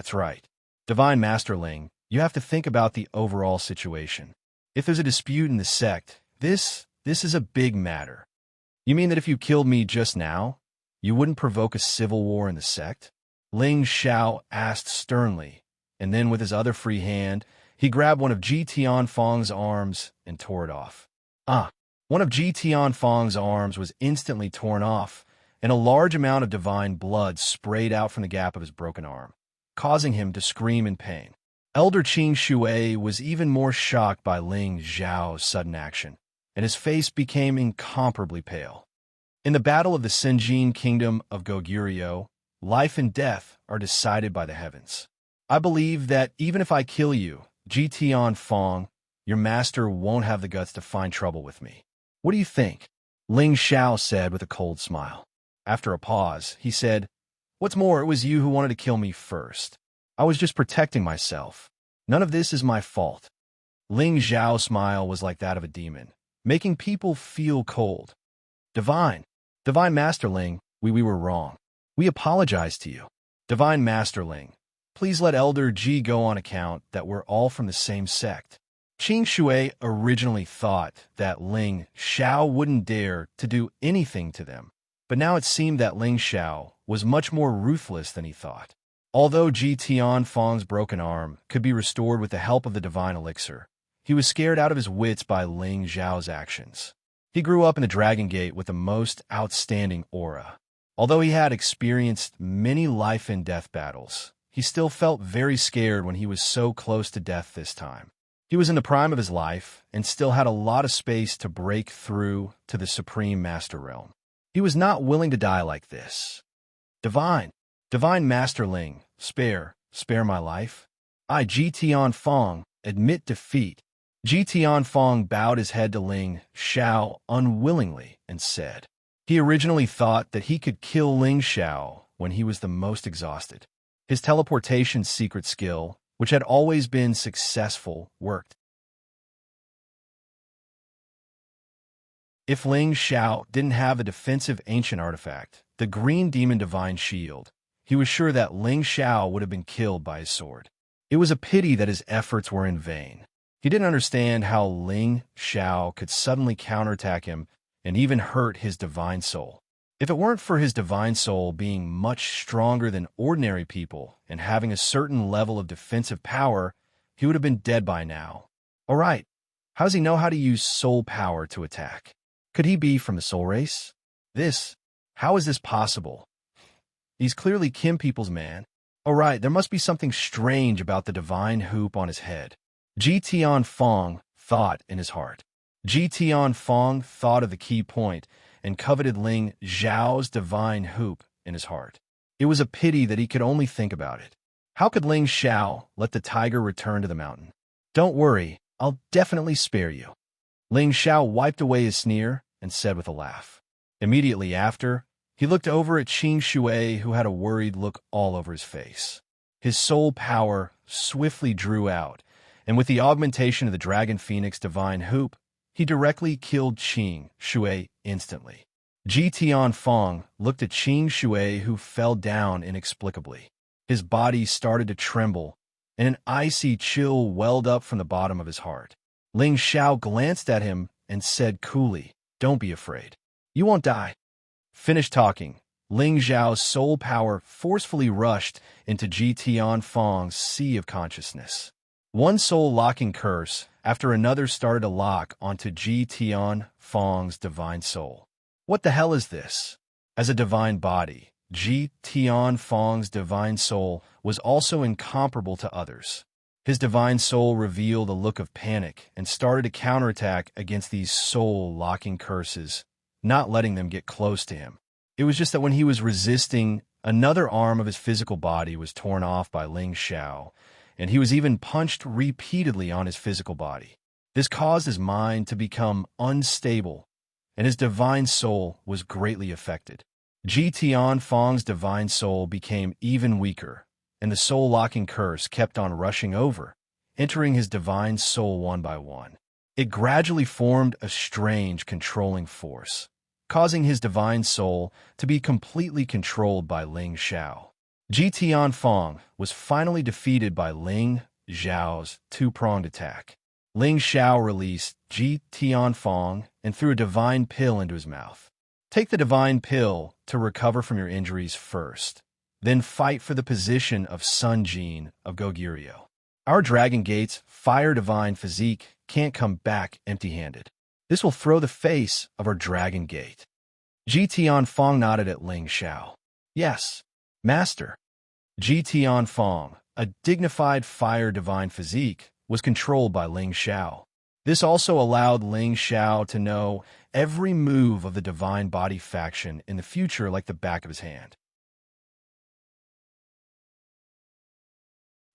Divine Master Ling, you have to think about the overall situation. If there's a dispute in the sect, this is a big matter. You mean that if you killed me just now, you wouldn't provoke a civil war in the sect? Ling Xiao asked sternly, and then with his other free hand, he grabbed one of Ji Tianfang's arms and tore it off. One of Ji Tianfang's arms was instantly torn off, and a large amount of divine blood sprayed out from the gap of his broken arm, causing him to scream in pain. Elder Qing Shui was even more shocked by Ling Xiao's sudden action, and his face became incomparably pale. In the battle of the Sinjin kingdom of Goguryeo, life and death are decided by the heavens. I believe that even if I kill you, Ji Tianfang, your master won't have the guts to find trouble with me. What do you think? Ling Xiao said with a cold smile. After a pause, he said, What's more, it was you who wanted to kill me first. I was just protecting myself. None of this is my fault. Ling Xiao's smile was like that of a demon, making people feel cold. Divine Master Ling, we were wrong. We apologize to you. Divine Master Ling, please let Elder Ji go on account that we're all from the same sect. Qing Shui originally thought that Ling Xiao wouldn't dare to do anything to them, but now it seemed that Ling Xiao was much more ruthless than he thought. Although Ji Tianfang's broken arm could be restored with the help of the divine elixir, he was scared out of his wits by Ling Xiao's actions. He grew up in the Dragon Gate with the most outstanding aura. Although he had experienced many life and death battles, he still felt very scared when he was so close to death this time. He was in the prime of his life and still had a lot of space to break through to the Supreme Master Realm. He was not willing to die like this. Divine Master Ling, spare my life. I, Ji Tianfang, admit defeat. Ji Tianfang bowed his head to Ling Xiao unwillingly and said, He originally thought that he could kill Ling Xiao when he was the most exhausted. His teleportation secret skill, which had always been successful, worked. If Ling Xiao didn't have a defensive ancient artifact, the Green Demon Divine Shield, he was sure that Ling Xiao would have been killed by his sword. It was a pity that his efforts were in vain. He didn't understand how Ling Xiao could suddenly counterattack him and even hurt his divine soul. If it weren't for his divine soul being much stronger than ordinary people and having a certain level of defensive power, he would have been dead by now. All right, how does he know how to use soul power to attack? Could he be from the soul race? How is this possible? He's clearly Kim people's man. All right, there must be something strange about the divine hoop on his head. Ji Tianfeng thought in his heart. Ji Tianfeng thought of the key point and coveted Ling Zhao's divine hoop in his heart. It was a pity that he could only think about it. How could Ling Zhao let the tiger return to the mountain? Don't worry, I'll definitely spare you. Ling Zhao wiped away his sneer and said with a laugh. Immediately after, he looked over at Qing Shui, who had a worried look all over his face. His soul power swiftly drew out, and with the augmentation of the Dragon Phoenix Divine Hoop, he directly killed Qing Shui instantly. Ji Tianfeng looked at Qing Shui, who fell down inexplicably. His body started to tremble, and an icy chill welled up from the bottom of his heart. Ling Zhao glanced at him and said coolly, "Don't be afraid. You won't die." Finished talking, Ling Zhao's soul power forcefully rushed into Ji Tianfeng's sea of consciousness. One soul-locking curse after another started to lock onto Ji Tianfeng's divine soul. What the hell is this? As a divine body, Ji Tianfeng's divine soul was also incomparable to others. His divine soul revealed a look of panic and started to counterattack against these soul-locking curses, not letting them get close to him. It was just that when he was resisting, another arm of his physical body was torn off by Ling Zhao, and he was even punched repeatedly on his physical body. This caused his mind to become unstable, and his divine soul was greatly affected. Ji Tianfeng's divine soul became even weaker, and the soul-locking curse kept on rushing over, entering his divine soul one by one. It gradually formed a strange controlling force, causing his divine soul to be completely controlled by Ling Zhao. Ji Tianfeng was finally defeated by Ling Zhao's two-pronged attack. Ling Zhao released Ji Tianfeng and threw a divine pill into his mouth. Take the divine pill to recover from your injuries first, then fight for the position of Sun Jin of Goguryeo. Our Dragon Gate's fire divine physique can't come back empty-handed. This will throw the face of our Dragon Gate. Ji Tianfeng nodded at Ling Zhao. Yes, Master. Ji Tianfeng, a dignified fire divine physique, was controlled by Ling Zhao. This also allowed Ling Zhao to know every move of the divine body faction in the future like the back of his hand.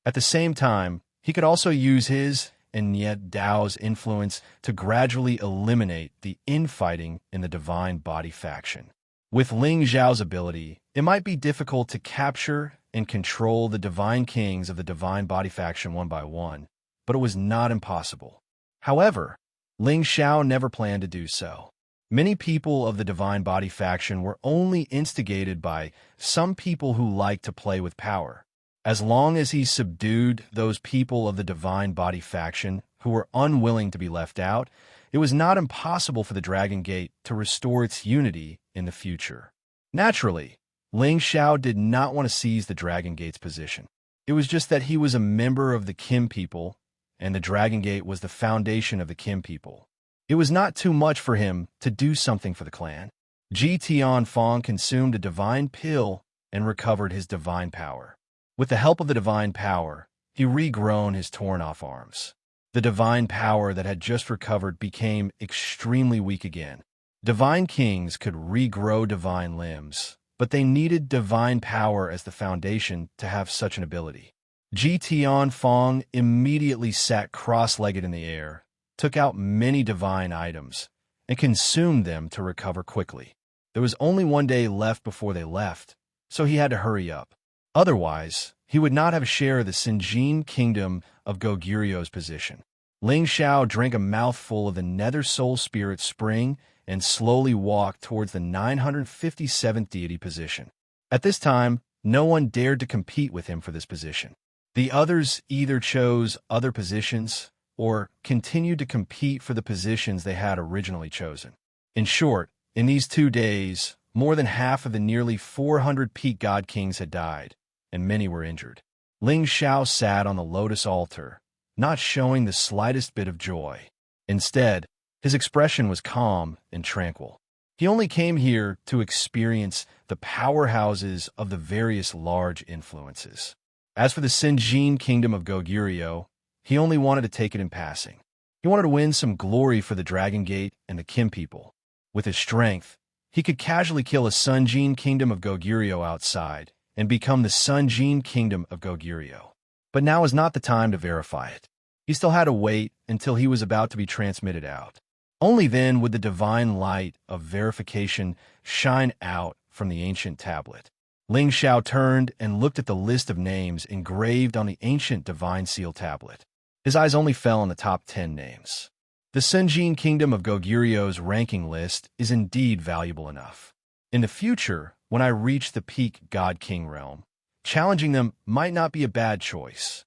At the same time, he could also use his and yet Dao's influence to gradually eliminate the infighting in the divine body faction. With Ling Zhao's ability, it might be difficult to capture and control the divine kings of the divine body faction one by one, but it was not impossible. However, Ling Zhao never planned to do so. Many people of the divine body faction were only instigated by some people who liked to play with power. As long as he subdued those people of the divine body faction who were unwilling to be left out, it was not impossible for the Dragon Gate to restore its unity in the future. Naturally, Ling Zhao did not want to seize the Dragon Gate's position. It was just that he was a member of the Kim people, and the Dragon Gate was the foundation of the Kim people. It was not too much for him to do something for the clan. Ji Tianfeng consumed a divine pill and recovered his divine power. With the help of the divine power, he regrown his torn-off arms. The divine power that had just recovered became extremely weak again. Divine kings could regrow divine limbs, but they needed divine power as the foundation to have such an ability. Ji Tianfeng immediately sat cross-legged in the air, took out many divine items, and consumed them to recover quickly. There was only one day left before they left, so he had to hurry up. Otherwise, he would not have a share of the Sinjin kingdom of Goguryo's position. Ling Zhao drank a mouthful of the Nether Soul Spirit Spring and slowly walked towards the 957th deity position. At this time, no one dared to compete with him for this position. The others either chose other positions or continued to compete for the positions they had originally chosen. In short, in these 2 days, more than half of the nearly 400 peak god kings had died, and many were injured. Ling Zhao sat on the lotus altar, not showing the slightest bit of joy. Instead, his expression was calm and tranquil. He only came here to experience the powerhouses of the various large influences. As for the Sinjin kingdom of Goguryeo, he only wanted to take it in passing. He wanted to win some glory for the Dragon Gate and the Kim people. With his strength, he could casually kill a Sunjin kingdom of Goguryeo outside and become the Sunjin kingdom of Goguryeo. But now is not the time to verify it. He still had to wait until he was about to be transmitted out. Only then would the divine light of verification shine out from the ancient tablet. Ling Xiao turned and looked at the list of names engraved on the ancient divine seal tablet. His eyes only fell on the top 10 names. The Sunjin kingdom of Goguryo's ranking list is indeed valuable enough. In the future, when I reach the peak God King realm, challenging them might not be a bad choice.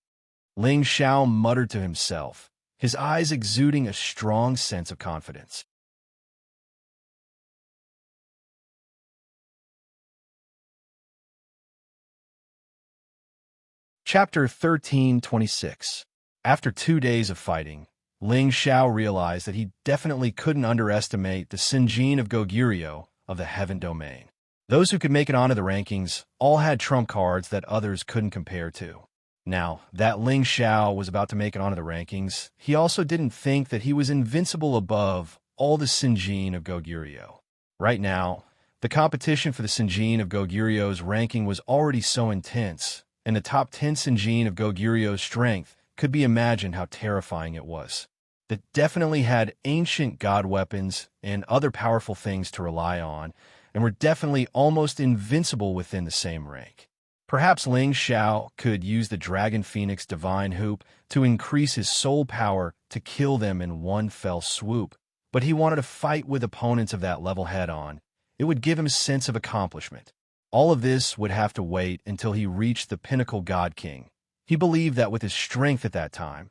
Ling Xiao muttered to himself, his eyes exuding a strong sense of confidence. Chapter 1326. After 2 days of fighting, Ling Xiao realized that he definitely couldn't underestimate the Sinjin of Goguryeo of the Heaven Domain. Those who could make it onto the rankings all had trump cards that others couldn't compare to. Now, that Ling Xiao was about to make it onto the rankings, he also didn't think that he was invincible above all the Sinjin of Goguryeo. Right now, the competition for the Sinjin of Goguryo's ranking was already so intense, and the top 10 Sinjin of Goguryo's strength could be imagined how terrifying it was. That definitely had ancient god weapons and other powerful things to rely on, and were definitely almost invincible within the same rank. Perhaps Ling Xiao could use the Dragon Phoenix Divine Hoop to increase his soul power to kill them in one fell swoop, but he wanted to fight with opponents of that level head-on. It would give him a sense of accomplishment. All of this would have to wait until he reached the pinnacle God King. He believed that with his strength at that time,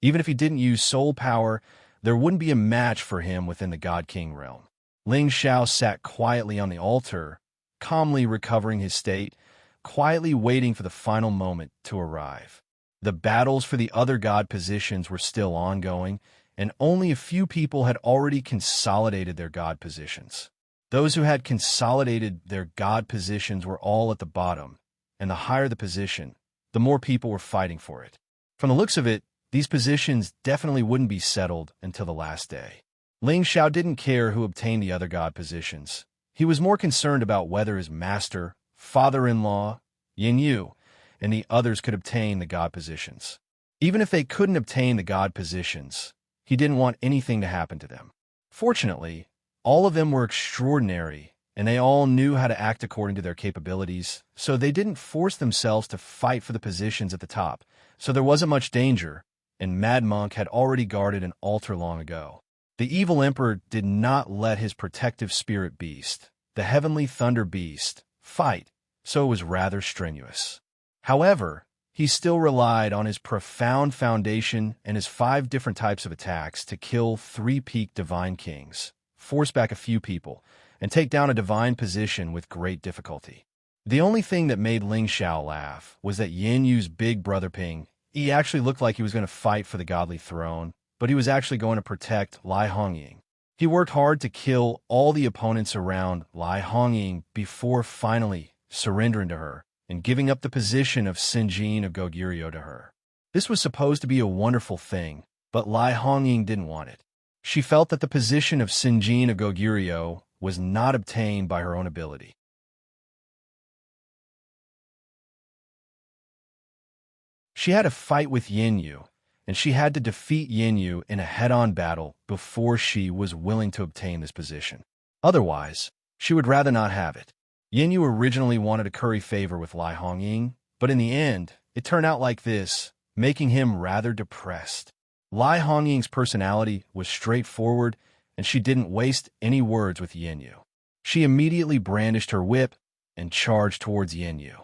even if he didn't use soul power, there wouldn't be a match for him within the God King realm. Ling Xiao sat quietly on the altar, calmly recovering his state, quietly waiting for the final moment to arrive. The battles for the other god positions were still ongoing, and only a few people had already consolidated their god positions. Those who had consolidated their god positions were all at the bottom, and the higher the position, the more people were fighting for it. From the looks of it, these positions definitely wouldn't be settled until the last day. Ling Xiao didn't care who obtained the other god positions. He was more concerned about whether his master, father-in-law, Yin Yu, and the others could obtain the god positions. Even if they couldn't obtain the god positions, he didn't want anything to happen to them. Fortunately, all of them were extraordinary, and they all knew how to act according to their capabilities, so they didn't force themselves to fight for the positions at the top, so there wasn't much danger, and Mad Monk had already guarded an altar long ago. The evil emperor did not let his protective spirit beast, the heavenly thunder beast, fight, so it was rather strenuous. However, he still relied on his profound foundation and his 5 different types of attacks to kill 3 peak divine kings, force back a few people, and take down a divine position with great difficulty. The only thing that made Ling Xiao laugh was that Yin Yu's big brother Ping, he actually looked like he was going to fight for the godly throne, but he was actually going to protect Lai Hongying. He worked hard to kill all the opponents around Lai Hongying before finally surrendering to her and giving up the position of Sinjin of Goguryeo to her. This was supposed to be a wonderful thing, but Lai Hongying didn't want it. She felt that the position of Sinjin of Goguryeo was not obtained by her own ability. She had a fight with Yin Yu, and she had to defeat Yin Yu in a head-on battle before she was willing to obtain this position. Otherwise, she would rather not have it. Yin Yu originally wanted to curry favor with Lai Hongying, but in the end, it turned out like this, making him rather depressed. Lai Hongying's personality was straightforward, and she didn't waste any words with Yin Yu. She immediately brandished her whip and charged towards Yin Yu.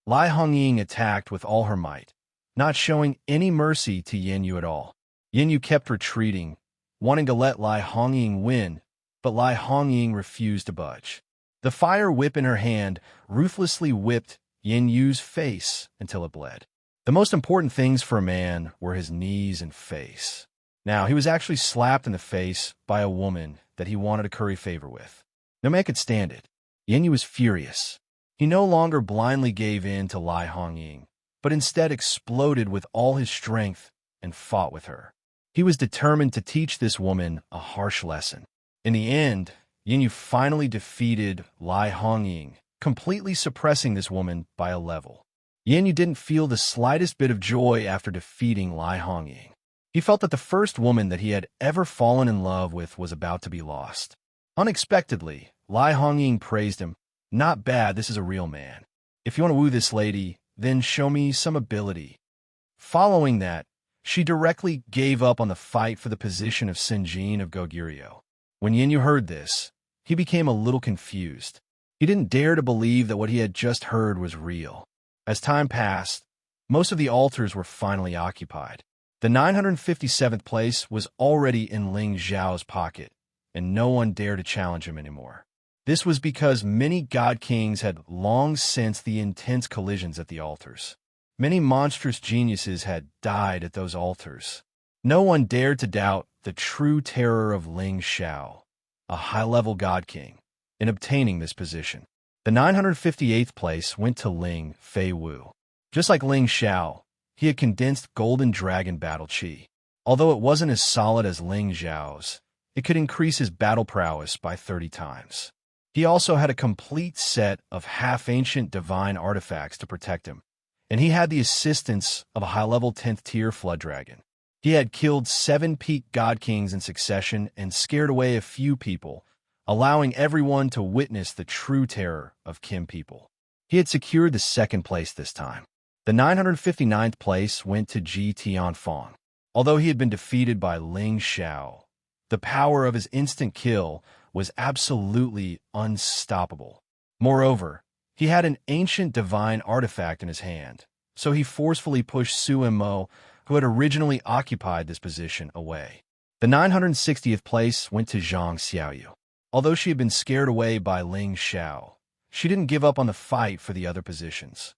Lai Hongying attacked with all her might, not showing any mercy to Yin Yu at all. Yin Yu kept retreating, wanting to let Lai Hongying win, but Lai Hongying refused to budge. The fire whip in her hand ruthlessly whipped Yin Yu's face until it bled. The most important things for a man were his knees and face. Now, he was actually slapped in the face by a woman that he wanted to curry favor with. No man could stand it. Yin Yu was furious. He no longer blindly gave in to Lai Hongying, but instead exploded with all his strength and fought with her. He was determined to teach this woman a harsh lesson. In the end, Yin Yu finally defeated Lai Hongying, completely suppressing this woman by a level. Yin Yu didn't feel the slightest bit of joy after defeating Lai Hongying. He felt that the first woman that he had ever fallen in love with was about to be lost. Unexpectedly, Lai Hongying praised him. "Not bad, this is a real man. If you want to woo this lady, then show me some ability." Following that, she directly gave up on the fight for the position of Senjin of Goguryeo. When Yin Yu heard this, he became a little confused. He didn't dare to believe that what he had just heard was real. As time passed, most of the altars were finally occupied. The 957th place was already in Ling Zhao's pocket, and no one dared to challenge him anymore. This was because many god kings had long sensed the intense collisions at the altars. Many monstrous geniuses had died at those altars. No one dared to doubt the true terror of Ling Zhao, a high-level god king, in obtaining this position. The 958th place went to Ling Feiwu. Just like Ling Zhao, he had condensed Golden Dragon Battle Chi. Although it wasn't as solid as Ling Zhao's, it could increase his battle prowess by 30 times. He also had a complete set of half-ancient divine artifacts to protect him, and he had the assistance of a high-level 10th tier Flood Dragon. He had killed 7 peak god kings in succession and scared away a few people, allowing everyone to witness the true terror of Kim people. He had secured the 2nd place this time. The 959th place went to Ji Tianfang. Although he had been defeated by Ling Zhao, the power of his instant kill was absolutely unstoppable. Moreover, he had an ancient divine artifact in his hand, so he forcefully pushed Su Mo, who had originally occupied this position, away. The 960th place went to Zhang Xiaoyu. Although she had been scared away by Ling Zhao, she didn't give up on the fight for the other positions.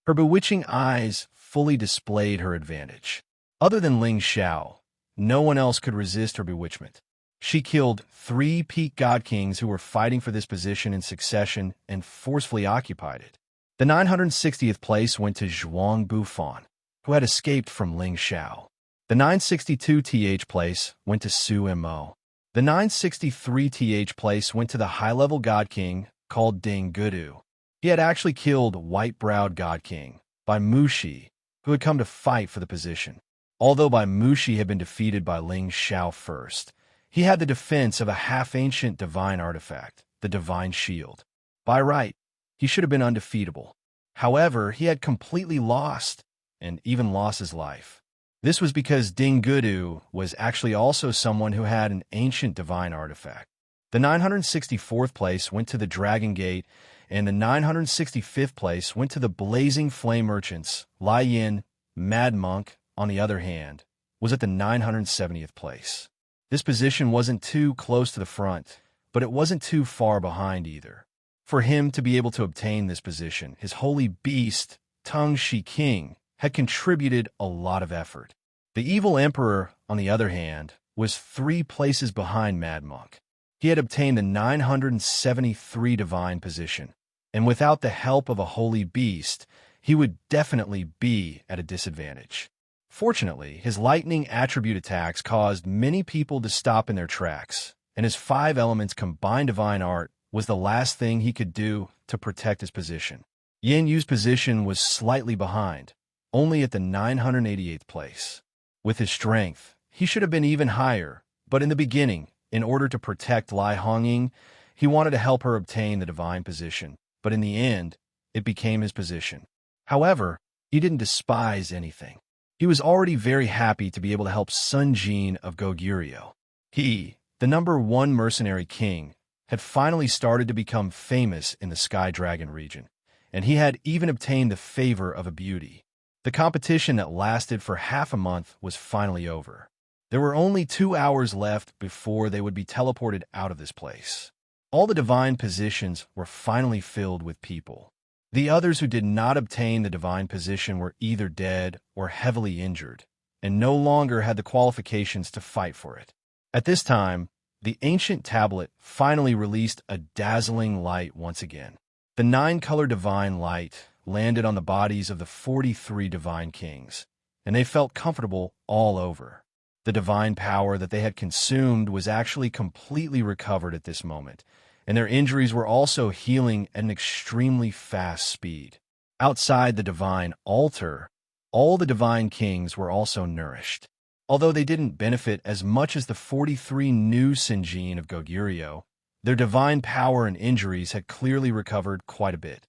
Her bewitching eyes fully displayed her advantage. Other than Ling Zhao, no one else could resist her bewitchment. She killed 3 peak god kings who were fighting for this position in succession and forcefully occupied it. The 960th place went to Zhuang Bufan, who had escaped from Ling Zhao. The 962th place went to Su Mo. The 963th place went to the high-level god king called Ding Gudu. He had actually killed White-Browed God King, Bai Mushi, who had come to fight for the position. Although Bai Mushi had been defeated by Ling Zhao first, he had the defense of a half-ancient divine artifact, the Divine Shield. By right, he should have been undefeatable. However, he had completely lost, and even lost his life. This was because Ding Gudu was actually also someone who had an ancient divine artifact. The 964th place went to the Dragon Gate, and the 965th place went to the Blazing Flame Merchants. Lai Yin, Mad Monk, on the other hand, was at the 970th place. This position wasn't too close to the front, but it wasn't too far behind either. For him to be able to obtain this position, his holy beast, Tung Shi King, had contributed a lot of effort. The evil emperor, on the other hand, was 3 places behind Mad Monk. He had obtained the 973 divine position, and without the help of a holy beast, he would definitely be at a disadvantage. Fortunately, his lightning attribute attacks caused many people to stop in their tracks, and his 5 elements combined divine art was the last thing he could do to protect his position. Yin Yu's position was slightly behind, only at the 988th place. With his strength, he should have been even higher, but in the beginning, in order to protect Lai Hongying, he wanted to help her obtain the divine position, but in the end, it became his position. However, he didn't despise anything. He was already very happy to be able to help Sun Jin of Goguryeo. He, the #1 mercenary king, had finally started to become famous in the Sky Dragon region, and he had even obtained the favor of a beauty. The competition that lasted for half a month was finally over. There were only 2 hours left before they would be teleported out of this place. All the divine positions were finally filled with people. The others who did not obtain the divine position were either dead or heavily injured, and no longer had the qualifications to fight for it. At this time, the ancient tablet finally released a dazzling light once again. The 9-color divine light landed on the bodies of the 43 divine kings, and they felt comfortable all over. The divine power that they had consumed was actually completely recovered at this moment, and their injuries were also healing at an extremely fast speed. Outside the divine altar, all the divine kings were also nourished. Although they didn't benefit as much as the 43 new Sinjin of Goguryeo, their divine power and injuries had clearly recovered quite a bit.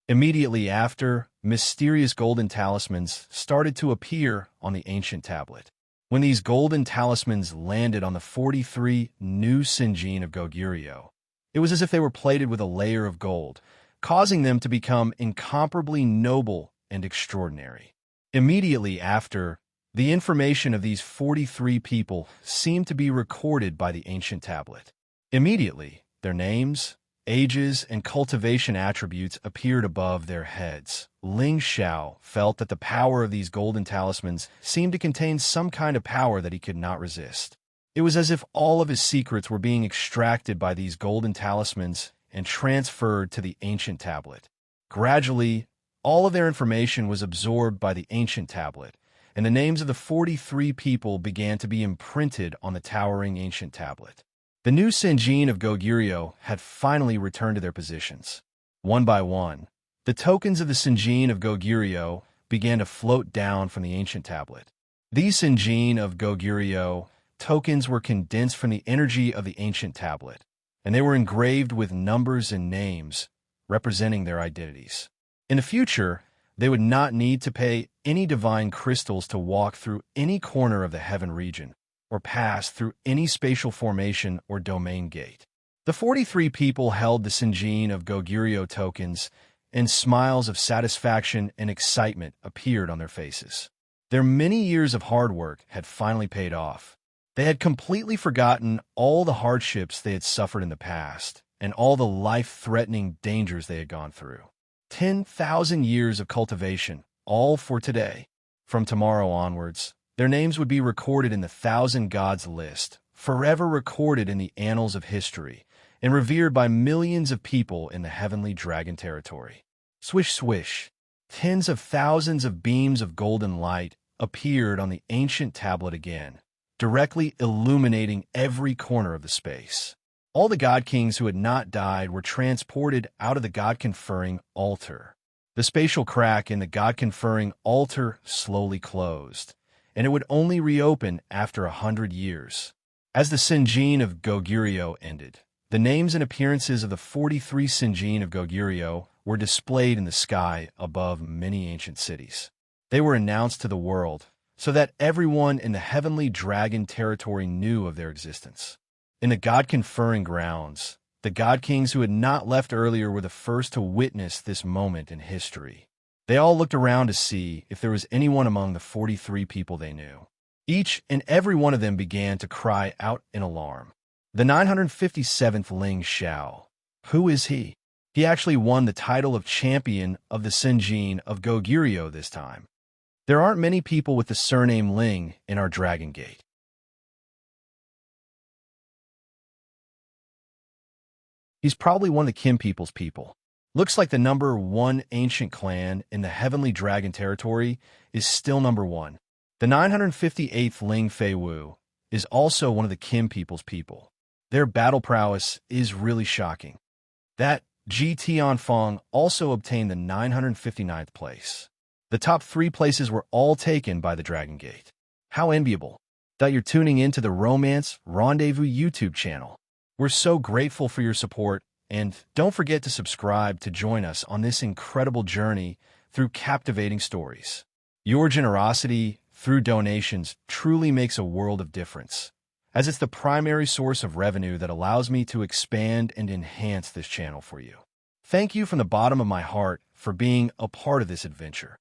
Immediately after, mysterious golden talismans started to appear on the ancient tablet. When these golden talismans landed on the 43 new Sinjin of Goguryeo, it was as if they were plated with a layer of gold, causing them to become incomparably noble and extraordinary. Immediately after, the information of these 43 people seemed to be recorded by the ancient tablet. Immediately, their names, ages, and cultivation attributes appeared above their heads. Ling Xiao felt that the power of these golden talismans seemed to contain some kind of power that he could not resist. It was as if all of his secrets were being extracted by these golden talismans and transferred to the ancient tablet. Gradually, all of their information was absorbed by the ancient tablet, and the names of the 43 people began to be imprinted on the towering ancient tablet. The new Sinjin of Goguryeo had finally returned to their positions. One by one, the tokens of the Sinjin of Goguryeo began to float down from the ancient tablet. These Sinjin of Goguryeo tokens were condensed from the energy of the ancient tablet, and they were engraved with numbers and names representing their identities. In the future, they would not need to pay any divine crystals to walk through any corner of the heaven region or pass through any spatial formation or domain gate. The 43 people held the Sinjin of Goguryeo tokens, and smiles of satisfaction and excitement appeared on their faces. Their many years of hard work had finally paid off. They had completely forgotten all the hardships they had suffered in the past and all the life-threatening dangers they had gone through. 10,000 years of cultivation, all for today. From tomorrow onwards, their names would be recorded in the 1,000 Gods list, forever recorded in the annals of history, and revered by millions of people in the heavenly dragon territory. Swish, swish. Tens of thousands of beams of golden light appeared on the ancient tablet again, directly illuminating every corner of the space. All the god kings who had not died were transported out of the god-conferring altar. The spatial crack in the god-conferring altar slowly closed, and it would only reopen after 100 years. As the Sinjin of Goguryeo ended, the names and appearances of the 43 Sinjin of Goguryeo were displayed in the sky above many ancient cities. They were announced to the world so that everyone in the heavenly dragon territory knew of their existence. In the god-conferring grounds, the god kings who had not left earlier were the first to witness this moment in history. They all looked around to see if there was anyone among the 43 people they knew. Each and every one of them began to cry out in alarm. The 957th Ling Xiao. Who is he? He actually won the title of champion of the Sinjin of Goguryeo this time. There aren't many people with the surname Ling in our Dragon Gate. He's probably one of the Kim people's people. Looks like the number 1 ancient clan in the heavenly dragon territory is still number 1. The 958th Ling Fei Wu is also one of the Kim people's people. Their battle prowess is really shocking. That Ji Tianfeng also obtained the 959th place. The top 3 places were all taken by the Dragon Gate. How enviable that you're tuning into the Romance Rendezvous YouTube channel. We're so grateful for your support, and don't forget to subscribe to join us on this incredible journey through captivating stories. Your generosity through donations truly makes a world of difference, as it's the primary source of revenue that allows me to expand and enhance this channel for you. Thank you from the bottom of my heart for being a part of this adventure.